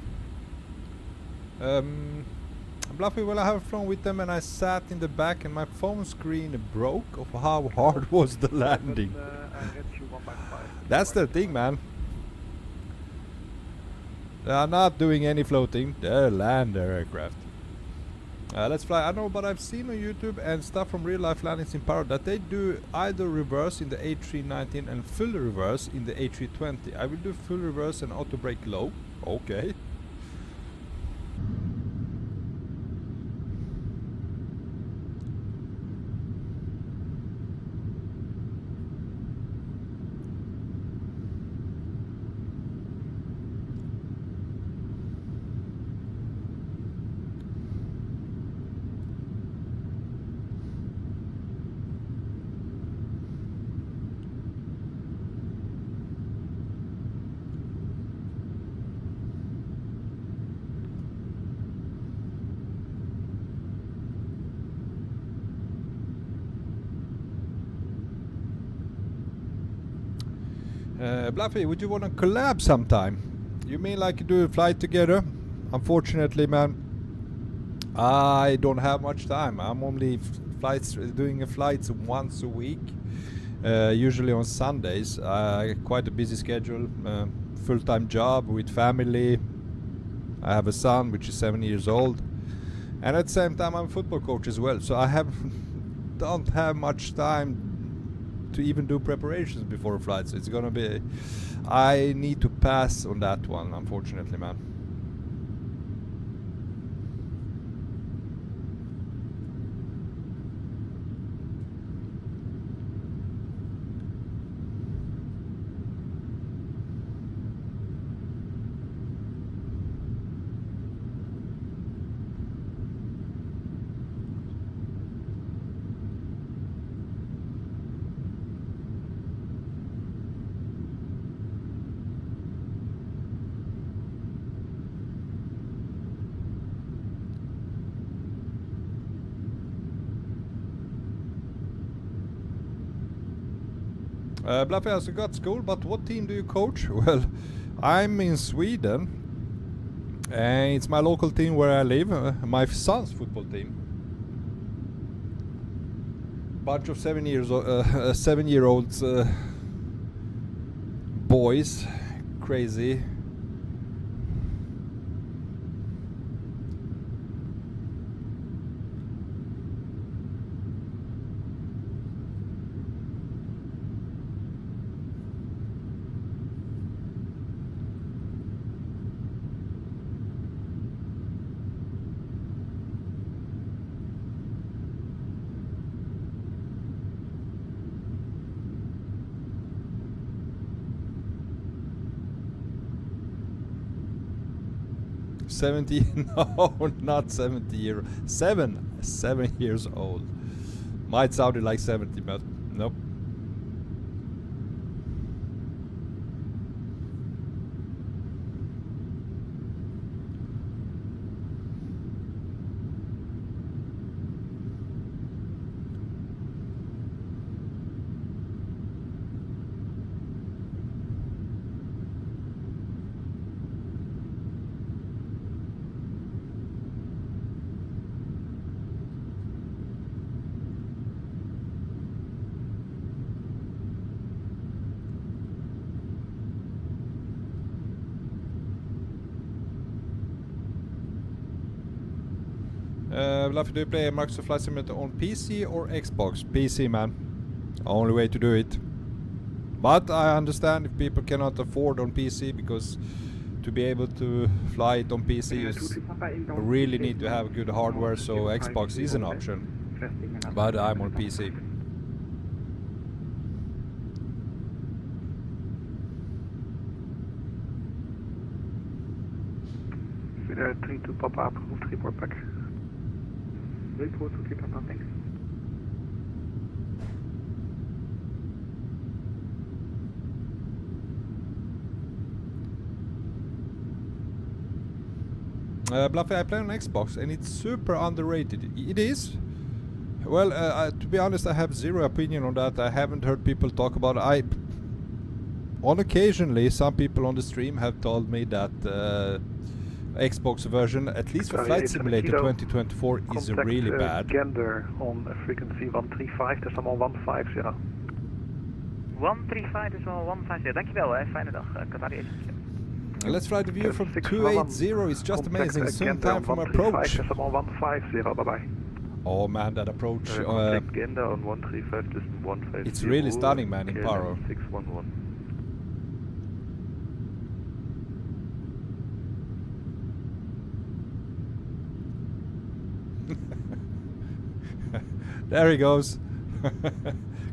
Bluffy, well, I have flown with them and I sat in the back and my phone screen broke of how hard was the landing. That's the thing, man. They are not doing any floating, they land their aircraft. Let's fly. I know, but I've seen on YouTube and stuff from real life landings in Power that they do either reverse in the A319 and full reverse in the A320. I will do full reverse and auto brake low. Okay. Bluffy, would you want to collab sometime? You mean like do a flight together? Unfortunately, man, I don't have much time. I'm only doing flights once a week, usually on Sundays. Quite a busy schedule, full-time job with family. I have a son which is 7 years old, and at the same time I'm a football coach as well. So I don't have much time to even do preparations before a flight, so it's gonna be, I need to pass on that one, unfortunately, man. Bluffy has got school, but what team do you coach? Well, I'm in Sweden, and it's my local team where I live, my son's football team. Bunch of 7-year-olds boys, crazy. No, not 70 year. 7 years old. Might sound like 70, but nope. Bluffy, do you play Microsoft Flight Simulator on PC or Xbox? PC, man. Only way to do it. But I understand if people cannot afford on PC, because to be able to fly it on PC you really need to have good hardware, so Xbox is an option. But I'm on PC. Finnair 32 Papa, approved report back. Report to Papa, thanks. Bluffy, I play on Xbox and it's super underrated. It is. Well, to be honest, I have zero opinion on that. I haven't heard people talk about it. On occasionally, some people on the stream have told me that Xbox version, at least for Flight Simulator 2024, is really bad. Gander on frequency 135.150. 135.150, dankjewel hè, fijne dag, Qatar Aviation. Let's fly the view from 280, it's just amazing, soon time from approach. 150, bye bye. Oh man, that approach, Gander on 135.150. it's really stunning, man, in Paro. 611. There he goes.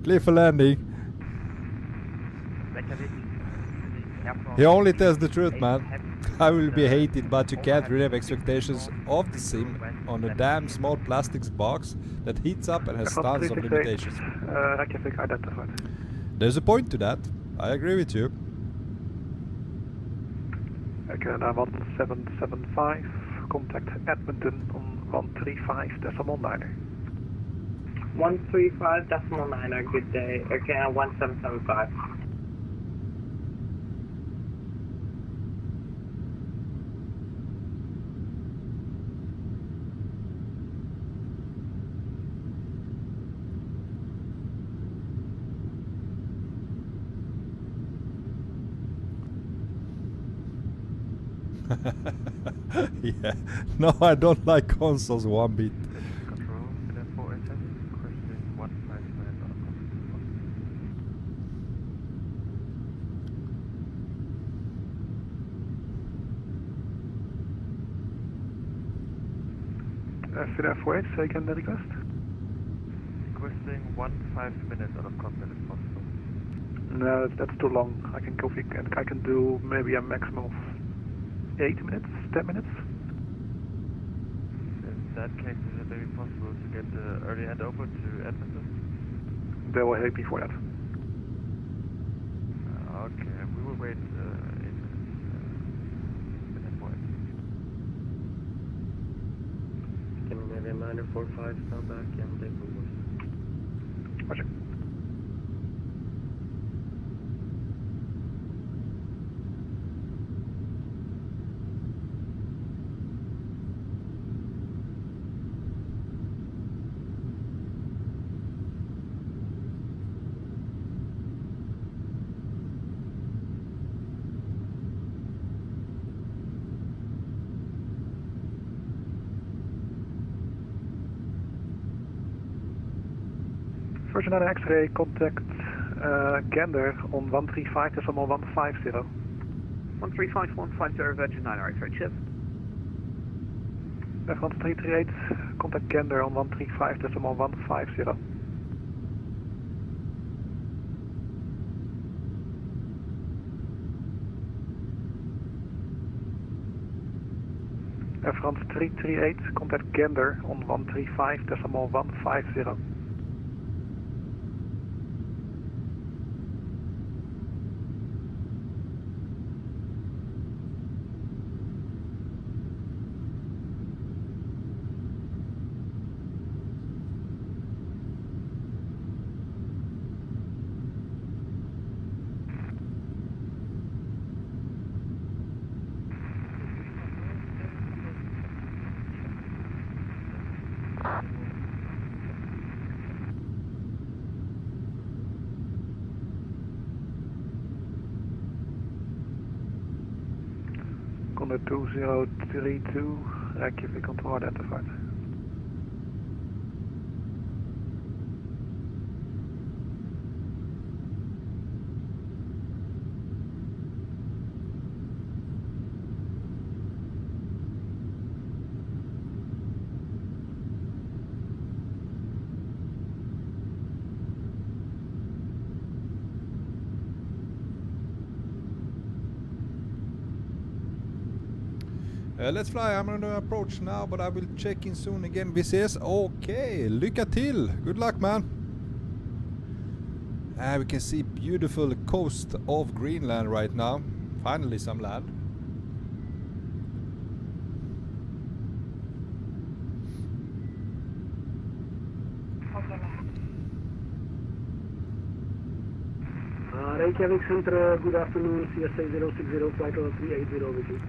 Clear for landing. He only tells the truth, man. I will be hated, but you can't really have expectations of the sim on a damn small plastics box that heats up and has tons of limitations. Reykjavik identified. There's a point to that. I agree with you. Canada 1775, contact Edmonton on 135.9. 135.9, good day. Air Canada 1775. Yeah, no, I don't like consoles one bit. Control, 487, requesting 15 minutes on a Finnair 48, say again the request. Requesting 15 minutes out of contact if possible. No, that's too long. I can do maybe a maximum of 8 minutes, 10 minutes. In that case, is it maybe possible to get the early handover to Edmonton? They will hate me for that. Okay, we will wait 8 minutes. Can you maybe reminder 45 stand back and take over? Roger. Virgin 9 X-ray, contact Gander on 135.150. 135.150 Virgin 9 X-ray, chip. France 338, contact Gander on 135.150. Air France 338, contact Gander on 135.150. Contact 2032, Reykjavik control identified. Let's fly, I'm gonna approach now, but I will check in soon again. VCS, okay, lycka till, good luck man. We can see beautiful coast of Greenland right now, finally some land. Reykjavik Center, good afternoon, CSA 060, flight level 380 with you.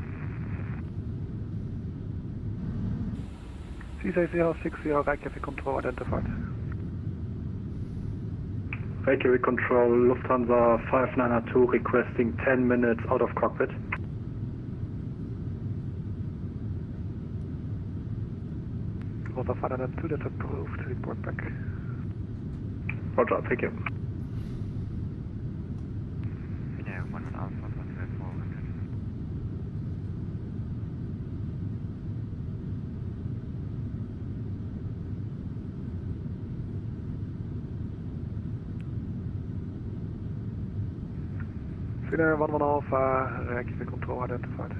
CSA 060, Reykjavik Control identified. Reykjavik Control, Lufthansa 592 requesting 10 minutes out of cockpit. Delta 502, that's approved, report back. Roger, thank you. Yeah, 1 Alpha, 400. Finnair 11 Alpha, Reykjavik Control identified.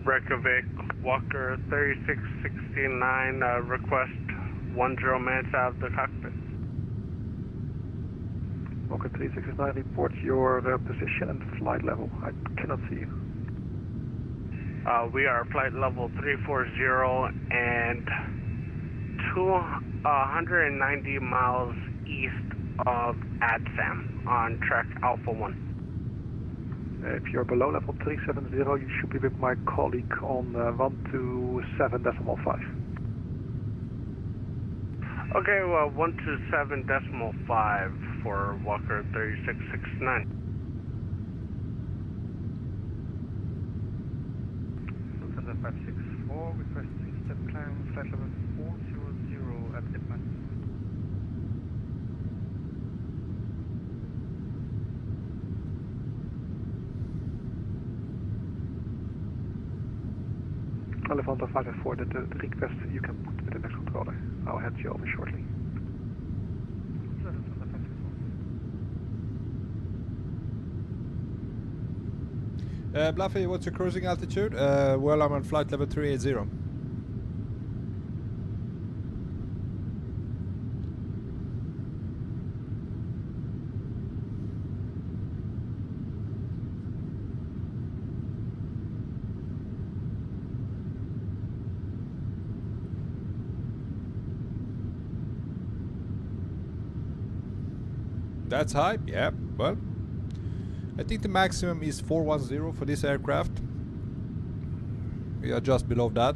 Reykjavik, Walker 3669, request 10 minutes out of the cockpit. Walker 3669, report your position and flight level. I cannot see you. We are flight level 340 and 290 miles east of ADSAM on track Alpha 1. If you're below level 370, you should be with my colleague on 127.5. Okay, well, 127.5 for Walker 3669. Lufthansa 564, requesting step climb, flight level 400 at Edmund. Lufthansa 564, the request you can put with the next controller. I'll hand you over shortly. Lufthansa 564. Bluffy, what's your cruising altitude? Well, I'm on flight level 380. That's high, yeah, well, I think the maximum is 410 for this aircraft. We are just below that.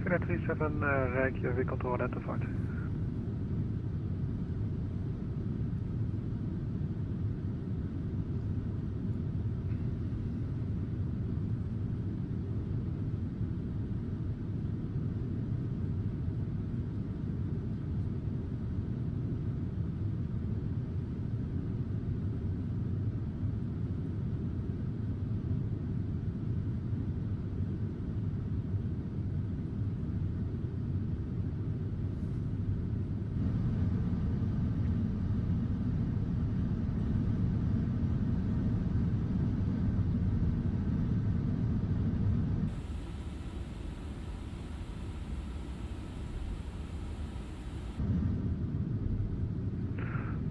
Finnair 37, Reykjavik Control identified.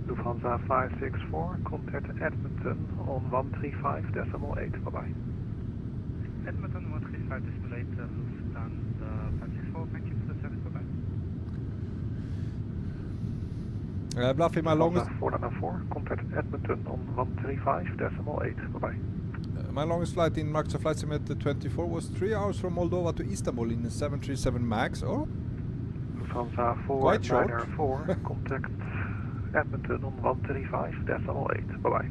Lufthansa 564, contact Edmonton on 135.8, bye-bye. Edmonton 135.8, Lufthansa 564, thank you for the service, bye-bye. Bluffy, my longest... 494, contact Edmonton on 135.8, bye-bye. My longest flight in Microsoft Flight Simulator 24 was 3 hours from Moldova to Istanbul in a 737 MAX, oh? Lufthansa Quite short. 494, contact Edmonton on 135.8, bye-bye.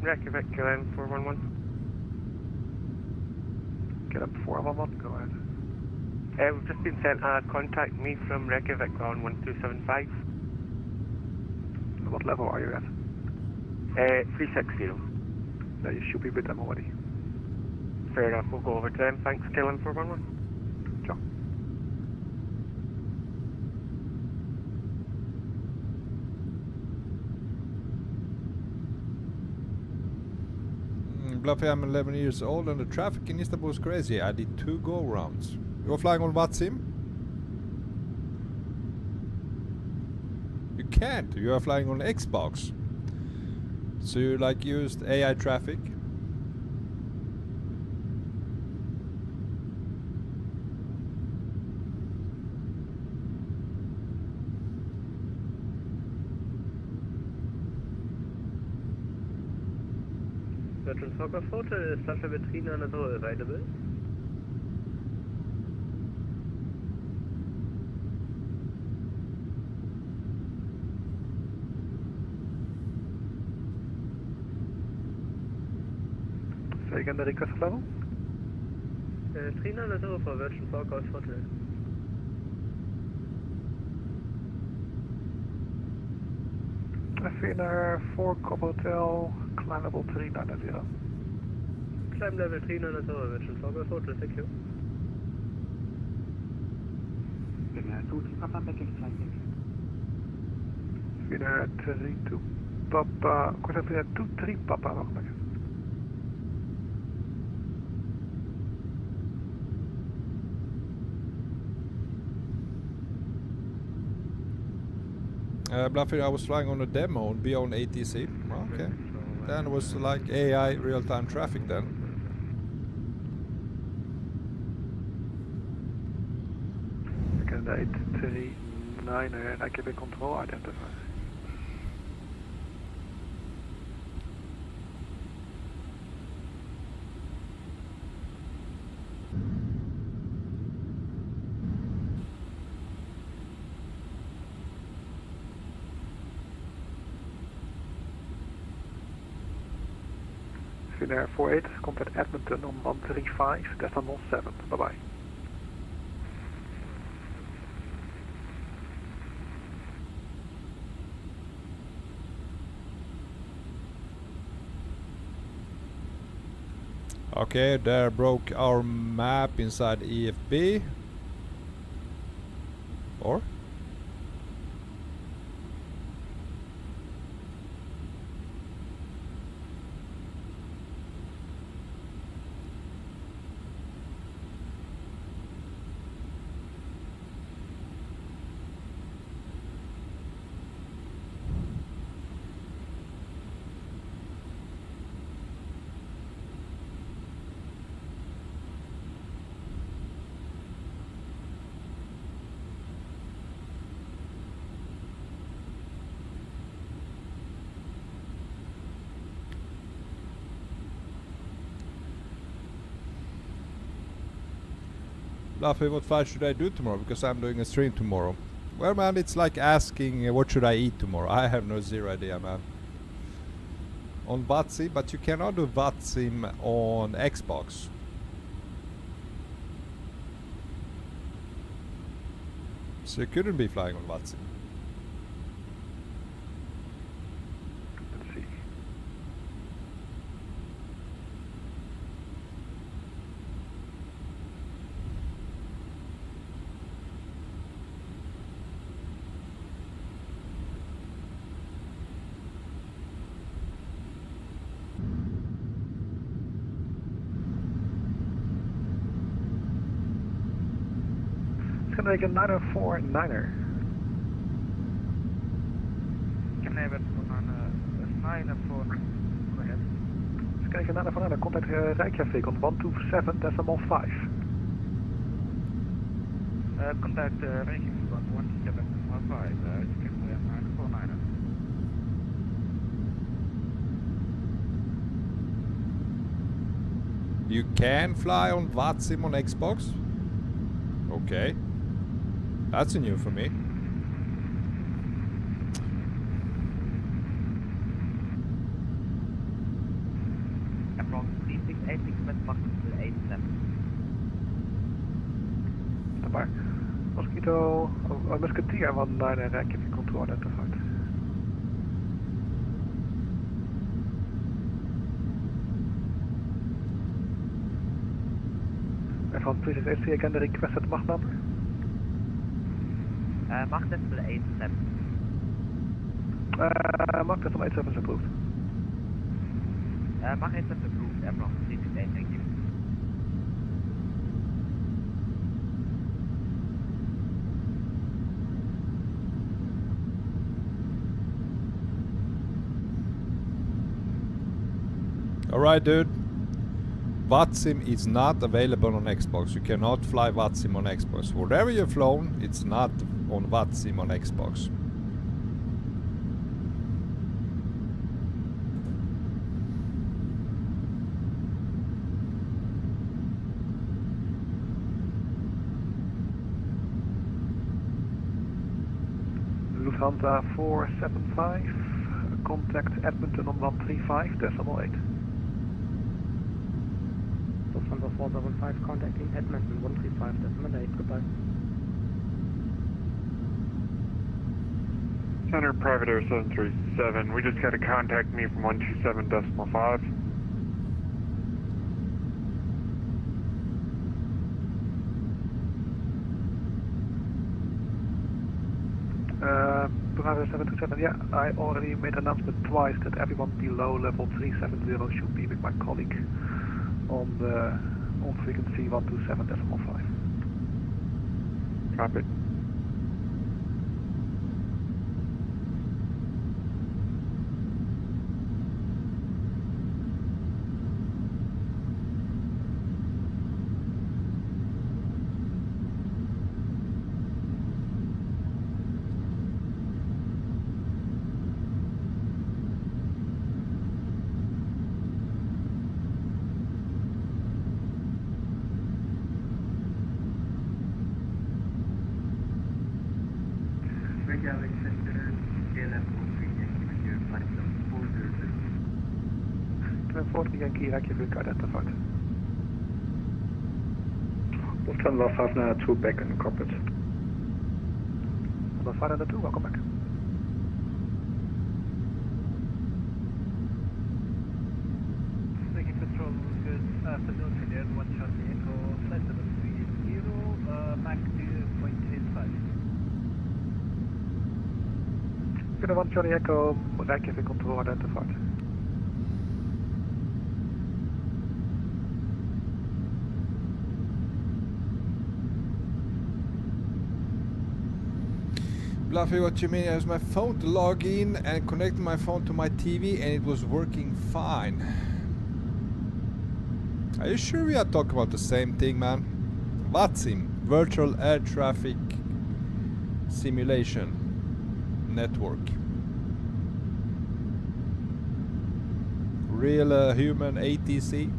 Reykjavik, KLM 411. KLM 411, go ahead. We've just been sent a contact me from Reykjavik on 1275. What level are you at? 360. No, you should be with them already. Fair enough, we'll go over to them. Thanks, KLM 411. Ciao. Bluffy, I'm 11 years old and the traffic in Istanbul is crazy. I did 2 go-rounds. You're flying on VATSIM? You can't. You are flying on Xbox. So you like used AI traffic? Virgin Fokker Photo, Sasha Vitrina and all available. Say again the request level? 300 for Virgin Fokker Photo. Finnair 4 Copper Hotel, climb level 390. Climb level 300 Virgin Fokker Photo, thank you. Finnair 3 to Papa, Corsair Finnair 2-3 Papa, wacht. Bluffy, I was flying on a demo on beyond ATC. Okay. Then it was like AI real-time traffic then. Again, the 839 Reykjavik control identified. Finnair 48, contact Edmonton on 135, decimal 7. Bye-bye. Okay, there broke our map inside EFB. Or? Bluffy, what flight should I do tomorrow? Because I'm doing a stream tomorrow. Well, man, it's like asking what should I eat tomorrow. I have no zero idea, man. On VATSIM, but you cannot do VATSIM on Xbox. So you couldn't be flying on VATSIM. Let's see. Make a 949er. Can I have it on a 904? Go ahead. Let's make a 949er. Contact Reykjavik on 127 decimal 5. Contact Reykjavik on 127 decimal 5. You can wear 949er. You can fly on VATSIM on Xbox? Okay. That's new for me. 86 met maximal 87. Standby. Mosquito, Musketeer 19, give you control identified. And from Princess AC again the requested Mach number? Mach decimal 87. Mach decimal 87 is approved. Mach 87 approved, Airflow 368, thank you. Alright, dude. VATSIM is not available on Xbox. You cannot fly VATSIM on Xbox. Whatever you've flown, it's not on VATSIM on Xbox. Lufthansa 475, contact Edmonton on 135.8. Lufthansa 475 contacting Edmonton 135.8, goodbye. Center Private Air 737, we just got a contact me from 127.5. Private 727, yeah, I already made an announcement twice that everyone below level 370 should be with my colleague on frequency 127.5. Copy. Yankee, Reykjavik identified. Lufthansa 592 back in the cockpit. Lufthansa 592, welcome back. Taking control, good afternoon, Finnair 1 Charlie Echo, flight level 30, Mach 2.85. Finnair 1 Charlie Echo, Reykjavik control identified. Bluffy, what you mean? I used my phone to log in and connected my phone to my TV and it was working fine. Are you sure we are talking about the same thing, man? VATSIM, Virtual Air Traffic Simulation Network. Real human ATC.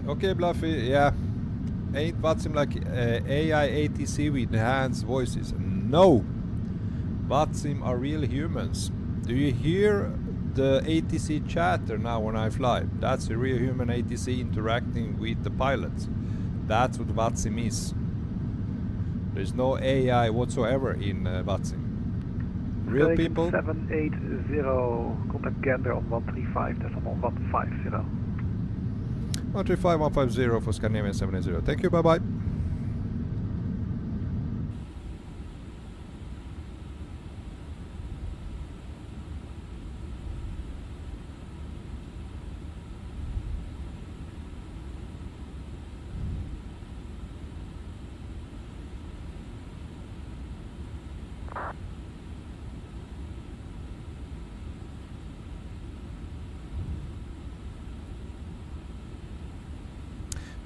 Okay, Bluffy, yeah. Ain't VATSIM like AI ATC with enhanced voices? No! VATSIM are real humans. Do you hear the ATC chatter now when I fly? That's a real human ATC interacting with the pilots. That's what VATSIM is. There's no AI whatsoever in VATSIM. Real Vatican people. 780, contact Gander on 135, decimal 150. 135 150 for Scandinavian 780. Thank you, bye bye.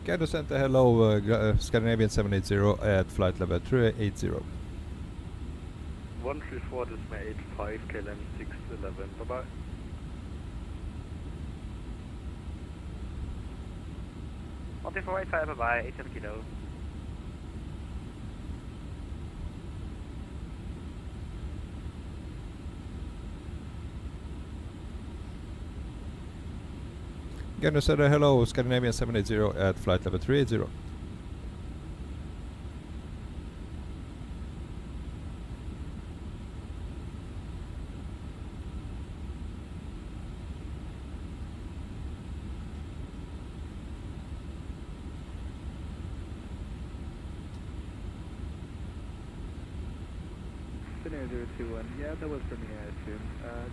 Gander Center, hello, Scandinavian 780 at flight level 380. 134, this is my 85, KLM 611, bye bye. bye bye, 87 kilo. Gander Center, hello, Scandinavian 780 at flight level 380. Scenario 021, yeah, that was for me, I assume.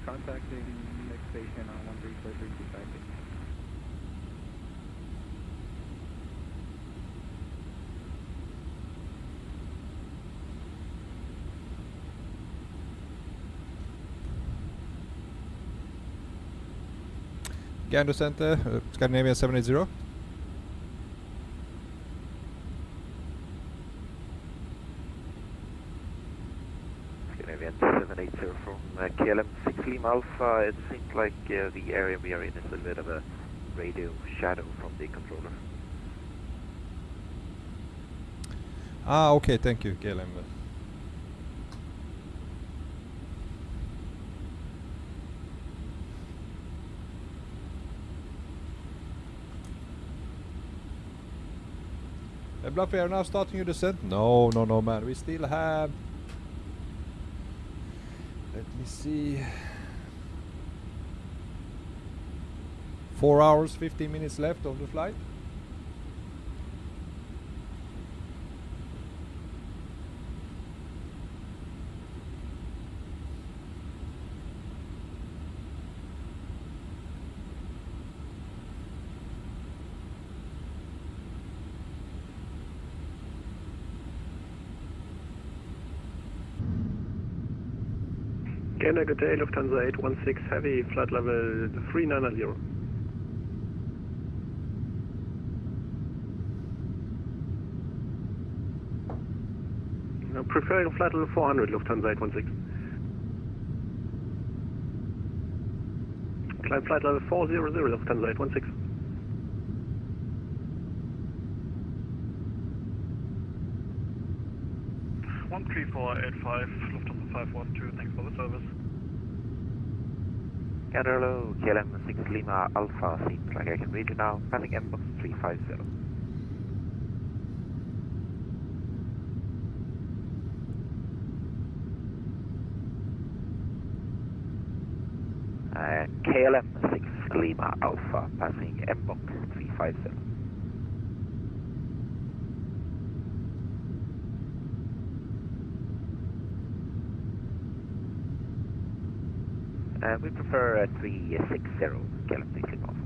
Contacting next station on 134.325. Gander Center, Scandinavian 780. Scandinavian 780 from KLM 6 Lima Alpha. It seems like the area we are in is a bit of a radio shadow from the controller. Ah, okay, thank you, KLM. Bluff, we are now starting your descent. No, no, no, man. We still have. Let me see. 4 hours, 15 minutes left of the flight. Gander, good day, Lufthansa 816 Heavy, flight level 390. Preferring flight level 400, Lufthansa 816. Climb flight level 400, Lufthansa 816. Lufthansa 512, thanks for the service. Gander, hello, KLM 6 Lima Alpha. Seems like I can read you now. Passing MBox 350. KLM 6 Lima Alpha, passing MBox 350. We prefer 360, KLM 6 Lima Alpha.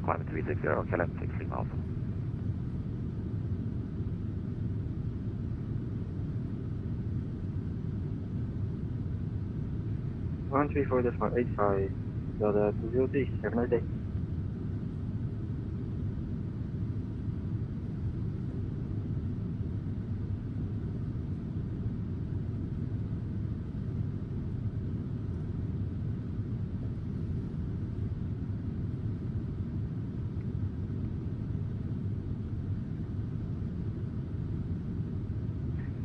Climate 360, KLM 6 Lima Alpha. One 134.85, got a 203, have a nice day.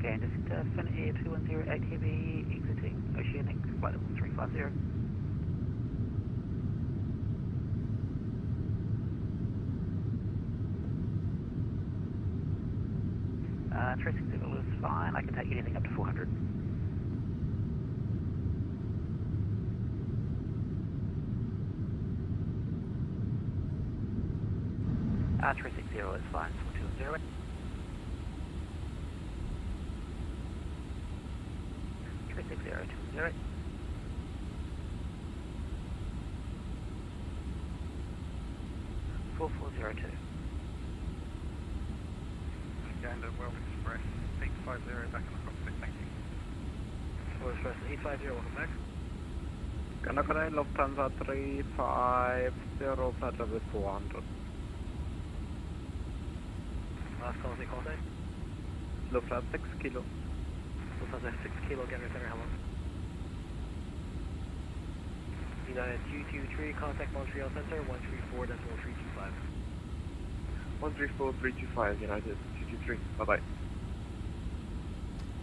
Gander Center, Flight Air 2108 Heavy, exiting Oceanic, flight level 350. 360 is fine. I can take anything up to 400. A360 is fine. 420. 36020. Four 402. Gander, World Express 850 back in the cockpit, thank you. World Express 850, welcome back. Canada Lufthansa 350, flight level 400. Last call, call sign. Lufthansa 6 kilo. Lufthansa 6 kilo, Gander Center, hello. United 223, contact Montreal Center, 134.325. 134.325, United 223, bye-bye.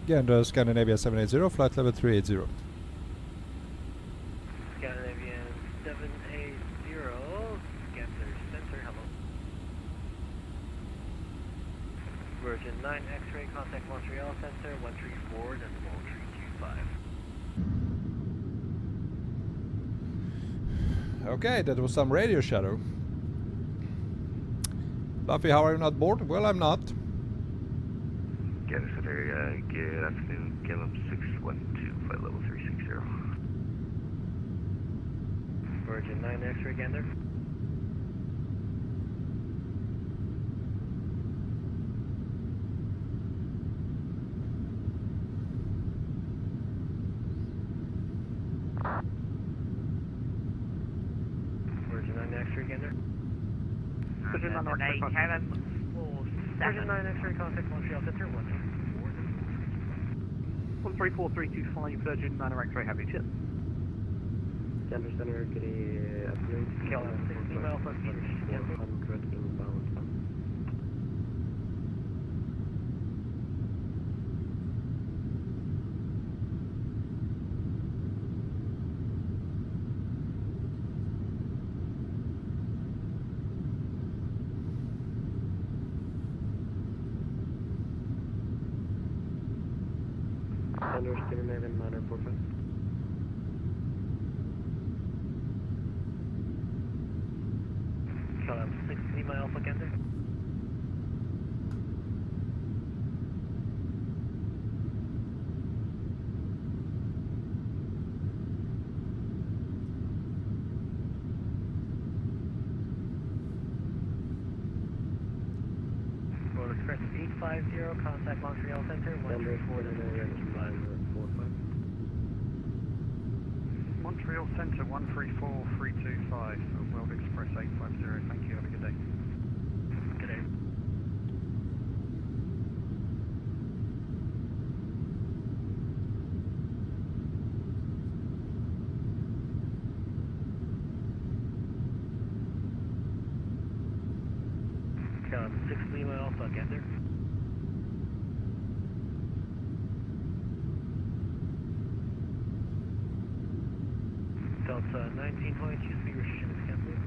Gander Scandinavia 780, flight level 380. Scandinavian 780, Gander Center, hello. Virgin 9 X-ray, contact Montreal Center, 134.325. Okay, that was some radio shadow. Buffy, how are you not bored? Well, I'm not. Gander Center, good afternoon, KLM 612, flight level 360. Virgin 9 X-ray, Gander. Virgin 9 X-ray, Gander. Virgin 9 X-ray, Virgin 9 X-ray, contact Montreal Center, 134325, Virgin 9 X-ray, have you tipped? Gander Center, good afternoon. KLM 60 miles left, 400 inbound. Gander Scandinavian 945. KLM 60 miles, Gander. World Express 850, contact Montreal Center, 134.325. Montreal Centre 134325, World Express 850, thank you, have a good day. Good day. KLM 6 Lima Alpha, Gander. Delta 19.2, speed restriction is cancelled.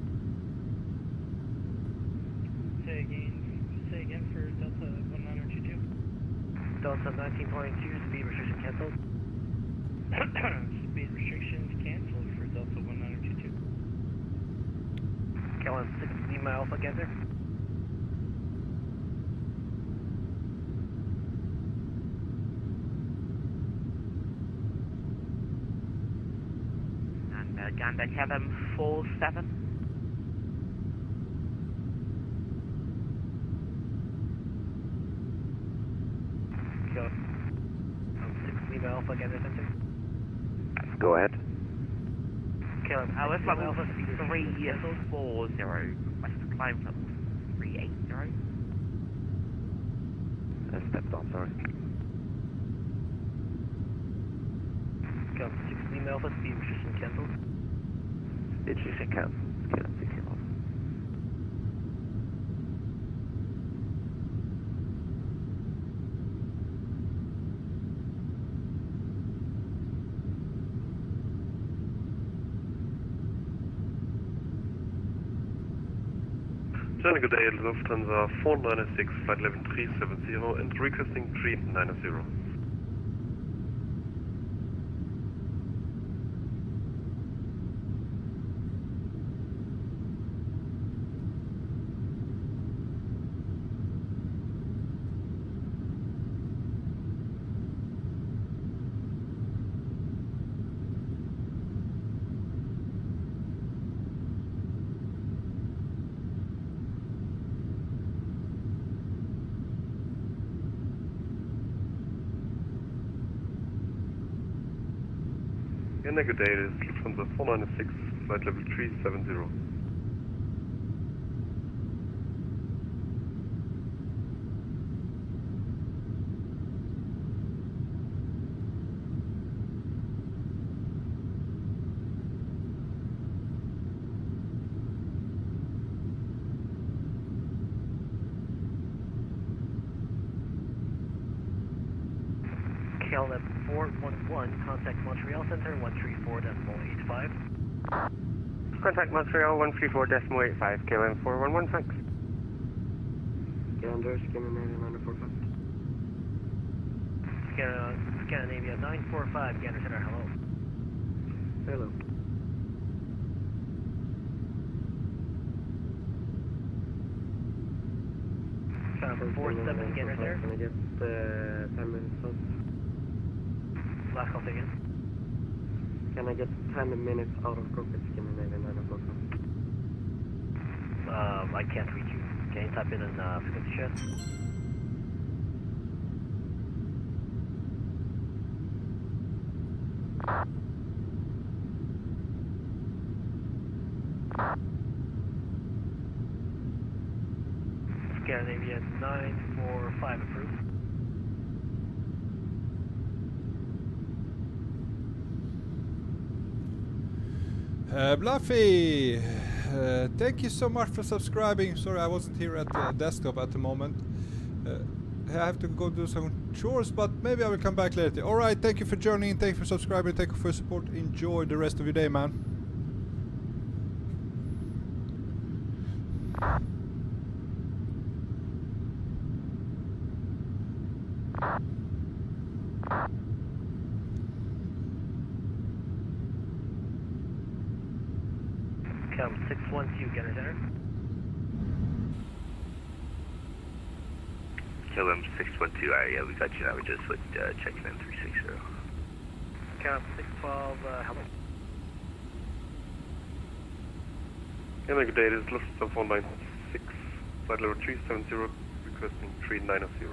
Say again for Delta 1922. Delta 19.2, speed restriction cancelled. Speed restrictions cancelled for Delta 1922. KLM 6 Lima Alpha, Gander. Gander KLM 47. KLM 6 Lima Alpha, Gander Center. Go ahead. KLM Let's Lima level Alpha, speed restriction cancelled. 340, request climb level 380. Stepped on, sorry. KLM 6 Lima Alpha, speed restriction cancelled. Speed restriction cancelled. KLM 6 Lima Alpha. Johnny, good day, Lufthansa 496, flight level 370 and requesting 390. Good day, this is Lufthansa 496, flight level 370. KLM 411, contact Montreal Center 134.85. Contact Montreal 134.85, KLM 411, thanks. Gander, Scandinavia 945. Scandinavia 945, Gander Center, hello. Hello. Found 47, Gander there. Can I get 10 minutes out? Last call taken. Can I get 10 minutes out of cockpit, Scandinavia 945? I can't reach you. Can you type in frequency chat? Scandinavia 945 approved. Bluffy, thank you so much for subscribing. Sorry, I wasn't here at the desktop at the moment. I have to go do some chores, but maybe I will come back later. Alright, thank you for joining, thank you for subscribing, thank you for your support. Enjoy the rest of your day, man. Come 612, Gander Center. KLM 612, yeah, we got you now. We just switched checking in 360. Come 612, hello. Good day, this is Lufthansa 496, flight level 370, requesting 390.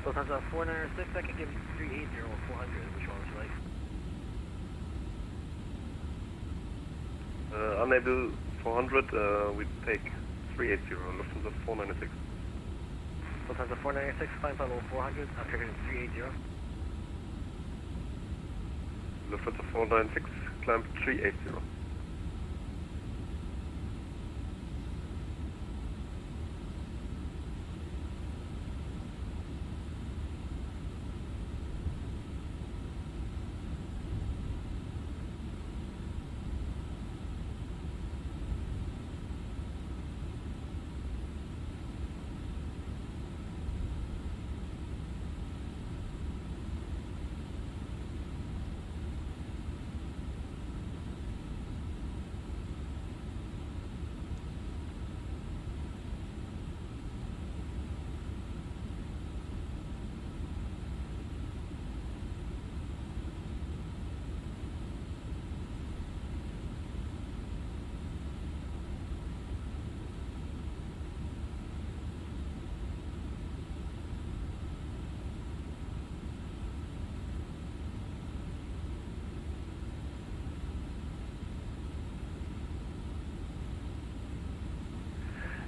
Lufthansa 496, I can give you 380 or 400, which one would you like? Unable 400, we take 380, Lufthansa 496. Lufthansa 496, climb level 400, I'm triggering 380. Lufthansa 496, climb 380.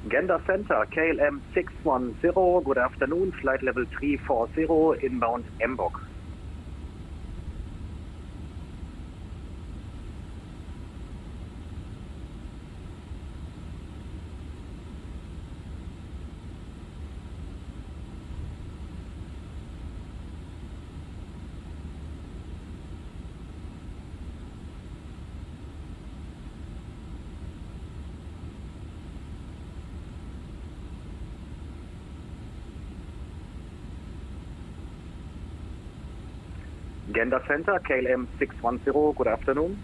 Gander Center, KLM 610, good afternoon, flight level 340, inbound Mbok. Gander Center, KLM 610, good afternoon.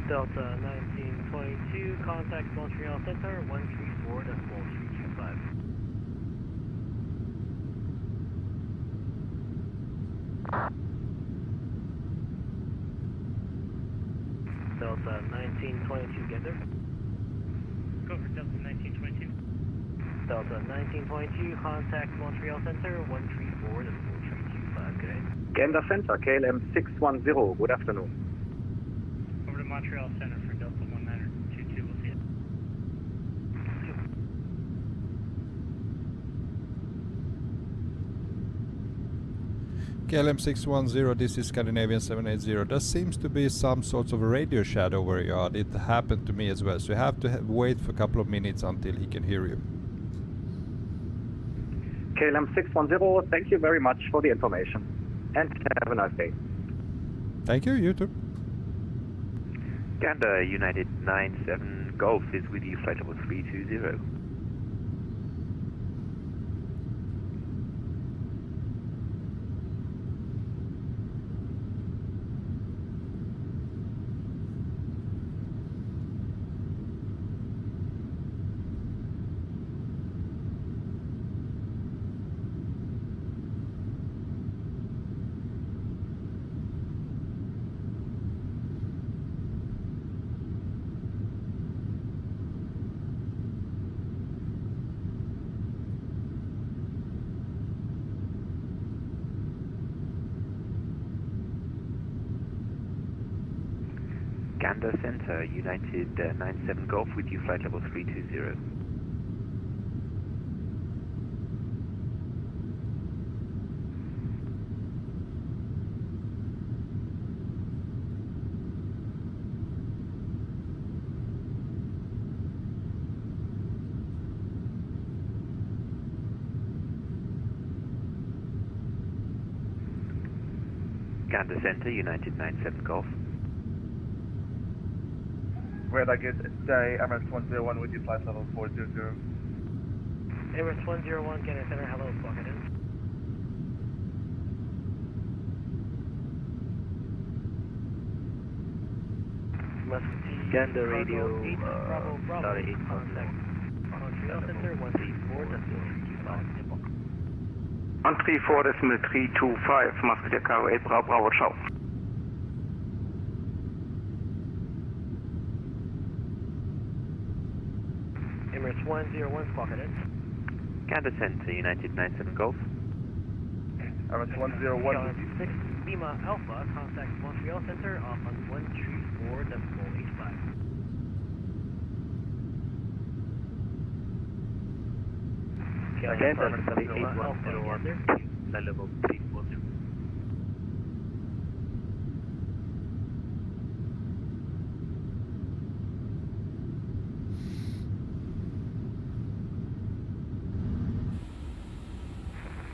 Delta 1922, contact Montreal Center, 134.325. Delta 1922, get there. Go for Delta 1922. Delta 1922, contact Montreal Center, 134.325, good day. Gander Center, KLM 610, good afternoon. Over to Montreal Center for Delta 1922, we'll see it. KLM 610, this is Scandinavian 780. There seems to be some sort of a radio shadow where you are. It happened to me as well, so you have to wait for a couple of minutes until he can hear you. KLM 610, thank you very much for the information. And have a nice day. Thank you, you too. Gander United 97 Golf is with you, flight level 320. Gander Center, United 97 Golf with you, flight level 320. Gander Center, United 97 Golf. Renegade Day, MS-101 with you, flight level 400. MS-101, Gander Center, hello, clock it in. Gander radio, Bravo, sorry, 8 contact Montreal Center, 134.325. 134.325, Musketeer Cargo 8, Bravo, ciao. Emirates 101, squawk it in. Gander Center, United 97 Golf. Emirates 101. 6 Lima Alpha, contact Montreal Center off on 134.85. Gander Center, 8101, flight level 340.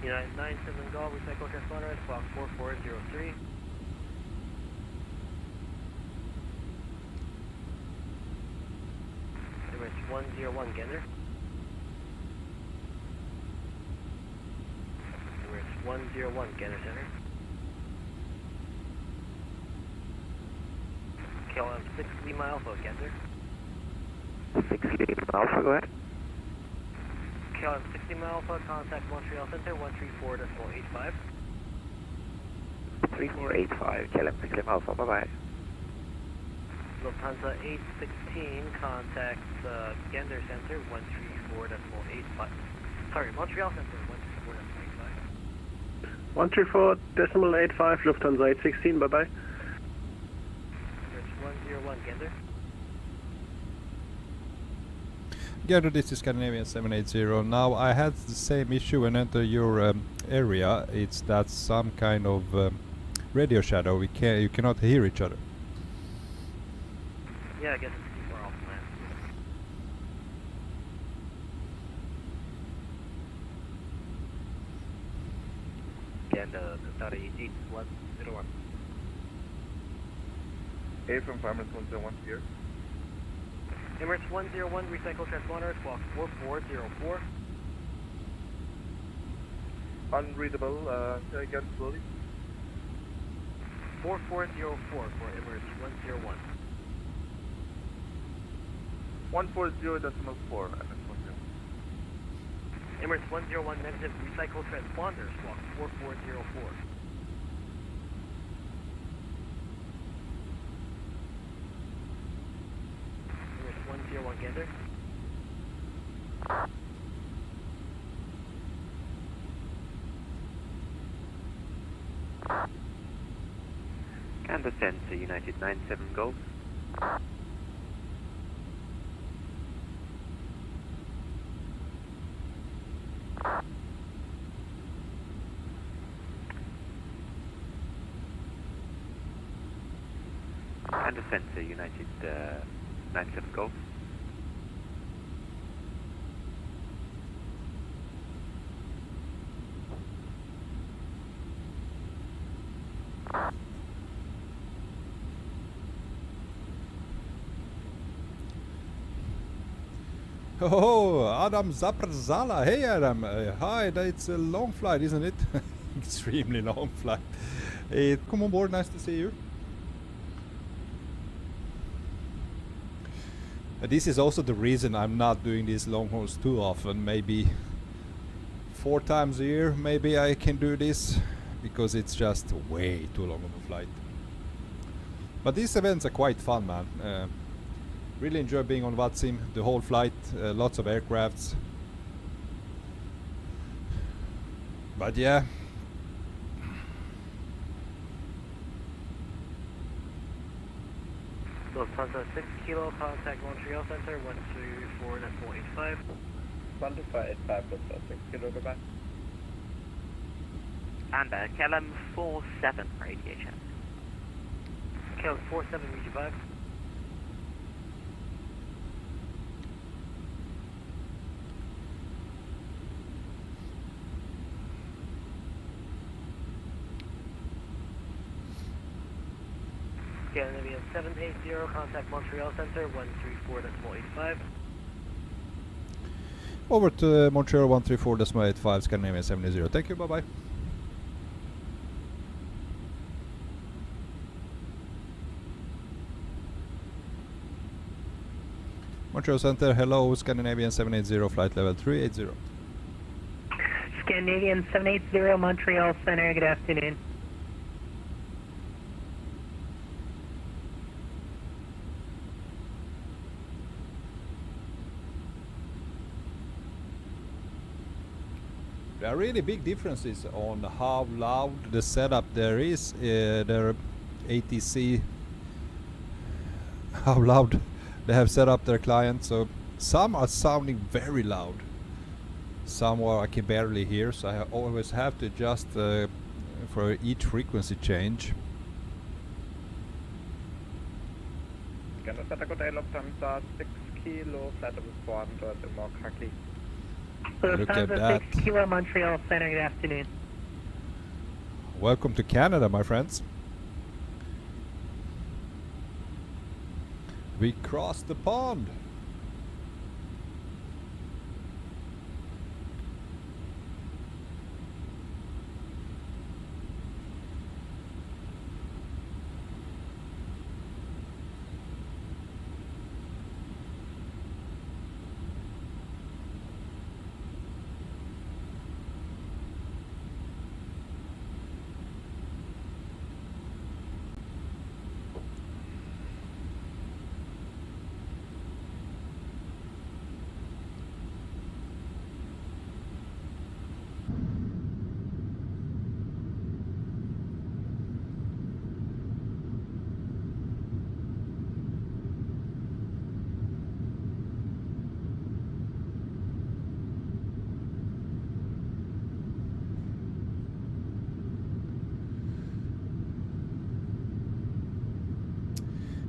United 97 Golf, recycle transponder, squawk 4403. Emirates 101, Gander. Emirates 101, Gander Center. KLM 6 Lima Alpha, Gander. 6 Lima Alpha, go ahead. KLM 60 Lima Alpha, contact Montreal Center, 134.85. 3485, KLM 6 Lima Alpha, bye-bye. Lufthansa 816, contact Gander Center, 134.85. Sorry, Montreal Center, 134.85. 134.85, Lufthansa 816, bye-bye. Emirates 101, Gander. Gator, this is Scandinavian 780. Now I had the same issue when I enter your area. It's that some kind of radio shadow. You cannot hear each other. Yeah, I guess it's too far off land. Again, the 8101. A from Farmers 101 here. Emirates 101, recycle transponder, squawk 4404. Unreadable, say again slowly. 4404 for Emirates 101. 140.4, Emirates 101 negative, recycle transponder, squawk 4404. Emirates 101 Gander. And descend to United 97 Golf. And descend to United 97 Golf. Oh, Adam Zaprzala. Hey, Adam. Hi, it's a long flight, isn't it? Extremely long flight. Hey, come on board. Nice to see you. This is also the reason I'm not doing these long hauls too often. Maybe 4 times a year, maybe I can do this, because it's just way too long of a flight. But these events are quite fun, man. Really enjoy being on VATSIM the whole flight, lots of aircrafts. But yeah. Lufthansa 6 Kilo, contact Montreal Center, 124.85. 12585, Lufthansa 6 Kilo, goodbye. And KLM 47 for aviation. KLM 47, reach 5. Scandinavian 780, contact Montreal Center, 134.85. Over to Montreal 134.85, Scandinavian 780. Thank you, bye-bye. Montreal Center, hello, Scandinavian 780, flight level 380. Scandinavian 780, Montreal Center, good afternoon. There are really big differences on how loud the setup there is. Their ATC, how loud they have set up their client. So some are sounding very loud, some are I can barely hear. So I always have to adjust for each frequency change. Scanner Center, good day, Lufthansa 6 Kilo, flight level 400 in more khaki. Look at that. 6 Kilo, Montreal Center, good afternoon. Welcome to Canada, my friends. We crossed the pond.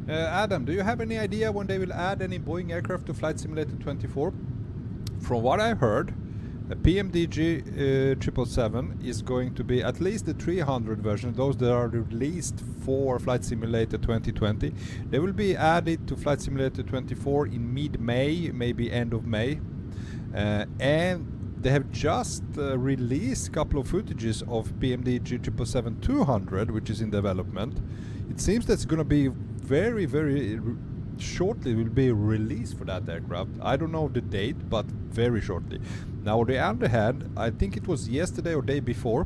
Adam, do you have any idea when they will add any Boeing aircraft to Flight Simulator 24? From what I've heard, a PMDG 777 is going to be at least the 300 version, those that are released for Flight Simulator 2020. They will be added to Flight Simulator 24 in mid-May, maybe end of May. And they have just released a couple of footages of PMDG 777-200, which is in development. It seems that's going to be very, very shortly will be released for that aircraft. I don't know the date, but very shortly. Now on the other hand, I think it was yesterday or day before,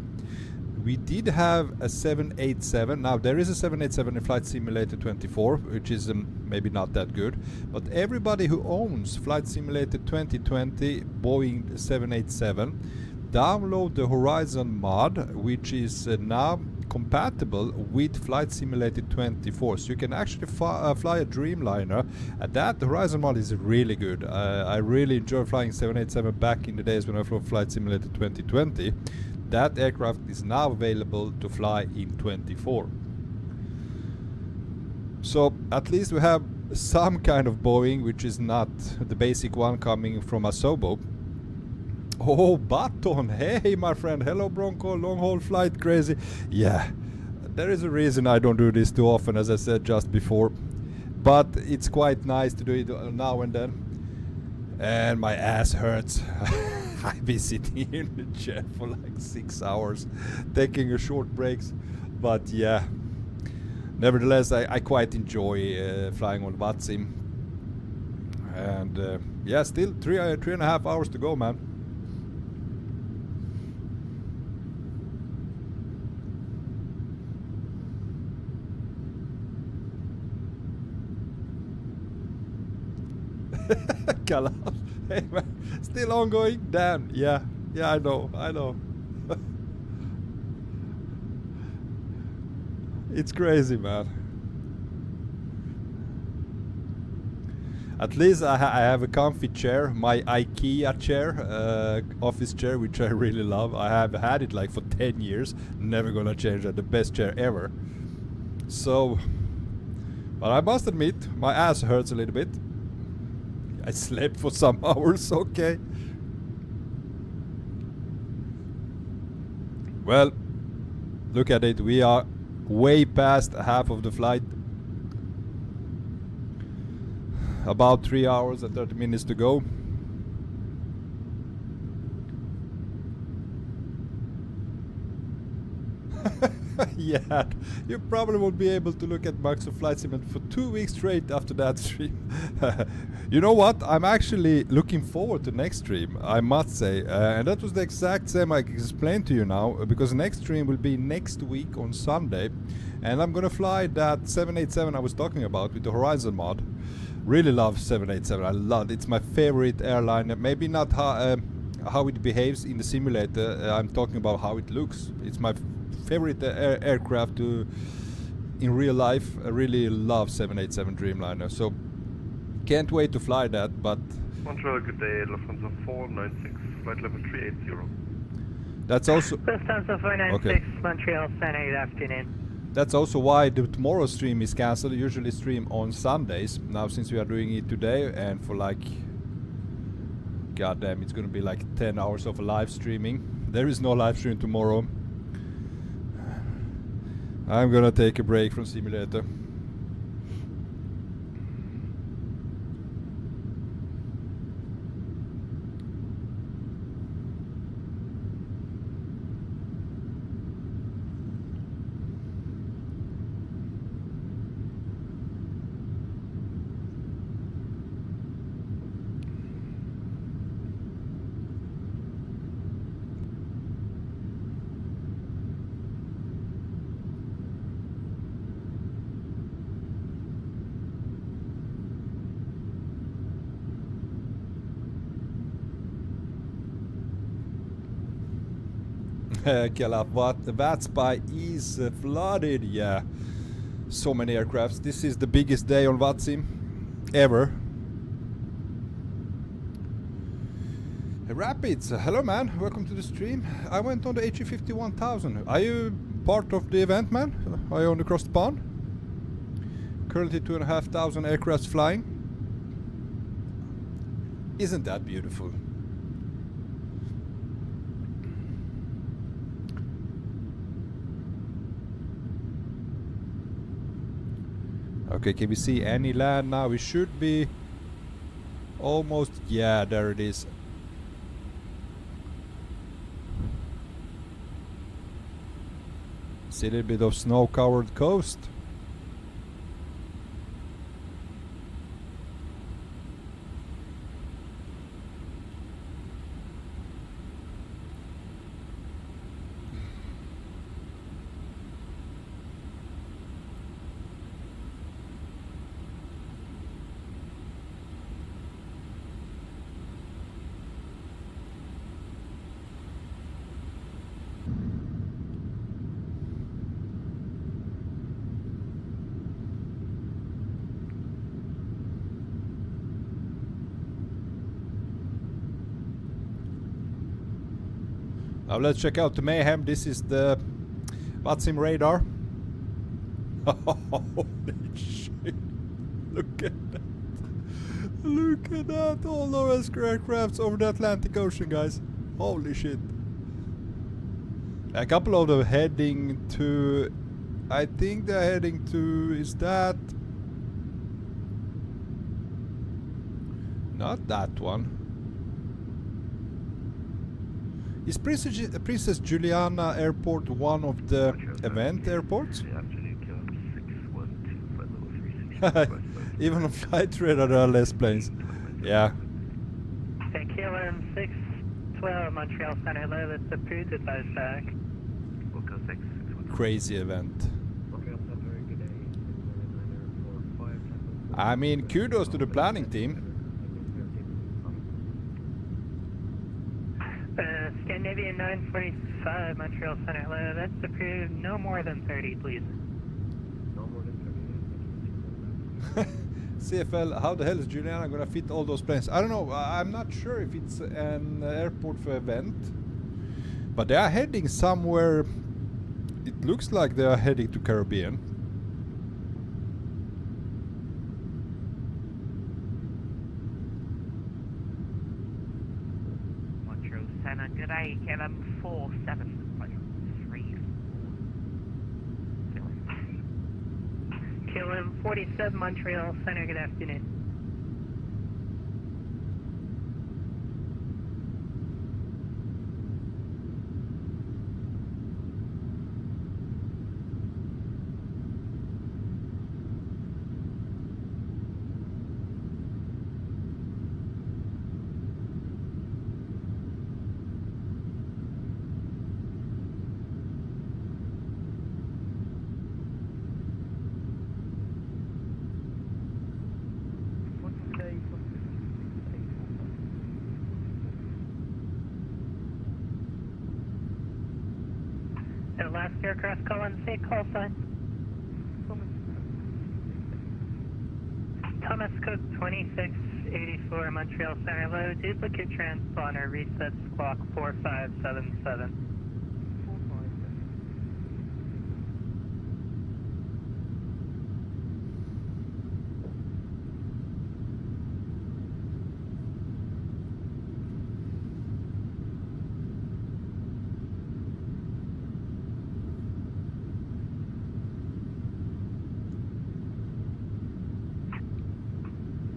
we did have a 787. Now there is a 787 in Flight Simulator 24, which is maybe not that good, but everybody who owns Flight Simulator 2020 Boeing 787, download the Horizon mod, which is now compatible with Flight Simulator 24, so you can actually fly a Dreamliner. And that Horizon mod is really good. I really enjoy flying 787 back in the days when I flew Flight Simulator 2020. That aircraft is now available to fly in 24. So at least we have some kind of Boeing, which is not the basic one coming from Asobo. Oh, Button! Hey, my friend. Hello, Bronco. Long haul flight crazy. Yeah, there is a reason I don't do this too often, as I said just before. But it's quite nice to do it now and then. And my ass hurts. I've been sitting in the chair for like 6 hours, taking a short breaks. But yeah, nevertheless, I quite enjoy flying on VATSIM. And yeah, still 3.5 hours to go, man. Calaf. Hey man, still ongoing? Damn, yeah, I know. It's crazy, man. At least I have a comfy chair, my IKEA chair, office chair, which I really love. I have had it like for 10 years, never gonna change it, the best chair ever. So, but I must admit, my ass hurts a little bit. I slept for some hours, okay. Well, look at it, we are way past half of the flight. About 3 hours and 30 minutes to go. Yeah, you probably won't be able to look at Microsoft Flight Sim for 2 weeks straight after that stream. You know what? I'm actually looking forward to next stream, I must say. And that was the exact same I explained to you now, because next stream will be next week on Sunday. And I'm gonna fly that 787 I was talking about with the Horizon mod. Really love 787. I love it. It's my favorite airline. Maybe not how it behaves in the simulator. I'm talking about how it looks. It's my favorite aircraft to in real life. I really love 787 Dreamliner. So can't wait to fly that. But Montreal, good day. Lufthansa 496, flight level 380. That's also Lufthansa 496, Montreal, Center, good afternoon. That's also why the tomorrow stream is cancelled. I usually stream on Sundays. Now since we are doing it today and for like, goddamn, it's gonna be like 10 hours of live streaming. There is no live stream tomorrow. I'm gonna take a break from simulator. What the VATSPY is flooded, yeah. So many aircrafts. This is the biggest day on VATSIM ever. Rapids, hello man, welcome to the stream. I went on the A350-1000. Are you part of the event, man? Are you on across the pond? Currently 2,500 aircrafts flying. Isn't that beautiful? Okay, can we see any land now? We should be almost, yeah, there it is. See a little bit of snow-covered coast. Now let's check out the mayhem. This is the VATSIM radar. Holy shit. Look at that. Look at that. All those aircrafts over the Atlantic Ocean, guys. Holy shit. A couple of them heading to... I think they're heading to... Is that... Not that one. Is Princess Juliana Airport one of the event airports? Even on flight radar there are less planes. Yeah. KLM 612 Montreal Center, hello, that's approved, advise back. Crazy event. I mean, kudos to the planning team. Scandinavian 945 Montreal Center, hello, that's approved, no more than 30, please. No more than 30. CFL, how the hell is Juliana gonna fit all those planes? I don't know, I'm not sure if it's an airport for event, but they are heading somewhere. It looks like they are heading to Caribbean. Montreal Center, good day, KLM 47, KLM 47 Montreal Center, good afternoon. Last aircraft call in, say call sign. Thomas Cook 2684 Montreal Center, low, duplicate transponder, resets clock 4577.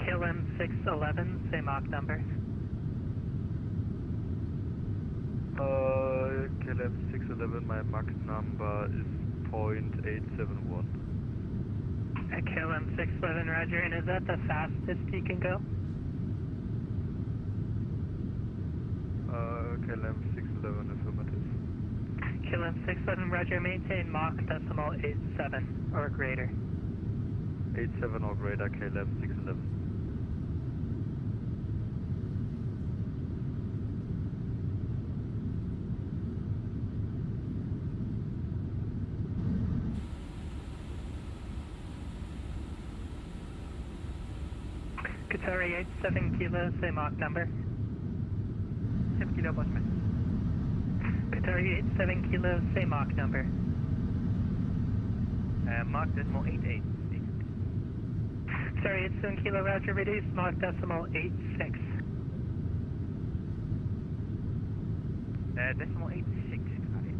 KLM 611, say Mach number. KLM 611, my Mach number is 0.871. KLM 611, roger, and is that the fastest you can go? KLM 611, affirmative. KLM 611, roger, maintain Mach decimal 87 or greater. 87 or greater, KLM 611. Qatari 87 kilos, say Mach number. 7 kilo, Bushman. Qatari 87 kilos, say Mach number. Mach decimal 88. Sorry, it's soon Kilo Roger, reduce Mach decimal 86. Decimal 86, got it.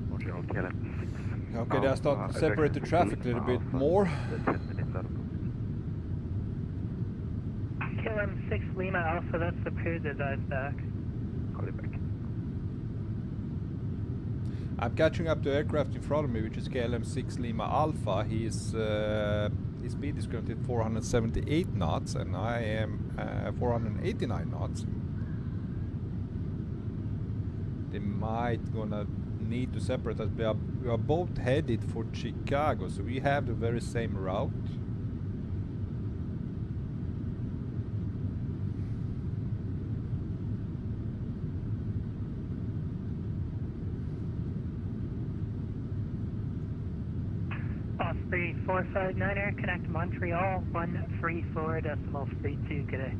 Montreal KLM 6. Okay, they are starting to separate the traffic a little bit more. 10 minutes out of Coast. KLM 6 Lima Alpha, that's the period to dive back. Call it back. I'm catching up to aircraft in front of me, which is KLM 6 Lima Alpha. His speed is currently 478 knots, and I am 489 knots. They might gonna need to separate us. We are both headed for Chicago, so we have the very same route. Osprey 459er, connect Montreal 134.32, good day.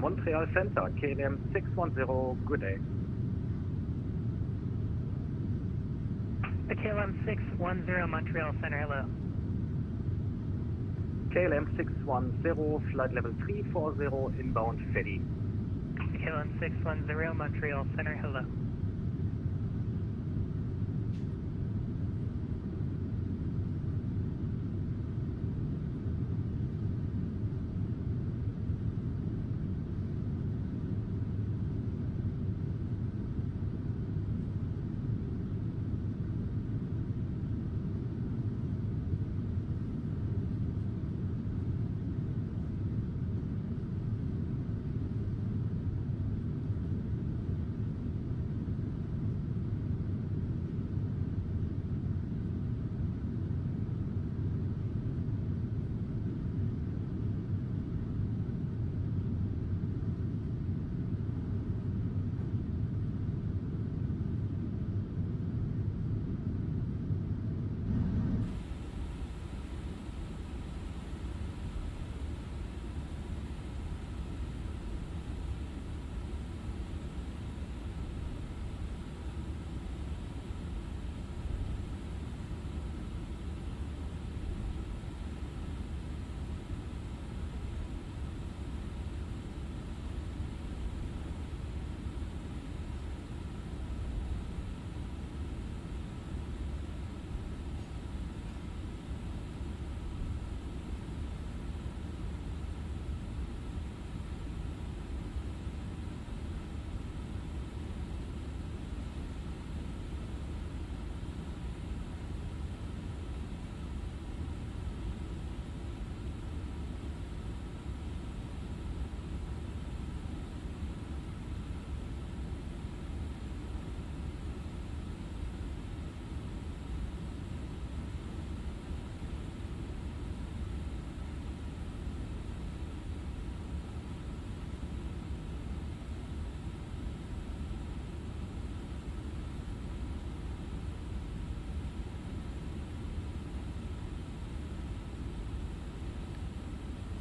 Montreal Center, KLM 610, good day. KLM 610, Montreal Center, hello. KLM 610, flight level 340, inbound Fedi. KLM 610, Montreal Center, hello.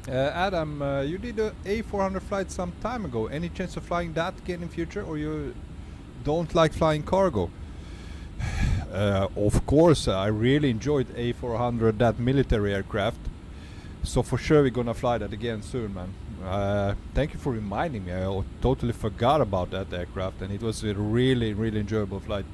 Adam, you did a A400 flight some time ago. Any chance of flying that again in future, or you don't like flying cargo? Of course, I really enjoyed A400, that military aircraft. So for sure we're gonna fly that again soon, man. Thank you for reminding me. I totally forgot about that aircraft, and it was a really, really enjoyable flight.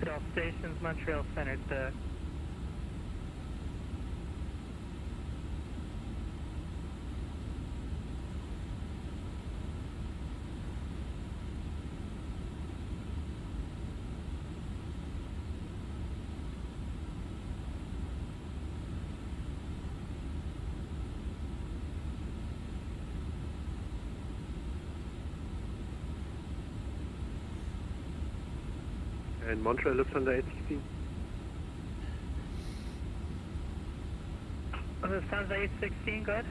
At all stations, Montreal Center to And Montreal Lufthansa 816. Lufthansa 816, good.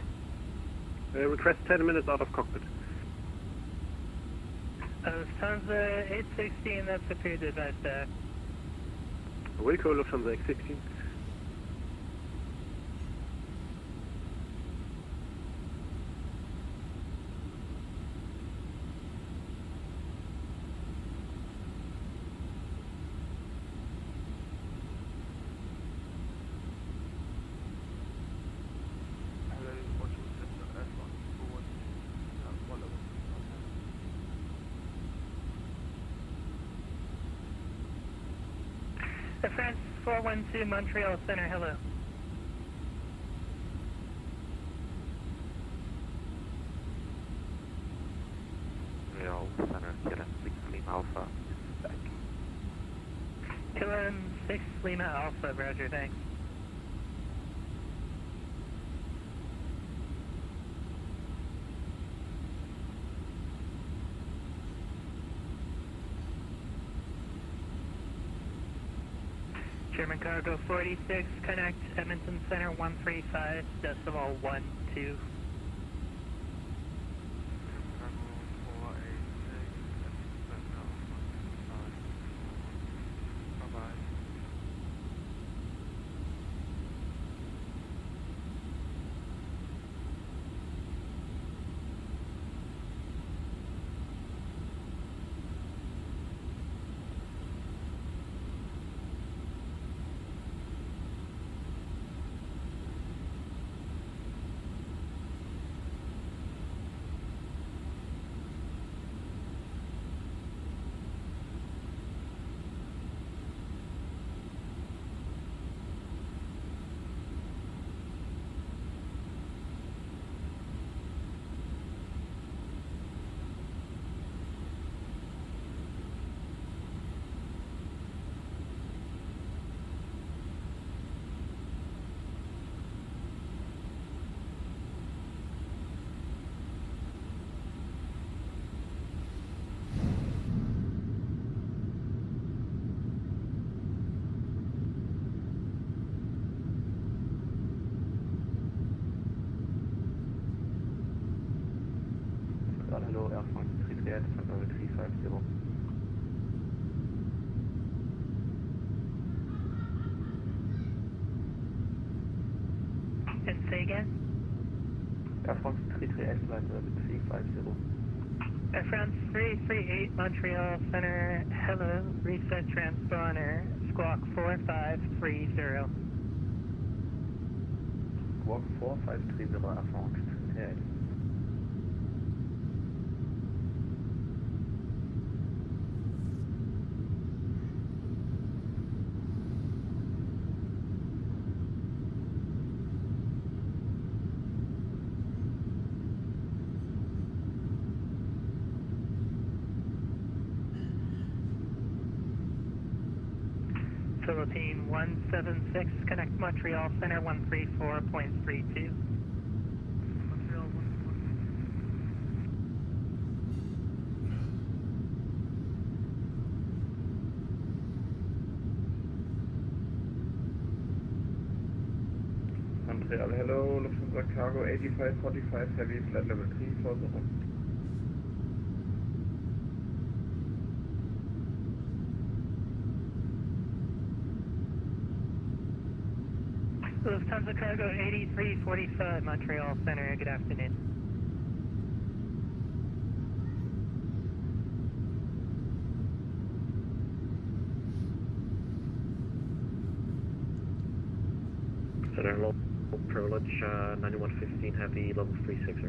Request 10 minutes out of cockpit. Lufthansa 816, that's a period advice there. Wilco Lufthansa 816. France 412 Montreal Center, hello. Montreal Center, KLM 6 Lima Alpha, back. KLM 6 Lima Alpha, roger, thanks. German Cargo 46, connect Edmonton Center 135.12. Hello, Air France 338, 350. And say again? Air France 338 flight level 350. Air France 338 Montreal Center, hello, reset transponder, squawk 4530. Squawk 4530 Air France 338. Philippine 176, connect Montreal Center 134.32. Montreal, hello, Lufthansa Cargo 8545 Heavy, flight level 340. Lufthansa Cargo 8345 Montreal Center, good afternoon. Center, hello, privilege 9115 Heavy, level 360.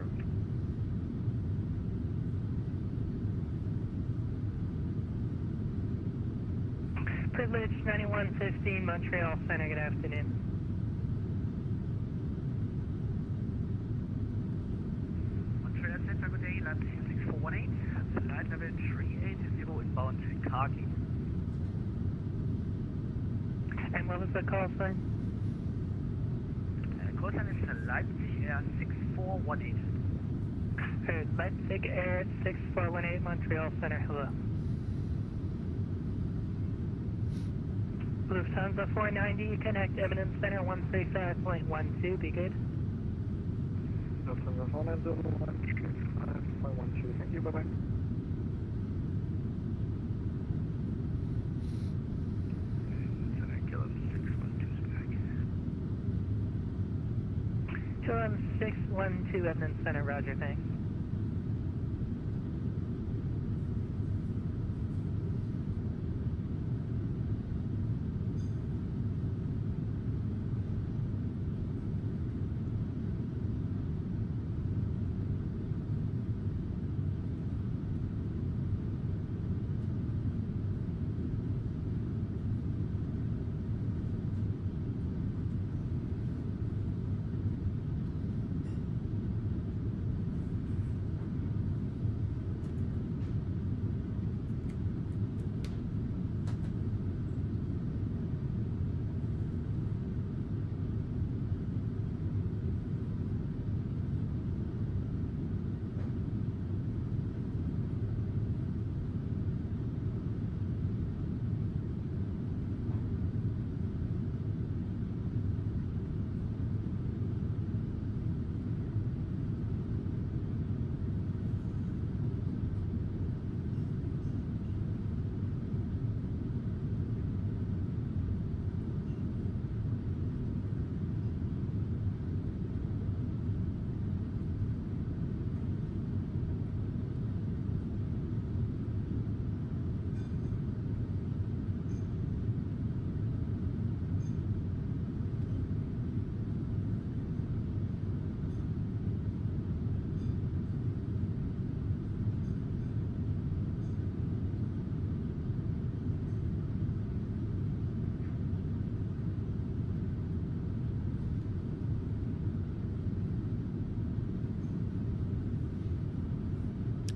Privilege 9115 Montreal Center, good afternoon. Montreal Center, good day, Leipzig 6418, flight level 380 inbound Khaki. And what was the call sign? Call sign is Leipzig Air 6418. Heard, Leipzig Air 6418 Montreal Center, hello. Lufthansa 490, connect Eminence Center 135.12, be good. Lufthansa 490, 135.12, thank you, bye-bye. KLM 612 Eminence Center, roger, thanks.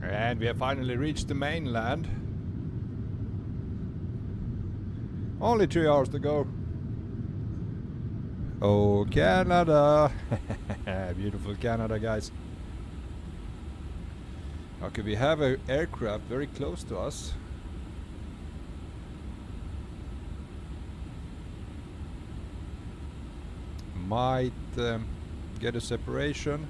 And we have finally reached the mainland. Only 3 hours to go. Oh, Canada! Beautiful Canada, guys. Okay, we have an aircraft very close to us. Might get a separation.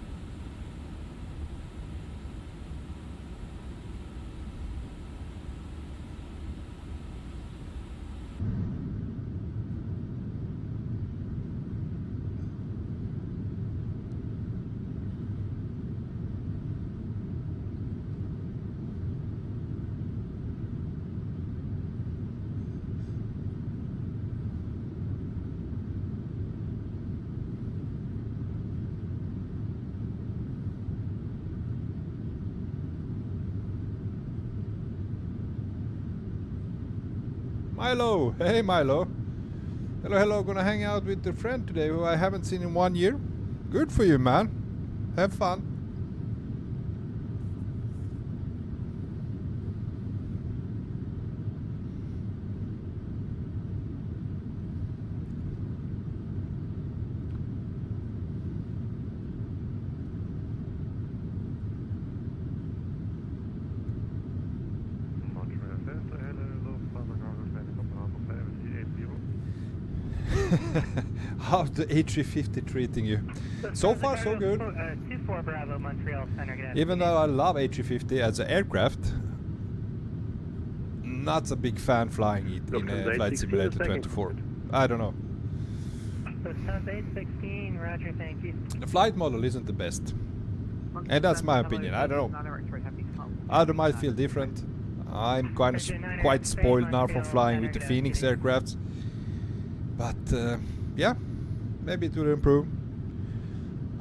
Milo! Hey Milo! Hello, hello, gonna hang out with a friend today who I haven't seen in 1 year. Good for you, man. Have fun. How's the A350 treating you? So far, so good. 24 Bravo, Montreal Center. Even though I love A350 as an aircraft, not a big fan flying it in a Flight Simulator 24. I don't know. So South 816, roger, thank you. The flight model isn't the best. And that's my opinion, I don't know. Other might feel different. I'm quite spoiled now from flying with the Phoenix aircrafts. But yeah, maybe it will improve.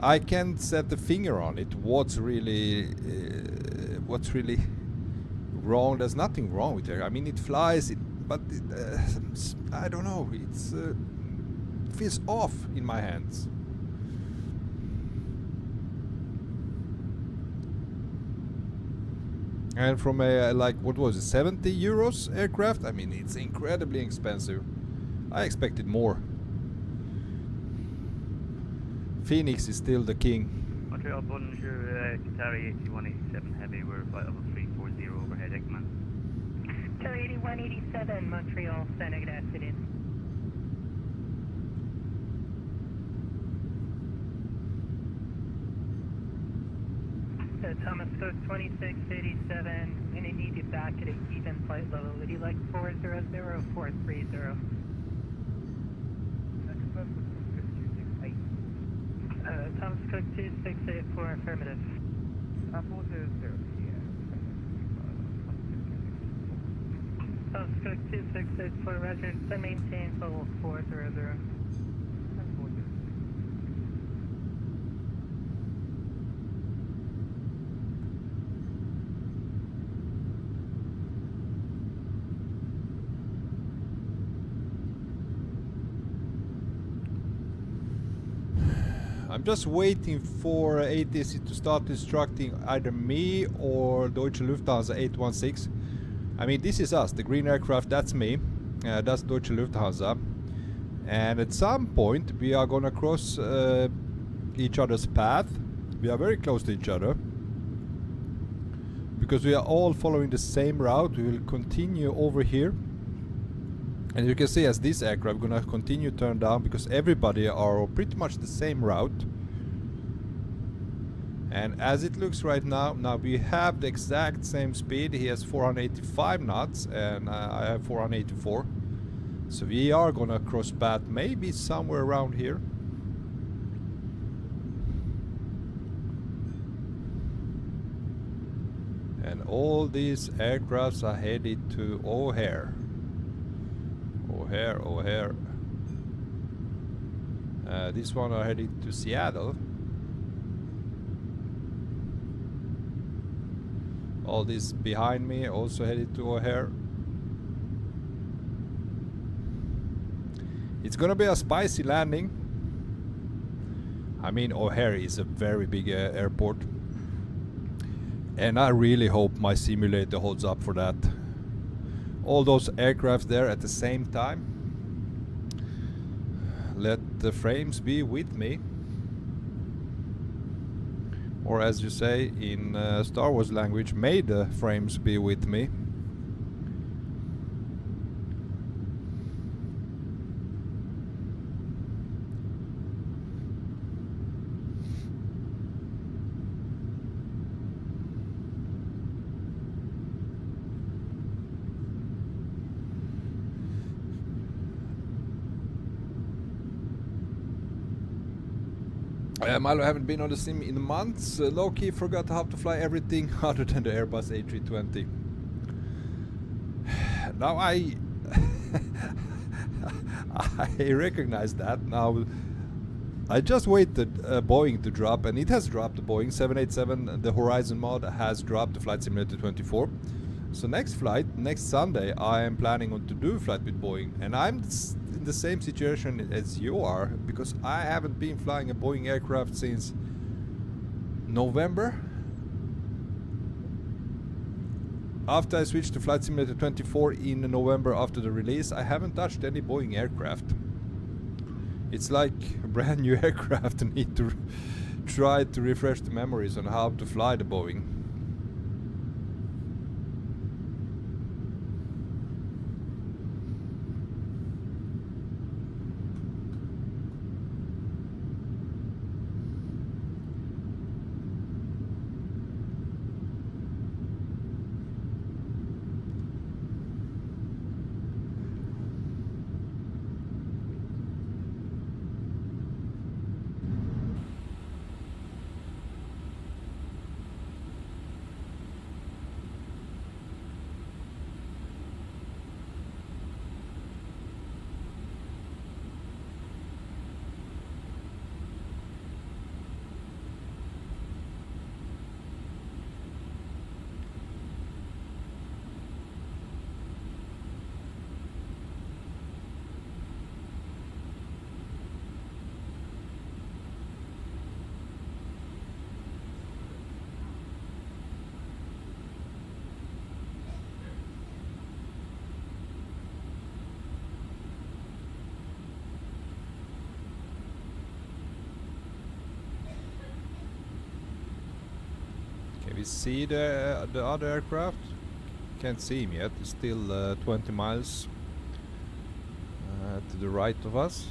I can't set the finger on it. What's really wrong? There's nothing wrong with it. I mean, it flies, but I don't know. It feels off in my hands. And from a like what was it, 70 euros aircraft? I mean, it's incredibly expensive. I expected more. Phoenix is still the king. Montreal Bonjour, Qatari 8187 Heavy, we're flight level 340 overhead Ekman. Qatari 8187, Montreal Center, good afternoon. So Thomas Cook 2687, I'm going to need you back at an even flight level. Would you like 400 or 430? Thomas Cook 2684, affirmative. 400, Thomas Cook 2684, roger, so maintain level 400. I'm just waiting for ATC to start instructing either me or Deutsche Lufthansa 816. I mean, this is us, the green aircraft, that's me, that's Deutsche Lufthansa. And at some point we are gonna cross each other's path. We are very close to each other. Because we are all following the same route, we will continue over here. And you can see as this aircraft gonna continue turn down because everybody are pretty much the same route. And as it looks right now we have the exact same speed. He has 485 knots and I have 484. So we are gonna cross path maybe somewhere around here. And all these aircrafts are headed to O'Hare. O'Hare. This one are headed to Seattle. All this behind me also headed to O'Hare. It's gonna be a spicy landing. I mean, O'Hare is a very big airport. And I really hope my simulator holds up for that. All those aircrafts there at the same time. Let the frames be with me. Or as you say in Star Wars language, may the frames be with me. Milo, haven't been on the sim in months. Low-key forgot how to fly everything other than the Airbus A320. Now I recognize that. Now I just waited Boeing to drop, and it has dropped. The Boeing 787, the Horizon mod has dropped the Flight Simulator 24. So next flight, next Sunday, I am planning on to do a flight with Boeing, and I'm in the same situation as you are, because I haven't been flying a Boeing aircraft since November. After I switched to Flight Simulator 24 in November after the release, I haven't touched any Boeing aircraft. It's like a brand new aircraft. I need to try to refresh the memories on how to fly the Boeing. We see the other aircraft. Can't see him yet. It's still 20 miles to the right of us.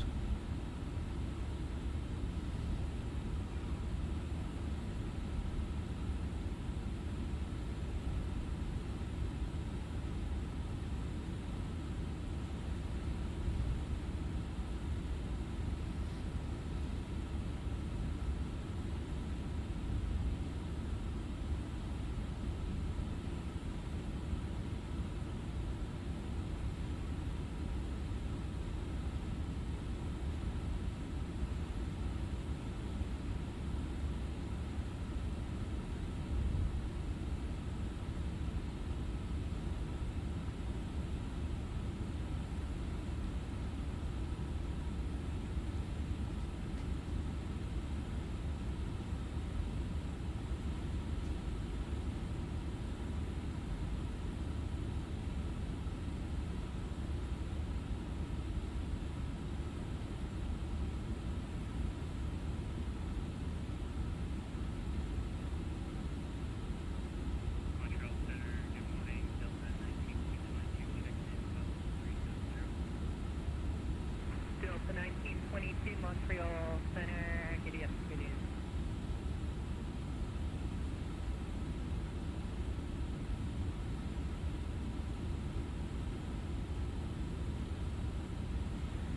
Montreal Center, giddy up, giddy up.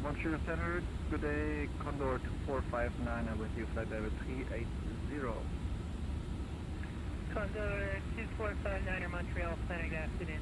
Montreal Center, good day, Condor 2459, I'm with you, flight level 380. Condor 2459, Montreal Center, good afternoon.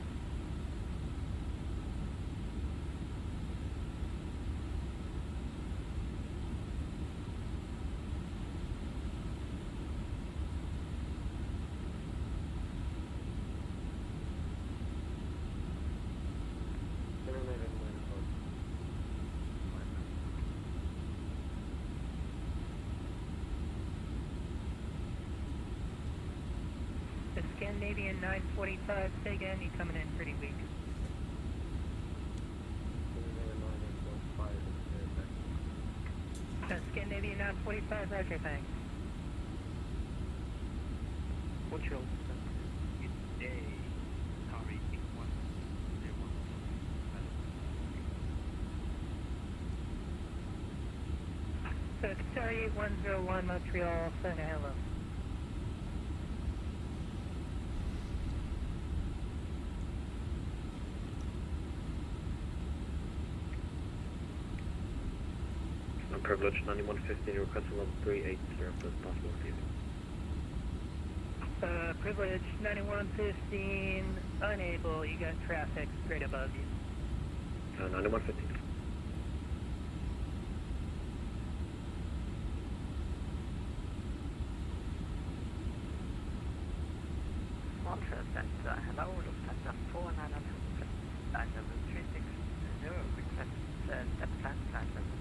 Scandinavian 945, say again, you coming in pretty weak. Scandinavian 945, roger, thanks. Montreal. Good day. Sorry, 6101. So, Sorry 8101, Montreal Center, hello. Privilege 9115, requesting level 380 for possible receiving. Privilege 9115, unable, you got traffic straight above you. 9115. Montreal Center, hello, Lufthansa Lufthansa 4902, flight level 360, request step plan, flight level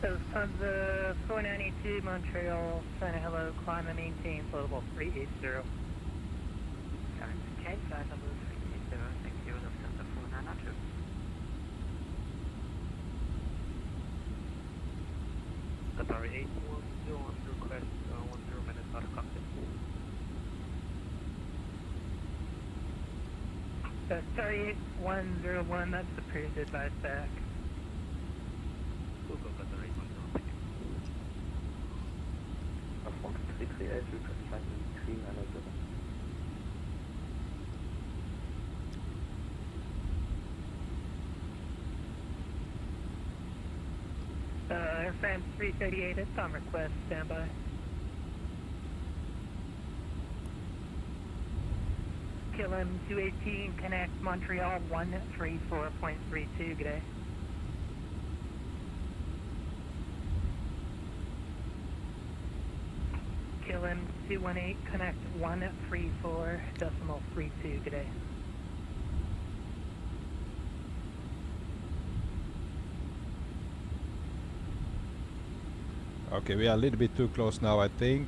38. Lufthansa 492, Montreal, Center, hello, climb and maintain level 380. Change flight level 380, thank you, Lufthansa 492. Sorry, 810 request 10 minutes out of cockpit. 38101, that's approved, advice back. Google, but the 810, thank you. Fox 338, request flight level 390. Air France 338, it's on request, standby. KLM 218, connect Montreal 134.32, good day. KLM 218, connect 134.32, good day. Okay, we are a little bit too close now, I think.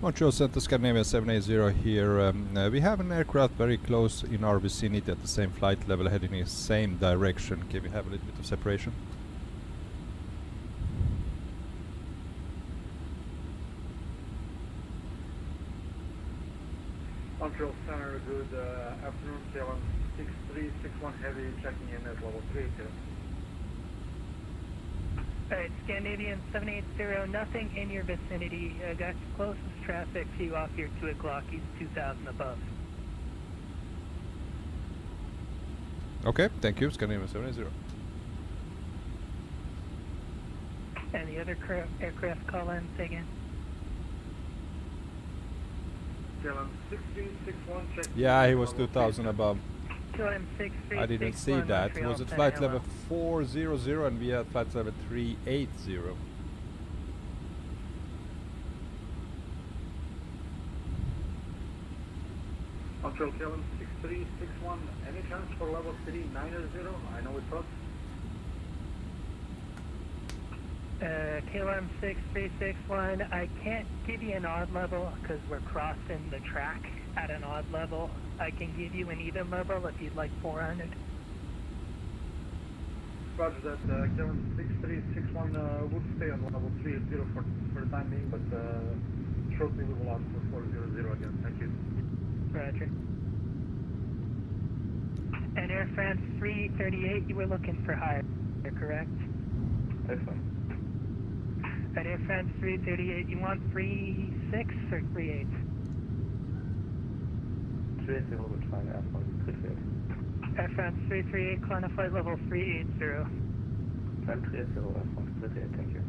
Montreal Center, Scandinavia 780 here. We have an aircraft very close in our vicinity at the same flight level, heading in the same direction. Can we have a little bit of separation? Montreal Center, good afternoon, KLM 6361 Heavy, checking in at level 380. Alright, Scandinavian 780, nothing in your vicinity. Got closest traffic to you off your 2 o'clock, East 2000 above. Okay, thank you, Scandinavian 780. And the other aircraft call in, say again. KLM 6361, checking Yeah, in he at was level 2000 above. KLM 6361, I didn't see that. It was at Montreal, flight level 400 and we had flight level 380. Montreal KLM 6361, any chance for level 390? I know it's up. KLM 6361, I can't give you an odd level because we're crossing the track at an odd level. I can give you an even level if you'd like 400. Roger that, KLM 6361 would stay on level 380 for the time being, but shortly we will ask for 400 again. Thank you. Roger. And Air France 338, you were looking for higher, correct? Excellent. At Air France 338, you want 36 or 38? 380 will try Air France 338. Air France 338, climb to flight level 380. Climb 380, Air France 338, thank you.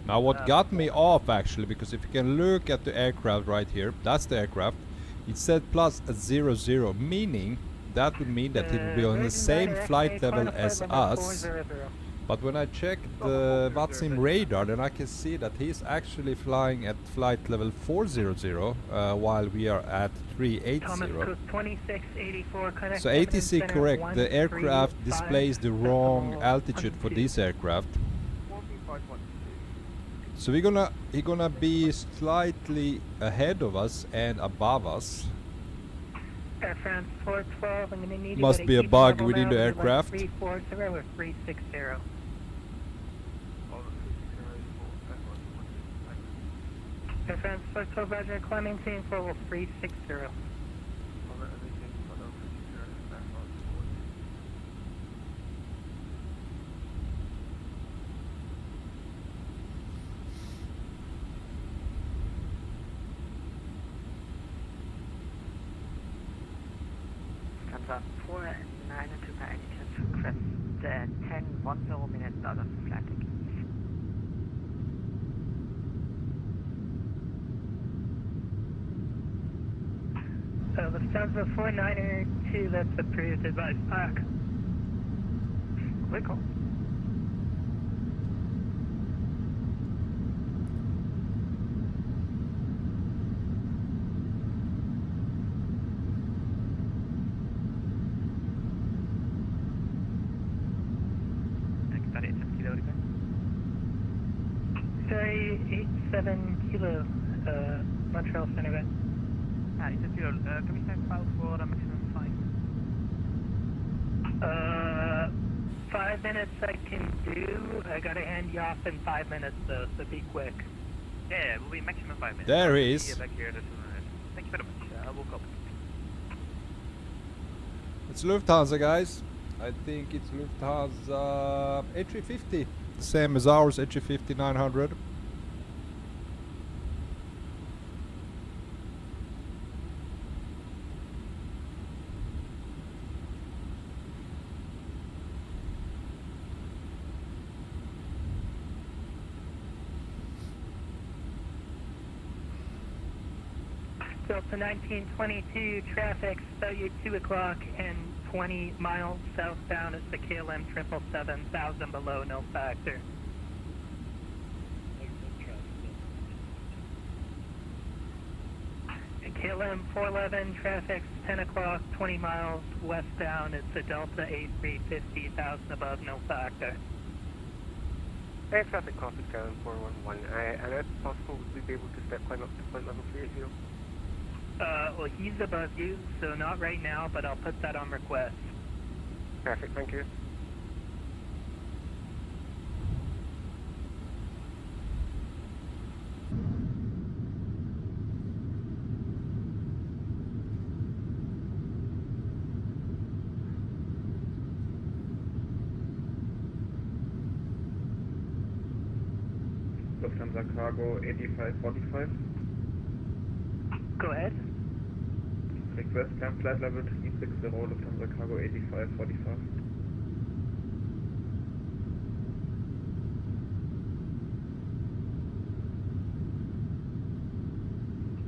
Now what got me off actually, because if you can look at the aircraft right here, that's the aircraft, it said +00, meaning that would mean that it will be on the same flight level as us. But when I check the VATSIM radar, then I can see that he's actually flying at flight level 400 while we are at 380. So ATC correct, the aircraft displays the wrong altitude for this aircraft. So he's gonna be slightly ahead of us and above us. Air France 412, I'm gonna need Must be a bug within the aircraft. 340 or 360. Air France 412, Roger, climb maintain for level 360. Comes up 490. 10 minutes out of flat ticket. Lufthansa 492, that's approved, advise back. Quick call. Sorry, 87 kilo, Montreal Center Bay. Can we set file for a maximum 5? 5 minutes I can do. I gotta hand you off in 5 minutes though, so be quick. Yeah, we'll be maximum 5 minutes. There he I'll is. be back here in 2 minutes. Thank you very much. I will copy. It's Lufthansa, guys. I think it's Lufthansa A350. The same as ours, A350-900. Delta 1922, traffic about you 2 o'clock and 20 miles southbound is the KLM 777, 1,000 below, no factor. And KLM 411, traffic 10 o'clock, 20 miles westbound, it's the Delta A350, 1,000 above, no factor. Air traffic cross is KLM 411. And if possible, would we be able to climb up to flight level 380? Well, he's above you, so not right now, but I'll put that on request. Perfect, thank you. Lufthansa Cargo 8545. Go ahead. Request climb flight level 360, Lufthansa Cargo 8545.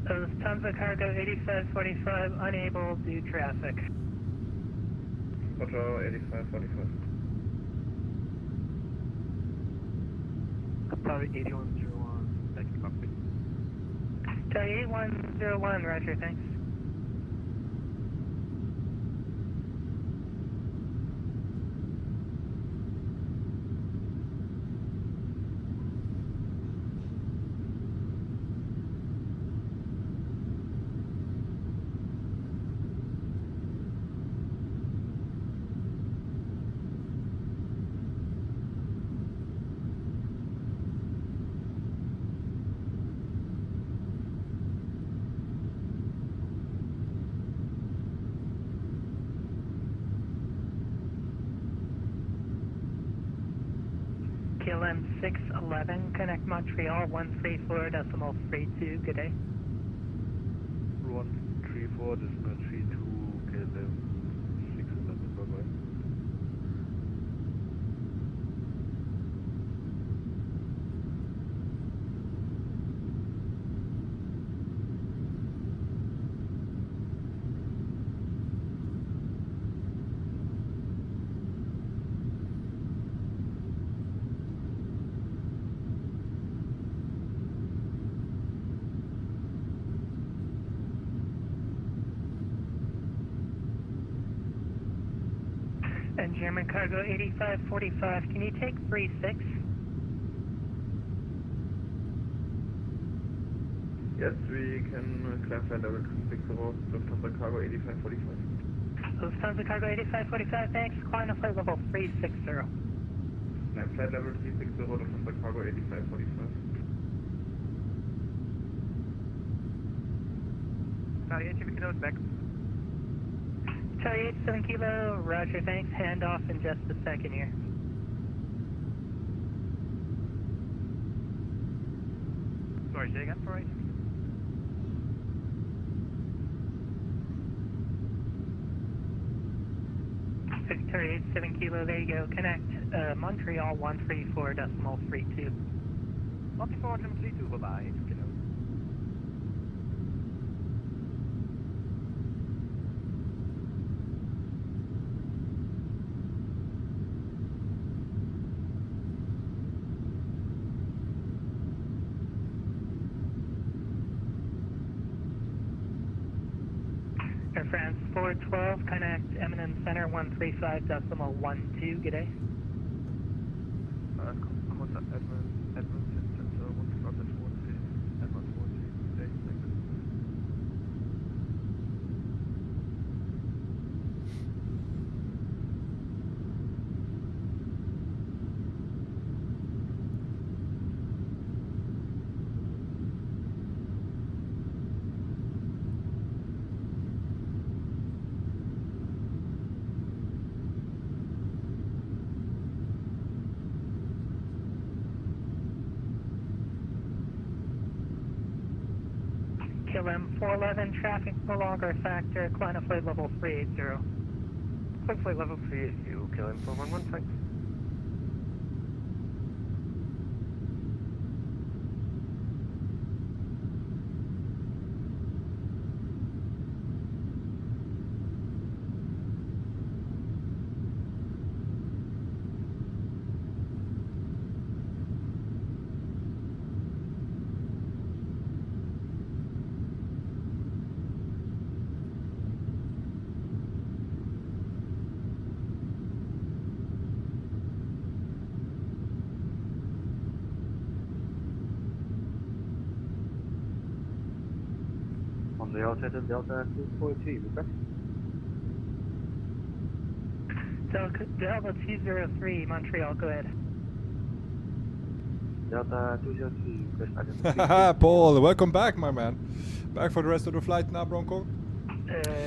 Lufthansa Cargo 8545, unable due traffic. Roger, 8545. Sorry, 8101, back in cockpit. Sorry, 8101, roger, thanks. KLM 611, connect Montreal 134.32, good day. 134.32, KLM 611, bye-bye. And German Cargo 8545, can you take 36? Yes, we can climb flight level 360, Lufthansa Cargo 8545. Lufthansa Cargo 8545, thanks, climb to flight level 360. Climb flight level 360, Lufthansa Cargo 8545. Charlie 87 kilos back. Charlie 87 kilo, roger, thanks, hand off in just a second here. Sorry, say again for 8? Victoria 87 kilo, there you go, connect. Montreal 134.32. 134.32, bye-bye. It's kilo. Air France 412, connect Eminence Center 135.12, g'day. Contact Edmund Center 135.40, Edmund 40, thanks. KLM 411, traffic no longer factor, climb to flight level 380. Climb flight level 380, KLM 411, thanks. On the alternative Delta 242, request. Delta 203, Montreal, go ahead. Delta 203, request identity. Haha, Paul, welcome back, my man. Back for the rest of the flight now, Bronco?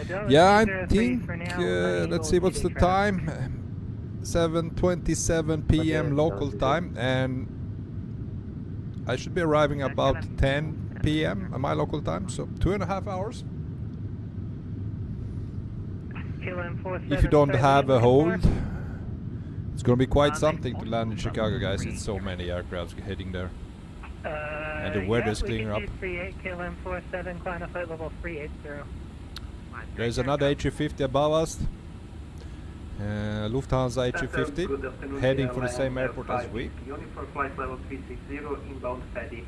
Delta Yeah, I 203 think, for now, let's see, what's the time? 7:27 p.m. Okay, local time, and I should be arriving about 10 p.m. my local time, so 2.5 hours. If you don't have a hold, it's gonna be quite something to land in Chicago, guys. It's so many aircrafts heading there, and the weather's clearing up. 38 KLM 47, climb to flight level 380. There's another A350 above us. Lufthansa A350, heading for the same airport as we. Unit for flight level 360, inbound Fedi.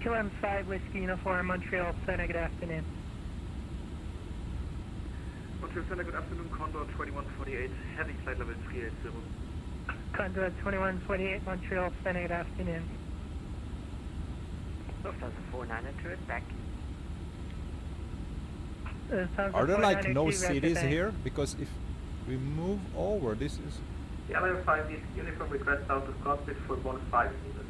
KLM 5 Whiskey Uniform, Montreal Center, good afternoon. Montreal Center, good afternoon, Condor 2148, heading flight level 380. Condor 2148, Montreal Center, good afternoon. Lufthansa 492, back. Are there like no cities here? Because if we move over, this is... KLM 5 is uniform request out of cockpit for 15 minutes.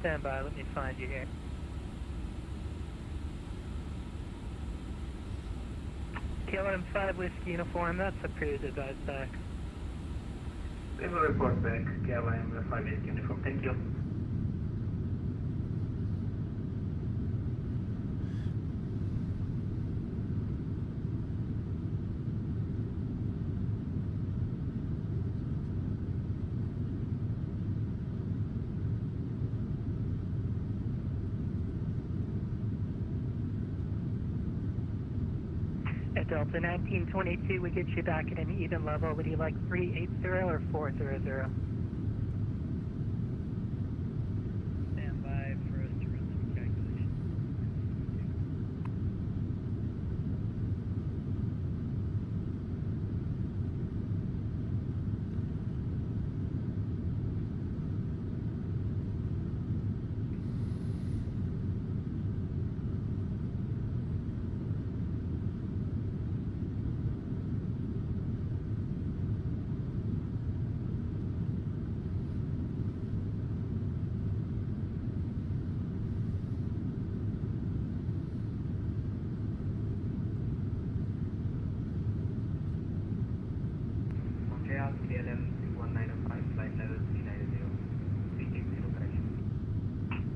Stand by, let me find you here. KLM 5 Whiskey Uniform, that's approved, advise back. We will report back, KLM 5 Whiskey Uniform, thank you. At Delta 1922, we get you back at an even level. Would you like 380 or 400? Stand by for us to run some calculations.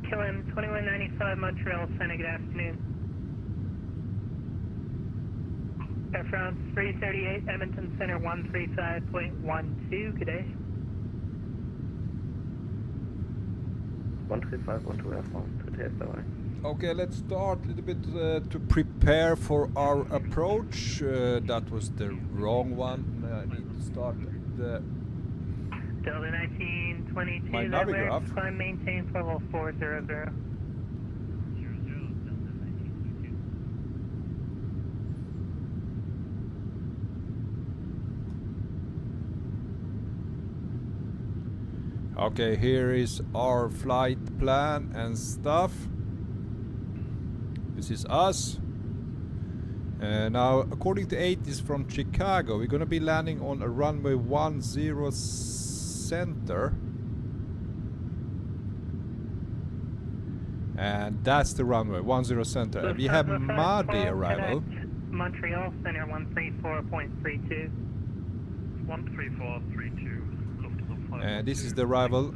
KLM KLM 2195 Montreal Center, good afternoon. Air France 338 Edmonton Center 135.12, good day. 135 onto Air France, 38, bye-bye. Okay, let's start a little bit to prepare for our approach. That was the wrong one. I need to start the Delta 1922, my navigraph. Climb maintain for level 400. Okay, here is our flight plan and stuff. This is us. Now, according to 80s from Chicago, we're gonna be landing on a runway 10 center. And that's the runway, 10 center. And we have Mahdi arrival. Montreal Center 134.32. 13432. And this is the arrival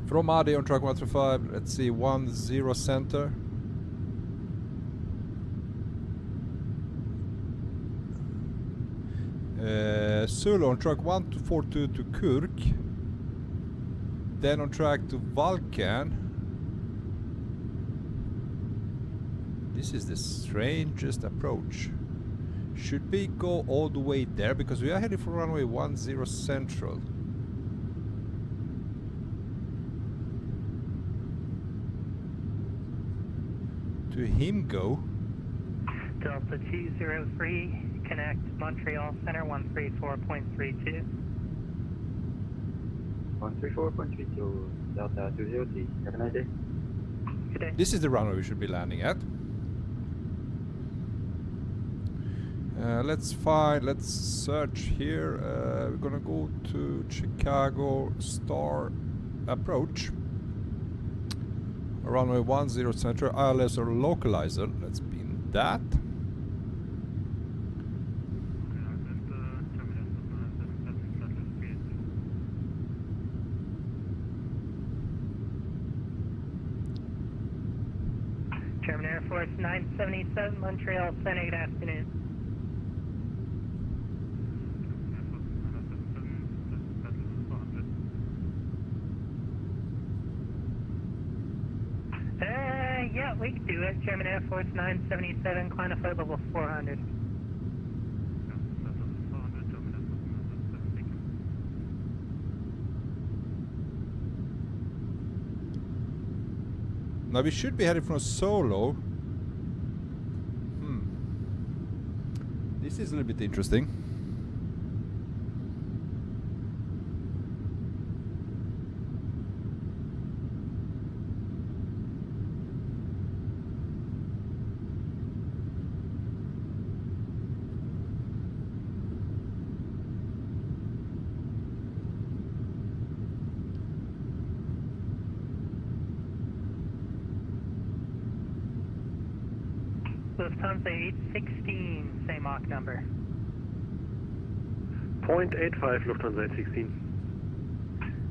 from Mahdi on track 135. Let's see, 10 center. Zulu on track 142 to Kurk. Then on track to Vulcan. This is the strangest approach. Should we go all the way there? Because we are heading for runway 10 central. To him go. Delta 203, connect Montreal Center 134.32. 134.32, Delta 203, have a nice day. Good day. This is the runway we should be landing at. Let's search here. We're gonna go to Chicago Star approach. Runway 10 center, ILS or localizer. Let's pin that. German Air Force 977 Montreal Center, good afternoon. Yeah, we can do it. German Air Force 977, climb to flight level 400. Now we should be heading from Solo. This is a little bit interesting. Lufthansa 816, same Mach number. 0.85 Lufthansa 816.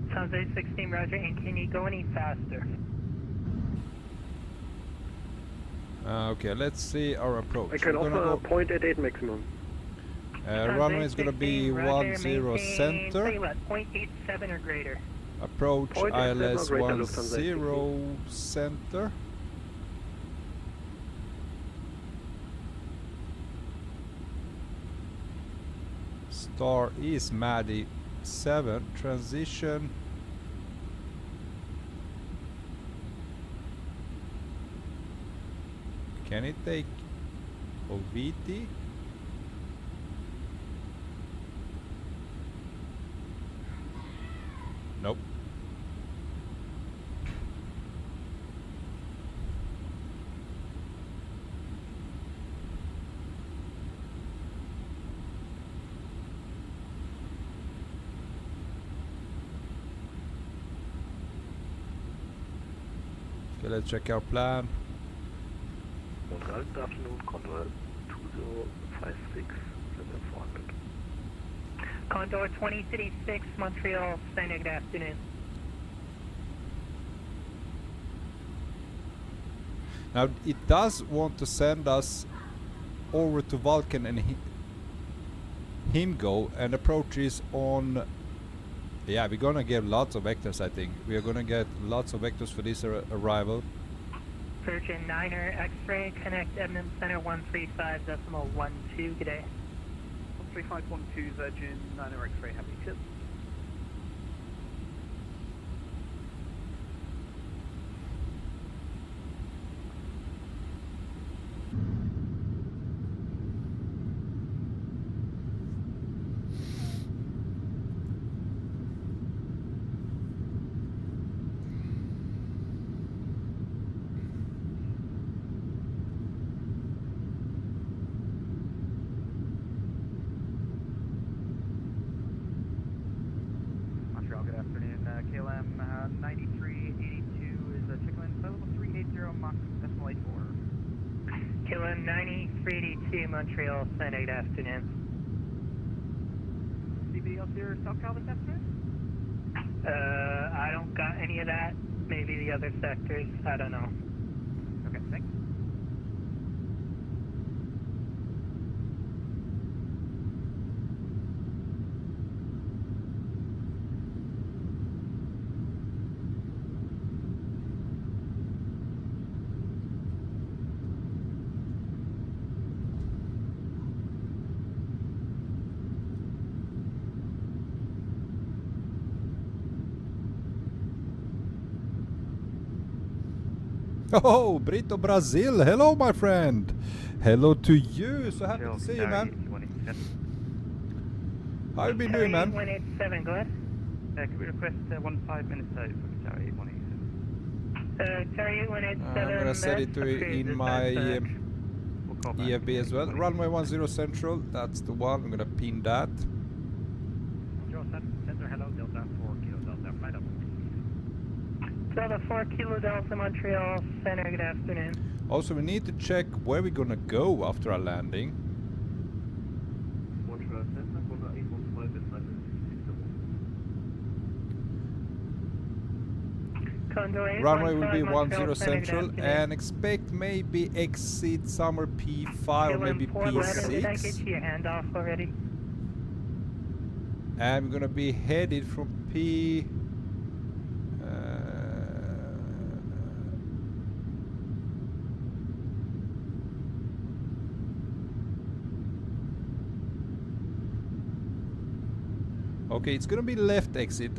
Lufthansa 816, roger, and can you go any faster? Okay, let's see our approach. I can offer 0.88 maximum. Runway is going to be 10 center. 0.87 or greater. Approach ILS 10 center. Star is Mahdi 7. Transition. Can it take OVT? Nope. Okay, let's check our plan. Good afternoon, Condor 2056, 400. Condor 2036, Montreal, Center, good afternoon. Now it does want to send us over to Vulcan and him go, and approach is on. Yeah, we're gonna get lots of vectors. I think we are gonna get lots of vectors for this arrival. Virgin 9er X-ray, connect Edmund Center 135.12 today. 13512 Virgin 9er X-ray, happy tip. KLM 9382 Montreal, Sunday, good afternoon. Anybody else here, South Cal this afternoon? I don't got any of that. Maybe the other sectors, I don't know. Okay, thanks. Oh, Brito Brazil. Hello, my friend. Hello to you. So happy to see you, man. How you been doing, man? 187, go ahead. Could we request 15 minutes out for Qatari 187? Qatari 187. I'm gonna set it to in my EFB as well. Runway 10 Central. That's the one. I'm gonna pin that. Center, hello, Delta 4 Kilo Delta, flight up. Delta 4 Kilo Delta Montreal Center, good afternoon. Also, we need to check where we're gonna go after our landing. Runway will be 10 Central and expect maybe exit somewhere P5 or maybe P6. Did I get your handoff already? I'm gonna be headed from P. Okay, it's gonna be left exit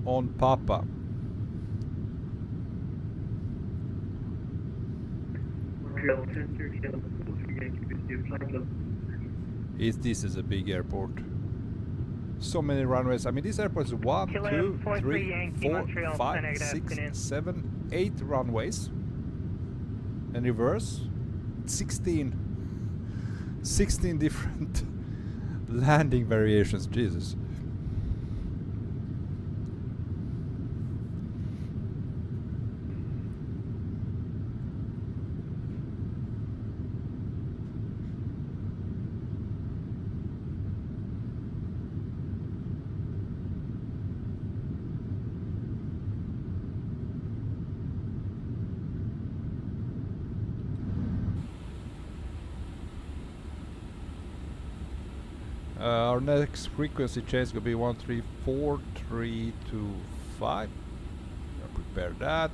on Papa. This is a big airport. So many runways. I mean, this airport is 1, 2, 3, 4, 5, 6, 7, 8 runways. And reverse, 16 different landing variations. Jesus. Our next frequency change is going to be 134.325. Prepare that.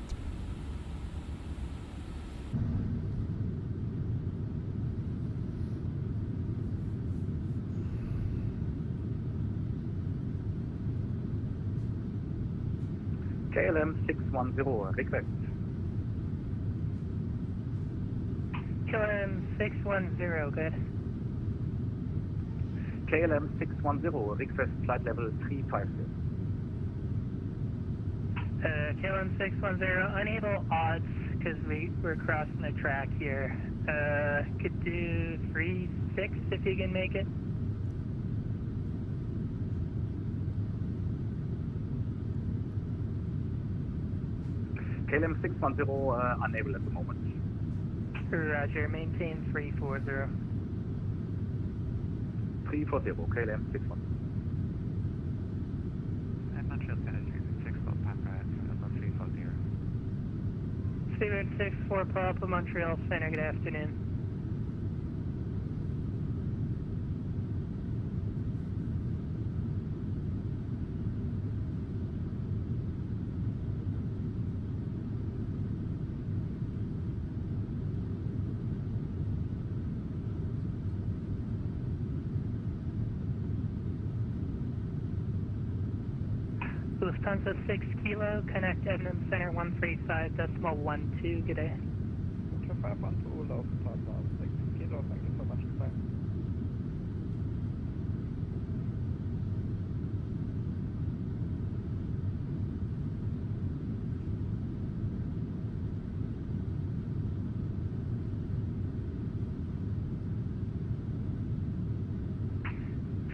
KLM 610, request. KLM 610, good. KLM 610, request flight level 350. KLM 610, unable odds because we're crossing the track here. Could do 36 if you can make it. KLM 610, unable at the moment. Roger, maintain 340. 340, KLM 610. Montreal Center 6 Papa, 340. 064 Papa, Montreal Center, good afternoon. Lufthansa 6 Kilo, connect Edmund Center 135.12, good day. 512 Lufthansa 6 Kilo, thank you so much, sir.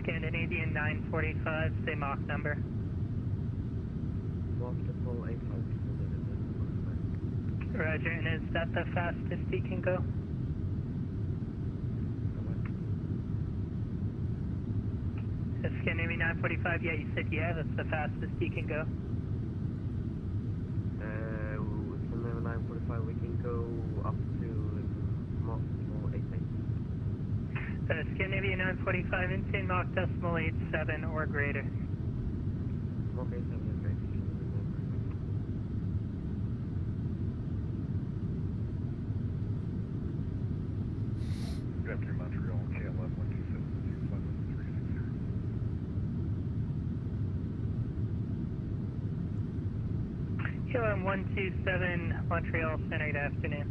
Scandinavian 945, say Mach number. Multiple 85. Roger, and is that the fastest he can go? Scandinavian 945, yeah, you said yeah, that's the fastest he can go. Scandinavian 945, we can go up to multiple 88. Scandinavian 945, into Mach decimal 87 or greater. Mach 87 is great. Good afternoon, Montreal, KLM 127, flight level 360. KLM 127, Montreal Center, good afternoon.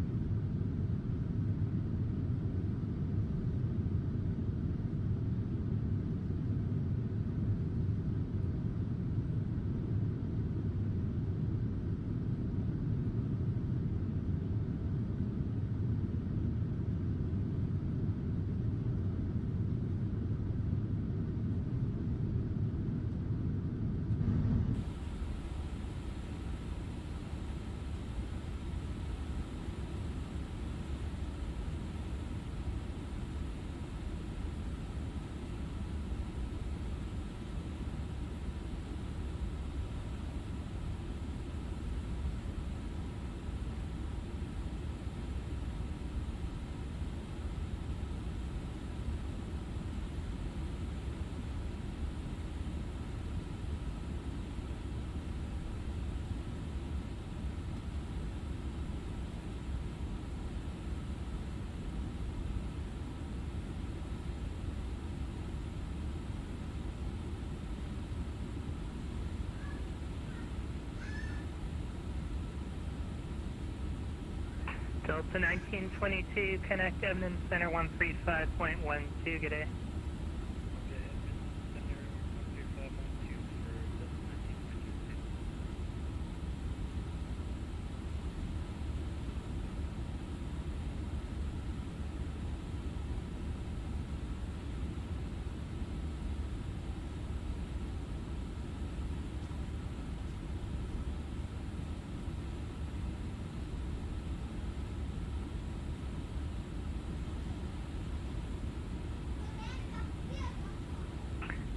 Delta 1922, connect Edmund Center 135.12, good day.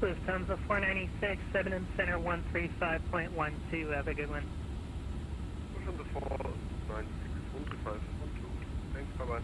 Lufthansa 496, Edmund Center 135.12, have a good one. Lufthansa 496, 135, 12. Thanks, bye-bye.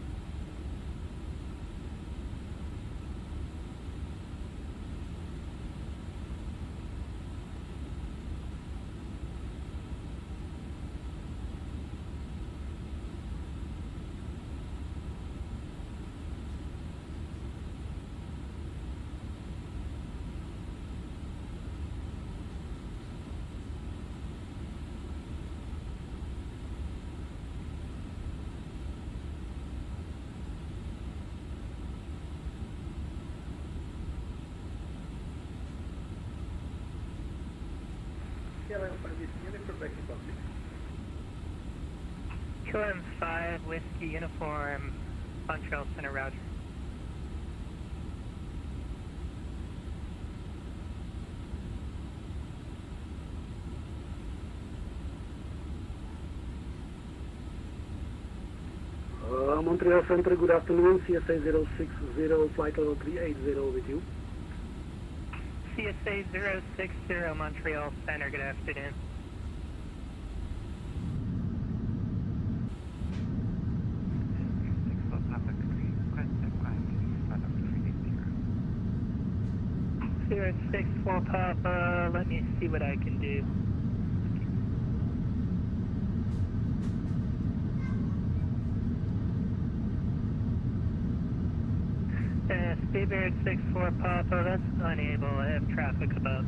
KLM 5, Whiskey Uniform, Montreal Center, roger. Montreal Center, good afternoon, CSA 060, flight level 380 with you. CSA 060, Montreal Center, good afternoon. Spirit 6-4 Papa, let me see what I can do. Spirit 6-4 Papa, that's unable. I have traffic above.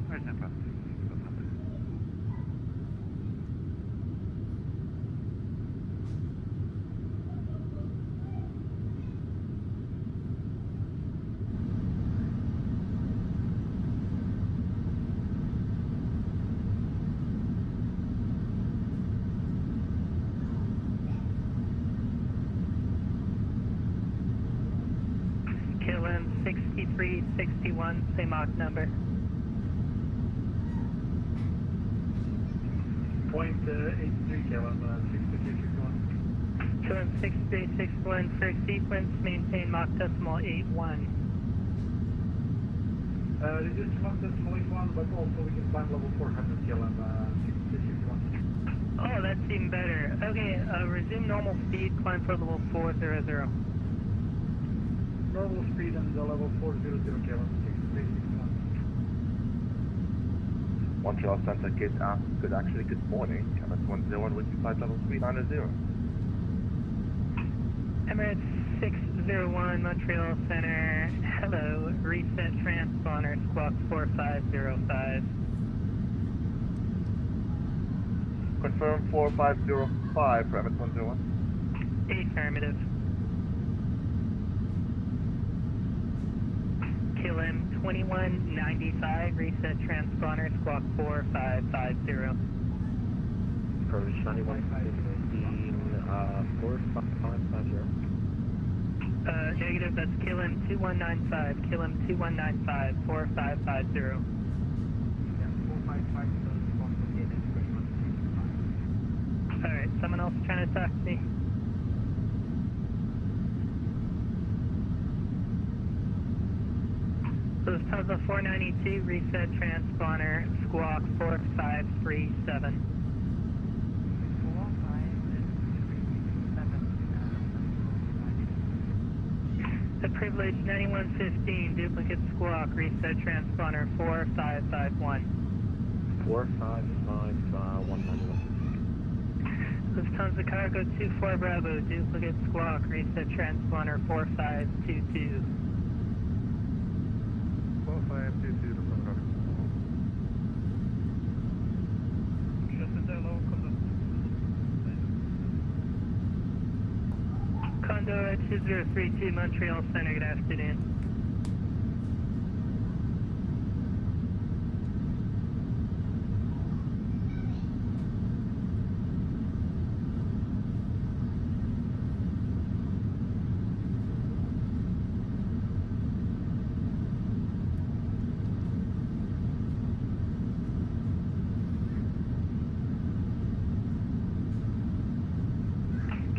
Where's that problem? KLM 6361, same Mach number. Point 83 KLM 6361. KLM 6361 for sequence, maintain Mach decimal 81. Reduce Mach decimal 81, but also we can climb level 400 KLM 6361. Oh, that's even better. Okay, resume normal speed, climb for level 400. Normal speed and level 400 KLM 6361. Montreal Center, good morning. MS101 with flight level 390. Emirates 601, Montreal Center. Hello, reset transponder, squawk 4505. Confirm 4505 for MS101. Affirmative. KLM 2195, reset transponder, squawk 4550. Courage 9115, 4550. Negative, that's KLM 2195, KLM 2195, 4550. Yeah, 4550. Alright, someone else trying to talk to me? Lufthansa 492, reset transponder, squawk 4537. The privilege 9115, duplicate squawk, reset transponder 4551. 455191. Lufthansa Cargo 24 Bravo, duplicate squawk, reset transponder 4522. 4522 to Condor. Condor 2032, Montreal Center, good afternoon.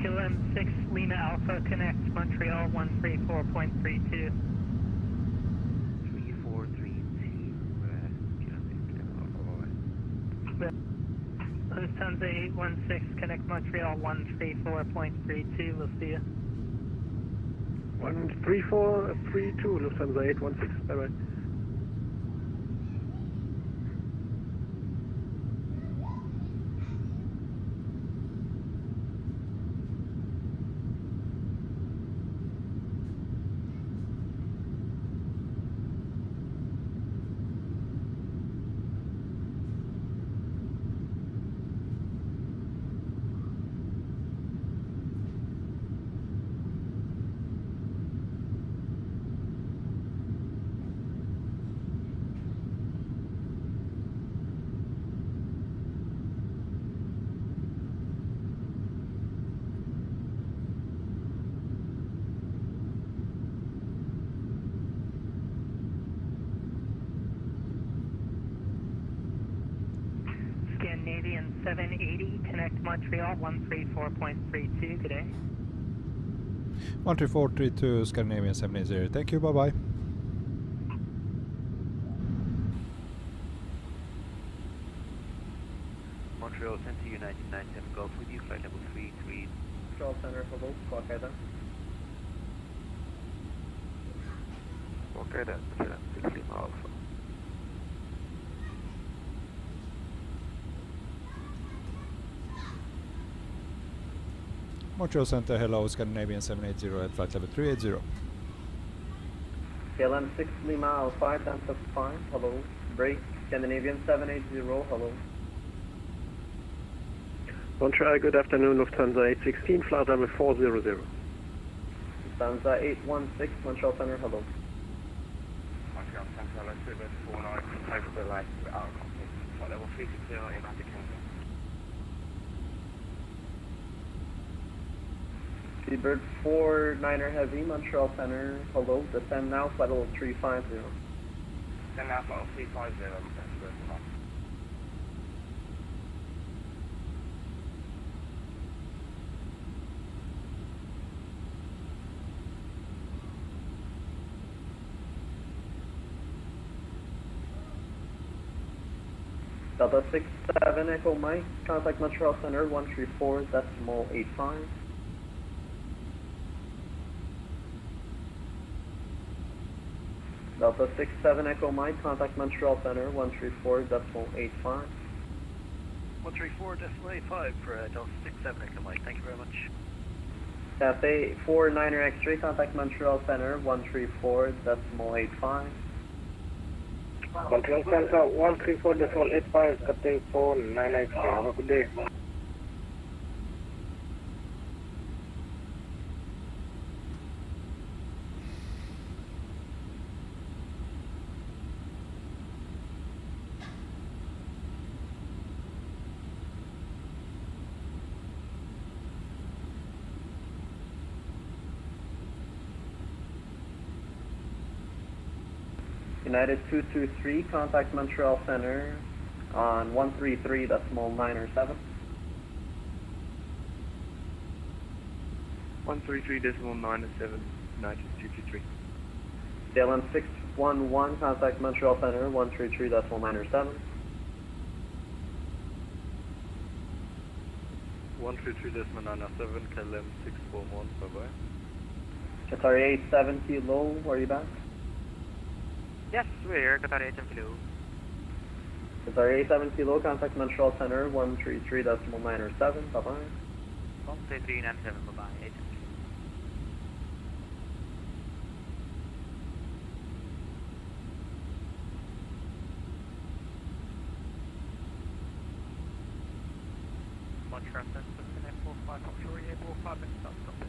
KLM 6 Lima Alpha connect Montreal 134.32. 3432, Lufthansa 816 connect Montreal 134.32. We'll see you. 13432 Lufthansa 816. Bye bye. Scandinavian 780 connect Montreal 134.32. Good day. 13432 Scandinavian 780. Thank you, bye bye. Montreal Center, United 97 Golf with you, flight level 33. Montreal Center, hello, squawk either. Squawk KLM 6 Lima Alpha. Montreal Center, hello, Scandinavian 780 at flight level 380. KLM 6 Lima Alpha, Delta 5, hello. Break, Scandinavian 780, hello. Montreal, good afternoon, Lufthansa 816, flight level 400. Lufthansa 816, Montreal Center, hello. Montreal Central, Seabird 49, over the light, out of cockpit, flight level 360, inbound to Kingston. Seabird 49er Heavy, Montreal Center, hello. Descend now, flight level 350. Send out flight level 350, that's the first. Delta 67 Echo Mike, contact Montreal Center 134.85. Delta 67 Echo Mike, contact Montreal Center 134.85. 134.85 for Delta 67 Echo Mike, thank you very much. Cafe 49er X-ray, contact Montreal Center 134.85. Montreal Center 134.85, Captain 49 X-ray, have a good day. United 223, contact Montreal Center on 133.907. 133.907, United 223. KLM 611, contact Montreal Center 133.907. 133.907, KLM 641, bye-bye. Qatar 870 low, are you back? Yes, we're here, Qatar 870 low. Qatar 870 low, contact Montreal Center 133.907, bye-bye. 133.97, bye-bye, 870. Montreal Center, connect 45 offshore, 45 minutes, stop it.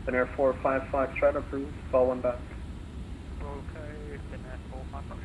Finnair 455, try to approve, call one back. Okay, Finnair 45 offshore.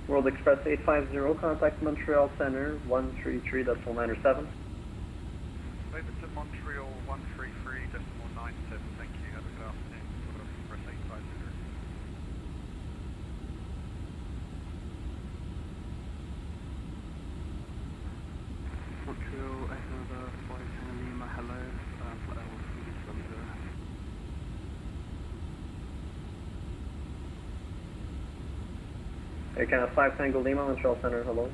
World Express 850, contact Montreal Center 133.907. Over to Montreal 133.97, thank you. Have a good afternoon. World Express 850. Montreal, Echo 510 Lima, hello. Flight level 370. Air Canada 5 Tango Lima, Montreal Center, hello.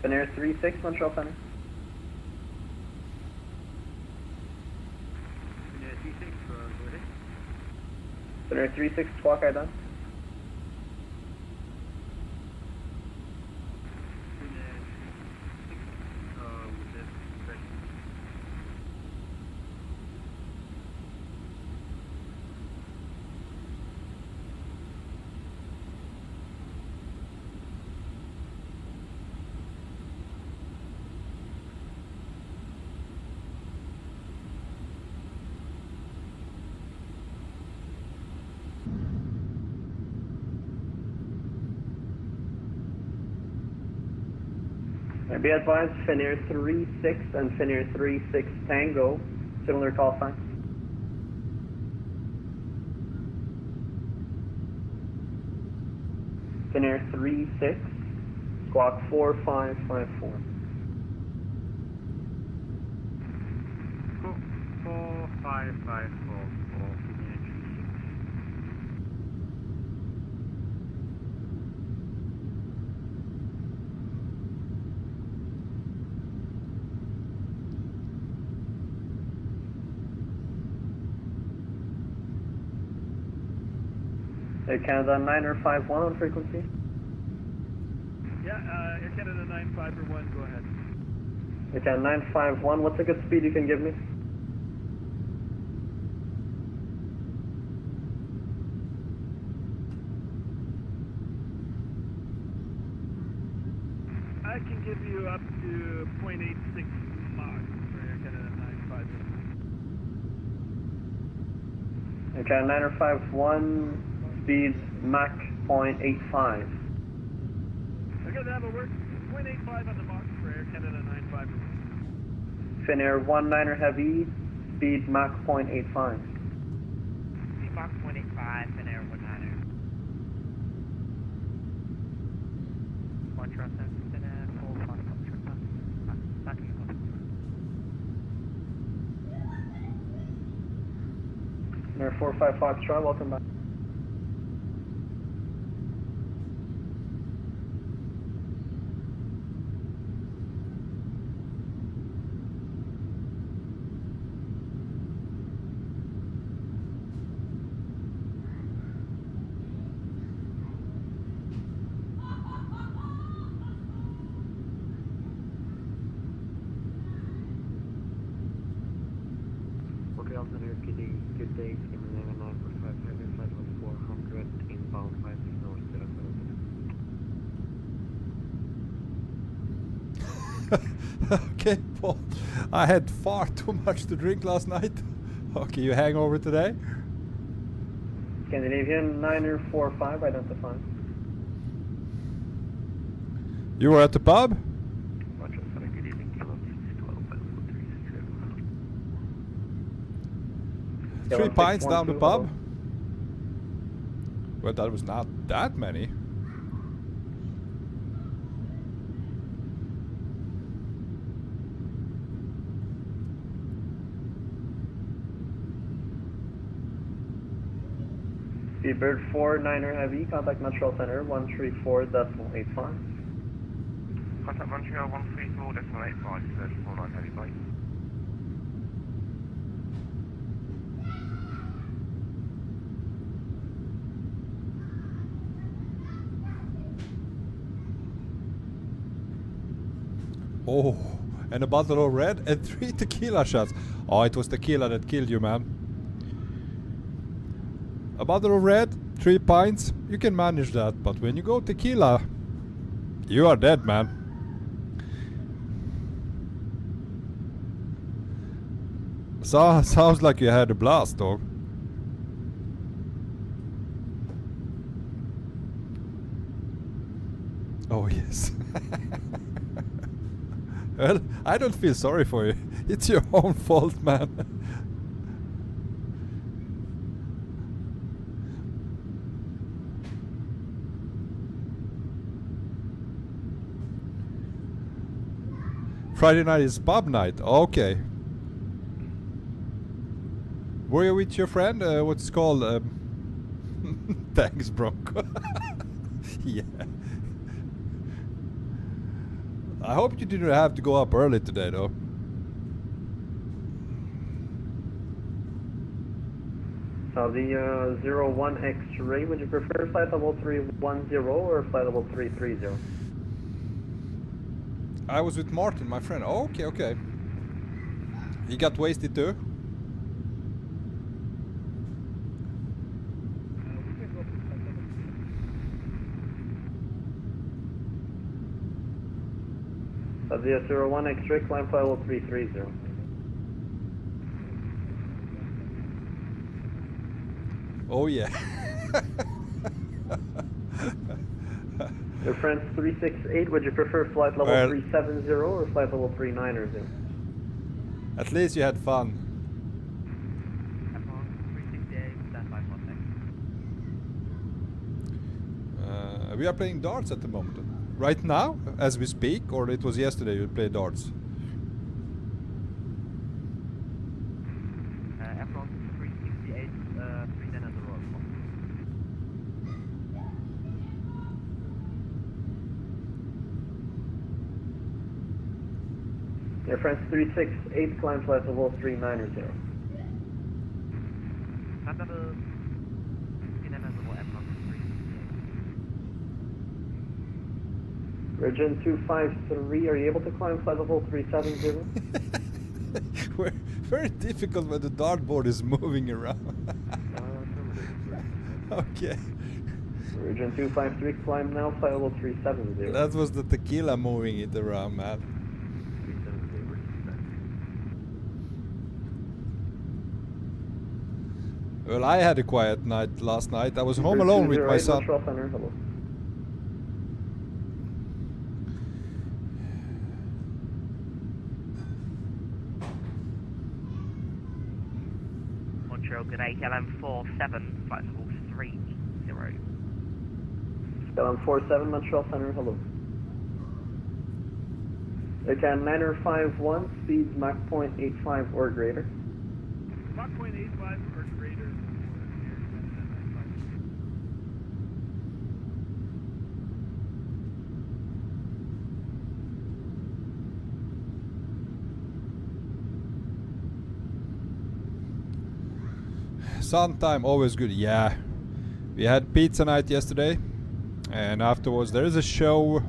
Finnair 36, Montreal Center. Finnair 36, ready? Finnair 36, squawk IDA. Be advised, Finnair 36 and Finnair 36 Tango, similar call sign. Finnair 36, squawk 4554. 4554 for Finnair 36. Air Canada 951 on frequency. Yeah, Air Canada 951, go ahead. Air Canada 951, what's a good speed you can give me? I can give you up to 0.86 Mach for Air Canada 951. Air Canada 951, speed Mach 0.85. Okay, that'll work. 0.85 on the Mach for Air Canada 951. Finnair 19er Heavy, speed Mach 0.85. Speed Mach 0.85, Finnair 19er. Montreal Central, Finnair 4 Mach, back in the corner. Finnair 45 Foxtrot, welcome back. Okay, Alternative good day, Scandinavian 945 Heavy, flight level 400, inbound 56 north, 070. Okay, Paul. I had far too much to drink last night. Okay, you hangover today? Scandinavian 945, identify. You were at the pub? Roger, sorry, good evening, Kilo 612, 3 pints down the pub? Well, that was not that many. Speedbird 49er Heavy, contact Montreal Center 134.85. Contact Montreal 134.85, 349 Heavy, bye. Oh, and a bottle of red and 3 tequila shots. Oh, it was tequila that killed you, man. A bottle of red, 3 pints, you can manage that. But when you go tequila, you are dead, man. Sounds like you had a blast, dog. Oh, yes. Well, I don't feel sorry for you. It's your own fault, man. Friday night is pub night. Okay. Were you with your friend? What's it called? Thanks, Bronco. Yeah. I hope you didn't have to go up early today, though. So the 01 X-ray, would you prefer flight level 310 or flight level 330? I was with Martin, my friend. Oh, okay, okay. He got wasted too? So the 01 X-ray, climb flight level 330. Oh yeah. Air France 368, would you prefer flight level Well, 370 or flight level 390? At least you had fun. We are playing darts at the moment. Right now, as we speak, or it was yesterday you played darts? F1 368, 390 Air France 368, climb flight level 390. Virgin 253, are you able to climb flight level 370? Very difficult when the dartboard is moving around. Okay. Virgin 253, climb now, flight level 370. That was the tequila moving it around, man. Well, I had a quiet night last night. I was home alone with my son. Montreal, good day, KLM47, flight level 30. KLM47, Montreal Center, hello. Aircan 951, speeds Mach 0.85 or greater. Mach 0.85 or greater. Sun time, always good. Yeah. We had pizza night yesterday. And afterwards there is a show.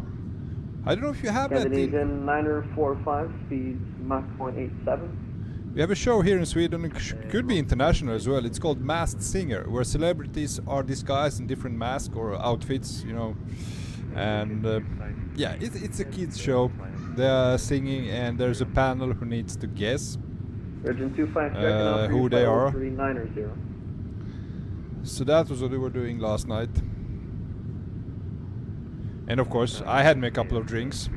I don't know if you have that. Scandinavian 945, speeds Mach 0.87. We have a show here in Sweden, it could be international as well. It's called Masked Singer, where celebrities are disguised in different masks or outfits, you know. And yeah, it's a kids show. They are singing and there's a panel who needs to guess who they are. So that was what we were doing last night. And of course, I had me a couple of drinks.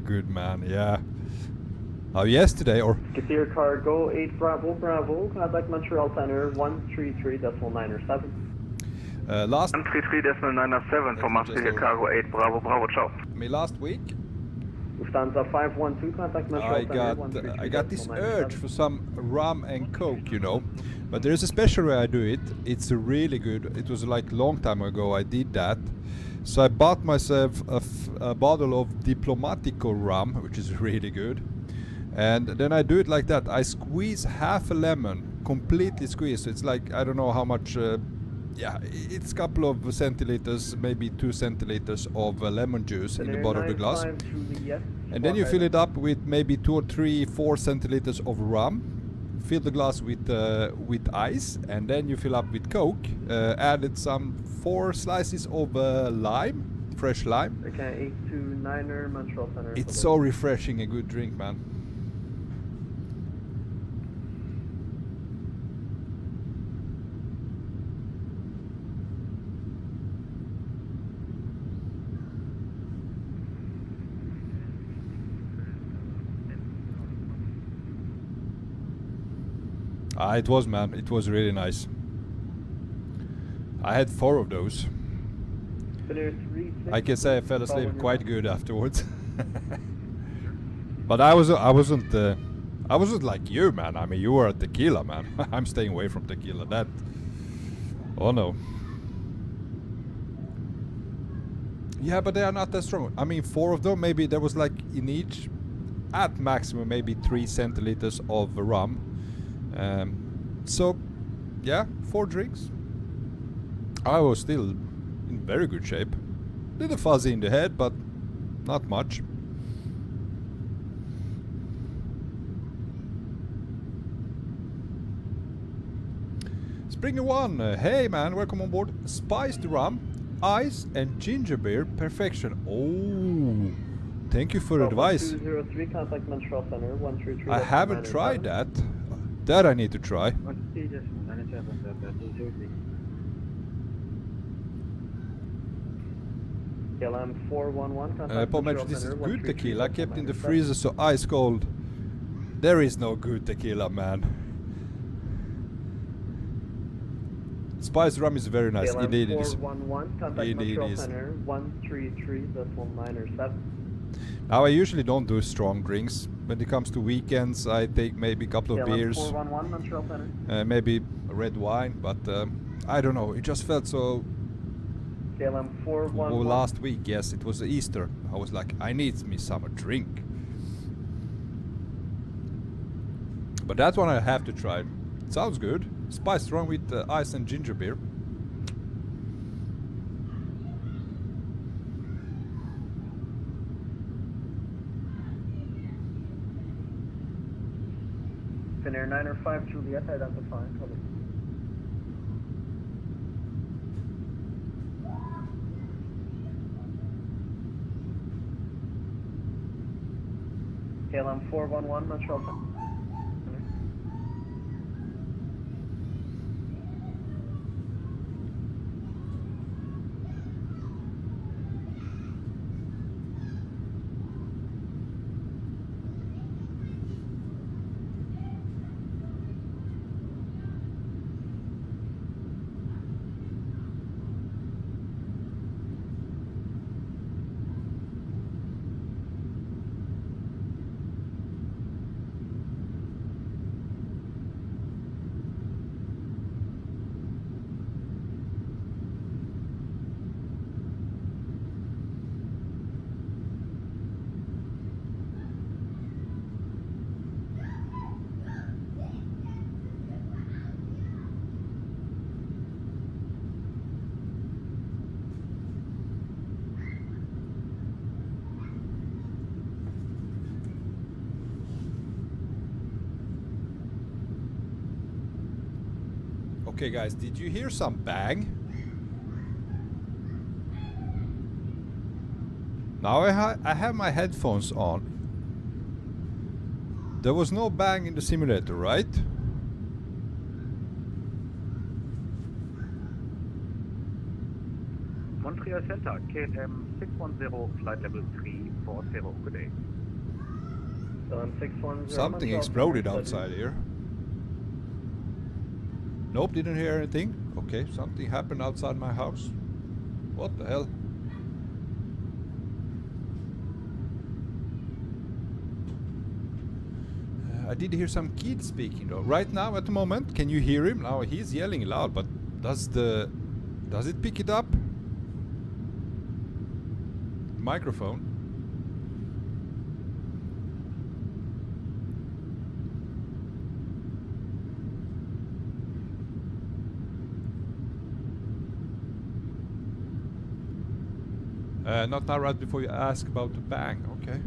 Good man, yeah. Oh, yesterday or? Kathir Cargo 8 Bravo Bravo, contact Montreal Center 133.907. Last 133.907 for Montreal Cargo 8 Bravo Bravo, ciao. Me last week, Lufthansa 512, contact Montreal Center I got this urge for some rum and coke, you know. But there's a special way I do it. It's really good. It was like a long time ago I did that. So I bought myself a bottle of Diplomatico rum, which is really good. And then I do it like that. I squeeze half a lemon, completely squeeze. So it's like, I don't know how much, yeah, it's a couple of centiliters, maybe 2 centiliters of lemon juice in the bottom of the glass. And then you fill it up with maybe 2 or 3, 4 centiliters of rum. Fill the glass with ice, and then you fill up with Coke. Added some 4 slices of lime, fresh lime. Okay, 829er Montreal Center. It's so refreshing, a good drink, man. It was, man. It was really nice. I had 4 of those. I can say I fell asleep quite good afterwards. But I wasn't like you, man. I mean, you were a tequila, man. I'm staying away from tequila. That. Oh no. Yeah, but they are not that strong. I mean, 4 of them. Maybe there was like in each, at maximum, maybe 3 centiliters of rum. So, yeah, 4 drinks. I was still in very good shape. Little fuzzy in the head, but not much. Springer One, hey man, welcome on board. Spiced rum, ice and ginger beer, perfection. Oh, thank you for the advice. 203, contact Montreal Center, 133. I haven't tried that. That I need to try. KLM 411, contact Paul Montreal mentioned this is Center, good 133, tequila, kept in the 197. freezer so ice cold. There is no good tequila, man. Spice rum is very nice. KLM Indeed it is. 411, contact Indeed Montreal it is. Center, 133.907. Now I usually don't do strong drinks. When it comes to weekends, I take maybe a couple of KLM beers, 411, Montreal Center. maybe red wine, but I don't know. It just felt so. KLM Well, 411. last week, yes, it was Easter. I was like, I need me some drink. But that one I have to try. It sounds good. Spiced rum with ice and ginger beer. Finnair 905 Juliet, identifying. Cover. KLM 411, Montreal Center. Okay guys, did you hear some bang? Now I have my headphones on. There was no bang in the simulator, right? Montreal Center, KLM 610, flight level 340, good day. KLM 610. Something Montreal exploded Center, outside here. Nope, didn't hear anything. Okay, something happened outside my house. What the hell? I did hear some kid speaking though. Right now, at the moment, can you hear him? Now he's yelling loud, but does it pick it up? Microphone. Not now, right before you ask about the bang, okay.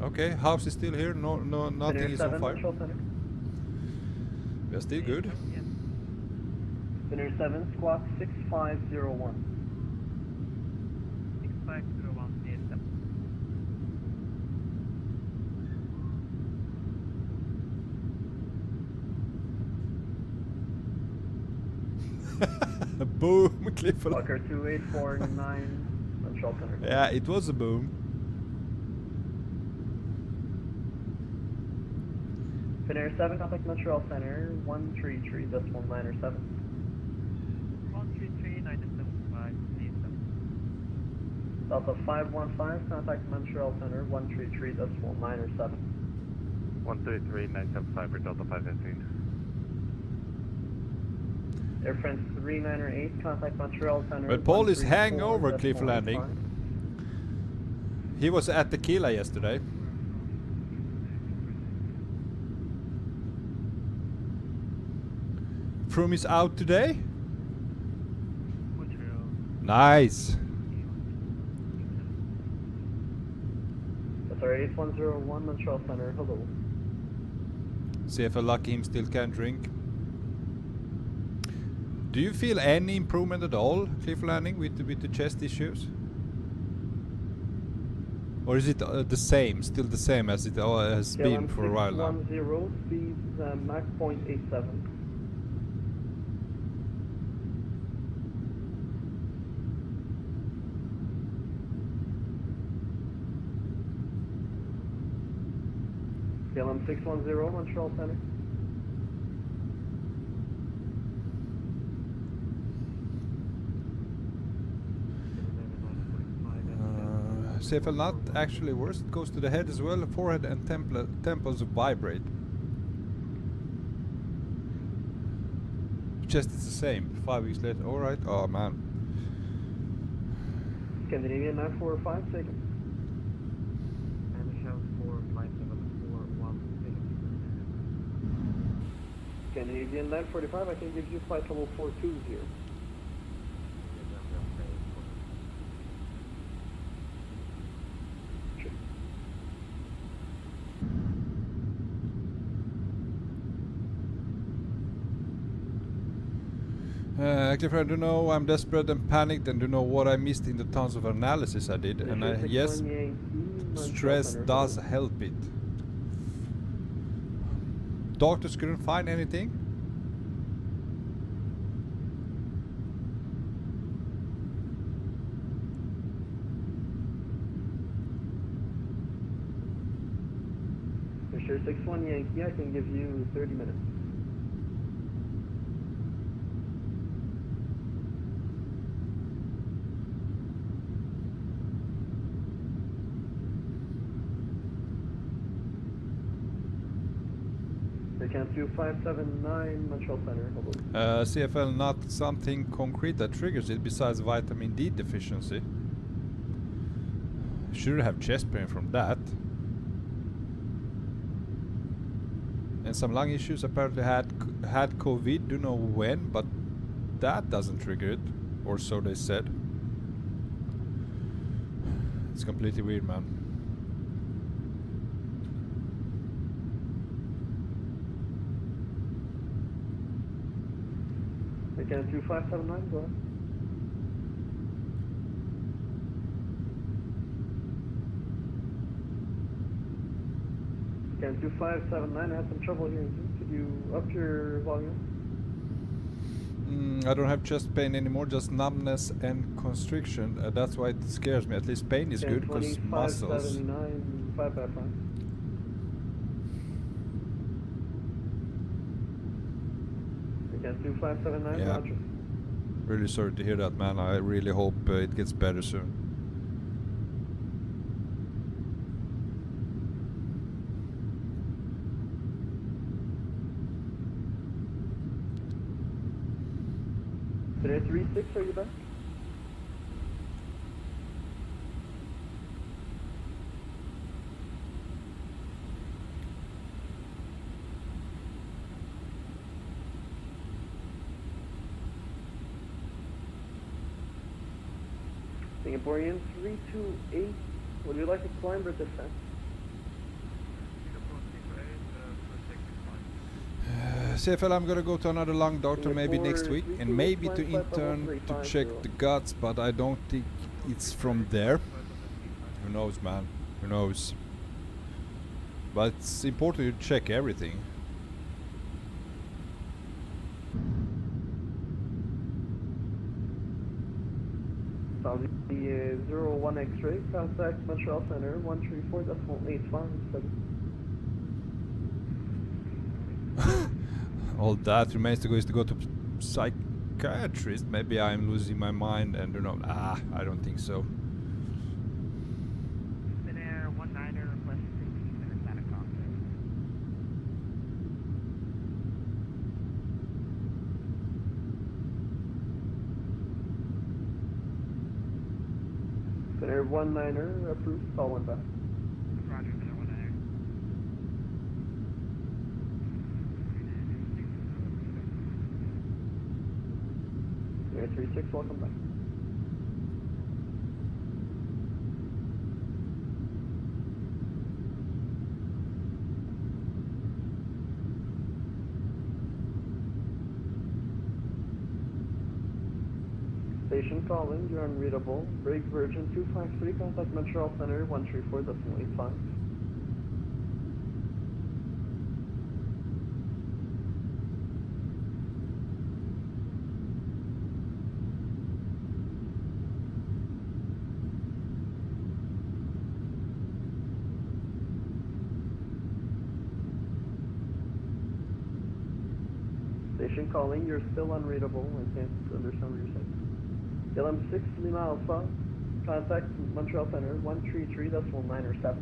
Okay, house is still here, no, nothing is on fire. We're still good. Finnair 7, squawk 6501. 6501, ASM. Boom, Clifford. Walker 2849, Montreal Center. Yeah, it was a boom. Finnair 7, contact Montreal Center, 133.907. 133.975, ASM. Delta 515, contact Montreal Center, 133.907. 133.975 for Delta 515. Air France 3908, contact Montreal Center. But Paul is hangover, Cliff Landing. 134.85. He was at Tequila yesterday. Froome is out today? Nice. Sorry, Corsair 8101 Montreal Center, hello. See if lucky him still can drink. Do you feel any improvement at all, Cliff Landing, with the chest issues? Or is it the same, still the same as it has been for a while now? 610, speed Mach 0.87. KLM 610, Montreal Center. CFL not actually worse, it goes to the head as well, forehead and temples vibrate. Chest is the same, 5 weeks later, alright, oh man. Scandinavian 945, taken. And show 4 flight level 416. Canadian 945, I can give you flight level 420. Actually, I don't know, I'm desperate and panicked and don't know what I missed in the tons of analysis I did. And yes, stress does help it. Doctors couldn't find anything? Fisher 61 Yankee, I can give you 30 minutes. Can 2579 Montreal Center, hello. CFL, not something concrete that triggers it besides vitamin D deficiency. Should have chest pain from that. And some lung issues, apparently had COVID, don't know when, but that doesn't trigger it, or so they said. It's completely weird, man. Again, 2579, go ahead. Again, 2579, I had some trouble hearing you. Could you up your volume? I don't have chest pain anymore, just numbness and constriction. That's why it scares me. At least pain is good because muscles. 2579, 555. Again, 2579, yeah. Roger. Really sorry to hear that, man. I really hope it gets better soon. Today 36, are you back? Singaporean 328, would you like to climb or descend? CFL, I'm gonna go to another lung doctor maybe next week, and maybe to intern to check the guts, but I don't think it's from there. Who knows, man? Who knows? But it's important to check everything. Saudi 01 X-ray, contact Montreal Center 134.857. All that remains to go is to go to psychiatrist. Maybe I'm losing my mind and don't know. I don't think so. Spin Air 19er, request 15 minutes out of cockpit. Spin Air 19er, approved, call one back. Roger, Spin Air 19er. Air 36, welcome back. Station calling, you're unreadable. Break Virgin 253, contact Montreal Center 134.85. Station calling, you're still unreadable. I can't understand what you're saying. KLM 6 Lima Alpha, contact Montreal Center 133.907.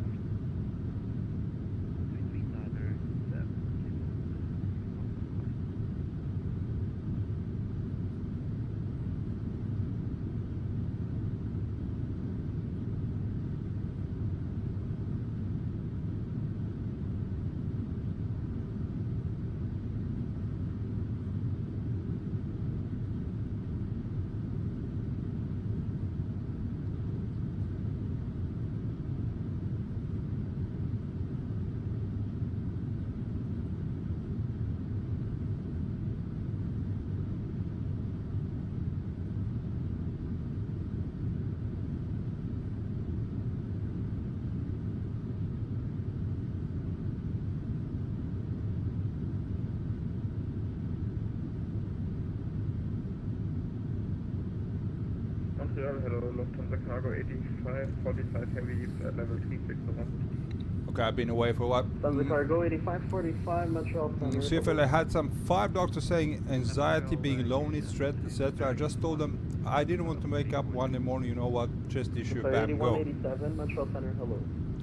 Hello, Lufthansa Cargo 8545 Heavy, level 361. Okay, I've been away for what? Lufthansa Cargo 8545 Montreal Center. CFL had some 5 doctors saying anxiety, being lonely, stress, etc. I just told them I didn't want to wake up one morning, you know what, chest issue, bam, go. 8187 Montreal Center, hello.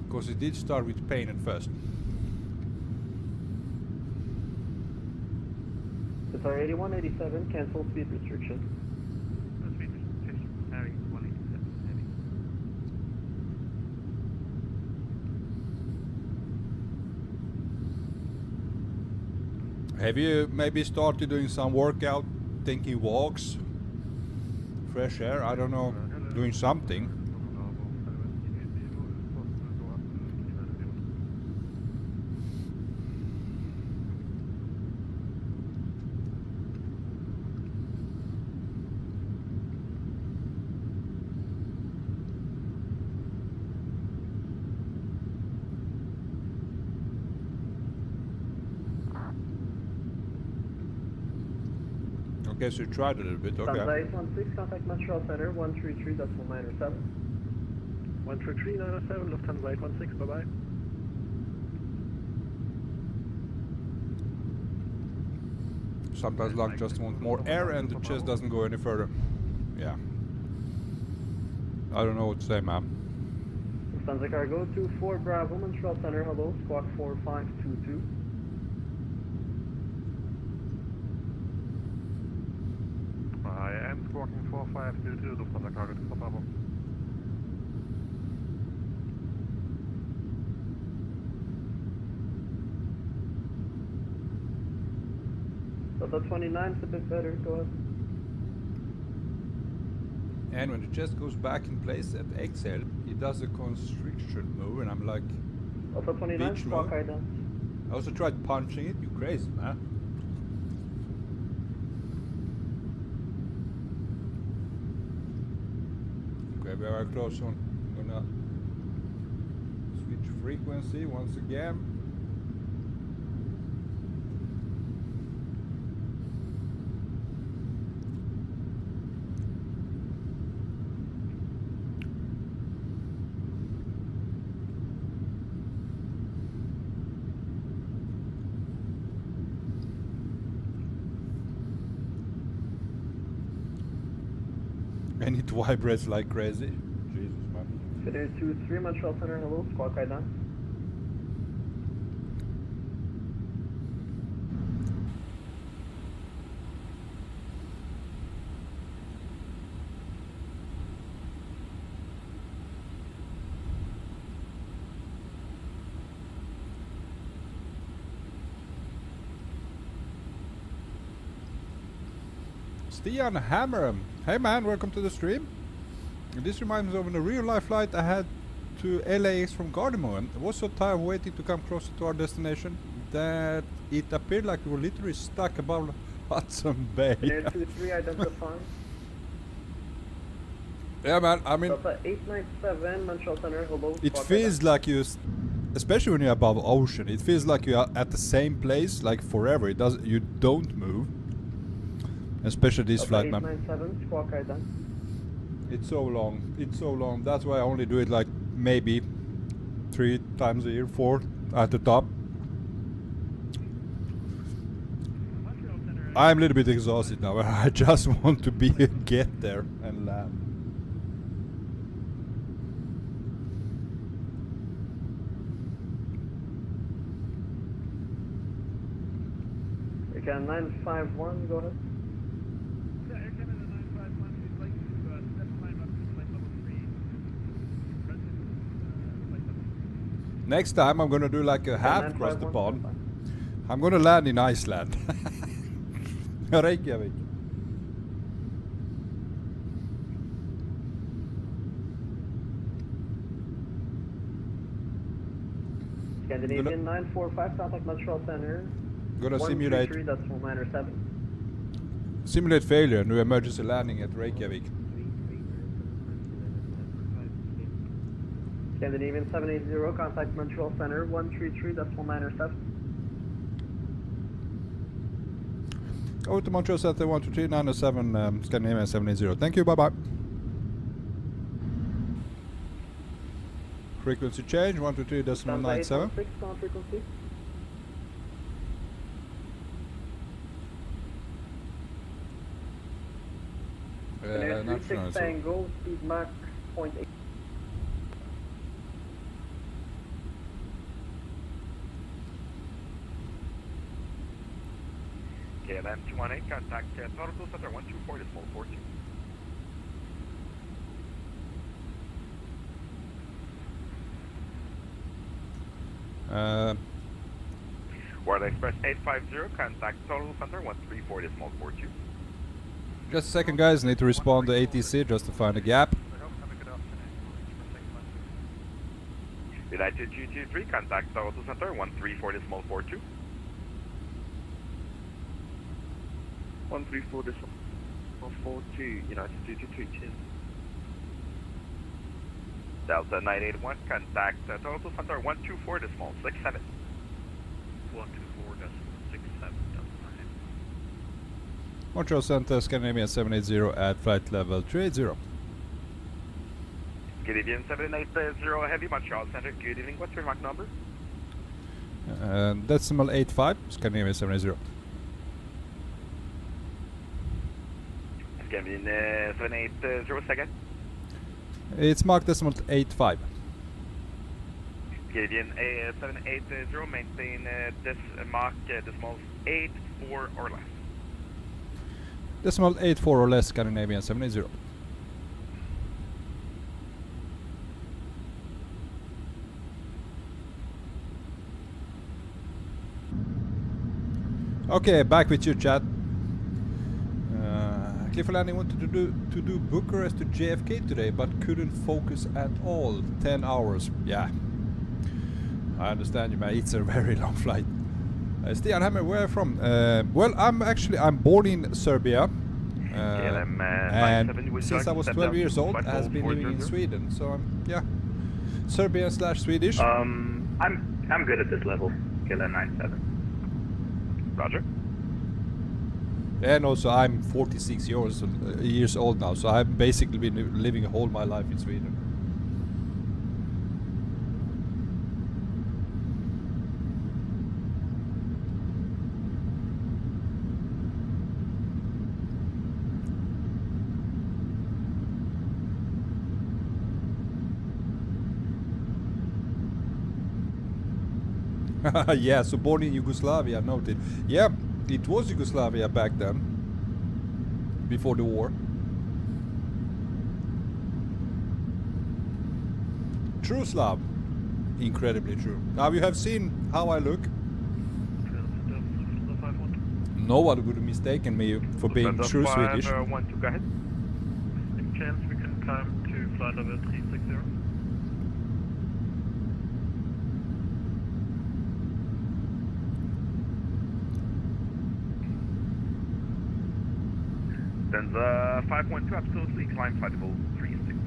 Because it did start with pain at first. Qatar 8187, cancel speed restriction. Have you maybe started doing some workout, taking walks, fresh air, I don't know, doing something? Okay, so you tried a little bit, okay. Lufthansa 816, contact Montreal Center 133.907. 133.907, Lufthansa 816, bye-bye. Sometimes lung just wants more air and the chest doesn't go any further. Yeah. I don't know what to say, ma'am. Lufthansa Cargo 24 Bravo, Montreal Center, hello, squawk 4522. I am squawking 4522, Lufthansa Cargo 24 Bravo. Delta 29 is a bit better, go ahead. And when the chest goes back in place at exhale, it does a constriction move, and I'm like, Delta 29, beach squawk move. down. I also tried punching it, you crazy, man. Okay, we are close on. I'm gonna switch frequency once again. And it vibrates like crazy. Jesus, man. Fitter 23 Montreal Center, hello, squawk down. Stian Hammer. Hey man, welcome to the stream. This reminds me of a real life flight I had to LAX from Gardermoen. I was so tired of waiting to come closer to our destination that it appeared like we were literally stuck above Hudson Bay. Fitter 23 identify. Yeah, man. I mean, Delta 897, Montreal Center, hello. it feels like you, especially when you're above ocean, it feels like you are at the same place like forever. It doesn't. You don't move. Especially this flight, man. 897, squawk item. It's so long. It's so long. That's why I only do it like maybe 3 times a year, 4 at the top. I'm a little bit exhausted now. I just want to get there and land. You can 951, go ahead. Next time I'm gonna do like a half across the pond. I'm gonna land in Iceland. Reykjavik. Scandinavian 945, contact Montreal Center. Gonna simulate. 133.907. Simulate failure. New emergency landing at Reykjavik. Scandinavian 780, contact Montreal Center 133.907. Over to Montreal Center 123.907, Scandinavian 780. Thank you, bye bye. Frequency change 123.97. Frequency. National. Tango, speed Mach 0.8. KLM 218, contact Toronto Center 124, decimal 42. World Express 850, contact Toronto Center 134, decimal 42. Just a second, guys. Need to respond to ATC just to find a gap. United 223, contact Toronto Center 134, decimal 42. 134 decimal 42, United 223. Delta 981, contact Toronto Center 124, decimal 67. 124 decimal 67, Montreal Center, Scandinavian 780 at flight level 380. Canadian 780, heavy Montreal Center, good evening. What's your Mach number? Decimal 85, Scandinavian 780. Canadian 780, second. It's Mach decimal 85. Canadian 780, maintain Mach decimal 84 or less. Decimal 84 or less, Scandinavian 780. Okay, back with you, chat. Clifford Landing wanted to do Bucharest to JFK today, but couldn't focus at all. 10 hours. Yeah, I understand you, man. It's a very long flight. Stian Hammer, where from? Well, I'm born in Serbia, and since I was 12 years old, I have been living in Sweden. So I'm Serbian/Swedish. I'm good at this level. Killer 97. Roger. And also, I'm 46 years old now, so I've basically been living all my life in Sweden. Yeah, so born in Yugoslavia, noted. Yeah, it was Yugoslavia back then, before the war. True, Slav. Incredibly true. Now you have seen how I look. No one would have mistaken me for being true Swedish. Go ahead. Any chance we can climb to flight level 360? Then the 512, absolutely climb flight level 360.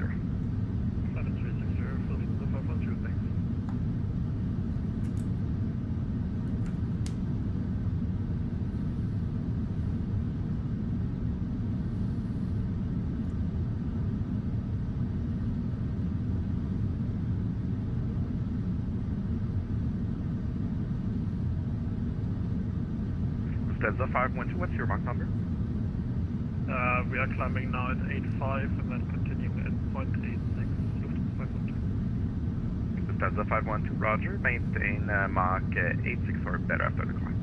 Lufthansa 512, what's your Mach number? We are climbing now at 85 and then continuing at 0.86, Lufthansa 512. Lufthansa 512, roger. Maintain Mach 86 or better after the climb.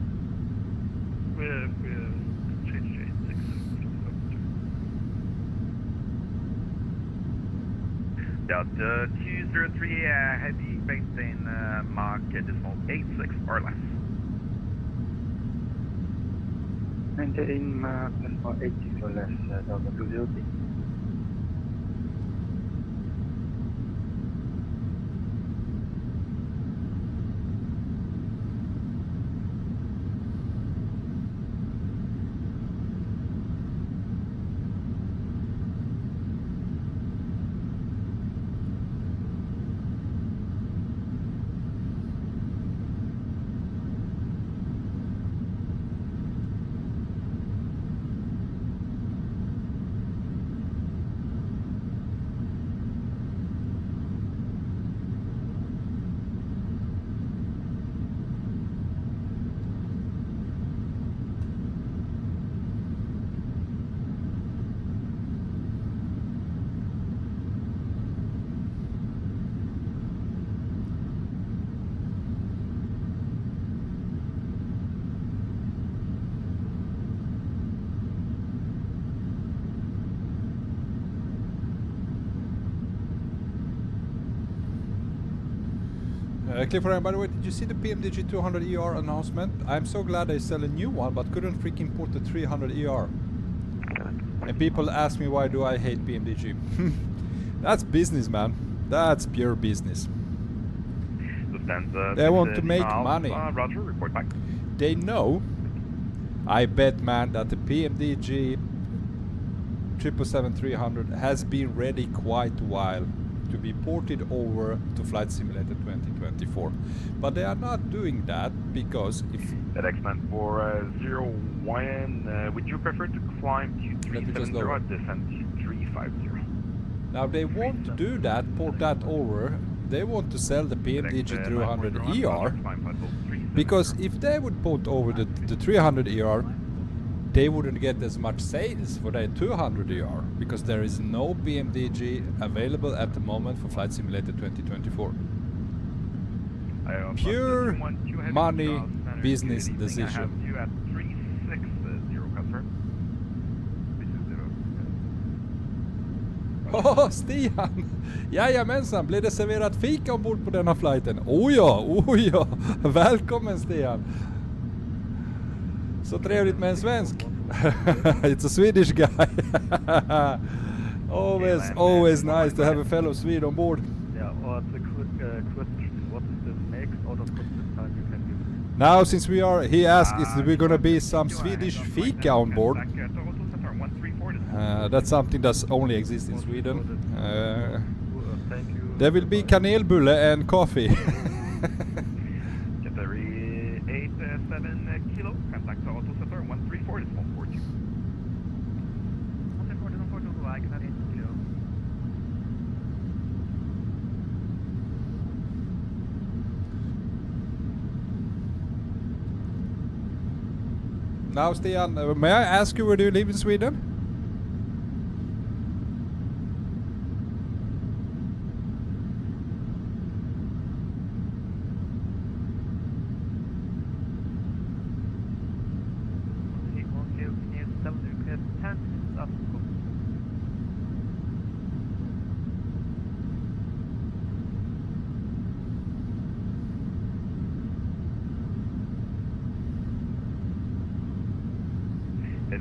We're changed to 86, Lufthansa 512. Delta 203 heavy, maintain Mach decimal 86 or less. Maintain Mach 86 or less, Delta 203. Clifford, by the way, did you see the PMDG 200ER announcement? I'm so glad they sell a new one, but couldn't freaking port the 300ER. And people ask me why do I hate PMDG. That's business, man. That's pure business. Lufthansa They want to make miles, money. Roger, report back. They know, I bet, man, that the PMDG 777-300 has been ready quite a while to be ported over to Flight Simulator 2024. But they are not doing that because if... FedEx for 01, would you prefer to climb to 370 or descend to 350? Now they want to do that, port that over. They want to sell the PMDG 300ER because if they would port over the 300ER, they wouldn't get as much sales for their 200ER because there is no PMDG available at the moment for Flight Simulator 2024. Pure money business decision. You at 360, confirm. Åh, Stian! Jajamensan, blev det serverat fika ombord på denna flighten? Oh ja! Välkommen Stian! Så trevligt med en svensk. It's a Swedish guy. always nice to have a fellow Swede on board. Yeah, or the question, what is the max out of constant time you can give? Now, since he asked, is there gonna be some Swedish fika on board? That's something that only exists in Sweden. There will be kanelbulle and coffee. Category 87 kilo, contact auto center 134 decimal 42. 134 decimal 42, I cannot hit kilo. Now, Stian, may I ask you where do you live in Sweden?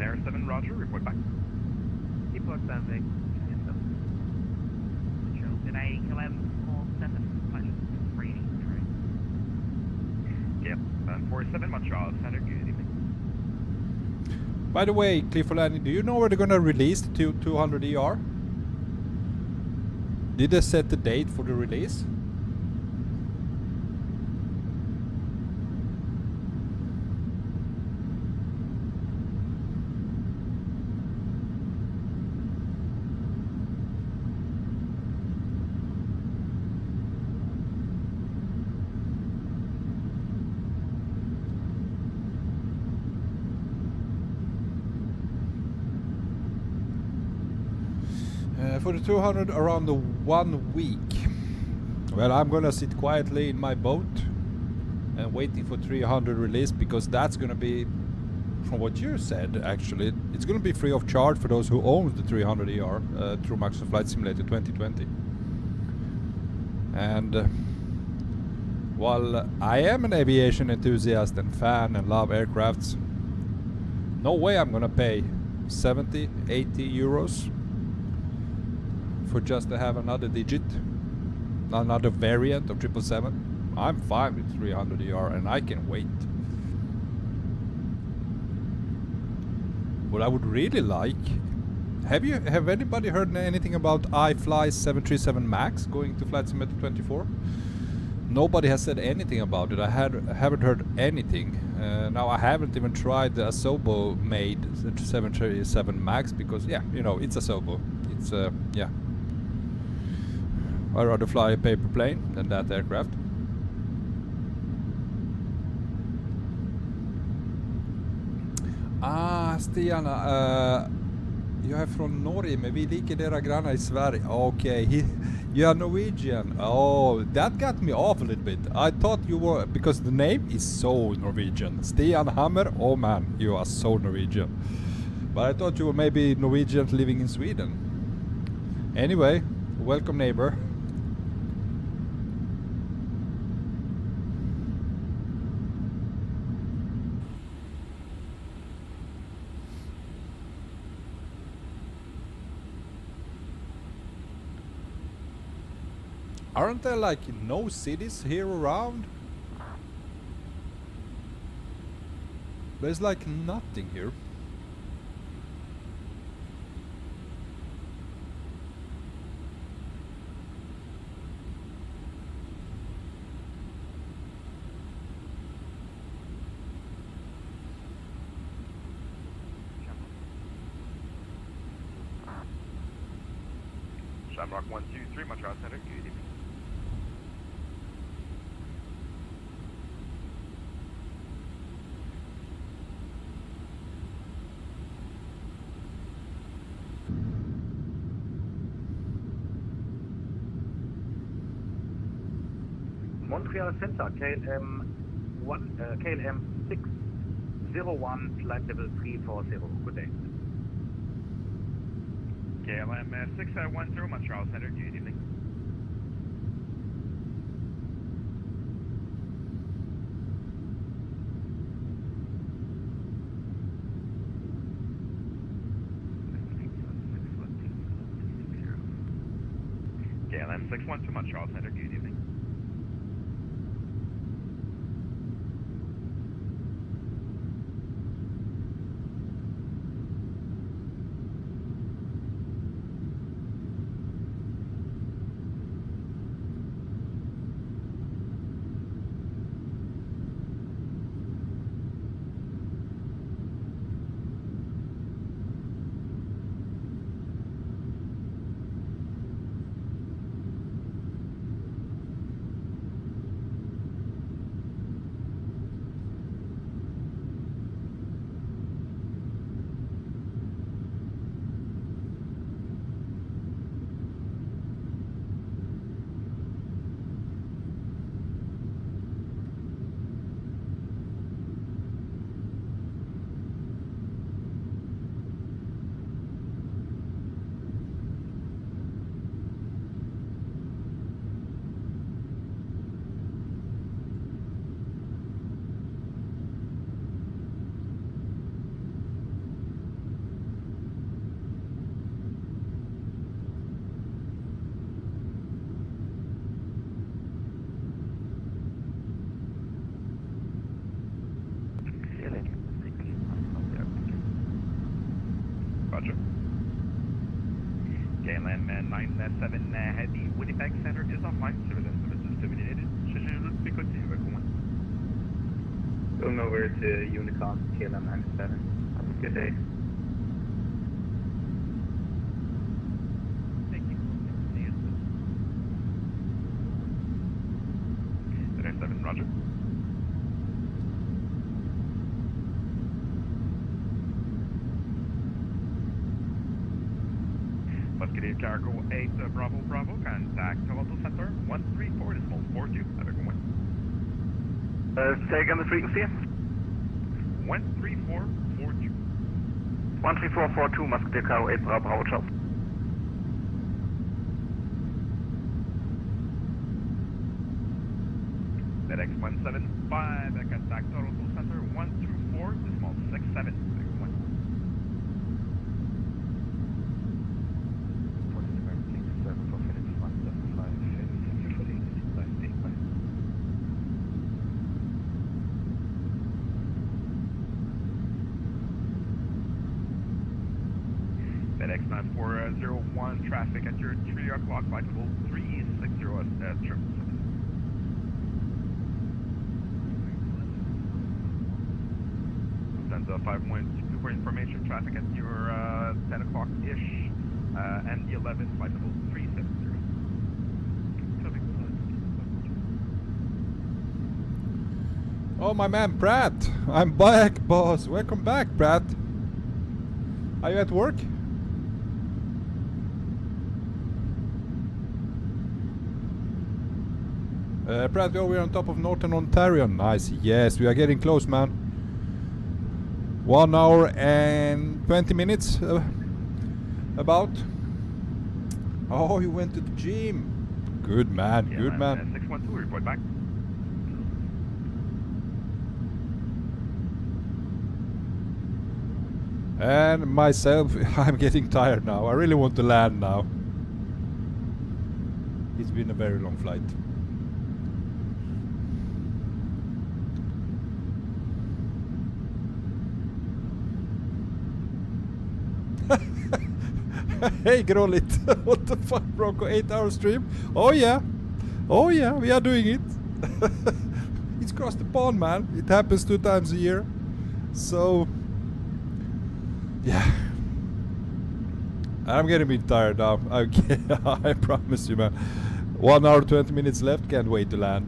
Air 7, roger, report back. Depot standing. Did I kill him? Call 7 pilot training, right? Yep, 47 Montreal Center, good evening. By the way, Clifford, do you know where they're gonna release the 200ER? Did they set the date for the release? For the 200 around the 1 week. Well, I'm gonna sit quietly in my boat and waiting for 300 release, because that's gonna be, from what you said actually, it's gonna be free of charge for those who own the 300 ER through Microsoft Flight Simulator 2020. And while I am an aviation enthusiast and fan and love aircrafts, no way I'm gonna pay 70, 80 euros for just to have another digit, another variant of 777. I'm fine with 300 ER and I can wait. What I would really like, have anybody heard anything about iFly's 737 MAX going to Flight Simulator 24? Nobody has said anything about it. I haven't heard anything. Now I haven't even tried the Asobo made 737 MAX because, yeah, you know, it's Asobo. It's yeah. I'd rather fly a paper plane than that aircraft. Stian, jag är från Norge, men vi liker deras grannar i Sverige. Okay, you are Norwegian. Oh, that got me off a little bit. I thought you were, because the name is so Norwegian. Stian Hammer, oh man, you are so Norwegian. But I thought you were maybe Norwegian living in Sweden. Anyway, welcome neighbor. Aren't there like no cities here around? There's like nothing here. Shamrock 123, Montreal Center, good evening. Montreal Center, KLM 601, flight level 340. Good day. KLM 610, Montreal Center, good evening. KLM 612, Montreal Center, good evening. Roger. KLM 97 Heavy, Winnipeg Center is offline. Services terminated. Scheduled to continue. Going over to Unicom, KLM 97. Good day. Thank you. 97, Roger. Muscadet Cargo 8 Bravo Bravo, contact Toronto Center 134.42. Have a good one. Say again the frequency. 134.42. 13442 Muscadet Cargo 8 Bravo Bravo, ciao. FedEx175, contact Toronto Center 124.67. FedEx 9401, traffic at your 3 o'clock, flight level 360 trip. Lufthansa 512 for information, traffic at your 10 o'clock-ish, and the 11, flight level 370. Oh, my man Pratt, I'm back, boss. Welcome back, Pratt. Are you at work? Pratt, we're on top of Northern Ontario. Nice. Yes, we are getting close, man. 1 hour and 20 minutes, about. Oh, you went to the gym. Good man, Yeah, good man. 612, report back. And myself, I'm getting tired now. I really want to land now. It's been a very long flight. Hey Grollit, what the fuck, Bronco? 8-hour stream? Oh yeah, we are doing it. It's across the pond, man. It happens 2 times a year. So, yeah. I'm getting a bit tired now. I promise you, man. 1 hour, 20 minutes left. Can't wait to land.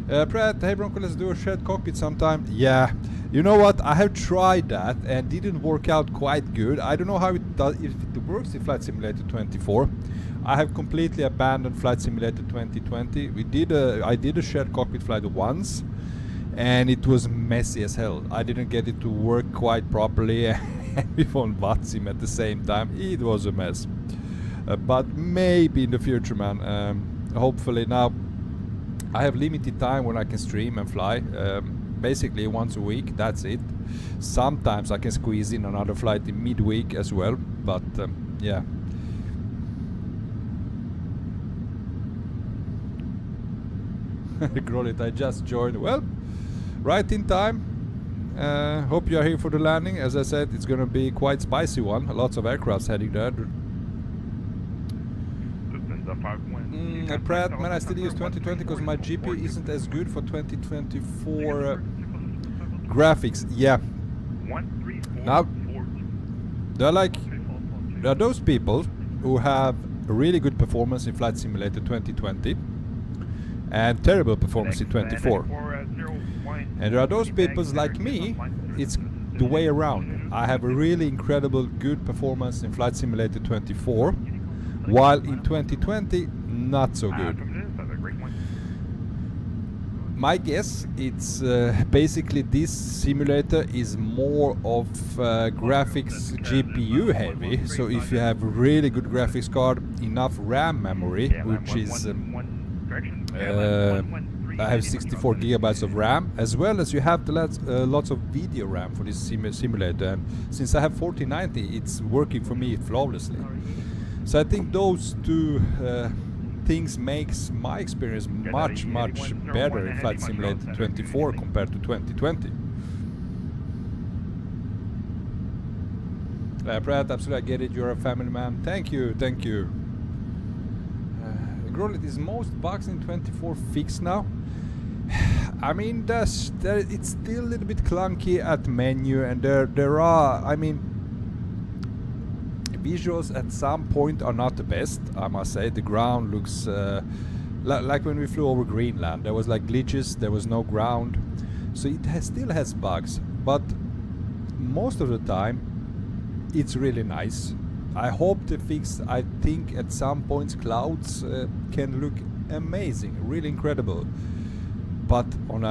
Pratt, hey Bronco, let's do a shared cockpit sometime. Yeah, you know what? I have tried that and didn't work out quite good. I don't know how it does, if it works in Flight Simulator 24. I have completely abandoned Flight Simulator 2020. I did a shared cockpit flight once, and it was messy as hell. I didn't get it to work quite properly, and we found VATSIM at the same time. It was a mess. But maybe in the future, man. Hopefully now. I have limited time when I can stream and fly. Basically once a week, that's it. Sometimes I can squeeze in another flight in midweek as well, but yeah. Grollit, I just joined. Well, right in time. Hope you are here for the landing. As I said, it's gonna be quite spicy one. Lots of aircrafts heading there. Pratt, man, I still use 2020 because my GPU isn't as good for 2024 graphics. Yeah. Now, there are those people who have a really good performance in Flight Simulator 2020 and terrible performance in 24. And there are those people like me, it's the way around. I have a really incredible good performance in Flight Simulator 24, while in 2020 not so good. My guess, it's basically this simulator is more of graphics GPU heavy. So if you have a really good graphics card, enough RAM memory, which is I have 64 gigabytes of RAM, as well as you have lots of video RAM for this simulator. And since I have 4090, it's working for me flawlessly. So I think those two things makes my experience much better in Flight Simulator 24 compared to 2020. Pratt, absolutely, I get it. You're a family man. Thank you, thank you. Grollit, is most bugs in 24 fixed now? I mean, it's still a little bit clunky at menu, and there are, I mean, visuals at some point are not the best, I must say. The ground looks like when we flew over Greenland. There was like glitches, there was no ground, so it still has bugs. But most of the time it's really nice. I hope they fix, I think at some points clouds can look amazing, really incredible. But on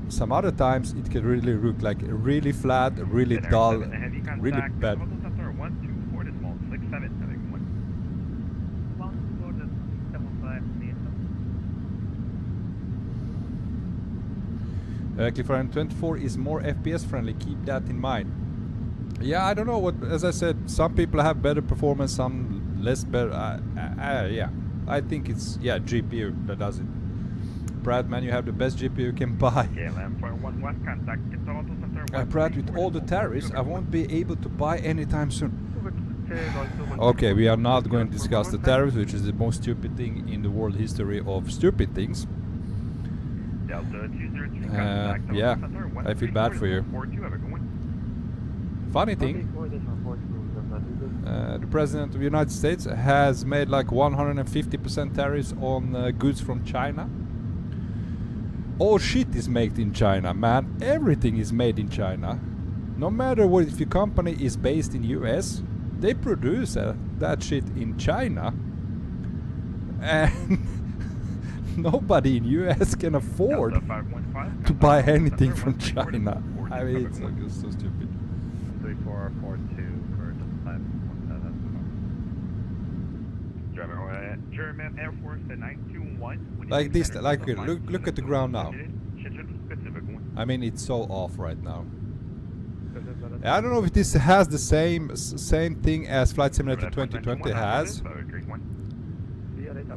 some other times it can really look like really flat, really dull, really bad. Clifford 24 is more FPS friendly, keep that in mind. Yeah, I don't know what, as I said, some people have better performance, some less better. Yeah, I think it's, yeah, GPU that does it. Brad, man, you have the best GPU you can buy. Brad, with all the tariffs, I won't be able to buy anytime soon. Okay, we are not going to discuss the tariffs, which is the most stupid thing in the world history of stupid things. Yeah, I feel bad for you. Funny thing, the President of the United States has made like 150% tariffs on goods from China. All shit is made in China, man. Everything is made in China. No matter what, if your company is based in US, they produce that shit in China. And nobody in US can afford to buy anything from China. I mean, it's so stupid. 3442 for 517. German Air Force 921. Like this, like look at the ground now. I mean, it's so off right now. I don't know if this has the same thing as Flight Simulator 2020 has.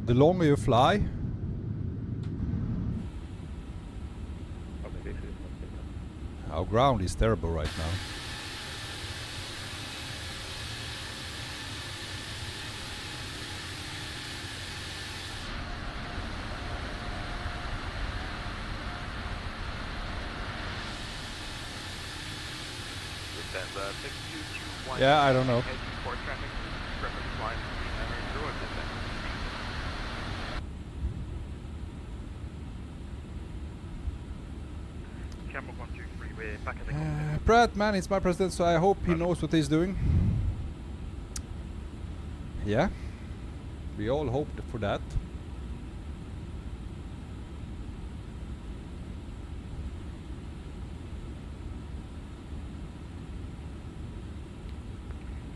The longer you fly, our ground is terrible right now. Yeah, I don't know. Brad, man, it's my president, so I hope he knows what he's doing. Yeah, we all hope for that.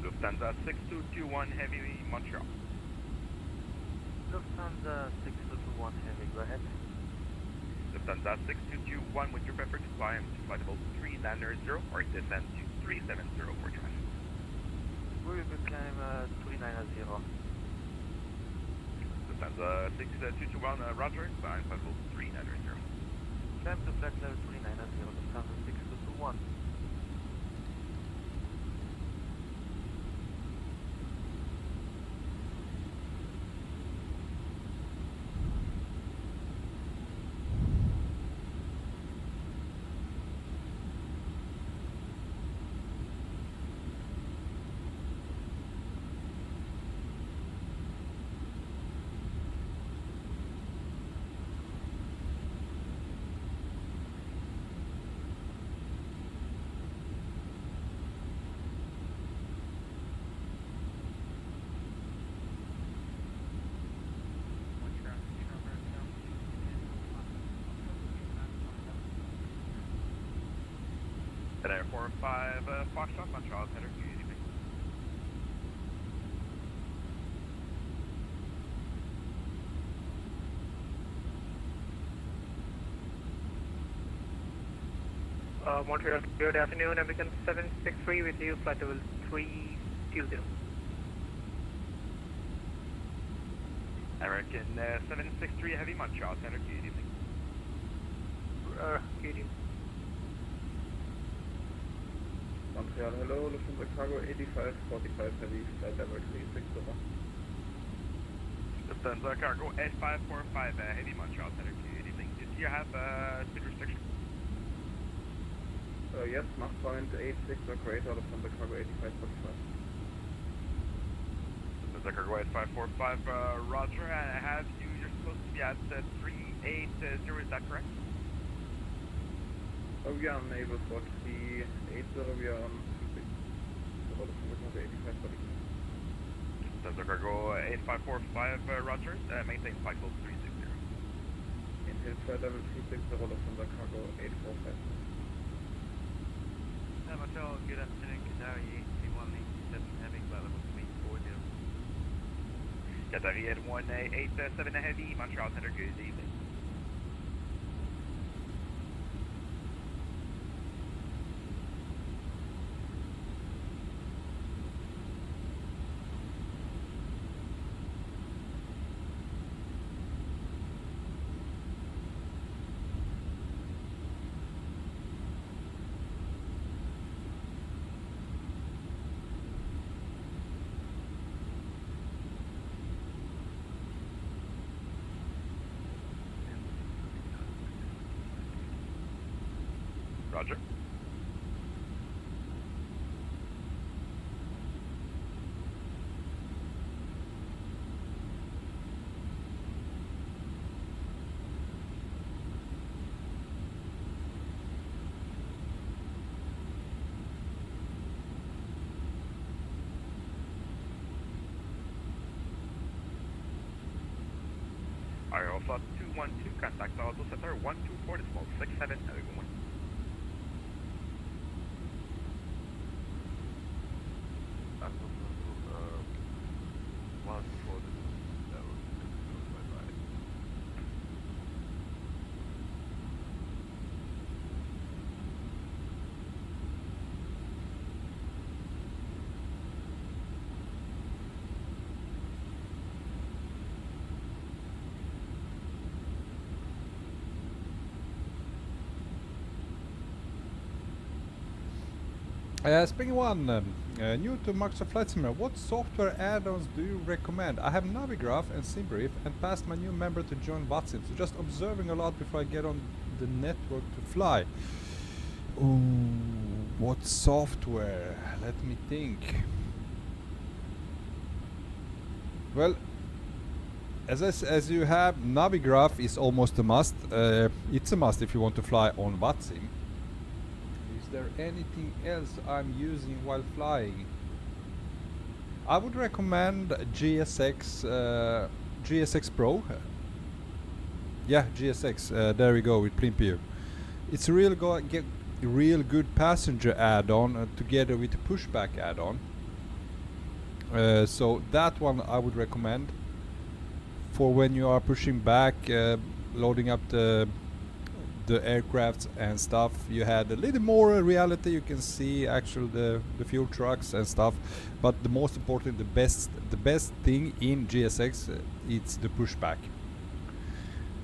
Lufthansa 6221 Heavy, Montreal. Lufthansa 6221 Heavy, go ahead. Lufthansa 6221, would you prefer to climb to flight level 390 or descend to 370 for traffic? We will climb 390. Lufthansa 6221, Roger, climb flight level 390. Climb to flight level 390, Lufthansa 6221. Air 45 Foxtrot, Montreal Center, good evening. Montreal, good afternoon, American 763 with you, flight level 320. American 763 Heavy, Montreal Center, good evening. Good evening. Montreal, hello, Lufthansa Cargo 8545 Heavy, flight level 360. Lufthansa Cargo 8545 Heavy, Montreal Center, good evening. Do you have speed restriction? Yes, Mach point 86 or greater, Lufthansa Cargo 8545. Lufthansa Cargo 8545, Roger, you're supposed to be at 380, is that correct? Oh, we are on naval for 380, we are on 85. Delta Cargo 8545, Roger, maintain flight level 360. Inhale flight level 360, Lufthansa Cargo 845. Montreal, good afternoon, Qatari 8187 Heavy, flight level 340. Qatari 187 Heavy, Montreal Center, good evening. Roger. Alpha 212, contact Auto Center 124, decimal 67, have a good one. Spring one, new to Microsoft Flight Simulator, what software add-ons do you recommend? I have Navigraph and SimBrief and passed my new member to join VATSIM, so just observing a lot before I get on the network to fly. Ooh, what software? Let me think. Well, as you have, Navigraph is almost a must. It's a must if you want to fly on VATSIM. Is there anything else I'm using while flying? I would recommend GSX Pro. Yeah, GSX. There we go with Plimpio. It's a real good passenger add-on together with the Pushback add-on. So that one I would recommend for when you are pushing back, loading up the aircrafts and stuff. You had a little more reality, you can see actual the fuel trucks and stuff, but the most important, the best thing in GSX, it's the Pushback,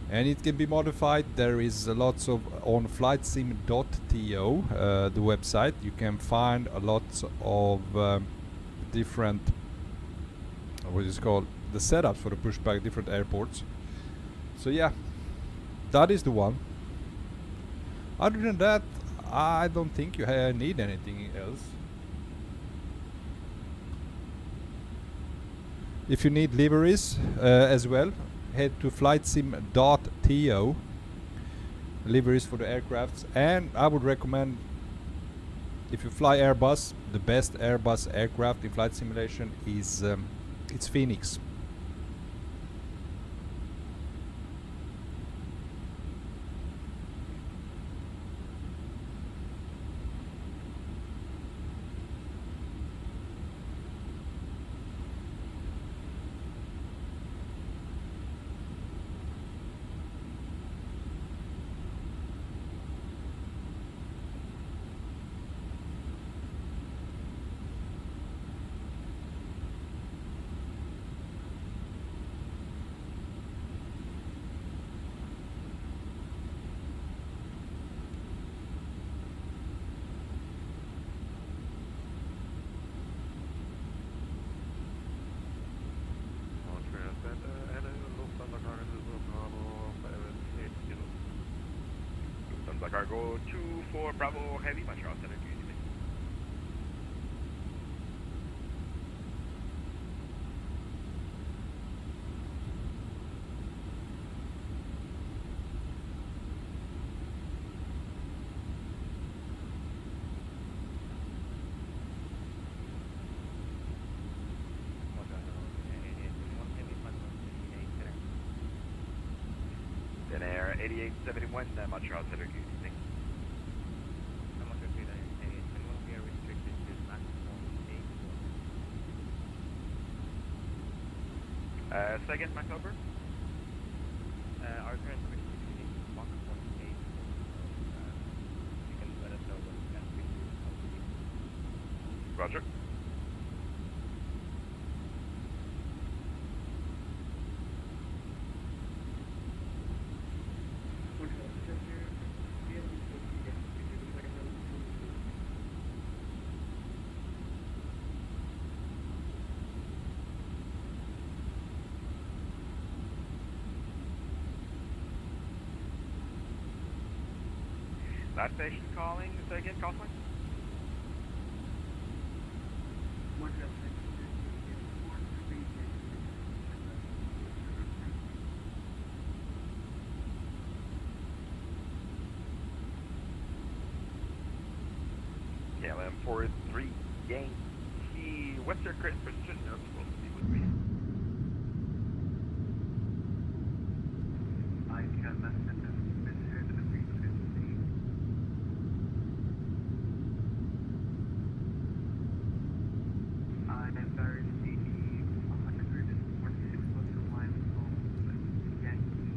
and it can be modified. There is lots of on flightsim.to, the website. You can find a lot of different, what is it called, the setups for the Pushback, different airports. So yeah, that is the one. Other than that, I don't think you need anything else. If you need liveries as well, head to flightsim.to, liveries for the aircrafts. And I would recommend, if you fly Airbus, the best Airbus aircraft in flight simulation is it's Phoenix. Cargo 24 Bravo Heavy, Montreal Center, good evening. 8871, Montreal Center, good evening. We are restricted to maximum 8. Second, Max over. Our current restriction is maximum 8. You can let us know when we can reduce. Roger. Last station calling, say again, call sign. KLM 43 Yankee, what's your current position? You're supposed to be with me. I can message this here to the 350. I am very speedy, 146.2 miles from Yankee.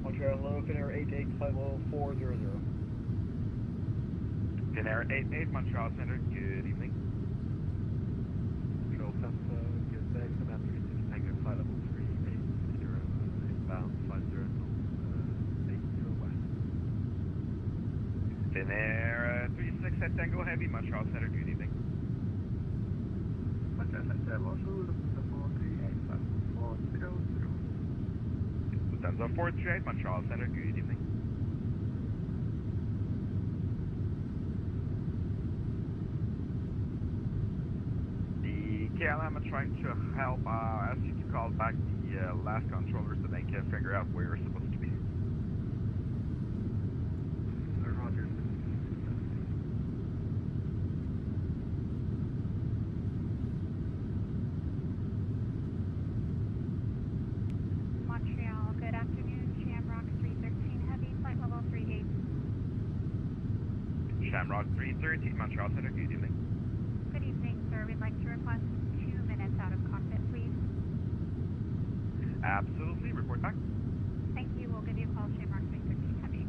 Montreal, hello, Finnair 885040. Finnair 88, Montreal Center, good evening. Control Center, good day. Finnair 36 Tango, flight level 380, inbound 50 80 west. Finnair 36 at Tango Heavy, Montreal Center, good evening. Montreal Center, also Lufthansa 438, Lufthansa 438, Montreal Center, good evening. The KLM are trying to help, ask you to call back the last controller so they can figure out where you're supposed to be. Roger. Montreal, good afternoon. Shamrock 313 Heavy, flight level 38. Shamrock 313, Montreal Center, good evening. Good evening, sir. We'd like to request 2 minutes out of cockpit, please. Absolutely, report back. Thank you. We'll give you a call, Shamrock 313 Heavy.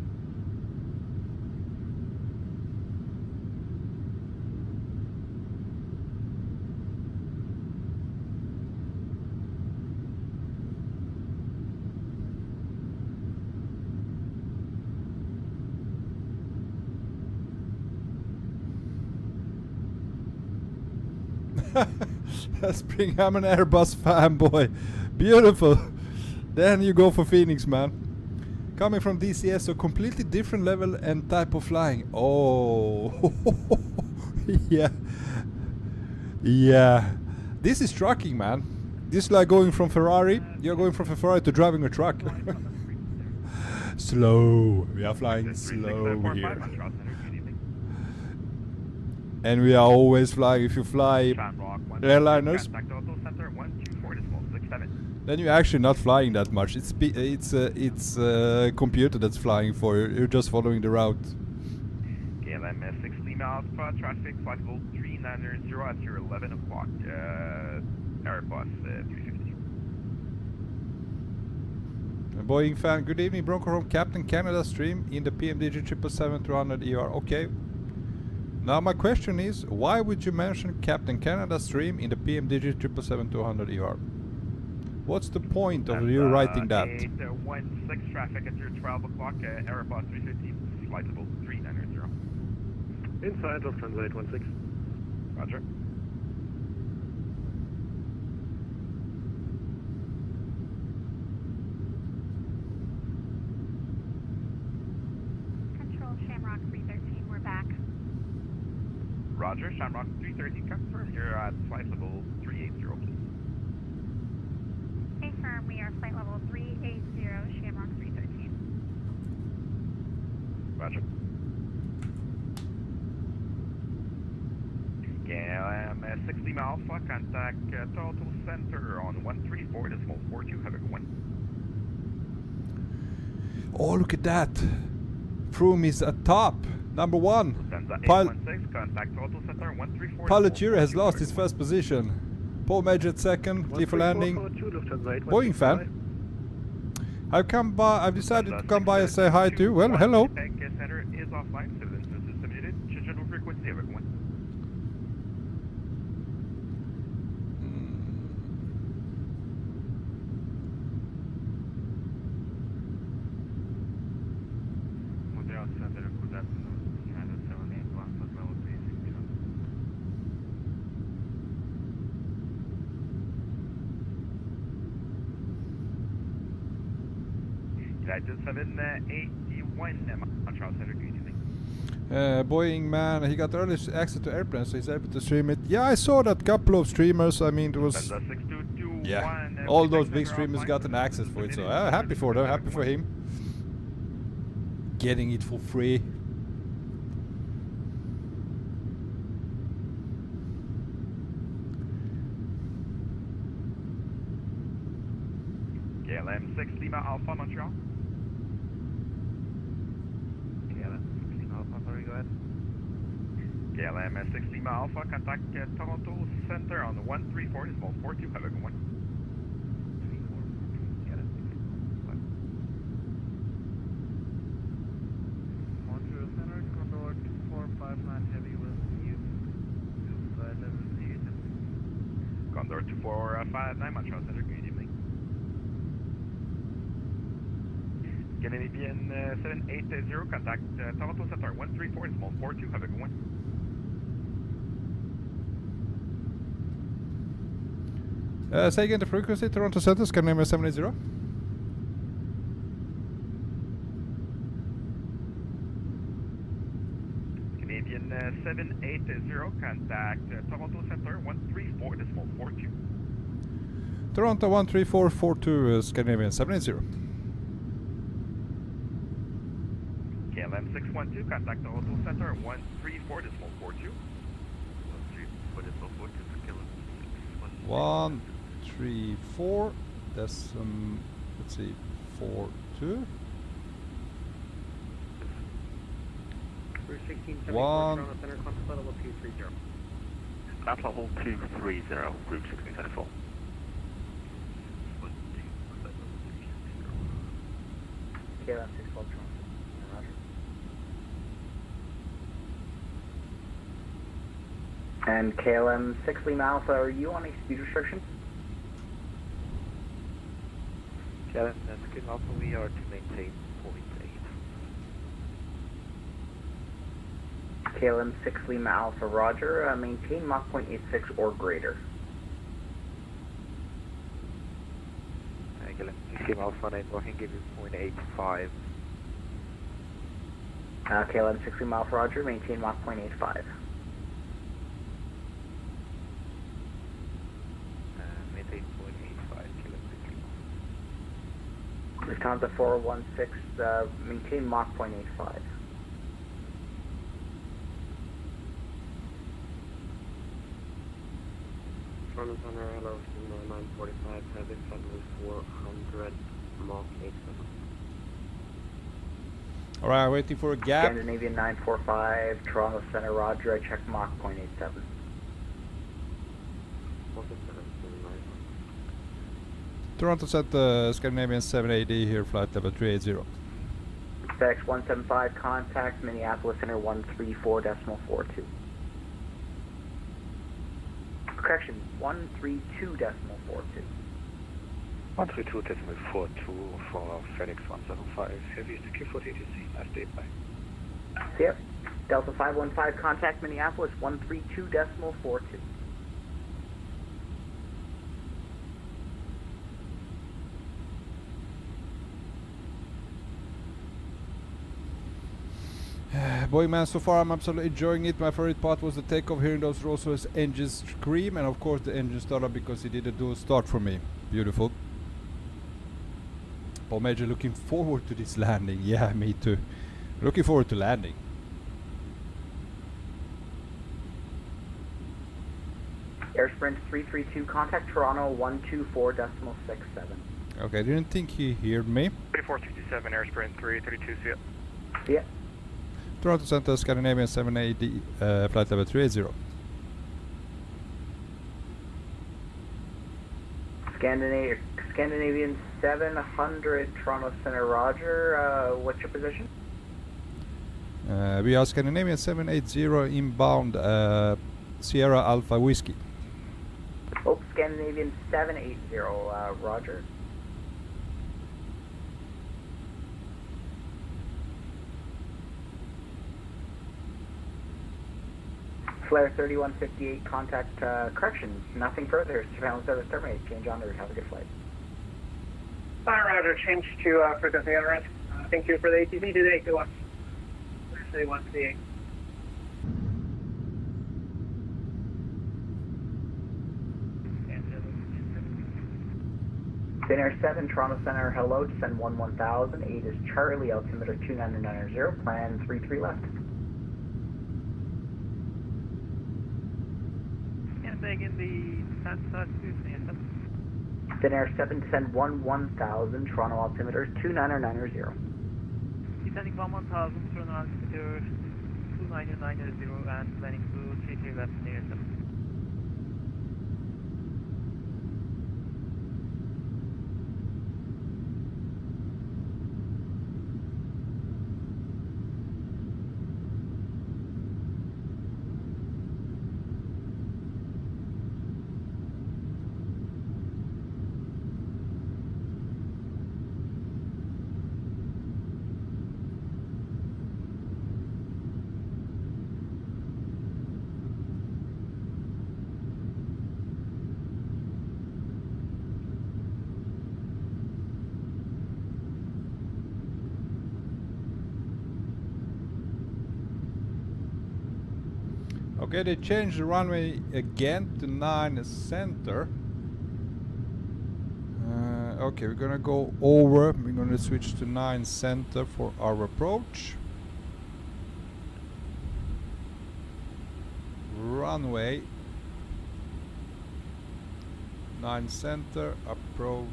Spring, I'm an Airbus fanboy. Beautiful. Then you go for Phoenix, man. Coming from DCS, so completely different level and type of flying. Oh, yeah, yeah. This is trucking, man. This is like going from Ferrari. You're going from a Ferrari to driving a truck. Slow. We are flying slow here. And we are always flying. If you fly airliners, then you're actually not flying that much. It's a computer that's flying for you. You're just following the route. KLM 60 miles per traffic, flight level 390 at your 11 o'clock, Airbus 350. Boeing fan, good evening. Bronco from Captain Canada stream in the PMDG 777-200 ER. Okay. Now my question is, why would you mention Captain Canada stream in the PMDG 777-200 ER? What's the point of you writing that? 816 traffic at your 12 o'clock, Airbus 350, flight level 390. Inside Lufthansa 816. Roger. Control Shamrock 313, we're back. Roger, Shamrock 330, confirm you're at flight level 380, please. Confirm we are flight level 380, Shamrock 313. Roger. KLM 60 Alpha, contact Toronto Center on 134.42. Have a good one. Oh, look at that. Froome is at top. Number 1. Contact Toronto Center 134. Palatieri has lost his first position. Paul Major at second, clear for landing. Boeing fan. I've decided to come by and say hi to you. Well, hello. Center is offline. Citizen system muted. Change no frequency. Have a good one. United 781 Montreal Center, good evening. Boeing man, he got early access to airplanes, so he's able to stream it. Yeah, I saw that couple of streamers. I mean, it was all those big streamers got an access for it. So happy for them, happy for him, getting it for free. KLM 6 Lima Alpha Montreal. KLM 6 Lima Alpha, sorry, go ahead. KLM 6 Lima Alpha, contact Toronto Center on 134.42. Have a good one. Montreal Center, Condor 2459 Heavy with you. Level 3. Condor 2459 Montreal Center, good evening. Canadian 780, contact Toronto Center 134.42. Have a good one. Say again the frequency, Toronto Center, Scandinavia 780. Canadian 780, contact Toronto Center 134.42. Toronto 13442, Scandinavian 780. KLM 612, contact Toronto Center 134.42. 134, that's let's see, 42. 1 Center, contact level 230. That level 230, group 1624. KLM 612 Toronto. Roger. And KLM 6 Lima Alpha, are you on a speed restriction? KLM 6 Lima Alpha, we are to maintain 0.8. KLM 6 Lima Alpha, roger. Maintain Mach 0.86 or greater. KLM 6 Lima Alpha, I can give you 0.85. KLM 6 Lima Alpha, roger. Maintain Mach 0.85. Maintain 0.85, KLM 6 Lima. Lufthansa 416, maintain Mach 0.85. Toronto Center, hello, 945, traffic, Federal 400, Mach 87. Alright, waiting for a gap. Scandinavian 945, Toronto Center, roger. I checked Mach 0.87. Toronto Center, Scandinavian 780 here, flight level 380. FedEx 175, contact Minneapolis Center 134.42. Correction, 132.42. 132.42 for FedEx 175, heavy Geforce RTX. Nice day, bye. Yep. Delta 515, contact Minneapolis 132.42. Boy man, so far I'm absolutely enjoying it. My favorite part was the takeoff, hearing those Rolls-Royce engines scream, and of course the engine started because he did a dual start for me. Beautiful. Paul Major looking forward to this landing. Yeah, me too. Looking forward to landing. Air Sprint 332, contact Toronto 124.67. Okay, didn't think he heard me. 3467 Air Sprint 332, see ya. See ya. Toronto Center, Scandinavian 780, flight level 380. Scandinavian 700, Toronto Center, roger. What's your position? We are Scandinavian 780 inbound Sierra Alpha Whiskey. Oh, Scandinavian 780, roger. Flare 3158, contact corrections. Nothing further. Surveillance service terminated. Change on route. Have a good flight. Roger, change to frequency on rest. Thank you for the ATV today. Good luck. Say 138. Air 7, Toronto Center, hello, descend 1000, 8 is Charlie, altimeter 2990, plan 33 left. And again, the SAS Air 7, descend 1000, Toronto altimeter 2990. Descending 1000, Toronto altimeter 2990 and landing to 33 left near 7. Okay, they changed the runway again to 9 center. Okay, we're gonna go over. We're gonna switch to 9 center for our approach. Runway 9 center, approach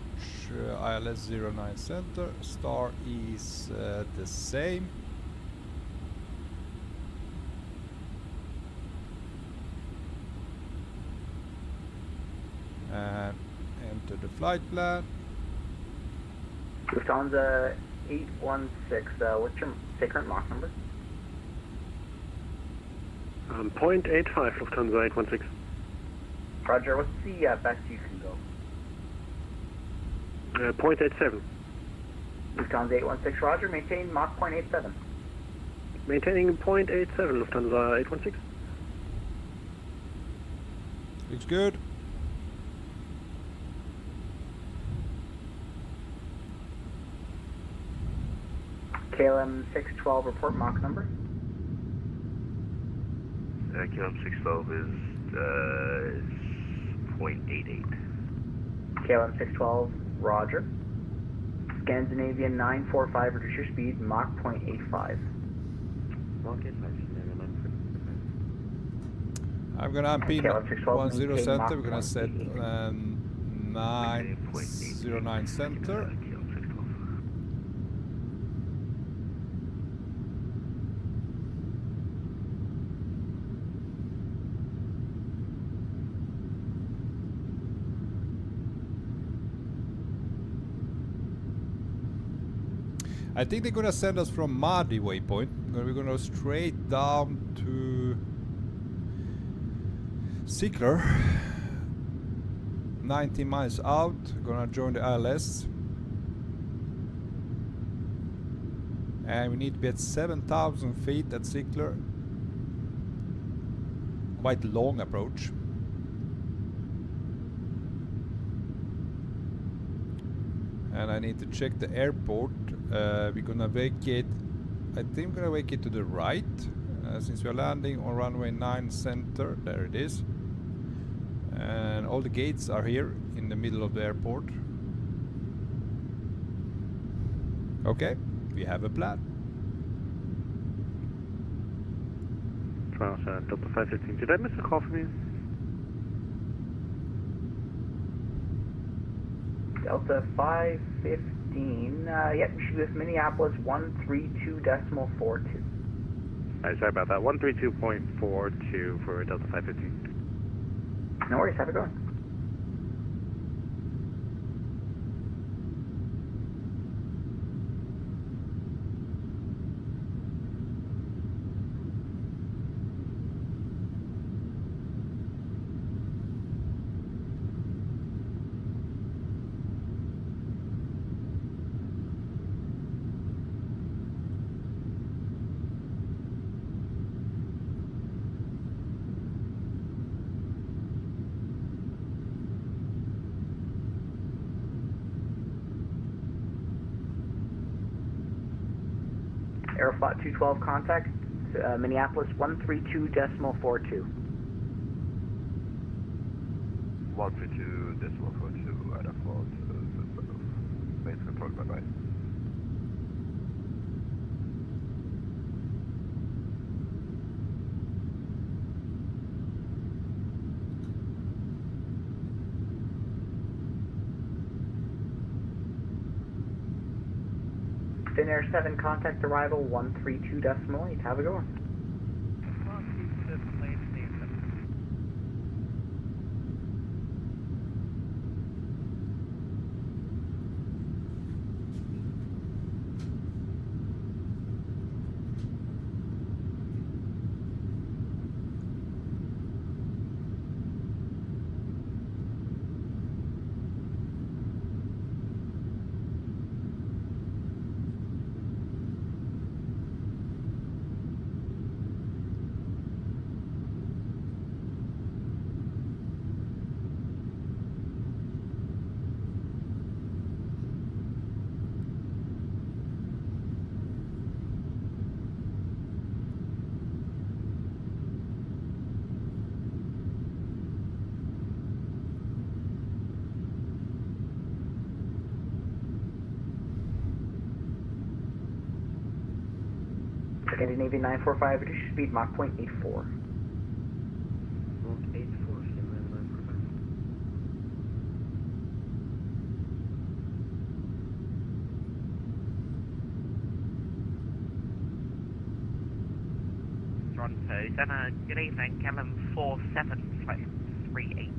ILS 09 center. Star is the same. And enter the flight plan. Lufthansa 816, what's your current Mach number? 0.85, Lufthansa 816. Roger, what's the best you can go? 0.87. Lufthansa 816, roger, maintain Mach 0.87. Maintaining 0.87, Lufthansa 816. Looks good. KLM 612, report Mach number. KLM 612 is 0.88. KLM 612, roger. Scandinavian 945, reduce your speed, Mach 0.85. I'm gonna unpin 10 center. We're gonna set 909 center. I think they're gonna send us from Madi waypoint. We're gonna straight down to Ziegler, 90 miles out. Gonna join the ILS, and we need to be at 7,000 feet at Ziegler. Quite long approach. And I need to check the airport. We're gonna vacate. I think we're gonna vacate to the right, since we are landing on runway 9 center. There it is. And all the gates are here in the middle of the airport. Okay, we have a plan. Delta 515, did I miss a call from you? Delta 515, yep, you should be with Minneapolis 132.42. Sorry about that. 132.42 for Delta 515. No worries, have a good one. Aeroflot 212 contact, Minneapolis 132.42. 132.42, Aeroflot, base control, bye-bye. Finnair 7 contact arrival 132.8. Have a good one. Scandinavian 945, reduce speed Mach 0.84. Mach 84, Scandinavian 945. Toronto Center, good evening, KLM 47, flight 380.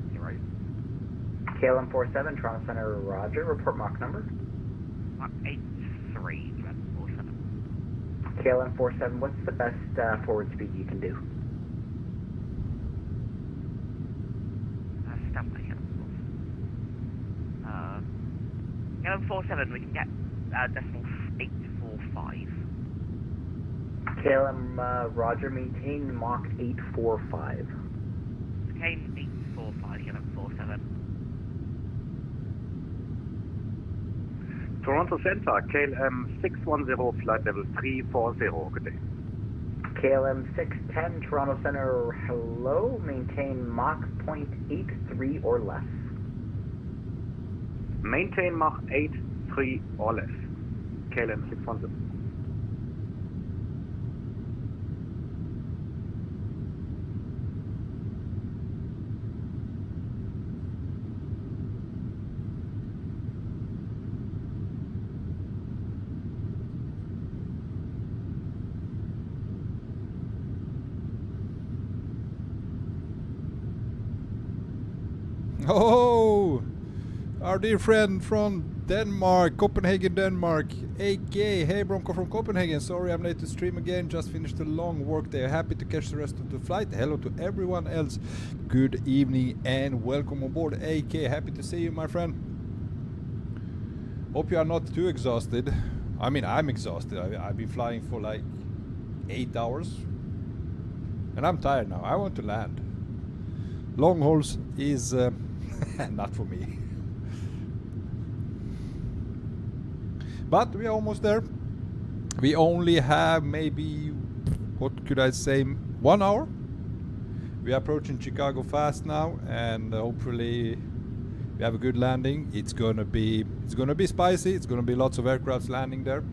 KLM 47, Toronto Center, roger. Report Mach number. Mach 83, flight 47. KLM 47, what's the best forward speed you can do? Stand by KLM 47. KLM 47, we can get decimal 845. KLM roger, maintain Mach 845. Maintain 845, KLM 47. Toronto Center, KLM 610, flight level 340, good day. KLM 610, Toronto Center, hello, maintain Mach 0.83 or less. Maintain Mach 83 or less. KLM 610. Oh, our dear friend from Denmark, Copenhagen, Denmark, AK. Hey, Bronco from Copenhagen. Sorry I'm late to stream again. Just finished a long work day. Happy to catch the rest of the flight. Hello to everyone else. Good evening and welcome on board, AK. Happy to see you, my friend. Hope you are not too exhausted. I mean, I'm exhausted. I've been flying for like 8 hours. And I'm tired now. I want to land. Long hauls is not for me. But we are almost there. We only have maybe, what could I say, 1 hour. We are approaching Chicago fast now, and hopefully we have a good landing. It's gonna be spicy. It's gonna be lots of aircrafts landing there.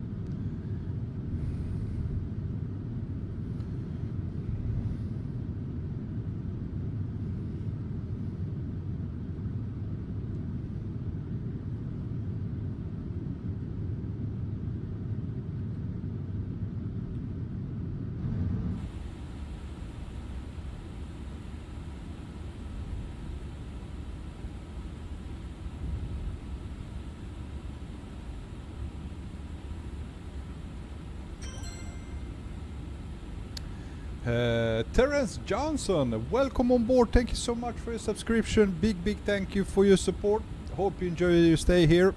Terence Johnson, welcome on board. Thank you so much for your subscription. Big thank you for your support. Hope you enjoy your stay here.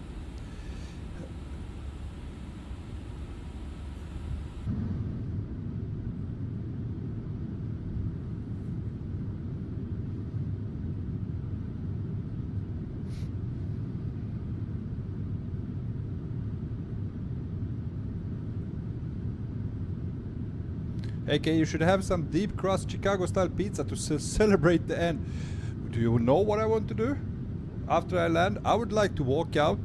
Okay, you should have some deep crust Chicago style pizza to celebrate the end. Do you know what I want to do? After I land, I would like to walk out,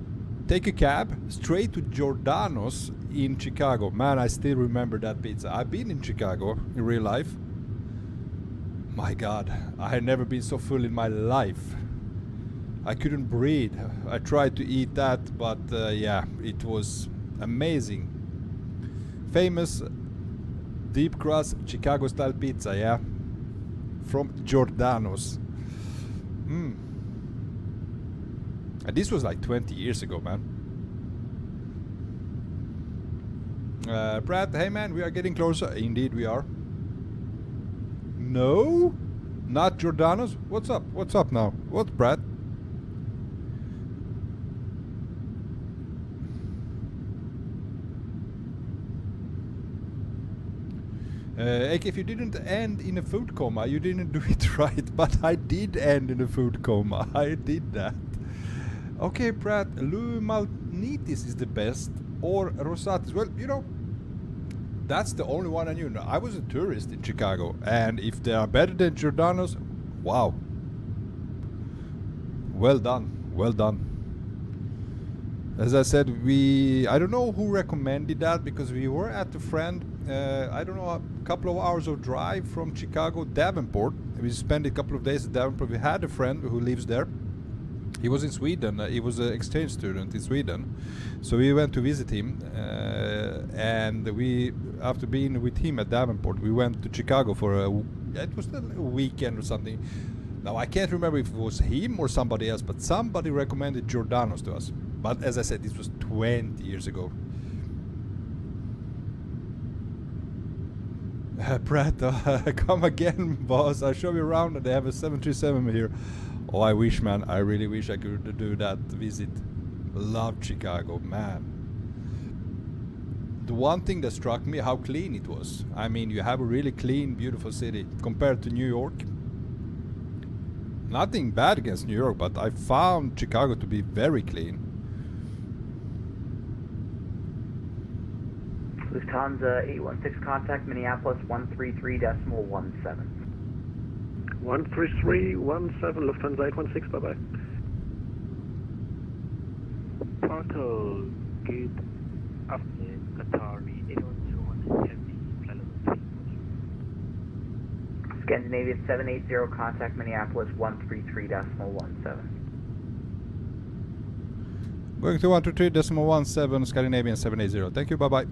take a cab straight to Giordano's in Chicago. Man, I still remember that pizza. I've been in Chicago in real life. My God, I had never been so full in my life. I couldn't breathe. I tried to eat that, but yeah, it was amazing. Famous deep crust Chicago style pizza, yeah, from Giordano's. And this was like 20 years ago, man. Brad, hey man, we are getting closer. Indeed we are. No, not Giordano's. What's up? What's up now? What's Brad? If you didn't end in a food coma, you didn't do it right, but I did end in a food coma. I did that. Okay, Brad, Lou Malnitis is the best, or Rosatis. Well, you know, that's the only one I knew. I was a tourist in Chicago, and if they are better than Giordano's, wow. Well done, well done. As I said, I don't know who recommended that, because we were at a friend, I don't know, a couple of hours of drive from Chicago, Davenport. We spent a couple of days at Davenport. We had a friend who lives there. He was in Sweden. He was an exchange student in Sweden. So we went to visit him, and after being with him at Davenport, we went to Chicago for it was a weekend or something. Now I can't remember if it was him or somebody else, but somebody recommended Giordano's to us. But as I said, this was 20 years ago. Pratt, come again, boss. I'll show you around, and they have a 737 here. Oh, I wish, man. I really wish I could do that visit. Love Chicago, man. The one thing that struck me, how clean it was. I mean, you have a really clean, beautiful city compared to New York. Nothing bad against New York, but I found Chicago to be very clean. Lufthansa 816, contact Minneapolis 133.17. 13317, Lufthansa 816, bye-bye. Pronto, good afternoon, Qatari 8101 Heavy, flight level 3. Scandinavian 780, contact Minneapolis 133.17. Going to 123.17, Scandinavian 780. Thank you, bye-bye.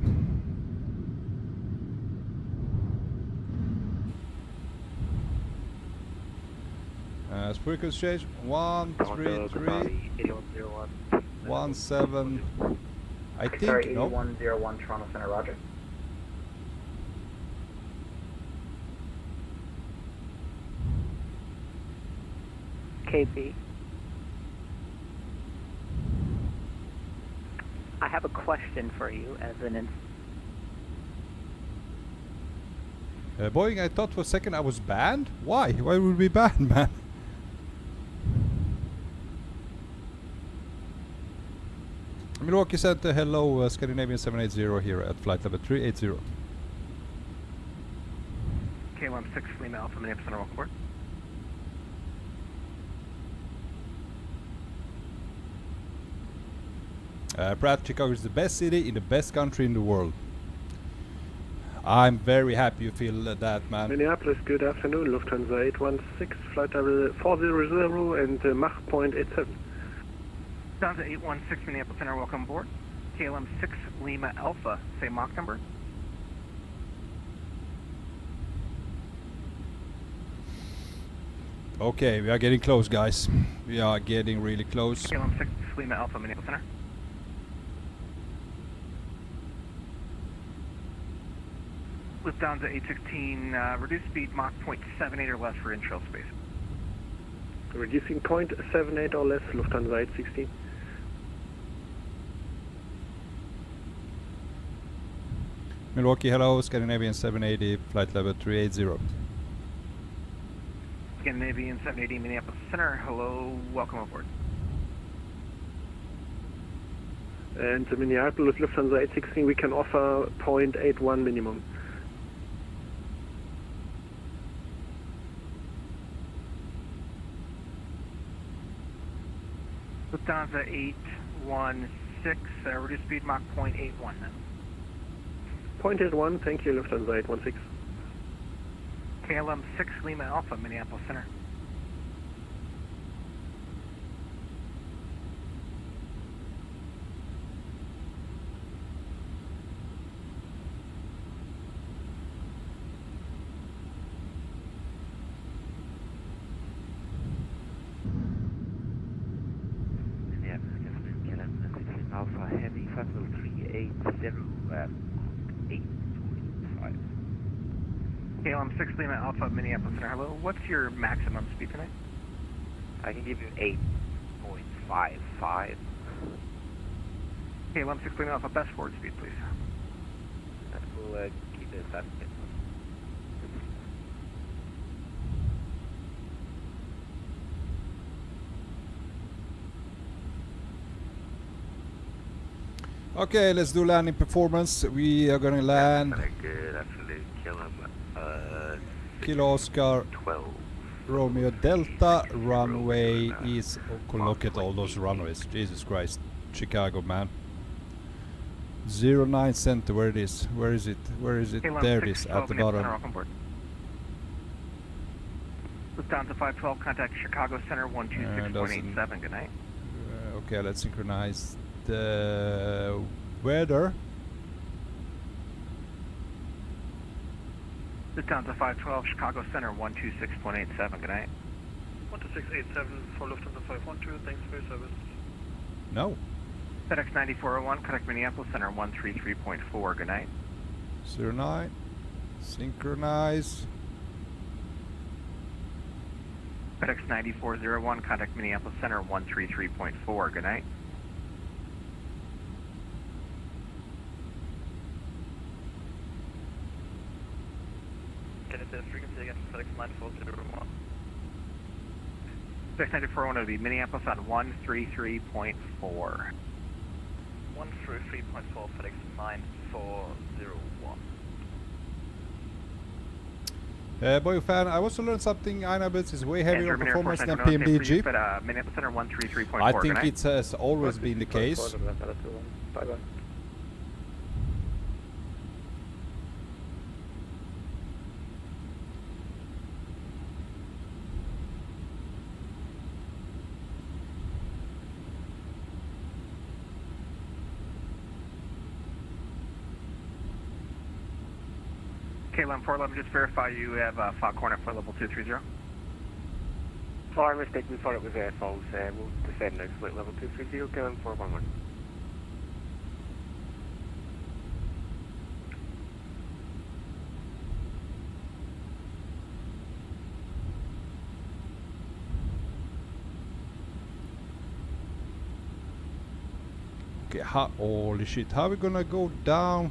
Spirit exchange 133.17. I think Sorry, no. 8101 Toronto Center, roger. KB. I have a question for you as an Boeing, I thought for a second I was banned. Why? Why would we be banned, man? Milwaukee Center, hello, Scandinavian 780 here at flight level 380. KLM 6 Lima Alpha, Minneapolis Center, welcome aboard. Pratt, Chicago is the best city in the best country in the world. I'm very happy you feel that, man. Minneapolis, good afternoon, Lufthansa 816, flight level 400 and Mach 0.87. Lufthansa 816 Minneapolis Center, welcome aboard. KLM 6 Lima Alpha, say Mach number. Okay, we are getting close, guys. We are getting really close. KLM 6 Lima Alpha, Minneapolis Center. Lufthansa 816, reduce speed Mach 0.78 or less for intrail space. Reducing 0.78 or less, Lufthansa 816. Milwaukee, hello, Scandinavian 780, flight level 380. Scandinavian 780, Minneapolis Center, hello, welcome aboard. And the Minneapolis Lufthansa 816, we can offer 0.81 minimum. Lufthansa 816, reduce speed Mach 0.81 then. 0.81, thank you, Lufthansa 816. KLM 6 Lima Alpha, Minneapolis Center. Alpha Heavy, flight level 380, 8.5. KLM 6 Lima Alpha, Minneapolis Center, hello. What's your maximum speed tonight? I can give you 8.55. KLM 6 Lima Alpha, best forward speed, please. And we'll keep it at 7 minutes. Okay, let's do landing performance. We are gonna land. Good afternoon, Kilo Oscar 12. Romeo Delta runway is. Oh, look at all those runways. Jesus Christ, Chicago, man. 09 center. Where it is? Where is it? Where is it? There it is at the bottom. Lufthansa 512, contact Chicago Center 126.87. Good night. Okay, let's synchronize the weather. Lufthansa 512, Chicago Center 126.87. Good night. 12687 for Lufthansa 512, thanks for your service. No. FedEx 9401, contact Minneapolis Center 133.4. Good night. 09. Synchronize. FedEx 9401, contact Minneapolis Center 133.4. Good night. Can it frequency again for FedEx 9401? FedEx 9401 will be Minneapolis on 133.4. 133.4, FedEx 9401. Boy fan, I also learned something. Einabits is way heavier performance than PMDG. But Minneapolis Center 133.4. I think it has always been the case. Bye-bye. KLM 411, just verify you have Foghorn at flight level 230. Our mistake, we thought it was false. We'll descend now, flight level 230, KLM 411. Okay, holy shit, how are we gonna go down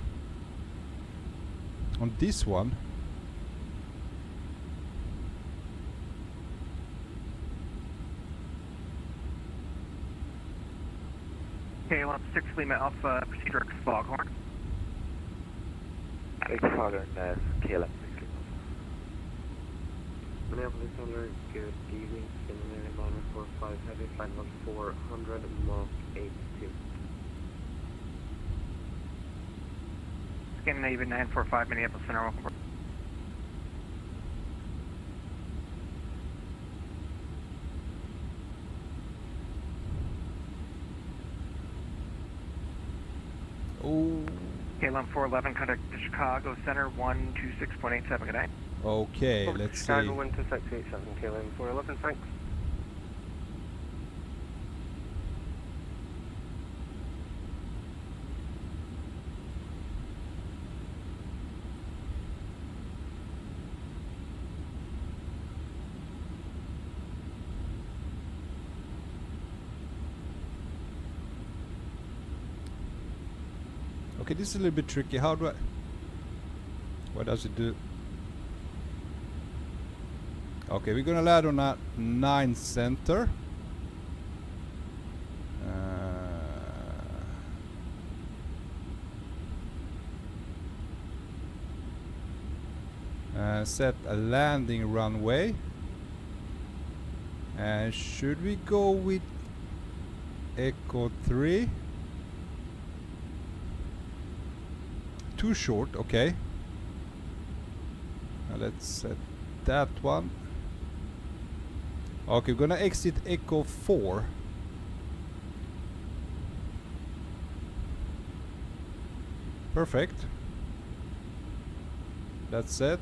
on this one? KLM 6 Lima Alpha, procedure X Foghorn. Foghorn, KLM 6 Minneapolis Center, good evening. Scandinavian 945 heavy, flight level 400, Mach 82. Scandinavian 945, Minneapolis Center, welcome aboard. Oh. KLM 411, contact the Chicago Center 126.87. Good night. Okay, Over let's see. Chicago 12687, KLM 411, thanks. Okay, this is a little bit tricky. How do I... What does it do? Okay, we're gonna land on a 9 center. Set a landing runway. And should we go with Echo 3? Too short, okay. Now let's set that one. Okay, we're gonna exit Echo 4. Perfect. That's it.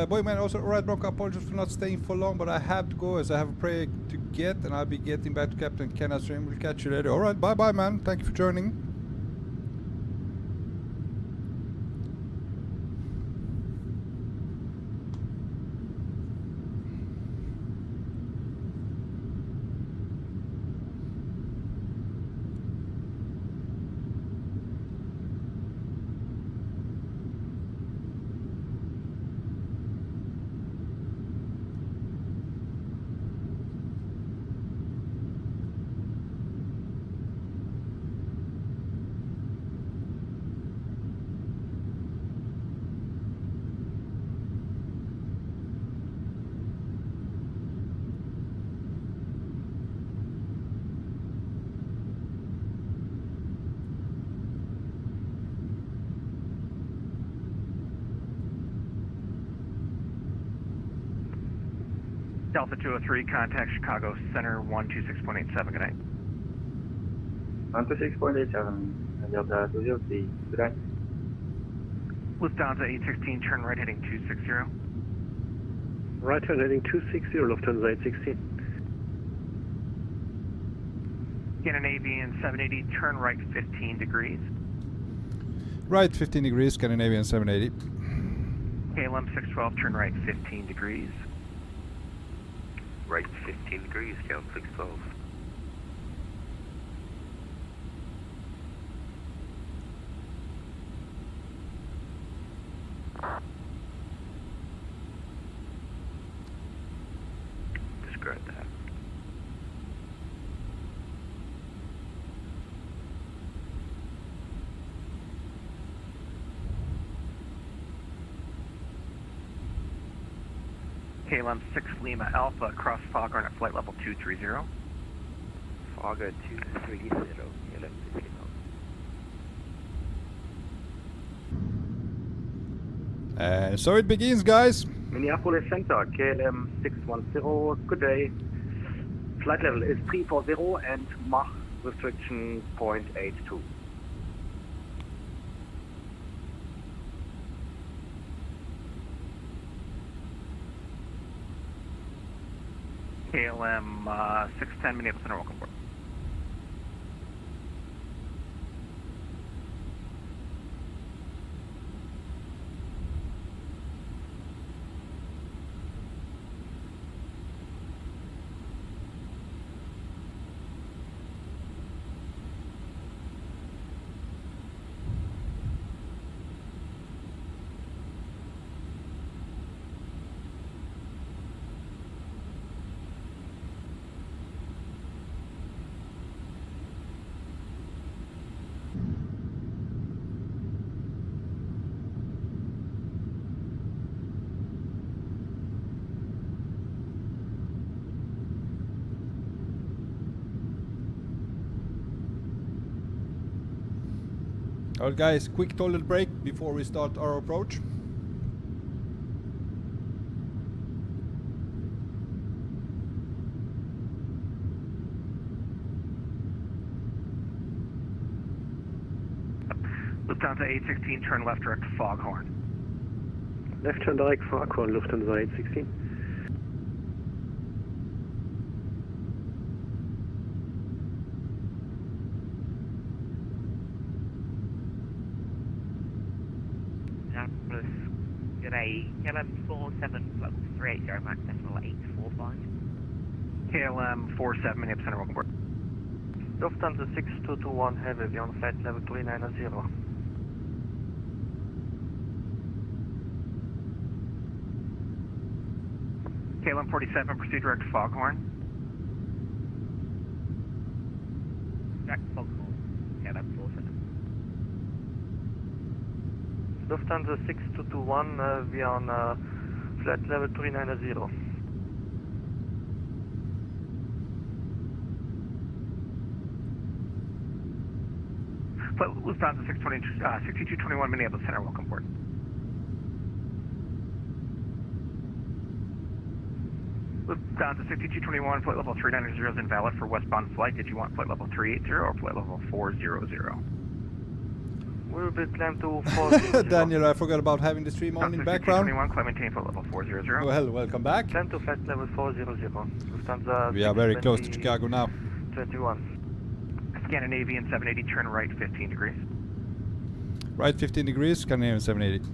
Boyman also, alright Bronco, apologies for not staying for long, but I have to go as I have a prayer to get, and I'll be getting back to Captain Kenna's stream. We'll catch you later. Alright, bye bye man, thank you for joining. Delta 203, contact Chicago Center 126.87, good night. 126.87, Delta 203, good night. Lufthansa 816, turn right heading 260. Right turn heading 260, Lufthansa 816. Scandinavian 780, turn right 15 degrees. Right 15 degrees, Scandinavian 780. KLM 612, turn right 15 degrees. Right 15 degrees, count 612. Discard that. KLM 6 Lima Alpha, cross Foghorn at flight level 230. Foghorn 230, KLM 6 Lima. So it begins, guys. Minneapolis Center, KLM 610, good day. Flight level is 340 and Mach restriction 0.82. KLM 610, Minneapolis Center, welcome aboard. Alright guys, quick toilet break before we start our approach. Lufthansa 816, turn left direct Foghorn. Left turn direct Foghorn, Lufthansa 816. G'day, KLM 47, level 380, Max decimal 845. KLM 47, Minneapolis Center, welcome aboard. Lufthansa 6221 Heavy, we on flight level 390. KLM 47, proceed direct Foghorn. Direct Foghorn, KLM 47. Lufthansa 6221, we on flight level 390. Lufthansa 6221 Minneapolis Center, welcome aboard. Lufthansa 6221, flight level 390 is invalid for westbound flight. Did you want flight level 380 or flight level 400? We'll be climbed to 400. Daniel, I forgot about having the stream on in background. 6221, climb maintain flight level 400. Well, welcome back. Climb to flight level 400. Lufthansa We are very close to Chicago now. 21. Scandinavian 780, turn right 15 degrees. Right 15 degrees, Scandinavian 780.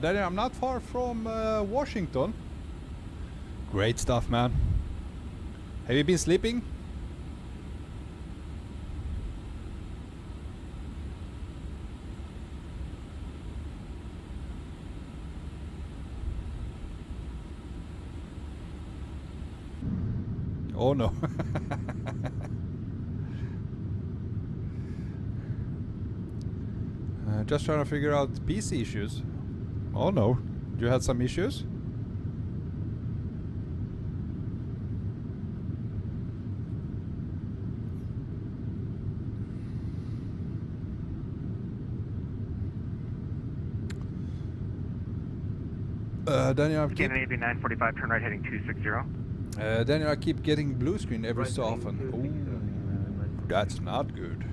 Daniel, I'm not far from Washington. Great stuff, man. Have you been sleeping? Oh no. Just trying to figure out PC issues. Oh no, you had some issues? Daniel, I keep Scandinavian 945, turn right heading 260. Daniel, I keep getting blue screen every so often. Ooh, that's not good.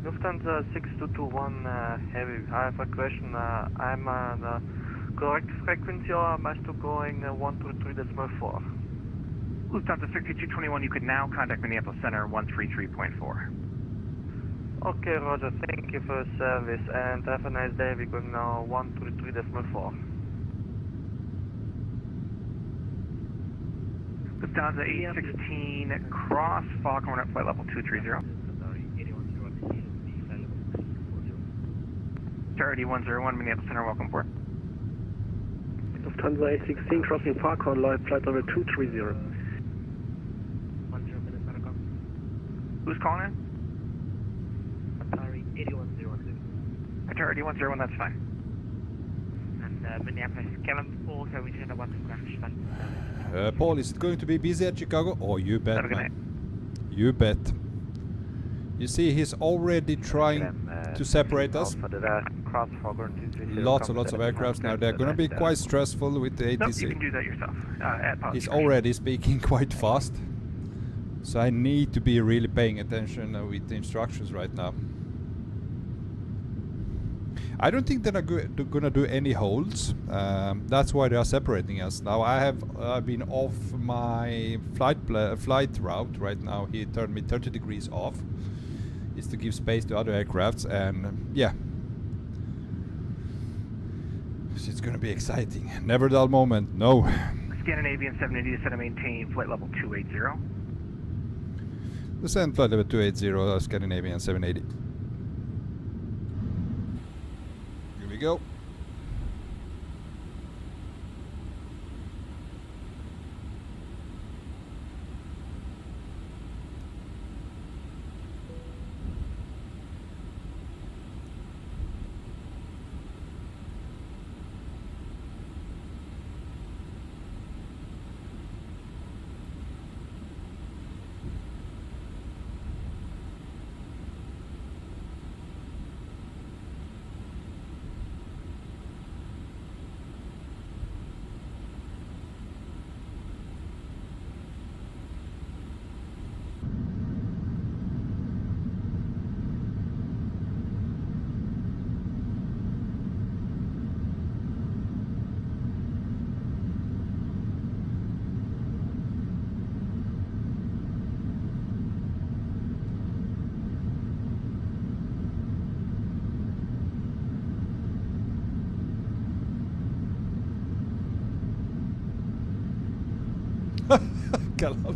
Lufthansa 6221 Heavy, I have a question. I'm on the correct frequency or am I still going 123.4? Lufthansa 6221, you could now contact Minneapolis Center 133.4. Okay, Roger, thank you for your service and have a nice day. We're going now 123.4. Lufthansa 816, cross Foghorn at flight level 230. Charity 101, Minneapolis Center, welcome aboard. Lufthansa 816 crossing Foghorn, flight level 230. Who's calling in? Atari 81012. Atari 810, that's fine. And Minneapolis, KLM 4, so we should have one to crash. Paul, is it going to be busy at Chicago? Oh, you bet, man. You bet. You see, he's already trying to separate us. Lots and lots of aircrafts now. They're going to be quite stressful with the ATC. Nope, you can do that yourself. He's already speaking quite fast. So I need to be really paying attention with the instructions right now. I don't think they're gonna do any holds. That's why they are separating us. Now I've been off my flight route right now. He turned me 30 degrees off. It's to give space to other aircrafts, and yeah. So it's gonna be exciting. Never dull moment. No. Scandinavian 780 to set and maintain flight level 280. Descend flight level 280, Scandinavian 780. Here we go.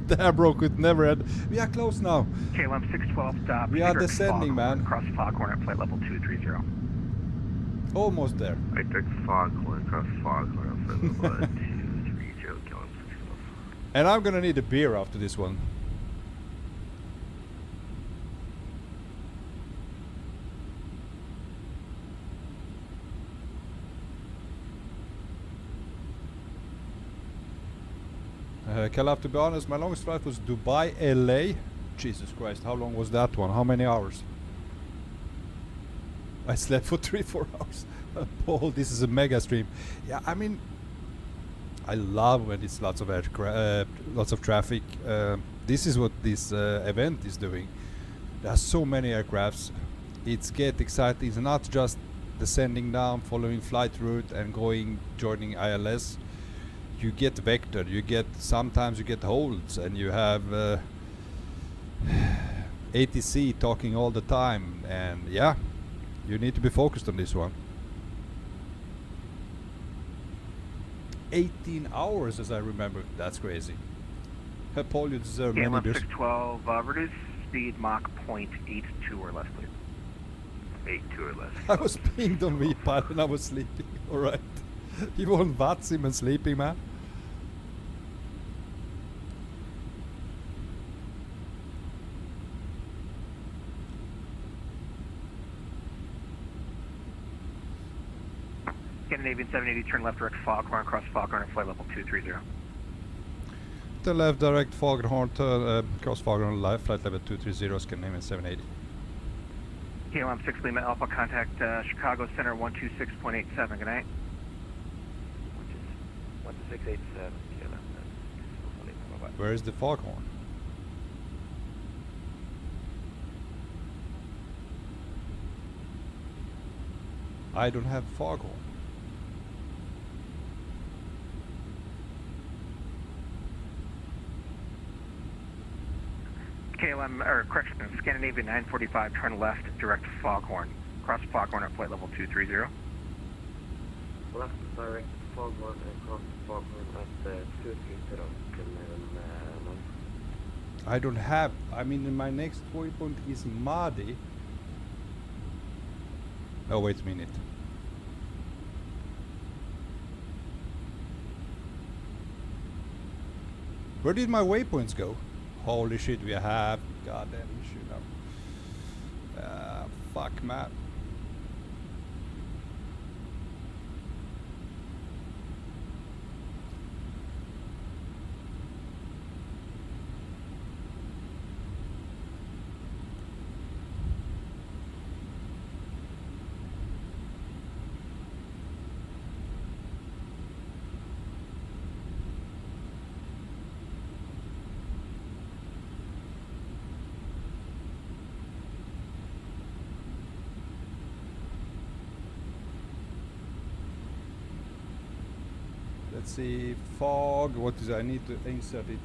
Damn, bro, could never had. We are close now. KLM 612 stop. We are descending, man. Across Foghorn at flight level 230. Almost there. I took Foghorn, across Foghorn, for level 230, KLM 612. And I'm gonna need a beer after this one. Calaf, to be honest, my longest flight was Dubai, LA. Jesus Christ, how long was that one? How many hours? I slept for 3-4 hours. Paul, this is a mega stream. Yeah, I mean, I love when it's lots of lots of traffic. This is what this event is doing. There are so many aircrafts. It's get exciting. It's not just descending down, following flight route, and joining ILS. You get vectored, sometimes you get holds, and you have ATC talking all the time, and yeah, you need to be focused on this one. 18 hours, as I remember. That's crazy. Paul, you deserve many beers. 612, reduce speed Mach 0.82 or less, please. 82 or less. I was pinged on VPAD and I was sleeping. Alright. You on VATSIM and sleeping, man? Scandinavian 780, turn left direct Foghorn, across Foghorn at flight level 230. Turn left direct Foghorn, cross Foghorn live, flight level 230, Scandinavian 780. KLM 6 Lima Alpha, contact Chicago Center 126.87, good night. 12687, KLM. Where is the Foghorn? I don't have Foghorn. KLM, or correction, Scandinavian 945, turn left, direct Foghorn. Cross Foghorn at flight level 230. Left direct Foghorn and cross Foghorn at 230. I don't have, I mean, in my next waypoint is Madi. Oh, wait a minute. Where did my waypoints go? Holy shit, we have goddamn shit up. Fuck, man. Let's see, fog, what is, I need to insert it.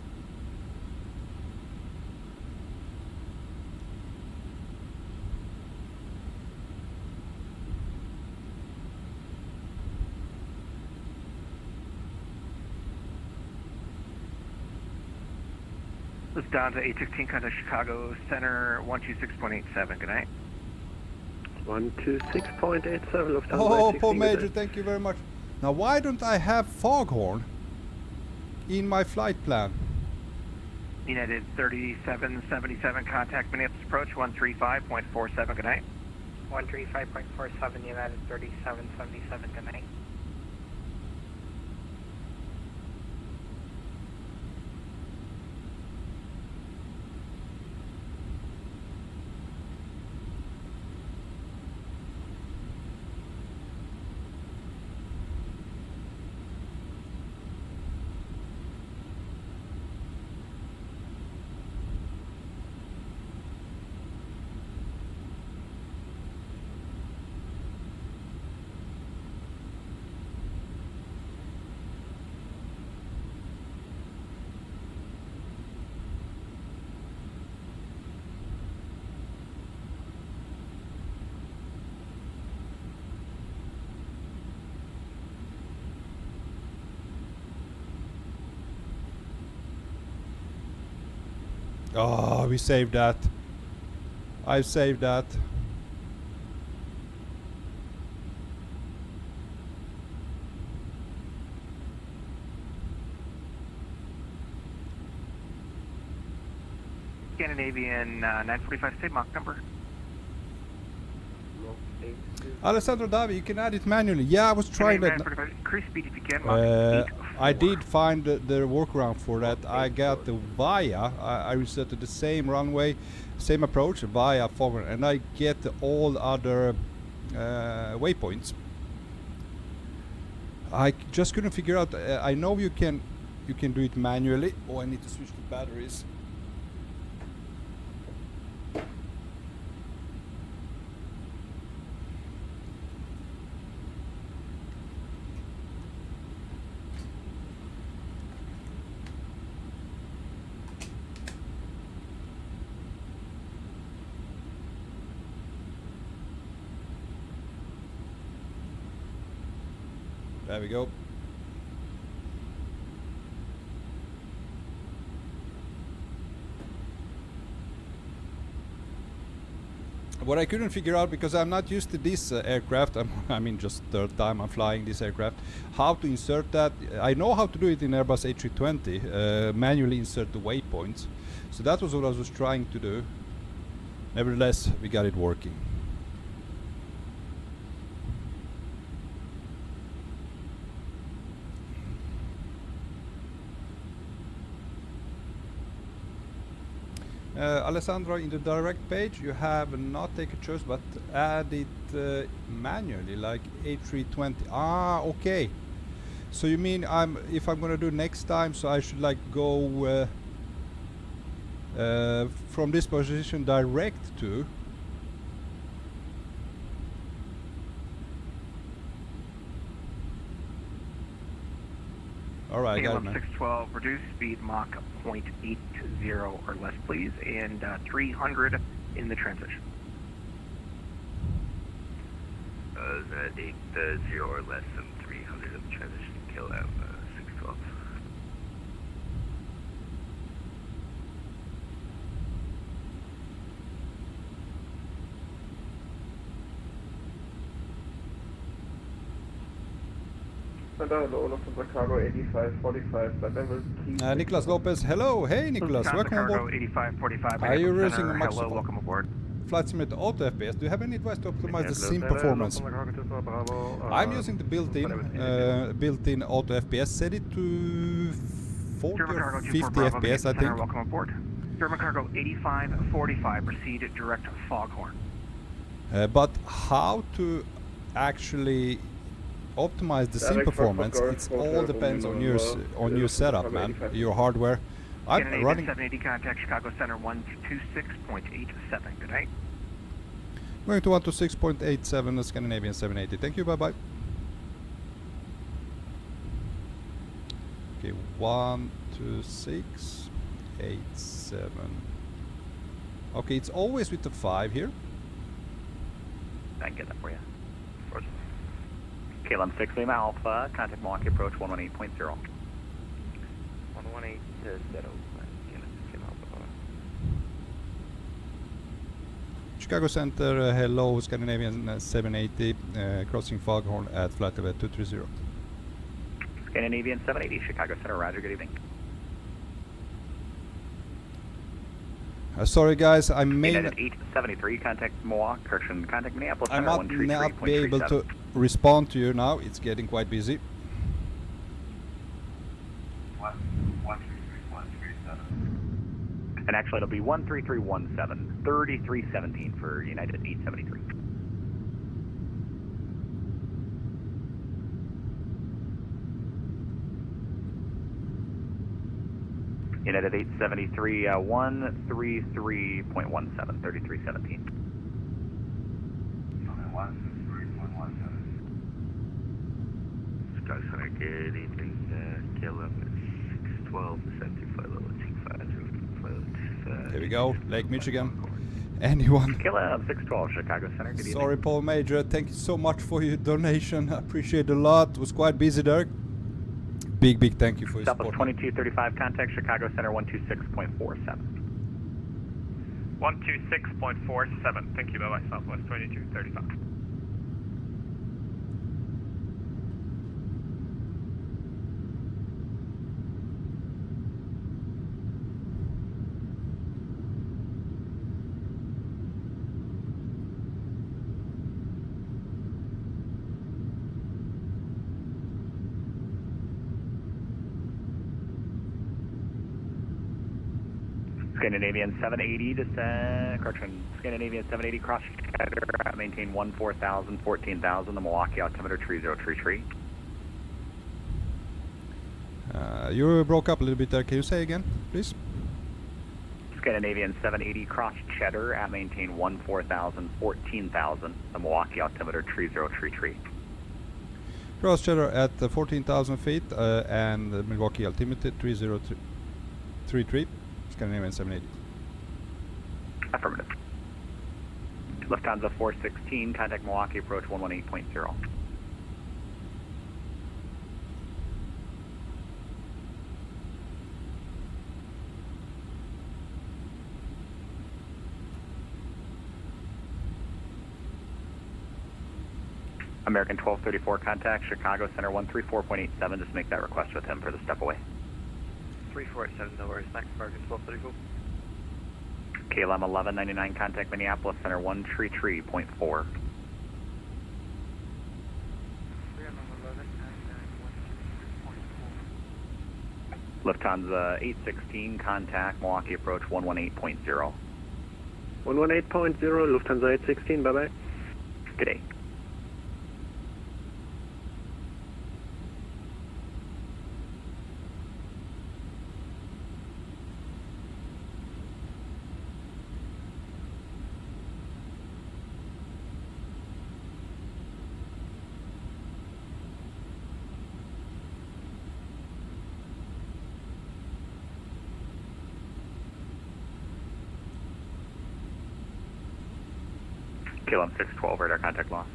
This is down to 816, contact Chicago Center 126.87. Good night. 126.87, Lufthansa. Oh, Paul Major, thank you very much. Now, why don't I have foghorn in my flight plan? United 3777, contact Minneapolis approach 135.47. Good night. 135.47, United 3777, good night. Oh, we saved that. I saved that. Scandinavian 945, state Mach number. Alessandro Davi, you can add it manually. Yeah, I was trying that. Increase speed if you can. Mach I did find the workaround for that. I got the VIA. I resetted the same runway, same approach via Foghorn, and I get all other waypoints. I just couldn't figure out. I know you can do it manually. Oh, I need to switch the batteries. There we go. What I couldn't figure out, because I'm not used to this aircraft, I mean just third time I'm flying this aircraft, how to insert that. I know how to do it in Airbus A320, manually insert the waypoints. So that was what I was trying to do. Nevertheless, we got it working. Alessandro, in the direct page you have not take a choice but add it manually, like A320. Ah, okay. So you mean if I'm gonna do next time, so I should like go from this position direct to. All right, got it, man. 612, reduce speed Mach 0.80 or less, please, and 300 in the transition. 80 or less than 300 in the transition, KLM 612. Chicago 8545, but that was Nicholas Lopez, hello, hey Nicholas, welcome aboard. 8545. Are you using Microsoft? Hello, welcome aboard. Flight Simulator Auto FPS? Do you have any advice to optimize the sim performance? I'm using the built-in Auto FPS. Set it to 40 or 50 FPS, I think. Welcome aboard. German Cargo 8545, proceed direct Foghorn. But how to actually optimize the sim performance? It all depends on your setup, man. Your hardware. I'm running 780, contact Chicago Center 126.87. Good night. Going to 126.87, the Scandinavian 780. Thank you, bye bye. 125, 45, but that will keep. 125, 45, but I will receive 126.87, the Scandinavian 780. Thank you, bye bye. 125, 45, Okay, 12687. Okay, it's always with the 5 here. I can get that for you. KLM 6 Lima Alpha, contact Milwaukee approach 118.0. 118.0. Chicago Center, hello, Scandinavian 780, crossing Foghorn at flight level 230. Scandinavian 780, Chicago Center, roger, good evening. Sorry guys, I may United 873, contact Milwaukee, correction, contact Minneapolis I Center, might not be able to 133.37. respond to you now, it's getting quite busy. 133.37. And actually it'll be 13317, 3317 for United 873. United 873, 133.17, 3317. 133.17. Sky Center, good evening. KLM 612, descent flight level 250. There we go, Lake Michigan. Anyone? KLM 612, Chicago Center, good evening. Sorry, Paul Major, thank you so much for your donation. I appreciate it a lot. It was quite busy there. Big thank you for your Southwest support. 2235, contact Chicago Center 126.47. 126.47. Thank you, bye-bye, Southwest 2235. Scandinavian 780, descent, correction, Scandinavian 780, cross Cheddar, maintain 14,000, 14,000, the Milwaukee altimeter 3033. You broke up a little bit there, can you say again, please? Scandinavian 780, cross Cheddar, at maintain 14,000, 14,000, the Milwaukee altimeter 3033. Cross Cheddar at 14,000 feet and the Milwaukee altimeter 3033. Scandinavian 780. Affirmative. Lufthansa 416, contact Milwaukee approach 118.0. American 1234, contact Chicago Center 134.87. Just make that request with him for the step away. 347, no worries. Thanks, American 1234. KLM 1199, contact Minneapolis Center 133.4. Lufthansa 816, contact Milwaukee approach 118.0. 118.0, Lufthansa 816, bye-bye. Good day. KLM 612, radar contact lost.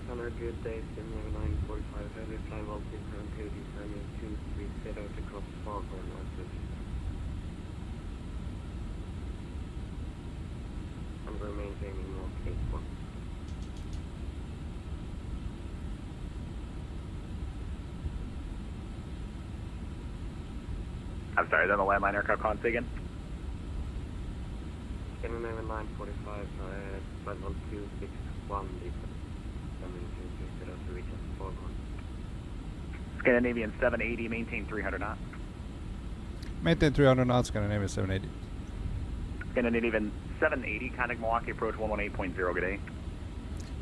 Center, good day, Sydney 945 heavy, fly voltage from Hildy, Samuel 230 to cross Foghorn, northwest. And we're maintaining North Cape 1. I'm sorry, then the landline aircraft con say again? Scandinavian 945, flight 1261, coming to reach us Foghorn. Scandinavian 780, maintain 300 knots. Maintain 300 knots, Scandinavian 780. Scandinavian 780, contact Milwaukee approach 118.0, good day.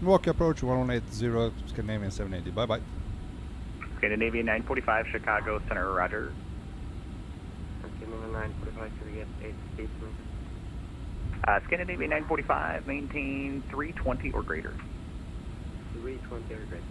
Milwaukee approach 1180, Scandinavian 780. Bye bye. Scandinavian 945, Chicago Center, roger. Scandinavian 945, can we get 8 speed, please? Scandinavian 945, maintain 320 or greater. 320 or greater.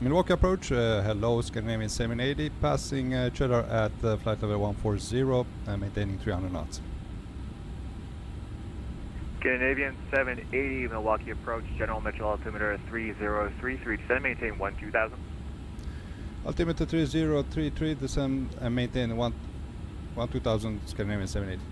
Milwaukee approach, hello, Scandinavian 780, passing Cheddar at flight level 140, maintaining 300 knots. Scandinavian 780, Milwaukee approach, general Mitchell altimeter 3033, descend, maintain 12,000. Altimeter 3033, descend and maintain 12,000, Scandinavian 780.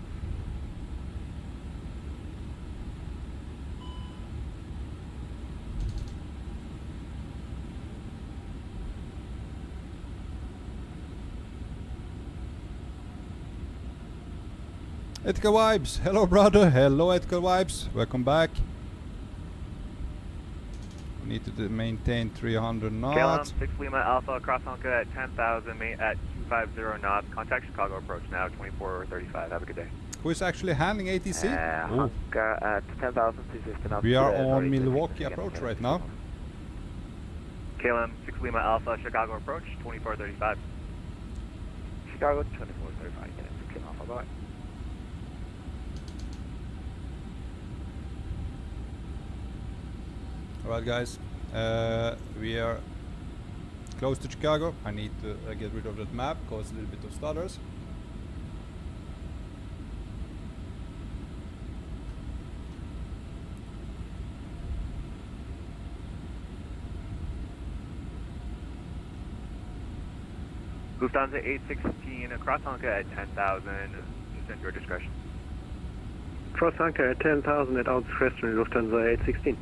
Ethical Vibes, hello brother, hello Ethical Vibes, welcome back. We need to maintain 300 knots. KLM 6 Lima Alpha, cross Honka at 10,000, at 250 knots, contact Chicago approach now, 2435, have a good day. Who is actually handling ATC? Honka at 10,000, 250 knots. We are on Milwaukee approach right now. KLM 6 Lima Alpha, Chicago approach, 2435. Chicago 2435, get it, 6 Lima Alpha, bye. Alright guys, we are close to Chicago. I need to get rid of that map, cause a little bit of stutters. Lufthansa 816, across Honka at 10,000, just at your discretion. Cross Honka at 10,000 at Auswestern, Lufthansa 816.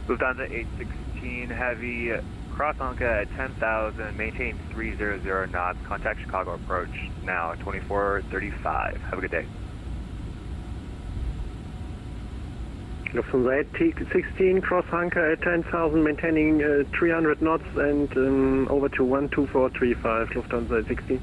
Lufthansa 816 Heavy, cross Anka at 10,000, maintain 300 knots, contact Chicago approach now, 2435. Have a good day. Lufthansa 816, cross Anka at 10,000, maintaining 300 knots and over to 12435, Lufthansa 816.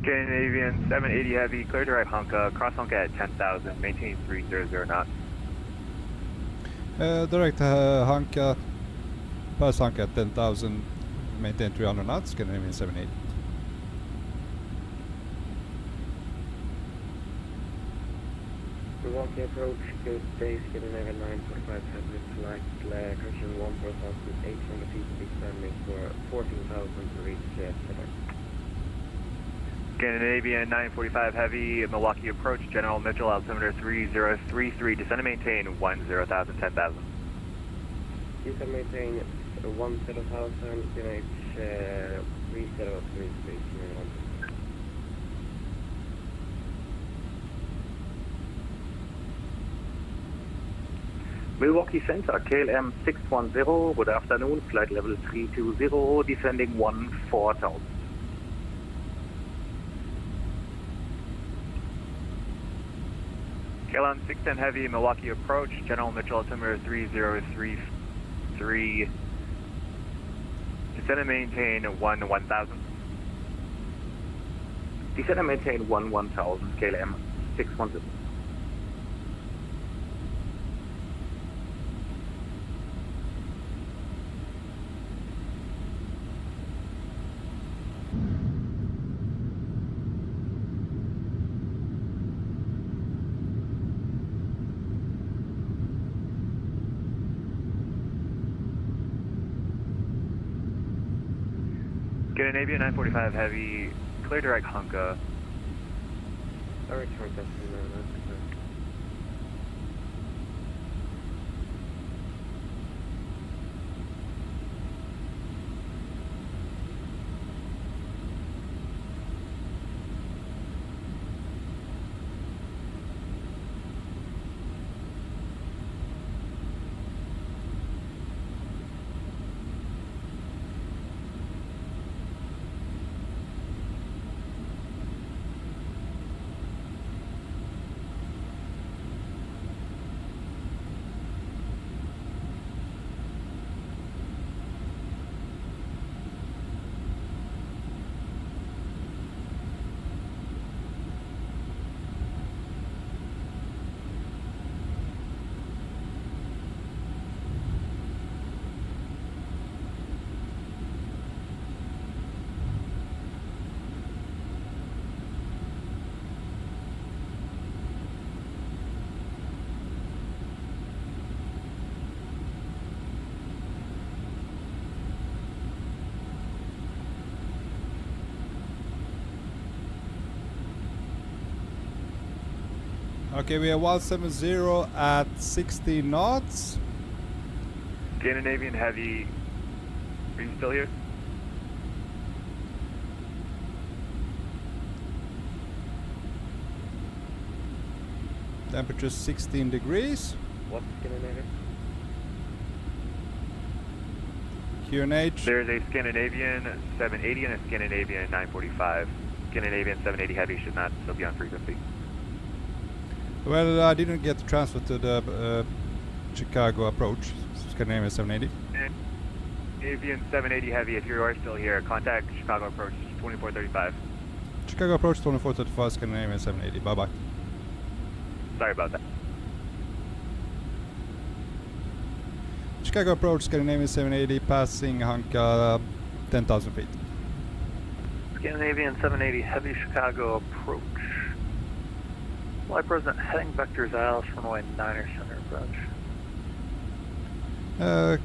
Scandinavian 780 Heavy, clear to right Honka, cross Honka at 10,000, maintain 300 knots. Direct Hanka, pass Hanka at 10,000, maintain 300 knots, Scandinavian 780. Milwaukee approach, good day, Scandinavian 945 Heavy, flight, correction 14,800 feet, expanding for 14,000 to reach Quebec. Scandinavian 945 Heavy, Milwaukee approach, General Mitchell, altimeter 3033, descend and maintain 10,000, 10,000. Descend and maintain 10,000, QNH 3033. Milwaukee Center, KLM 610, good afternoon, flight level 320, descending 14,000. KLM 610 Heavy, Milwaukee approach, General Mitchell, altimeter 3033, descend and maintain 1,000. Descend and maintain 1,000, KLM 610. Scandinavian 945 Heavy, clear direct Honka. Alright, short destination, that's clear. Okay, we are 170 at 60 knots. Scandinavian Heavy, are you still here? Temperature 16 degrees. What's Scandinavian? QNH. There's a Scandinavian 780 and a Scandinavian 945. Scandinavian 780 Heavy should not still be on frequency. Well, I didn't get transferred to the Chicago approach, Scandinavian 780. Avian 780 Heavy, if you are still here, contact Chicago approach 2435. Chicago approach 2435, Scandinavian 780. Bye bye. Sorry about that. Chicago approach, Scandinavian 780, passing Hanka 10,000 feet. Scandinavian 780, heavy Chicago approach. Fly present, heading vectors ILS runway 9er center approach.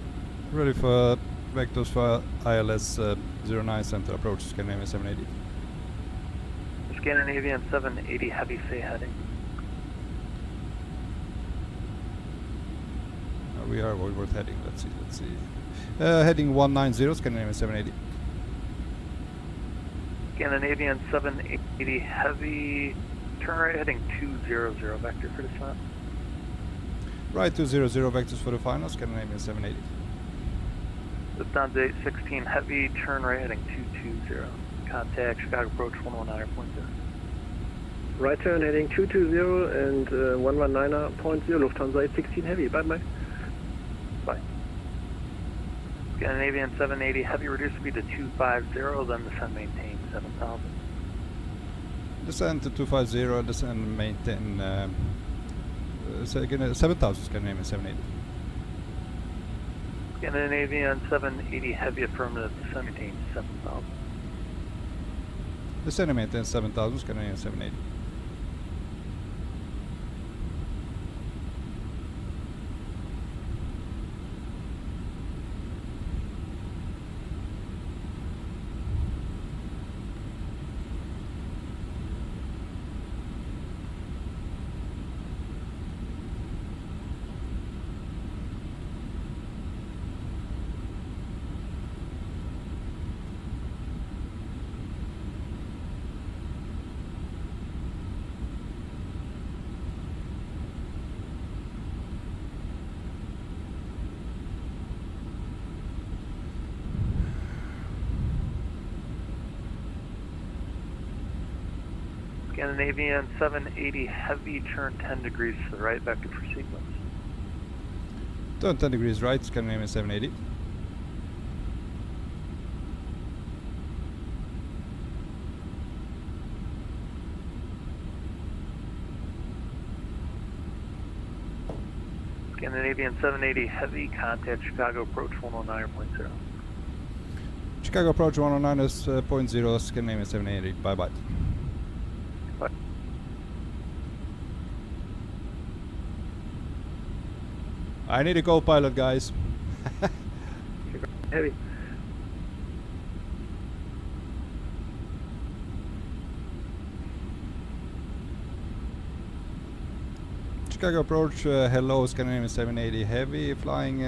Ready for vectors for ILS 09 center approach, Scandinavian 780. Scandinavian 780, heavy, say heading. We are worth heading, let's see. Heading 190, Scandinavian 780. Scandinavian 780, heavy, turn right heading 200, vector for descent. Right 200, vectors for the final, Scandinavian 780. Lufthansa 816, heavy, turn right heading 220. Contact Chicago approach 119.0. Right turn heading 220 and 119.0, Lufthansa 816 heavy, bye-bye. Bye. Scandinavian 780, heavy, reduce speed to 250, then descend, maintain 7,000. Descend to 250, descend, maintain 7,000, Scandinavian 780. Scandinavian 780, heavy, affirmative, descend, maintain 7,000. Descend and maintain 7,000, Scandinavian 780. Scandinavian 780, heavy, turn 10 degrees to the right, vector for sequence. Turn 10 degrees right, Scandinavian 780. Scandinavian 780, heavy, contact Chicago approach 109.0. Chicago approach 109.0, Scandinavian 780, bye-bye. Bye. I need a co-pilot, guys. Heavy. Chicago approach, hello, Scandinavian 780, heavy, flying,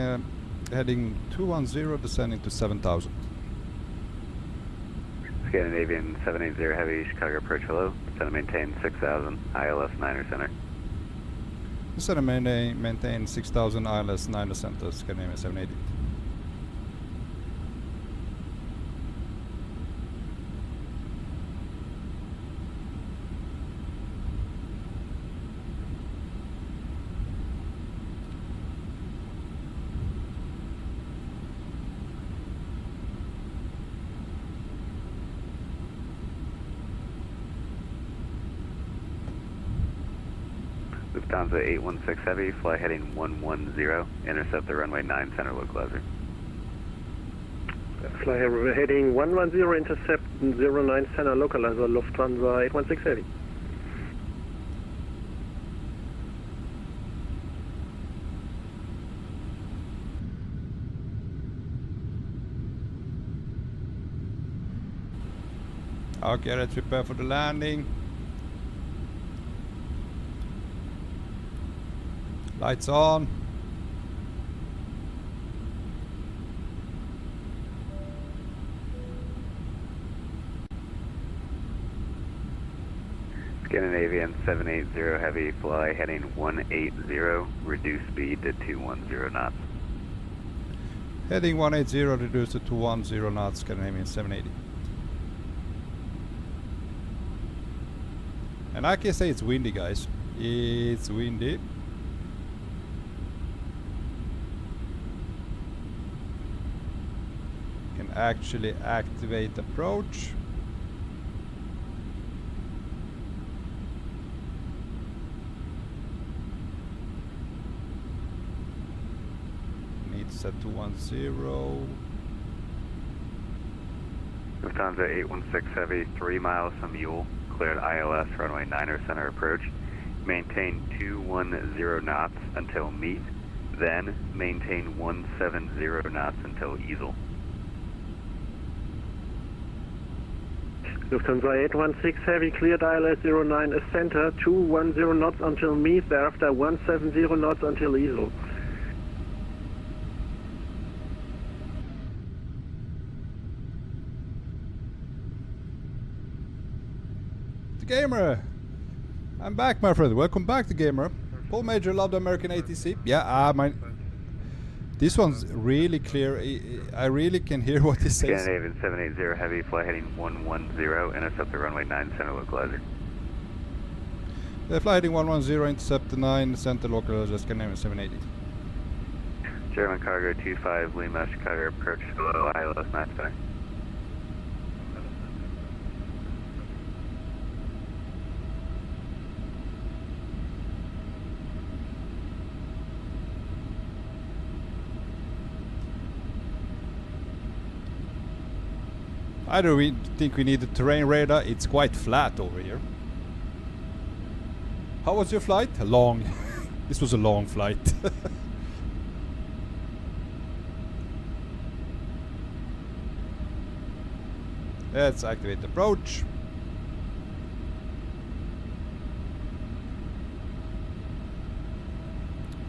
heading 210, descending to 7,000. Scandinavian 780, heavy, Chicago approach, hello. Descend and maintain 6,000, ILS 9er center. Descend and maintain 6,000, ILS 9er center, Scandinavian 780. Lufthansa 816 heavy, fly heading 110, intercept the runway 9 center localizer. Fly heading 110, intercept 09 center localizer, Lufthansa 816 heavy. Okay, let's prepare for the landing. Lights on. Scandinavian 780 heavy, fly heading 180, reduce speed to 210 knots. Heading 180, reduce to 210 knots, Scandinavian 780. And I can say it's windy, guys. It's windy. Can actually activate approach. at 210. Lufthansa 816 Heavy, 3 miles from Mule, cleared ILS runway 9er center approach. Maintain 210 knots until meet, then maintain 170 knots until easel. Lufthansa 816 Heavy, cleared ILS 09 as center, 210 knots until meet, thereafter 170 knots until easel. The Gamer! I'm back, my friend. Welcome back, The Gamer. Paul Major, love the American ATC. Yeah, this one's really clear. I really can hear what he says. Scandinavian 780 Heavy, fly heading 110, intercept the runway 9 center localizer. Fly heading 110, intercept the 9 center localizer, Scandinavian 780. German cargo 25, Lima, Chicago approach, below ILS 9 center. I don't think we need a terrain radar. It's quite flat over here. How was your flight? Long. This was a long flight. Let's activate approach.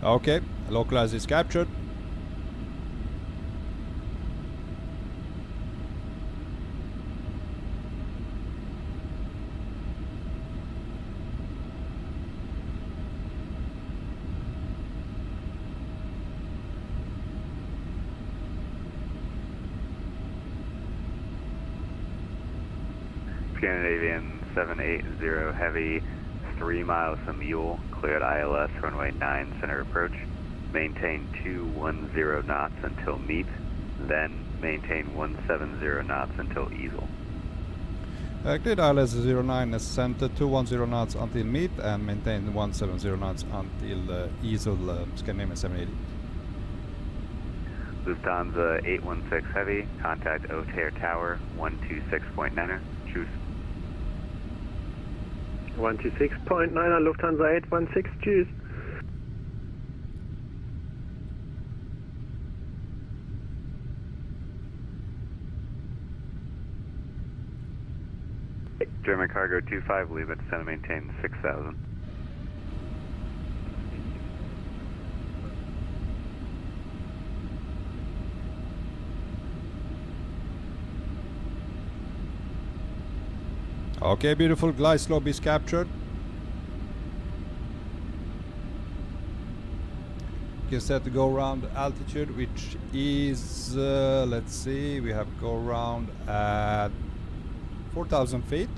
Okay, localizer is captured. Scandinavian 780 Heavy, 3 miles from Mule, cleared ILS runway 9 center approach. Maintain 210 knots until meet, then maintain 170 knots until easel. Cleared ILS 09 as center, 210 knots until meet, and maintain 170 knots until easel, Scandinavian 780. Lufthansa 816 Heavy, contact Otair Tower 126.9er, choose. 126.9, Lufthansa 816, choose. German cargo 25, leave it, descend and maintain 6,000. Okay, beautiful. Glide slope is captured. You can set the go round altitude, which is, let's see, we have go round at 4,000 feet.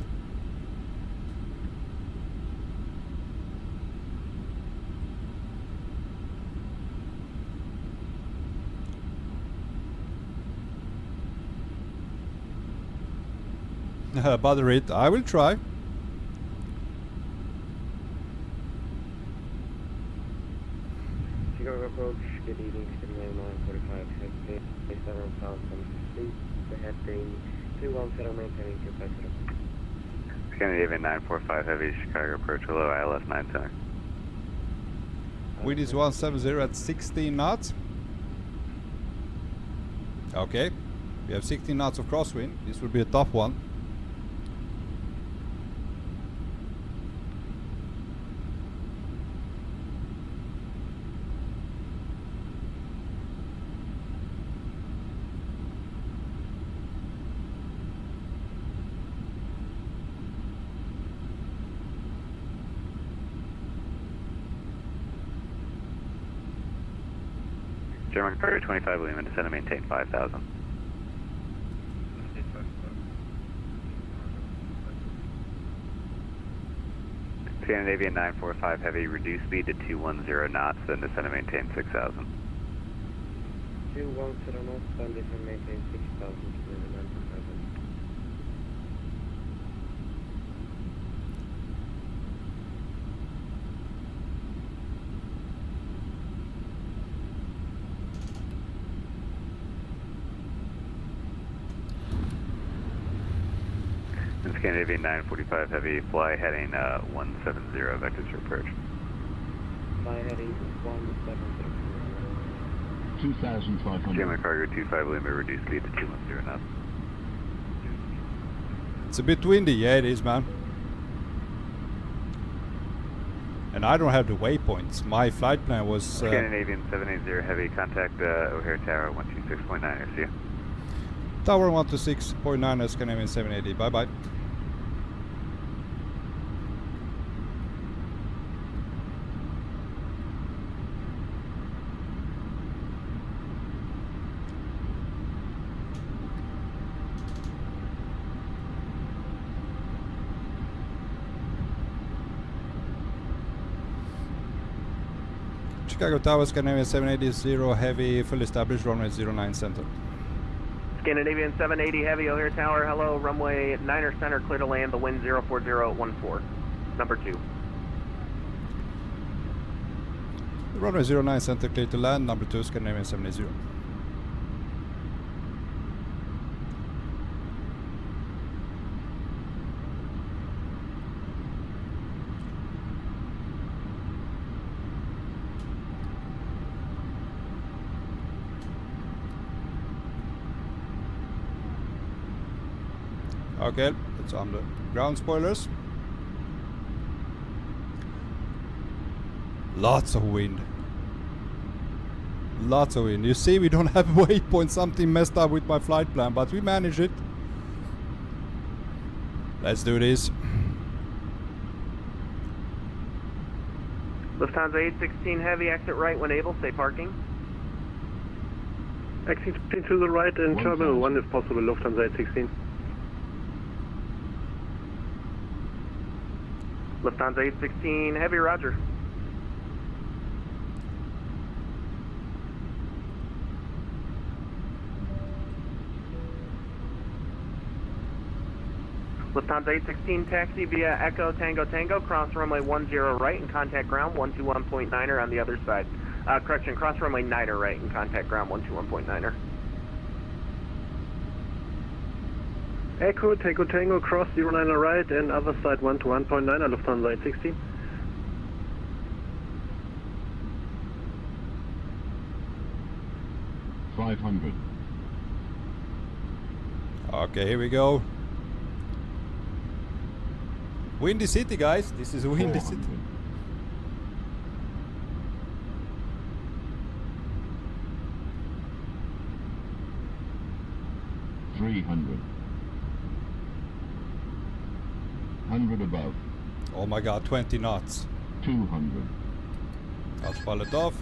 Bother it, I will try. Chicago approach, good evening, Scandinavian 945, head based around south from fleet, the heading 210, maintaining 250. Scandinavian 945 Heavy, Chicago approach, below ILS 9 center. Wind is 170 at 16 knots. Okay, we have 16 knots of crosswind. This will be a tough one. German cargo 25, Lima, descend and maintain 5,000. Scandinavian 945 Heavy, reduce speed to 210 knots, then descend and maintain 6,000. 210 knots, then descend and maintain 6,000 to the 947. Scandinavian 945 Heavy, fly heading 170, vectors for approach. Fly heading 170. 2,500. Camera cargo 25 limit, reduced speed to 210 knots. It's a bit windy, yeah it is, man. And I don't have the waypoints. My flight plan was... Scandinavian 780 Heavy, contact O'Hare Tower 126.9, I see you. Tower 126.9, Scandinavian 780, bye bye. Chicago Tower, Scandinavian 780 Heavy, full established, runway 09 center. Scandinavian 780 Heavy, O'Hare Tower, hello, runway 9er center, clear to land, the wind 04014, number 2. Runway 09 center, clear to land, number 2, Scandinavian 780. Okay, let's arm the ground spoilers. Lots of wind. Lots of wind. You see, we don't have waypoint. Something messed up with my flight plan, but we managed it. Let's do this. Lufthansa 816 Heavy, exit right when able, stay parking. Exit to the right in Terminal 1 if possible, Lufthansa 816. Lufthansa 816 Heavy, roger. Lufthansa 816 taxi via Echo Tango Tango, cross runway 10 right and contact ground 121.9er on the other side. Correction, cross runway 9er right and contact ground 121.9er. Echo Tango Tango, cross 09 right and other side 121.9, Lufthansa 816. $500. Okay, here we go. Windy City, guys. This is Windy City. $300. 100 above. Oh my god, 20 knots. 200. I'll spell it off.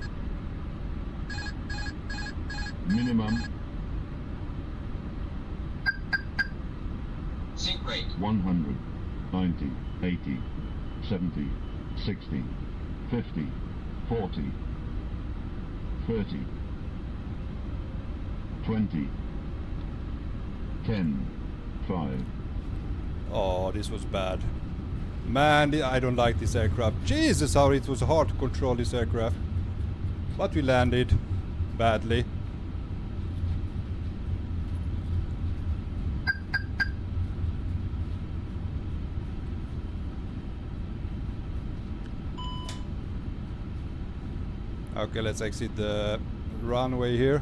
Minimum. Sync rate. 100. 90. 80. 70. 60. 50. 40. 30. 20. 10. 5. Oh, this was bad. Man, I don't like this aircraft. Jesus, how it was hard to control this aircraft. But we landed badly. Okay, let's exit the runway here.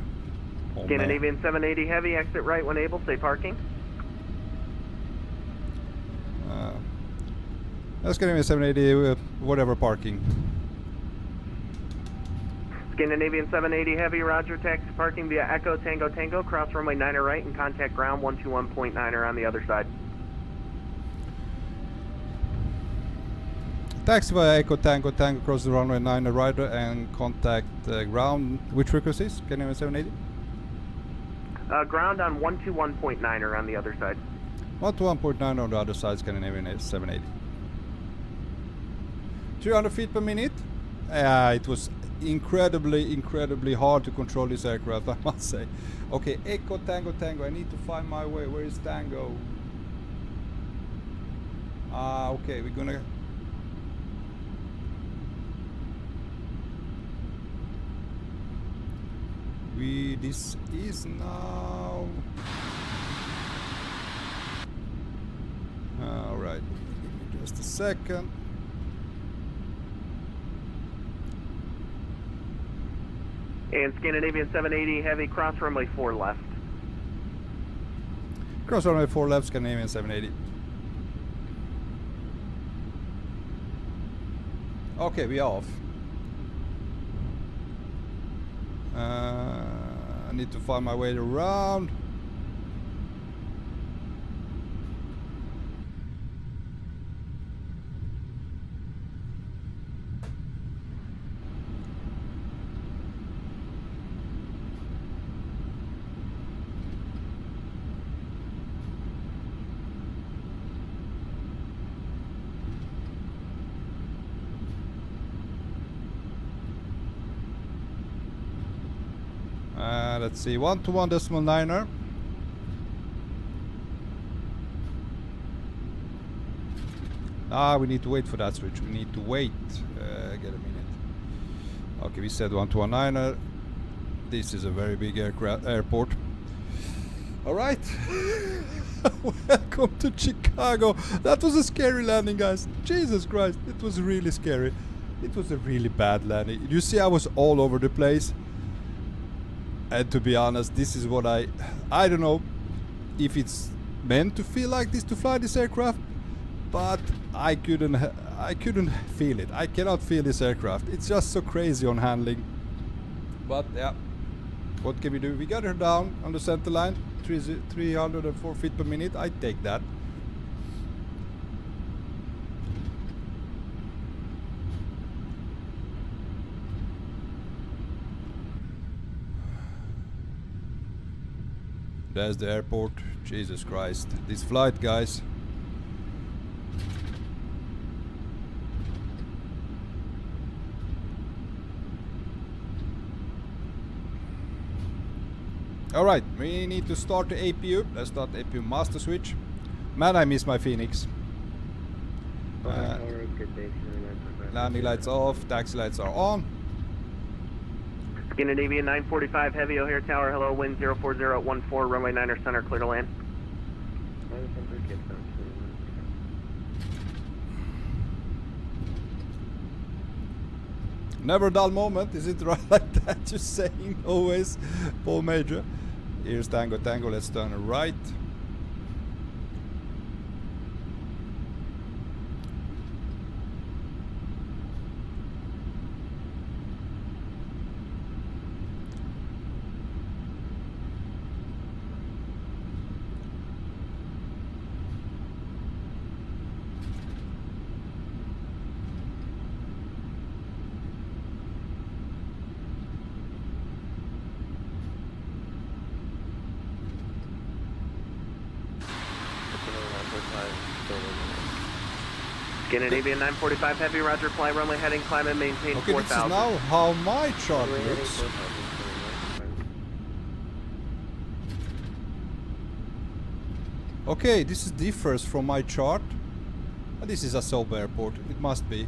Oh, Scandinavian 780 Heavy, exit right when able, stay parking. That's gonna be 780, whatever parking. Scandinavian 780 Heavy, roger, taxi parking via Echo Tango Tango, cross runway 9er right and contact ground 121.9er on the other side. Taxi via Echo Tango Tango, cross the runway 9 right and contact ground. Which frequencies? Scandinavian 780? Ground on 121.9er on the other side. 121.9 on the other side, Scandinavian 780. 300 feet per minute. It was incredibly hard to control this aircraft, I must say. Okay, Echo Tango Tango. I need to find my way. Where is Tango? Okay, we're gonna. This is now. second. And Scandinavian 780 heavy, cross runway 4 left. Cross runway 4 left, Scandinavian 780. Okay, we are off. I need to find my way around. Let's see, 121.9er. We need to wait for that switch. We need to wait. Get a minute. Okay, we said 121.9er. This is a very big airport. All right. Welcome to Chicago. That was a scary landing, guys. Jesus Christ, it was really scary. It was a really bad landing. You see, I was all over the place. And to be honest, this is what I don't know if it's meant to feel like this to fly this aircraft, but I couldn't feel it. I cannot feel this aircraft. It's just so crazy on handling. But yeah, what can we do? We got her down on the center line, 304 feet per minute. I take that. There's the airport. Jesus Christ. This flight, guys. Alright, we need to start the APU. Let's start the APU master switch. Man, I miss my Phoenix. Landing lights off, taxi lights are on. Scandinavian 945 heavy, O'Hare Tower, hello, wind 04014, runway 9er center, clear to land. Never a dull moment, is it right like that you're saying always, Paul Major? Here's Tango Tango, let's turn right. Scandinavian 945 heavy, roger, fly runway heading, climb and maintain 4,000. Okay, this is now how my chart looks. Okay, this differs from my chart. This is a sub airport, it must be.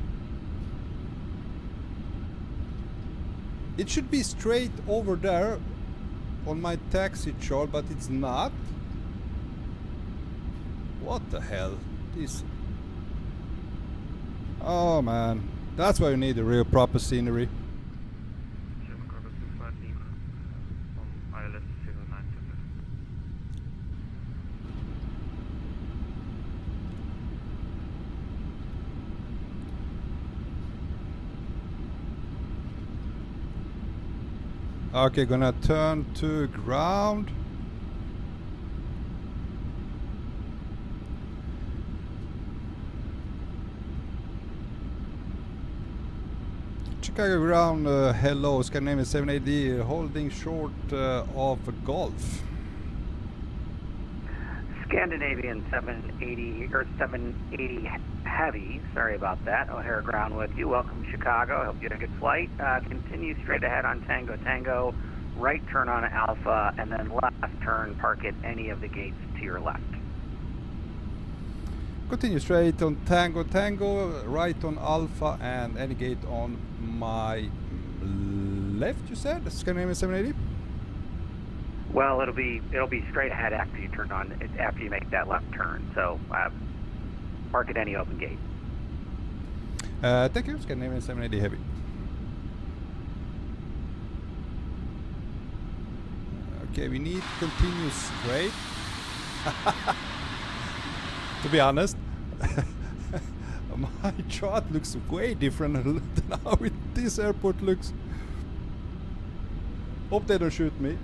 It should be straight over there on my taxi chart, but it's not. What the hell? This. Oh man, that's why you need a real proper scenery. Okay, gonna turn to ground. Chicago ground, hello, Scandinavian 780, holding short of Golf. Scandinavian 780 or 780 heavy, sorry about that. O'Hare ground with you. Welcome Chicago. I hope you had a good flight. Continue straight ahead on Tango Tango, right turn on Alpha, and then left turn, park at any of the gates to your left. Continue straight on Tango Tango, right on Alpha, and any gate on my left, you said? Scandinavian 780? Well, it'll be straight ahead after you turn on, after you make that left turn. So park at any open gate. Thank you, Scandinavian 780 Heavy. Okay, we need to continue straight. To be honest, my chart looks way different than how this airport looks. Hope they don't shoot me.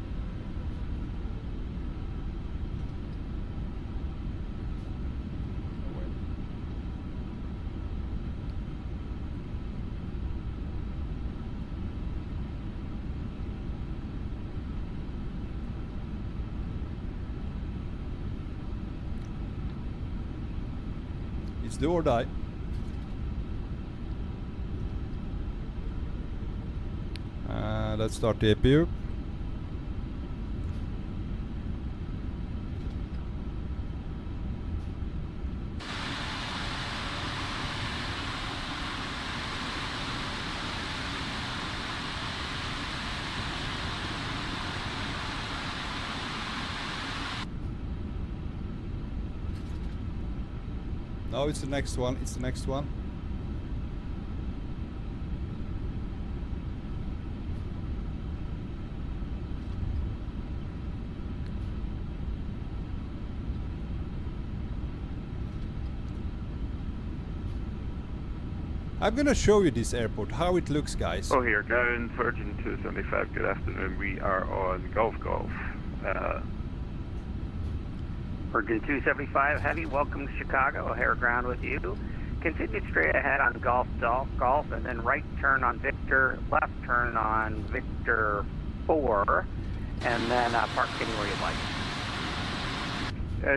It's do or die. Let's start the APU. No, it's the next one. It's the next one. I'm gonna show you this airport, how it looks, guys. Oh, here, Gavin, Virgin 275, good afternoon. We are on Golf. Virgin 275 Heavy, welcome to Chicago. O'Hare ground with you. Continue straight ahead on Golf, and then right turn on Victor, left turn on Victor 4, and then park anywhere you'd like.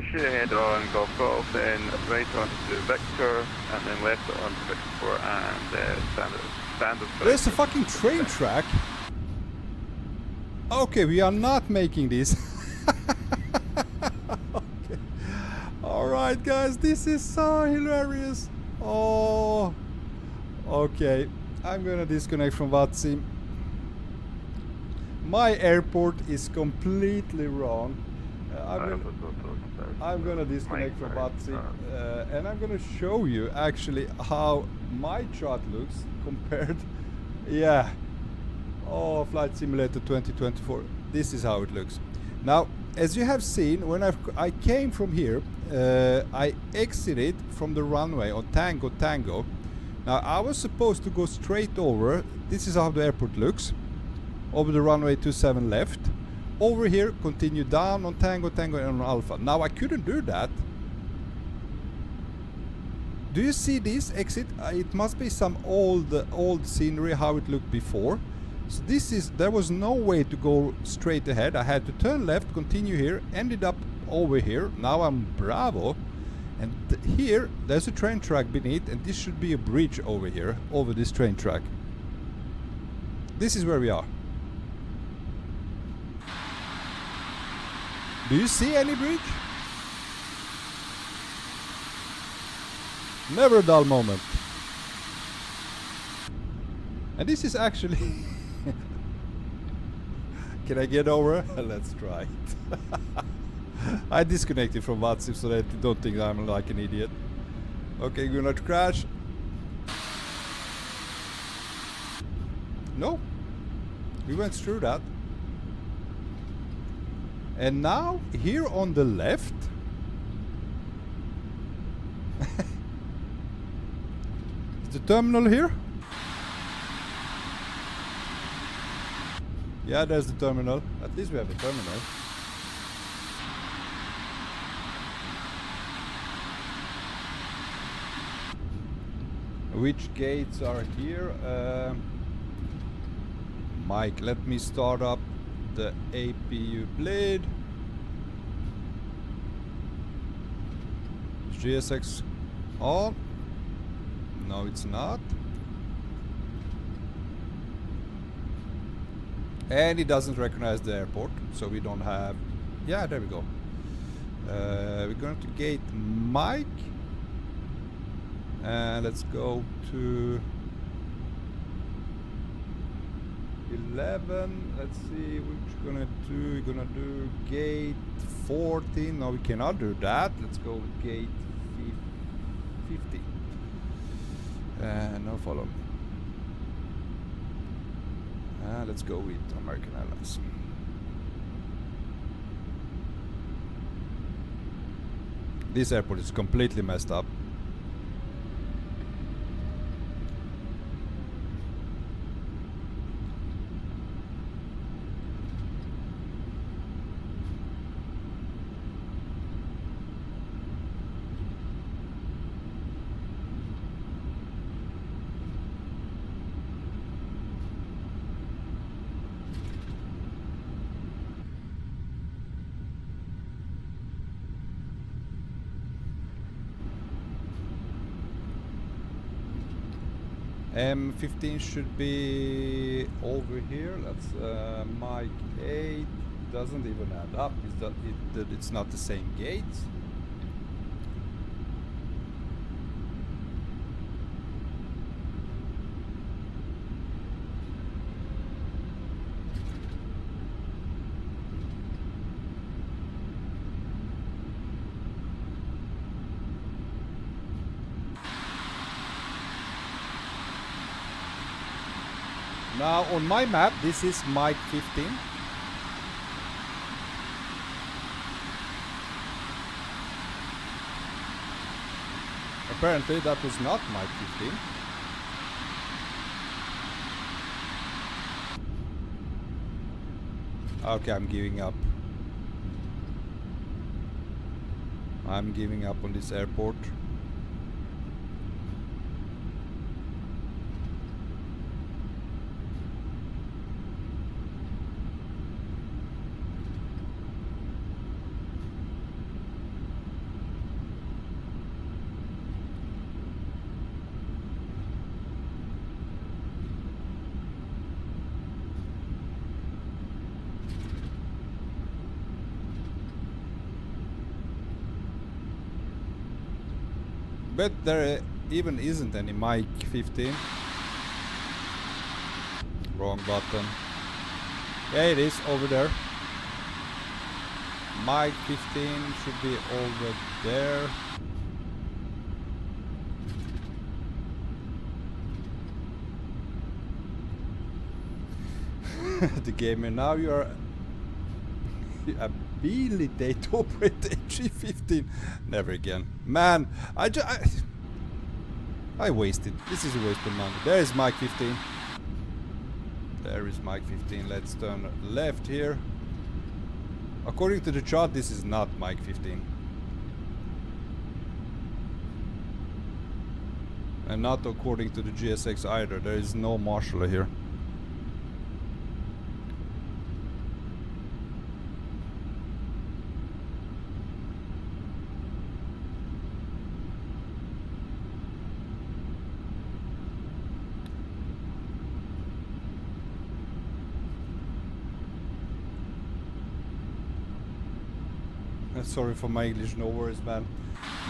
Straight ahead on Golf, then right on to Victor, and then left on to Victor 4, and standard. There's a fucking train track. Okay, we are not making this. Okay. Alright guys, this is so hilarious. Oh, okay. I'm gonna disconnect from VATSIM. My airport is completely wrong. I'm gonna disconnect from VATSIM, and I'm gonna show you actually how my chart looks compared. Yeah. Oh, Flight Simulator 2024. This is how it looks. Now, as you have seen, when I came from here, I exited from the runway on Tango. Now, I was supposed to go straight over. This is how the airport looks. Over the runway 27 left. Over here, continue down on Tango and on Alpha. Now, I couldn't do that. Do you see this exit? It must be some old scenery, how it looked before. So there was no way to go straight ahead. I had to turn left, continue here, ended up over here. Now I'm Bravo. And here, there's a train track beneath, and this should be a bridge over here, over this train track. This is where we are. Do you see any bridge? Never a dull moment. And this is actually... Can I get over? Let's try it. I disconnected from VATSIM so that you don't think I'm like an idiot. Okay, gonna crash. No. We went through that. And now, here on the left, is the terminal here? Yeah, there's the terminal. At least we have a terminal. Which gates are here? Mike, let me start up the APU blade. Is GSX on? No, it's not. And it doesn't recognize the airport, so we don't have... Yeah, there we go. We're going to gate Mike. And let's go to 11. Let's see which we're gonna do. We're gonna do gate 14. No, we cannot do that. Let's go with gate 50. No follow. Let's go with American Airlines. This airport is completely messed up. M15 should be over here. That's Mike 8. Doesn't even add up. It's not the same gate. Now on my map, this is Mike 15. Apparently that was not Mike 15. Okay, I'm giving up. I'm giving up on this airport. But there even isn't any Mike 15. Wrong button. Yeah, it is over there. Mike 15 should be over there. The gamer, now you are ability to operate the A350. Never again. Man, I wasted. This is a waste of money. There is Mike 15. There is Mike 15. Let's turn left here. According to the chart, this is not Mike 15. And not according to the GSX either. There is no marshaller here. Sorry for my English, no worries, man.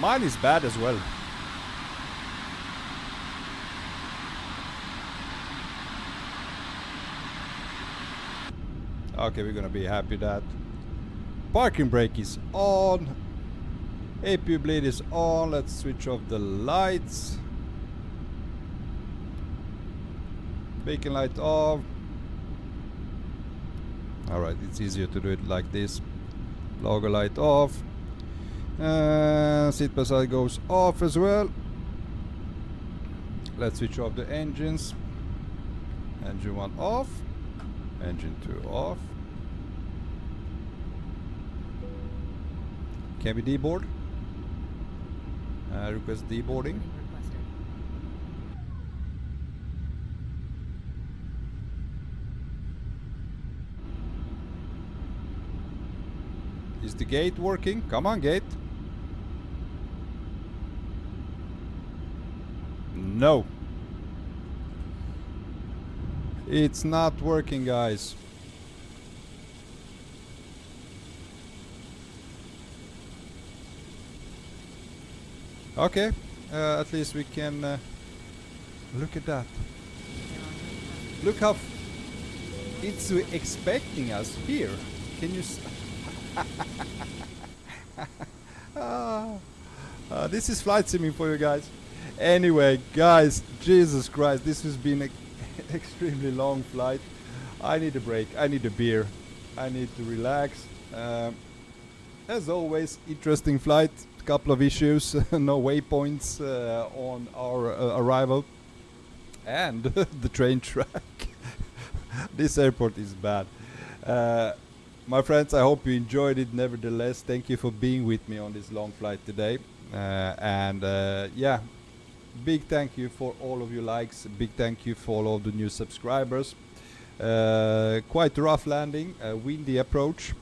Mine is bad as well. Okay, we're gonna be happy that parking brake is on. APU bleed is on. Let's switch off the lights. Beacon light off. Alright, it's easier to do it like this. Logo light off. Seat beside goes off as well. Let's switch off the engines. Engine 1 off. Engine 2 off. Can we deboard? Request deboarding. Is the gate working? Come on, gate. No. It's not working, guys. Okay. At least we can look at that. Look how it's expecting us here. Can you this is flight simming for you guys. Anyway, guys, Jesus Christ, this has been an extremely long flight. I need a break, I need a beer, I need to relax. As always, interesting flight, a couple of issues, no waypoints on our arrival, and the train track. This airport is bad. My friends, I hope you enjoyed it. Nevertheless, thank you for being with me on this long flight today. Yeah, big thank you for all of your likes. Big thank you for all of the new subscribers. Quite a rough landing, a windy approach,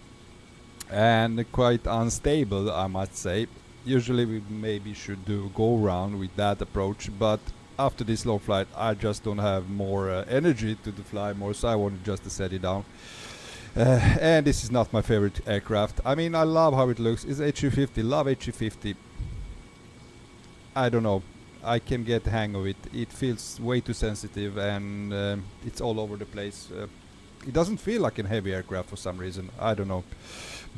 and quite unstable, I must say. Usually we maybe should do go round with that approach, but after this long flight I just don't have more energy to fly more, so I wanted just to set it down. And this is not my favorite aircraft. I mean, I love how it looks. It's A350, love A350. I don't know, I can get the hang of it. It feels way too sensitive, and it's all over the place. It doesn't feel like a heavy aircraft for some reason, I don't know.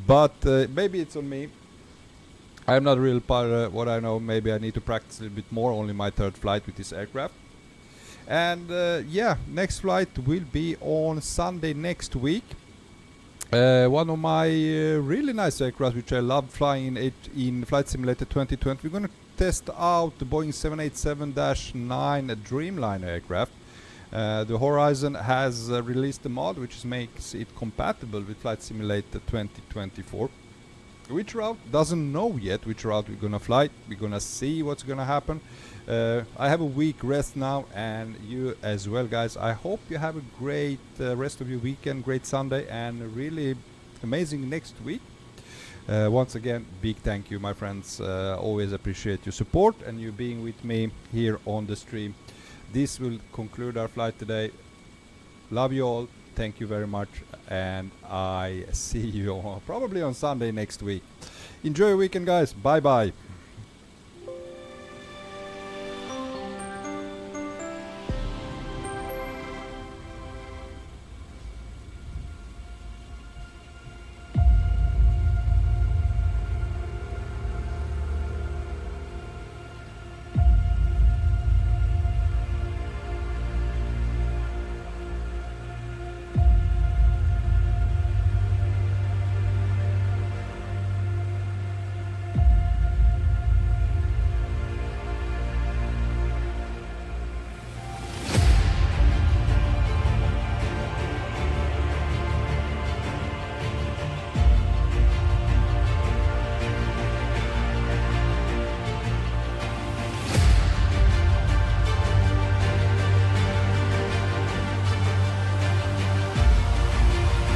But maybe it's on me. I'm not a real pilot, what I know. Maybe I need to practice a little bit more, only my third flight with this aircraft. And yeah, next flight will be on Sunday next week. One of my really nice aircraft, which I love flying in Flight Simulator 2020. We're going to test out the Boeing 787-9 Dreamliner aircraft. The Horizon has released a mod which makes it compatible with Flight Simulator 2024. Which route? Doesn't know yet which route we're gonna fly. We're gonna see what's gonna happen. I have a week rest now, and you as well, guys. I hope you have a great rest of your weekend, great Sunday, and a really amazing next week. Once again, big thank you, my friends. Always appreciate your support and you being with me here on the stream. This will conclude our flight today. Love you all. Thank you very much, and I see you probably on Sunday next week. Enjoy your weekend, guys. Bye bye.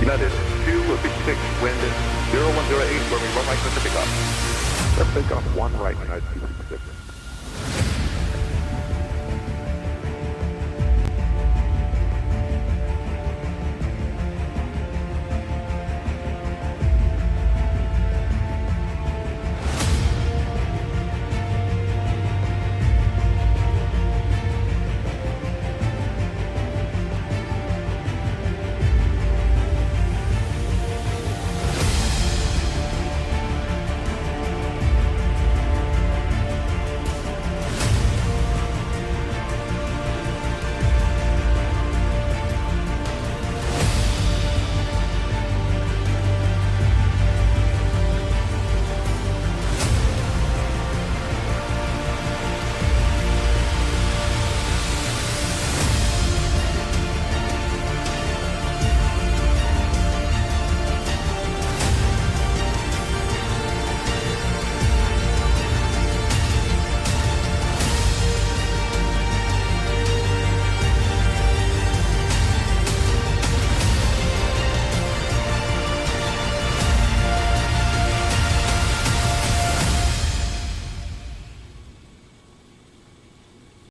United 2 will be 6, wind 0108, where we run right for the takeoff. Let's take off 1 right, United 266.